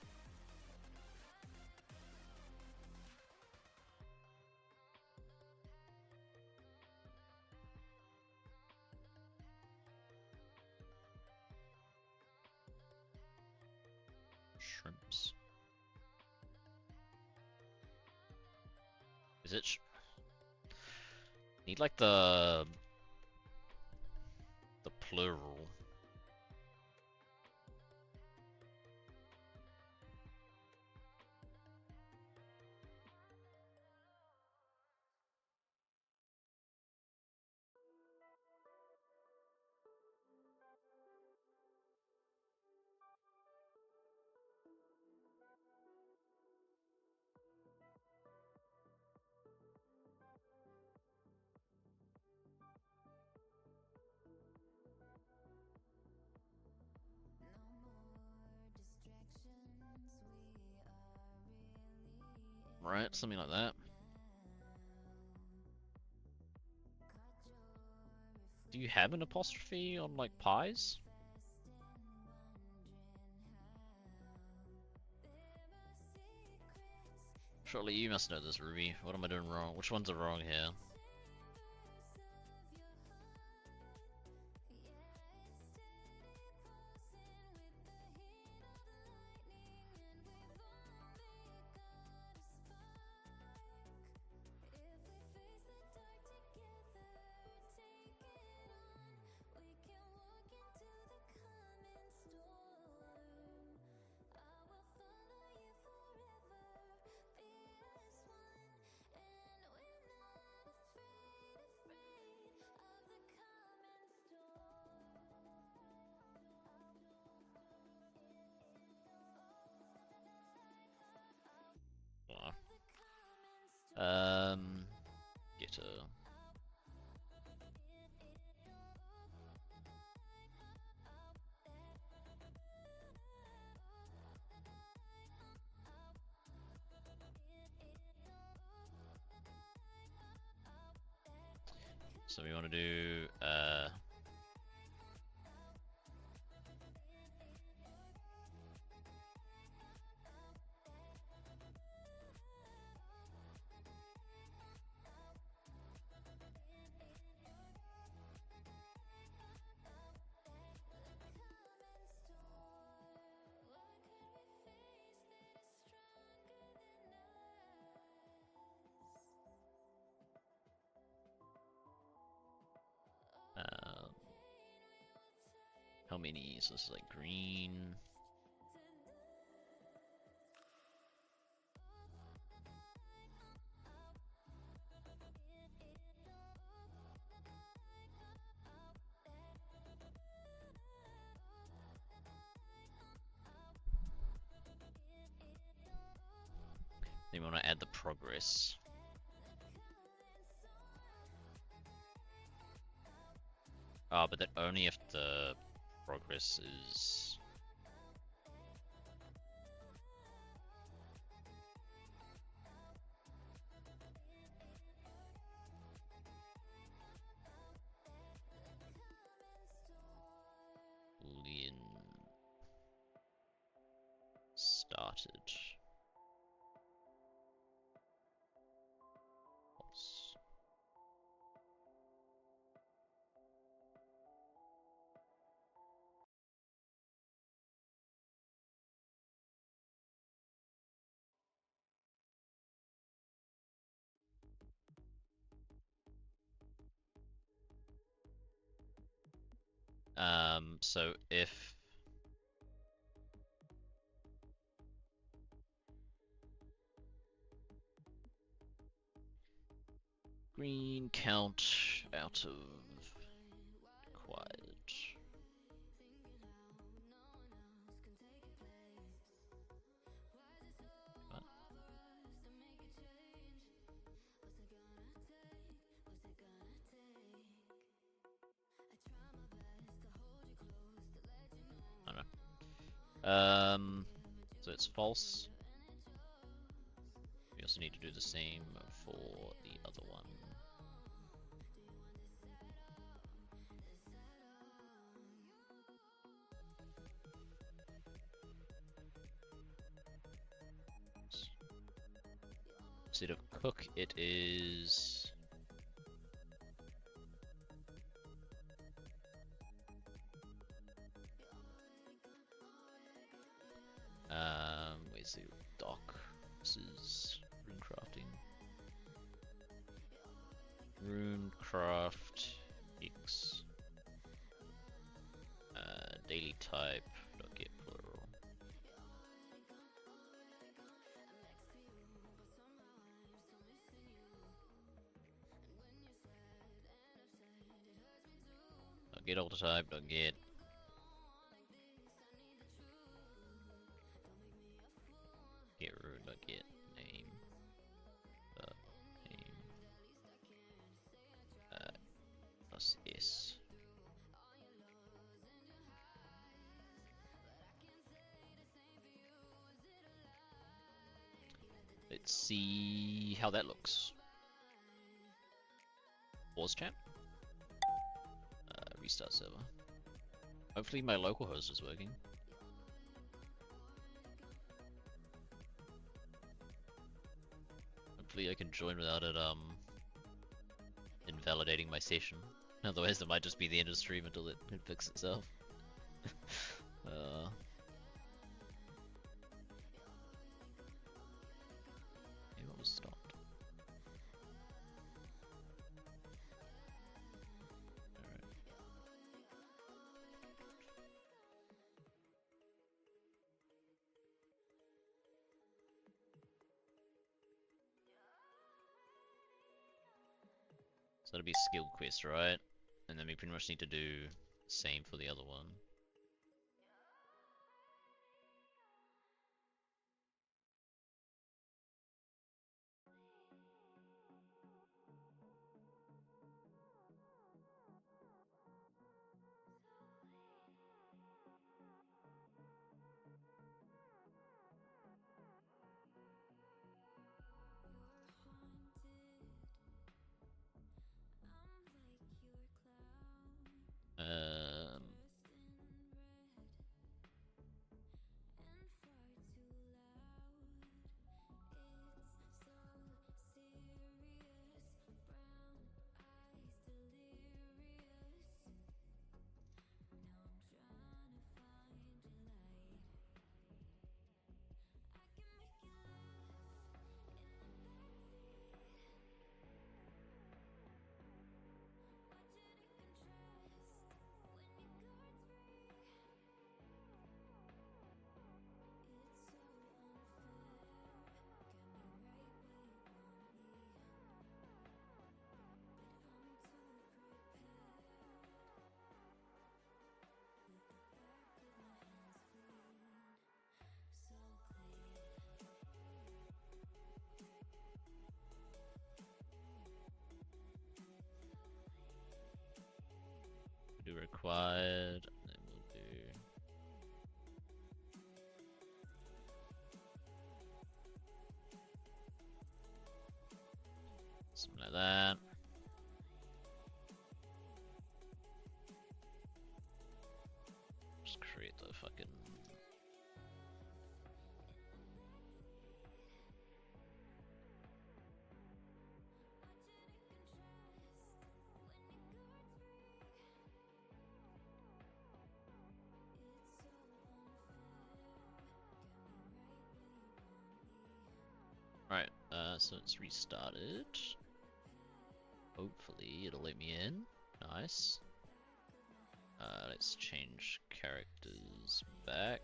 Shrimps. Is it? Need like the plural. Right, something like that. Do you have an apostrophe on like pies? Surely you must know this, Ruby. What am I doing wrong? Which ones are wrong here? Get a... So we want to do, how many? So this is like green. Then we want to add the progress. But that only if the progress is... Boolean started. False. So if green count out of required. What? I don't know. So it's false. We also need to do the same for the other one. Instead of cook, it is... where's the doc? This is rune crafting. Runecraft X daily type get plural. Get alter type, get rune, get name, name plus s. Let's see how that looks. Pause chat. restart server. Hopefully my local host is working. Hopefully I can join without it invalidating my session. Otherwise it might just be the end of stream until it fixes itself. Maybe it was stopped. Alright. So that'll be skill quest, right? And then we pretty much need to do the same for the other one. Do required, and then we'll do something like that. Just create the fucking right, so it's restarted. Hopefully it'll let me in. Nice. Let's change characters back.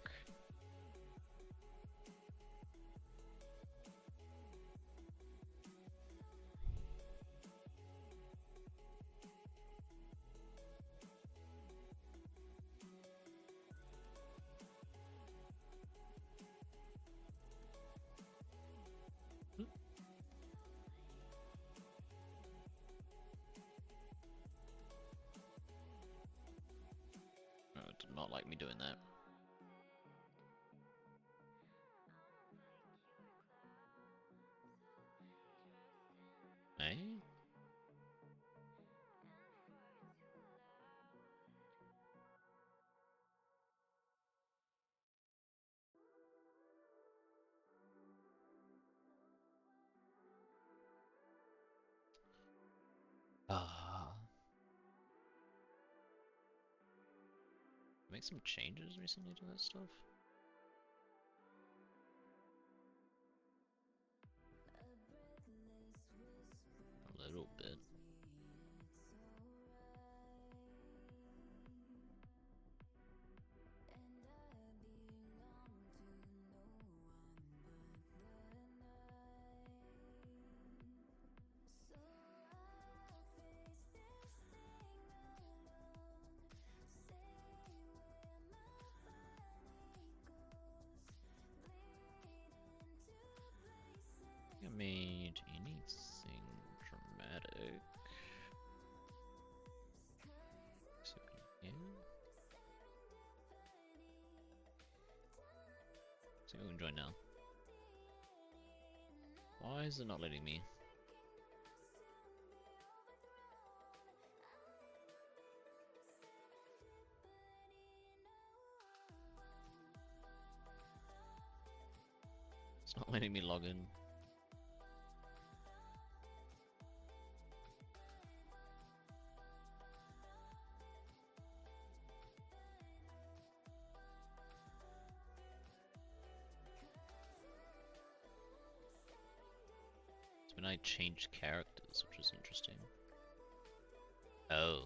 Did not like me doing that. Eh? Make some changes recently to that stuff? A little bit. Made anything dramatic. So, yeah. So we can join now. Why is it not letting me? It's not letting me log in. So when I changed characters, which is interesting. Oh.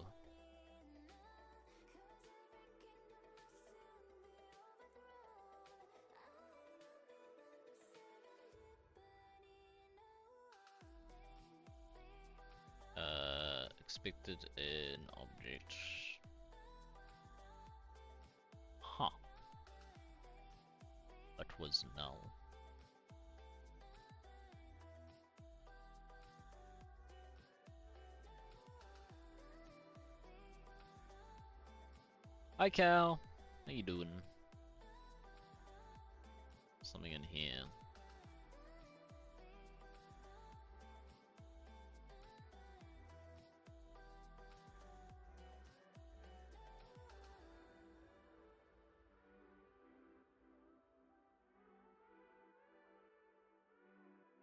Expected in object. Huh. That was null. Hi Cal, how you doing? Something in here.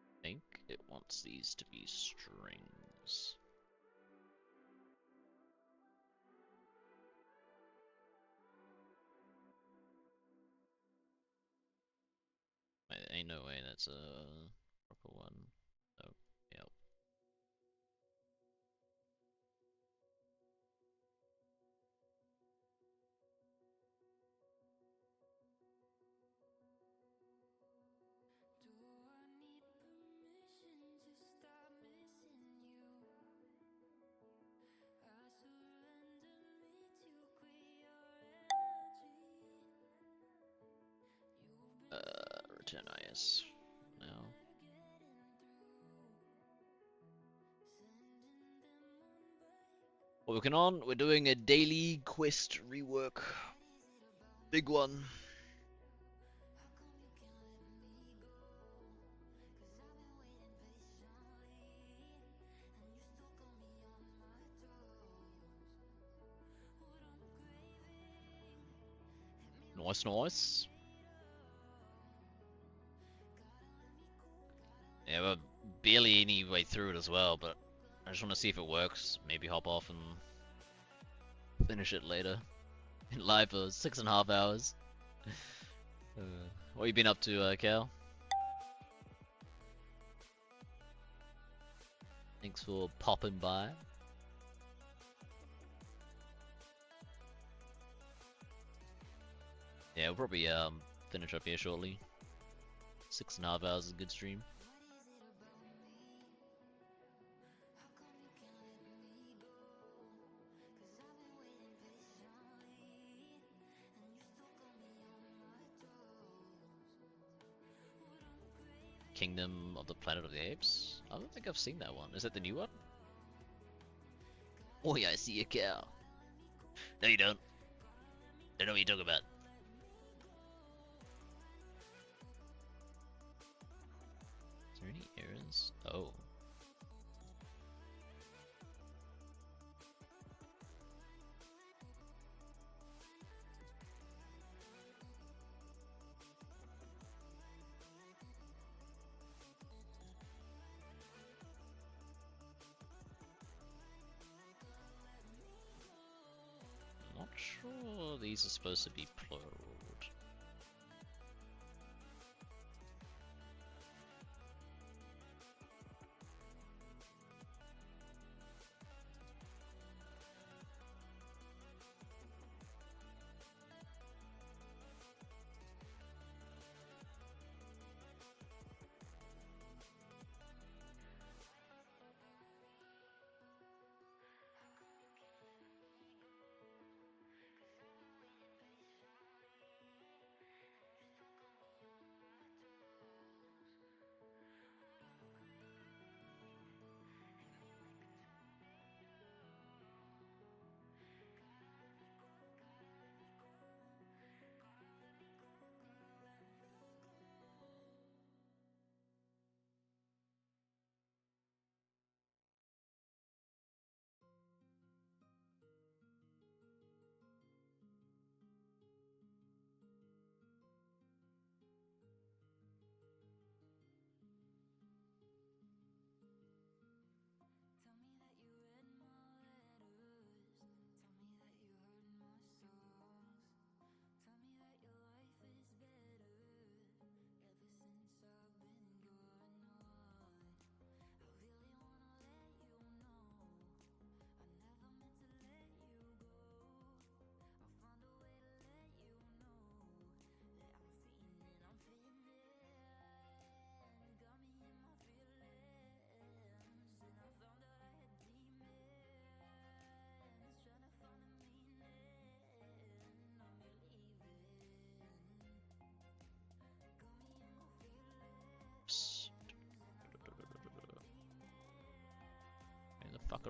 I think it wants these to be strings. Ain't no way that's a proper one. Oh, yep. Return IS now. Working on, we're doing a daily quest rework. Big one. Nice, nice. Yeah, we're barely any way through it as well, but I just want to see if it works. Maybe hop off and finish it later. In live for 6.5 hours. What you been up to, Cal? Thanks for popping by. Yeah, we'll probably finish up here shortly. 6.5 hours is a good stream. Kingdom of the Planet of the Apes? I don't think I've seen that one. Is that the new one? Oh yeah, I see a cow. No you don't. I don't know what you're talking about. Is there any errors? Oh. Not sure these are supposed to be plural.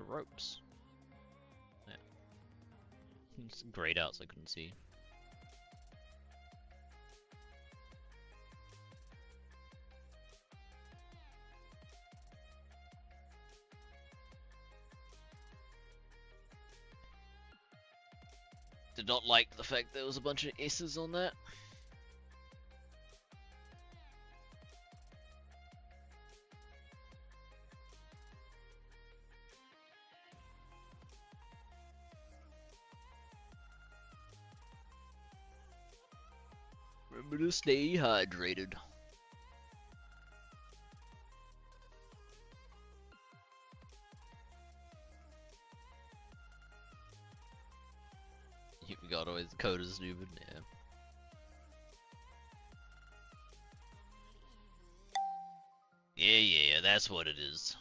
ropes. Yeah. It's grayed out so I couldn't see. Did not like the fact there was a bunch of S's on that. Remember to stay hydrated. You forgot always the code is stupid, yeah. Yeah, that's what it is.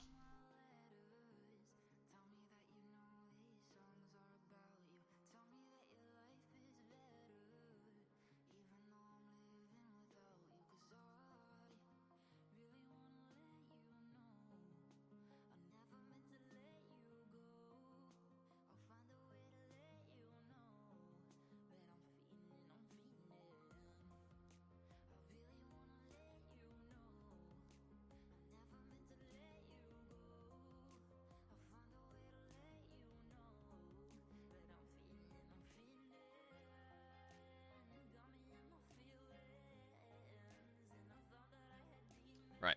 Right.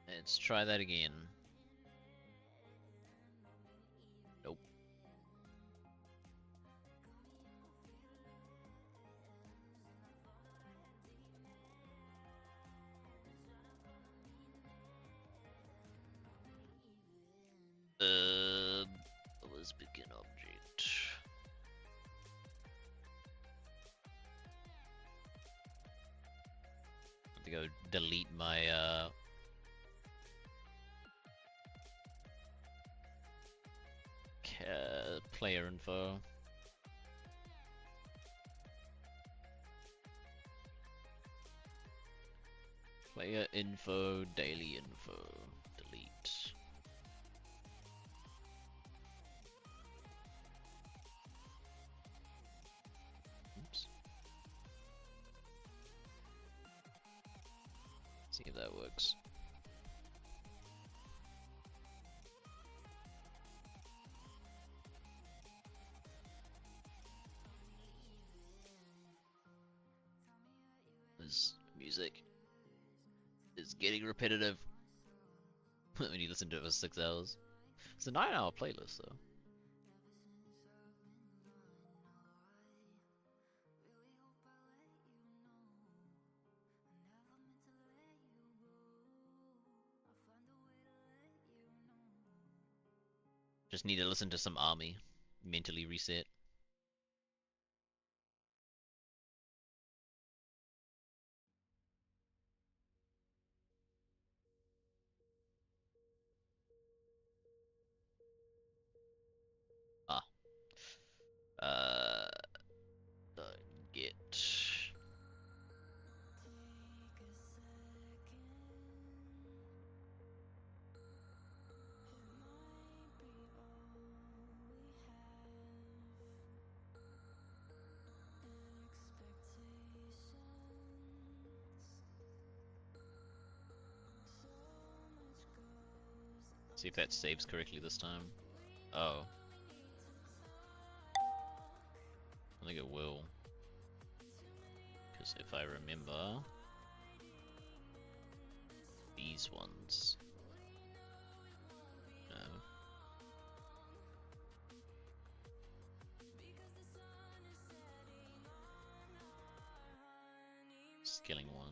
Let's try that again. Nope. Was begin object. I have to go delete my player info. Player info, daily info, delete. Oops. See if that works. This music is getting repetitive when you listen to it for 6 hours. It's a 9-hour playlist though. Just need to listen to some Army, mentally reset. Don't get. See if that saves correctly this time. Oh. I think it will. Because if I remember, these ones. No. Skilling one.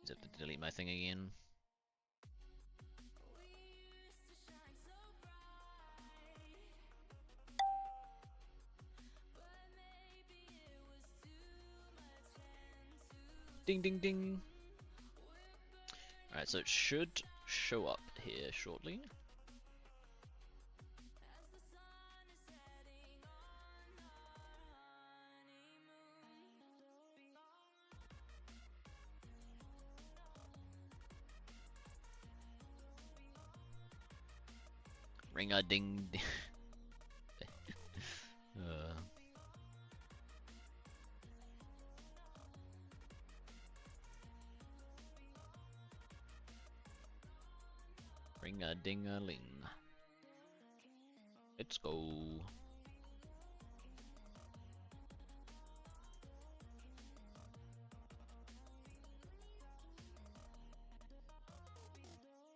Just have to delete my thing again. Ding ding ding. Alright, so it should show up here shortly. Ring a ding ding. Ring a ding a ling. Let's go.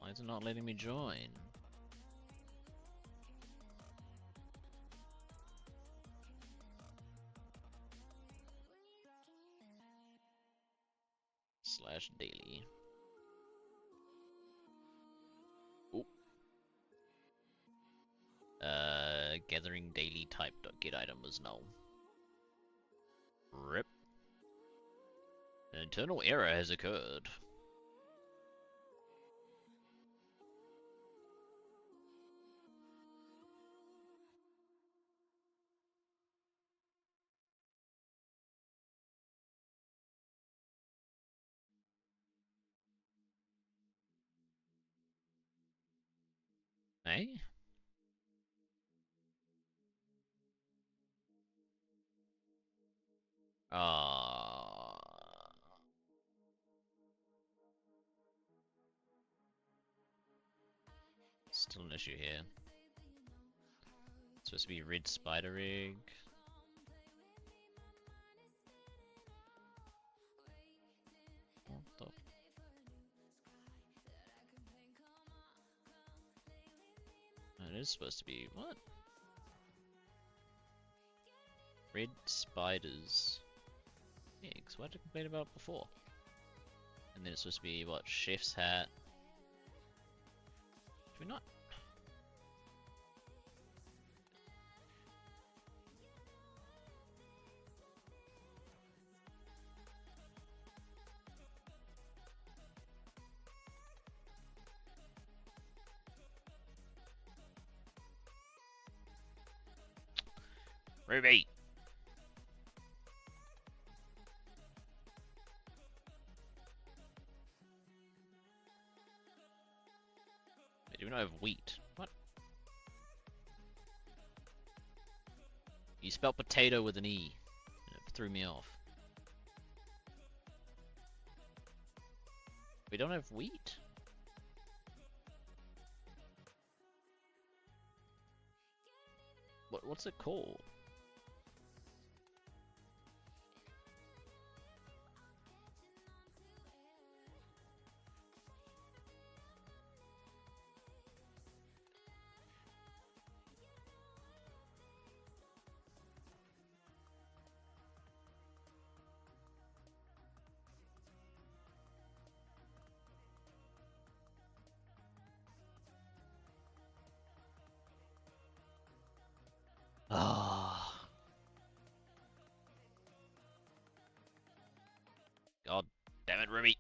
Why is it not letting me join? /daily. Oh. Gathering daily type dot get item was null. RIP. An internal error has occurred. Hey? Still an issue here. It's supposed to be red spider egg. What the? It is supposed to be what? Red spiders. Eggs. What did I complain about before? And then it's supposed to be what? Chef's hat. Do we not? Ruby! Wait, do we not have wheat? What? You spelled potato with an E. And it threw me off. We don't have wheat? What's it called? Ah. God damn it, Ruby.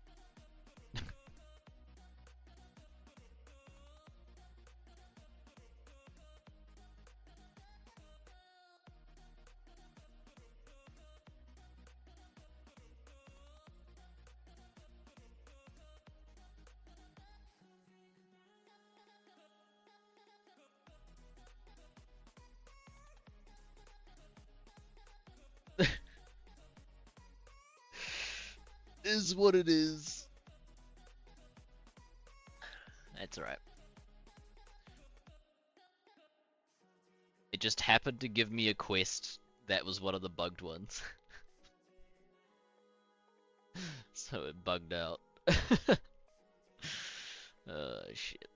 Is what it is. That's alright. It just happened to give me a quest that was one of the bugged ones. So it bugged out. Shit.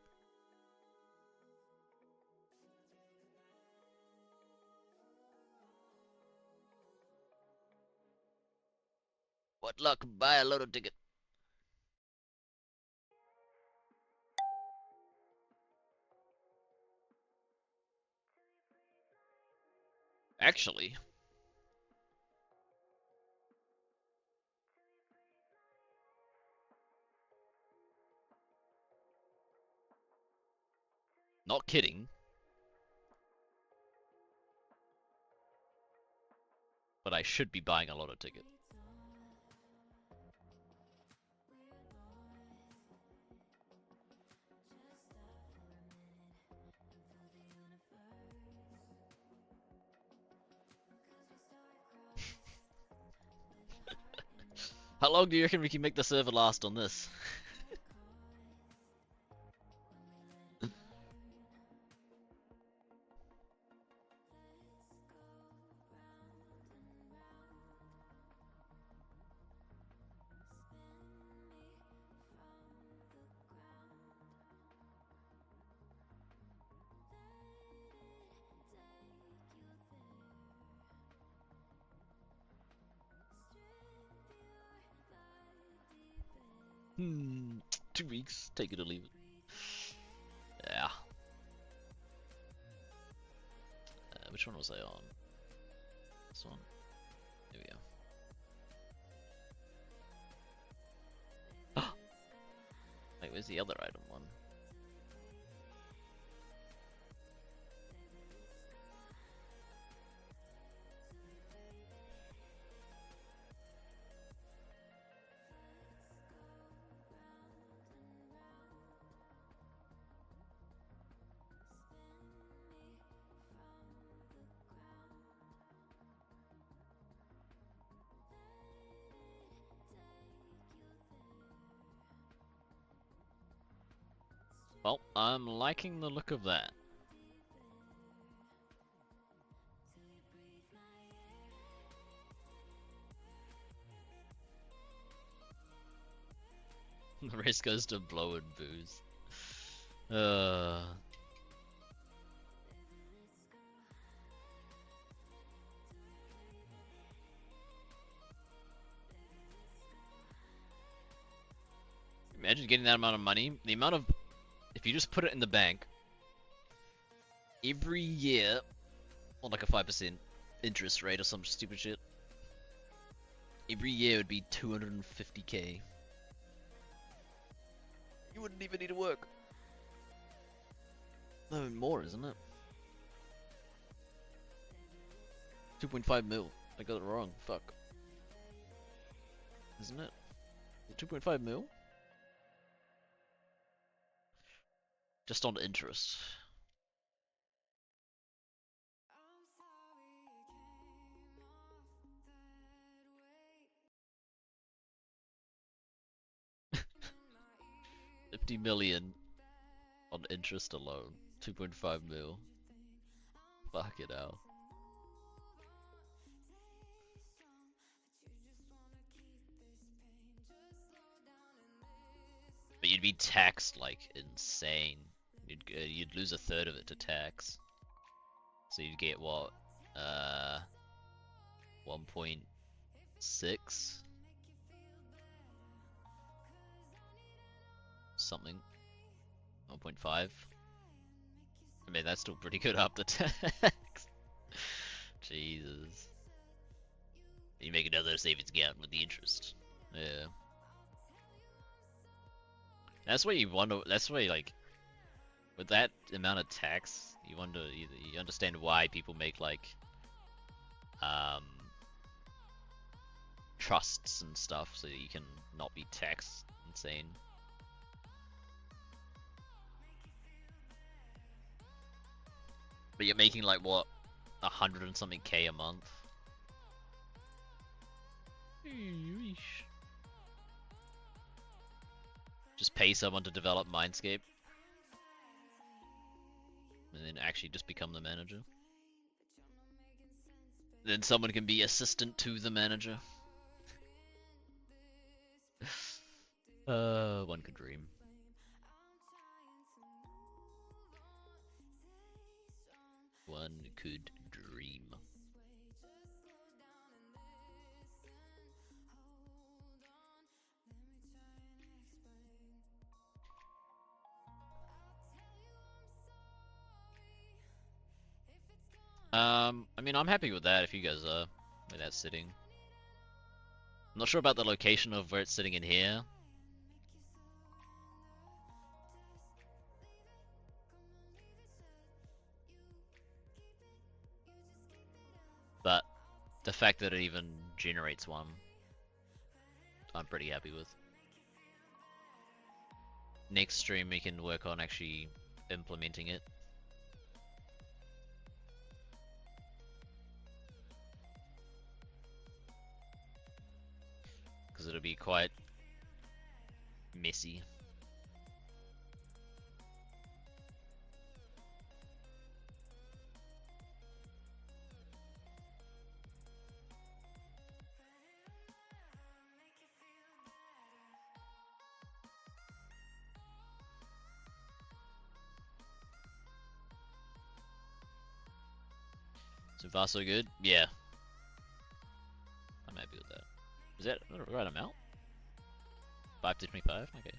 What luck? Buy a lotto ticket. Actually, not kidding, but I should be buying a lot of tickets. How long do you reckon we can make the server last on this? Hmm, 2 weeks, take it or leave it. Yeah. Which one was I on? This one. Here we go. Wait, where's the other item one? Well, I'm liking the look of that. The rest goes to blow and booze. Imagine getting that amount of money. The amount of... If you just put it in the bank, every year, on like a 5% interest rate or some stupid shit, every year would be 250k. You wouldn't even need to work. No, more, isn't it? 2.5 mil. I got it wrong. Fuck. Isn't it? 2.5 mil? Just on interest. $50 million on interest alone. 2.5 mil. Fuck it out. But you'd be taxed like insane. You'd lose a third of it to tax. So you'd get what? 1.6? Something. 1.5? I mean, that's still pretty good up the tax. Jesus. You make another savings account with the interest. Yeah. That's why you wonder, that's why, like, with that amount of tax, you wonder, you understand why people make, like, trusts and stuff, so that you can not be taxed insane. But you're making, like, what, 100 and something K a month? Just pay someone to develop MineScape. And then actually just become the manager. Then someone can be assistant to the manager. One could dream. One could dream. I mean, I'm happy with that if you guys are, where that's sitting. I'm not sure about the location of where it's sitting in here. But the fact that it even generates one, I'm pretty happy with. Next stream we can work on actually implementing it. Because it'll be quite messy. So far so good? Yeah. I'm happy with that. Is that the right amount? 5 to 25? Okay.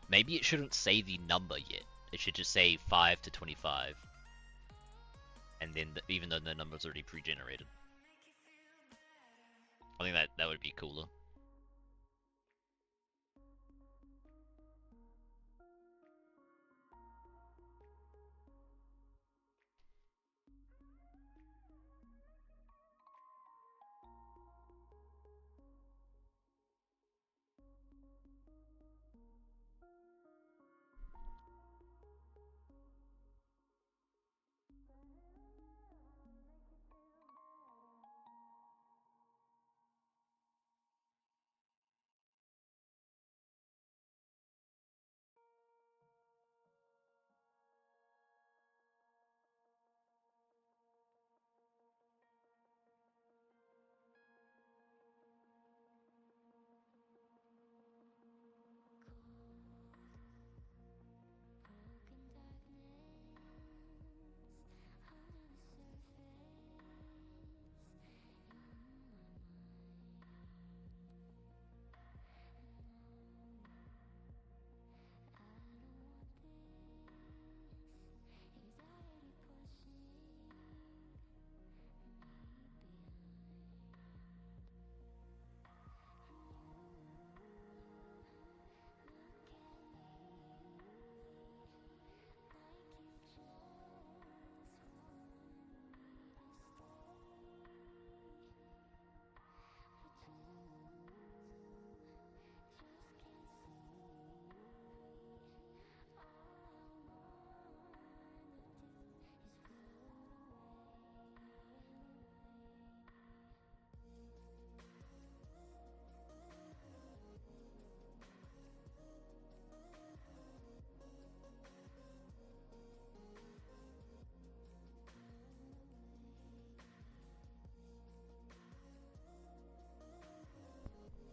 Maybe it shouldn't say the number yet. It should just say 5 to 25. And then, even though the number's already pre-generated. I think that would be cooler.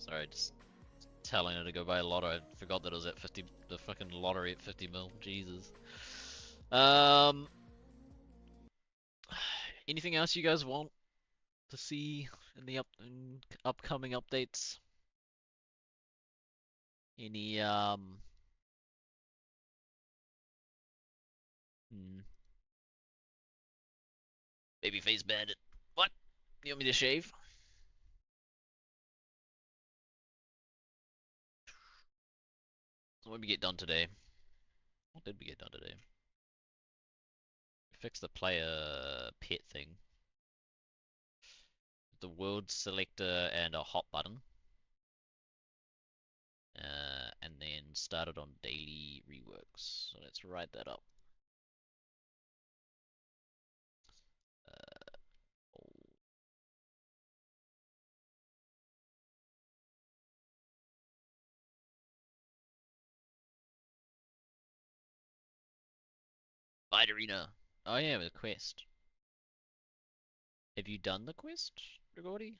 Sorry, just telling her to go buy a lotto. I forgot that it was at 50, the fucking lottery at 50 mil. Jesus. Anything else you guys want to see in the upcoming updates? Any babyface bandit? What? You want me to shave? So what did we get done today? What did we get done today? We fixed the player pet thing. The world selector and a hot button. And then started on daily reworks. So let's write that up. Fight arena. Oh yeah, the quest. Have you done the quest, Grigori?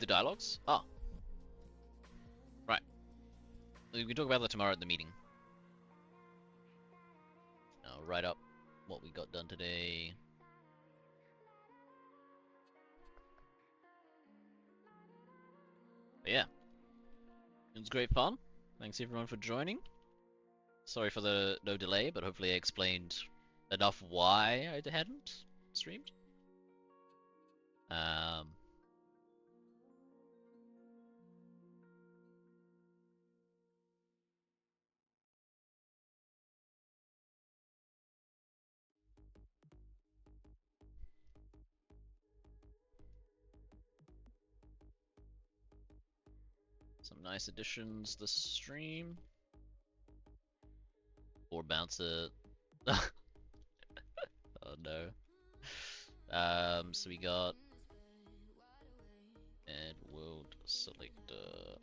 the dialogues? Oh. Right. We can talk about that tomorrow at the meeting. I'll write up what we got done today. But yeah. It was great fun. Thanks everyone for joining. Sorry for the no delay, but hopefully I explained enough why I hadn't streamed. Some nice additions this stream. Or bounce it. Oh no. So we got add world selector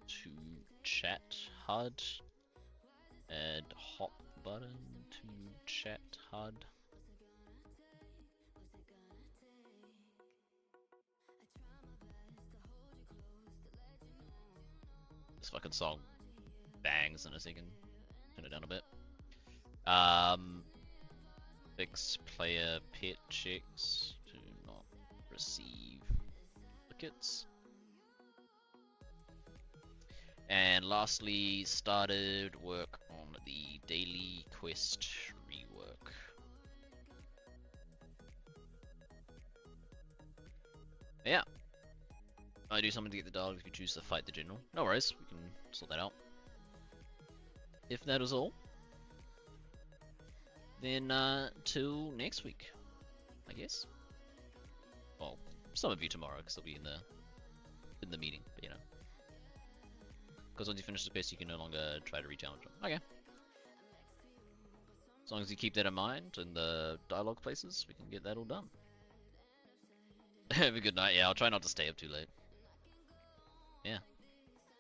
to chat HUD. Add hop button to chat HUD. This fucking song bangs in a second. Turn it down a bit. Fix player pet checks to not receive tickets. And lastly, started work on the daily quest rework. Yeah. I do something to get the dog if you choose to fight the general. No worries, we can sort that out. If that is all, then till next week, I guess. Well, some of you tomorrow, because I'll be in the meeting, but you know. Because once you finish the quest, you can no longer try to re-challenge them. Okay. As long as you keep that in mind in the dialogue places, we can get that all done. Have a good night. Yeah, I'll try not to stay up too late. Yeah.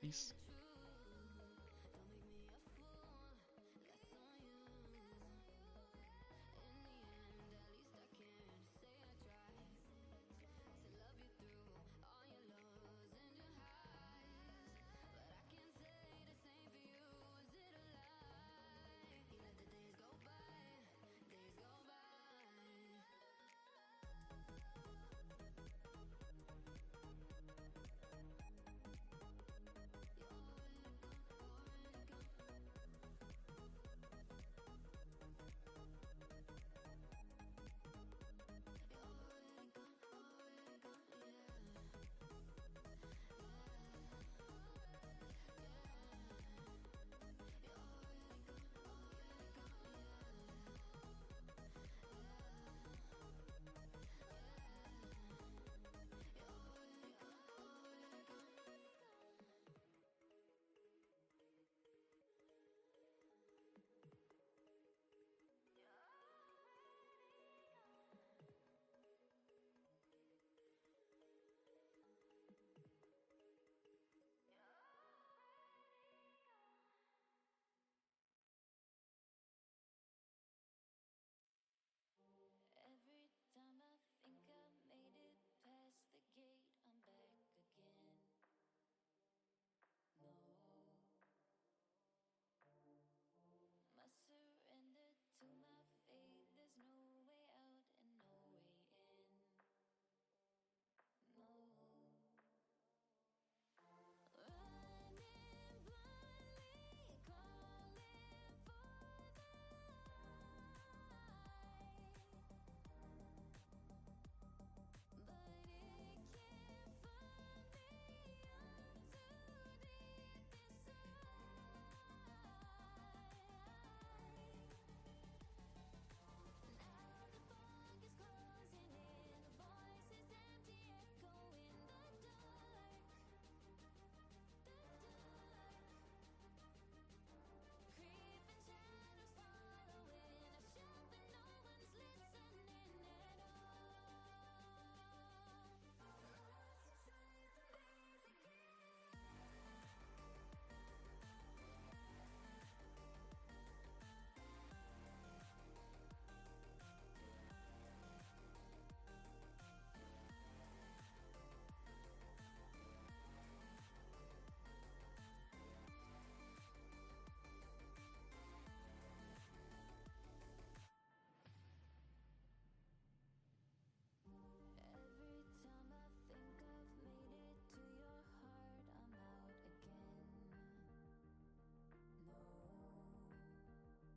Peace.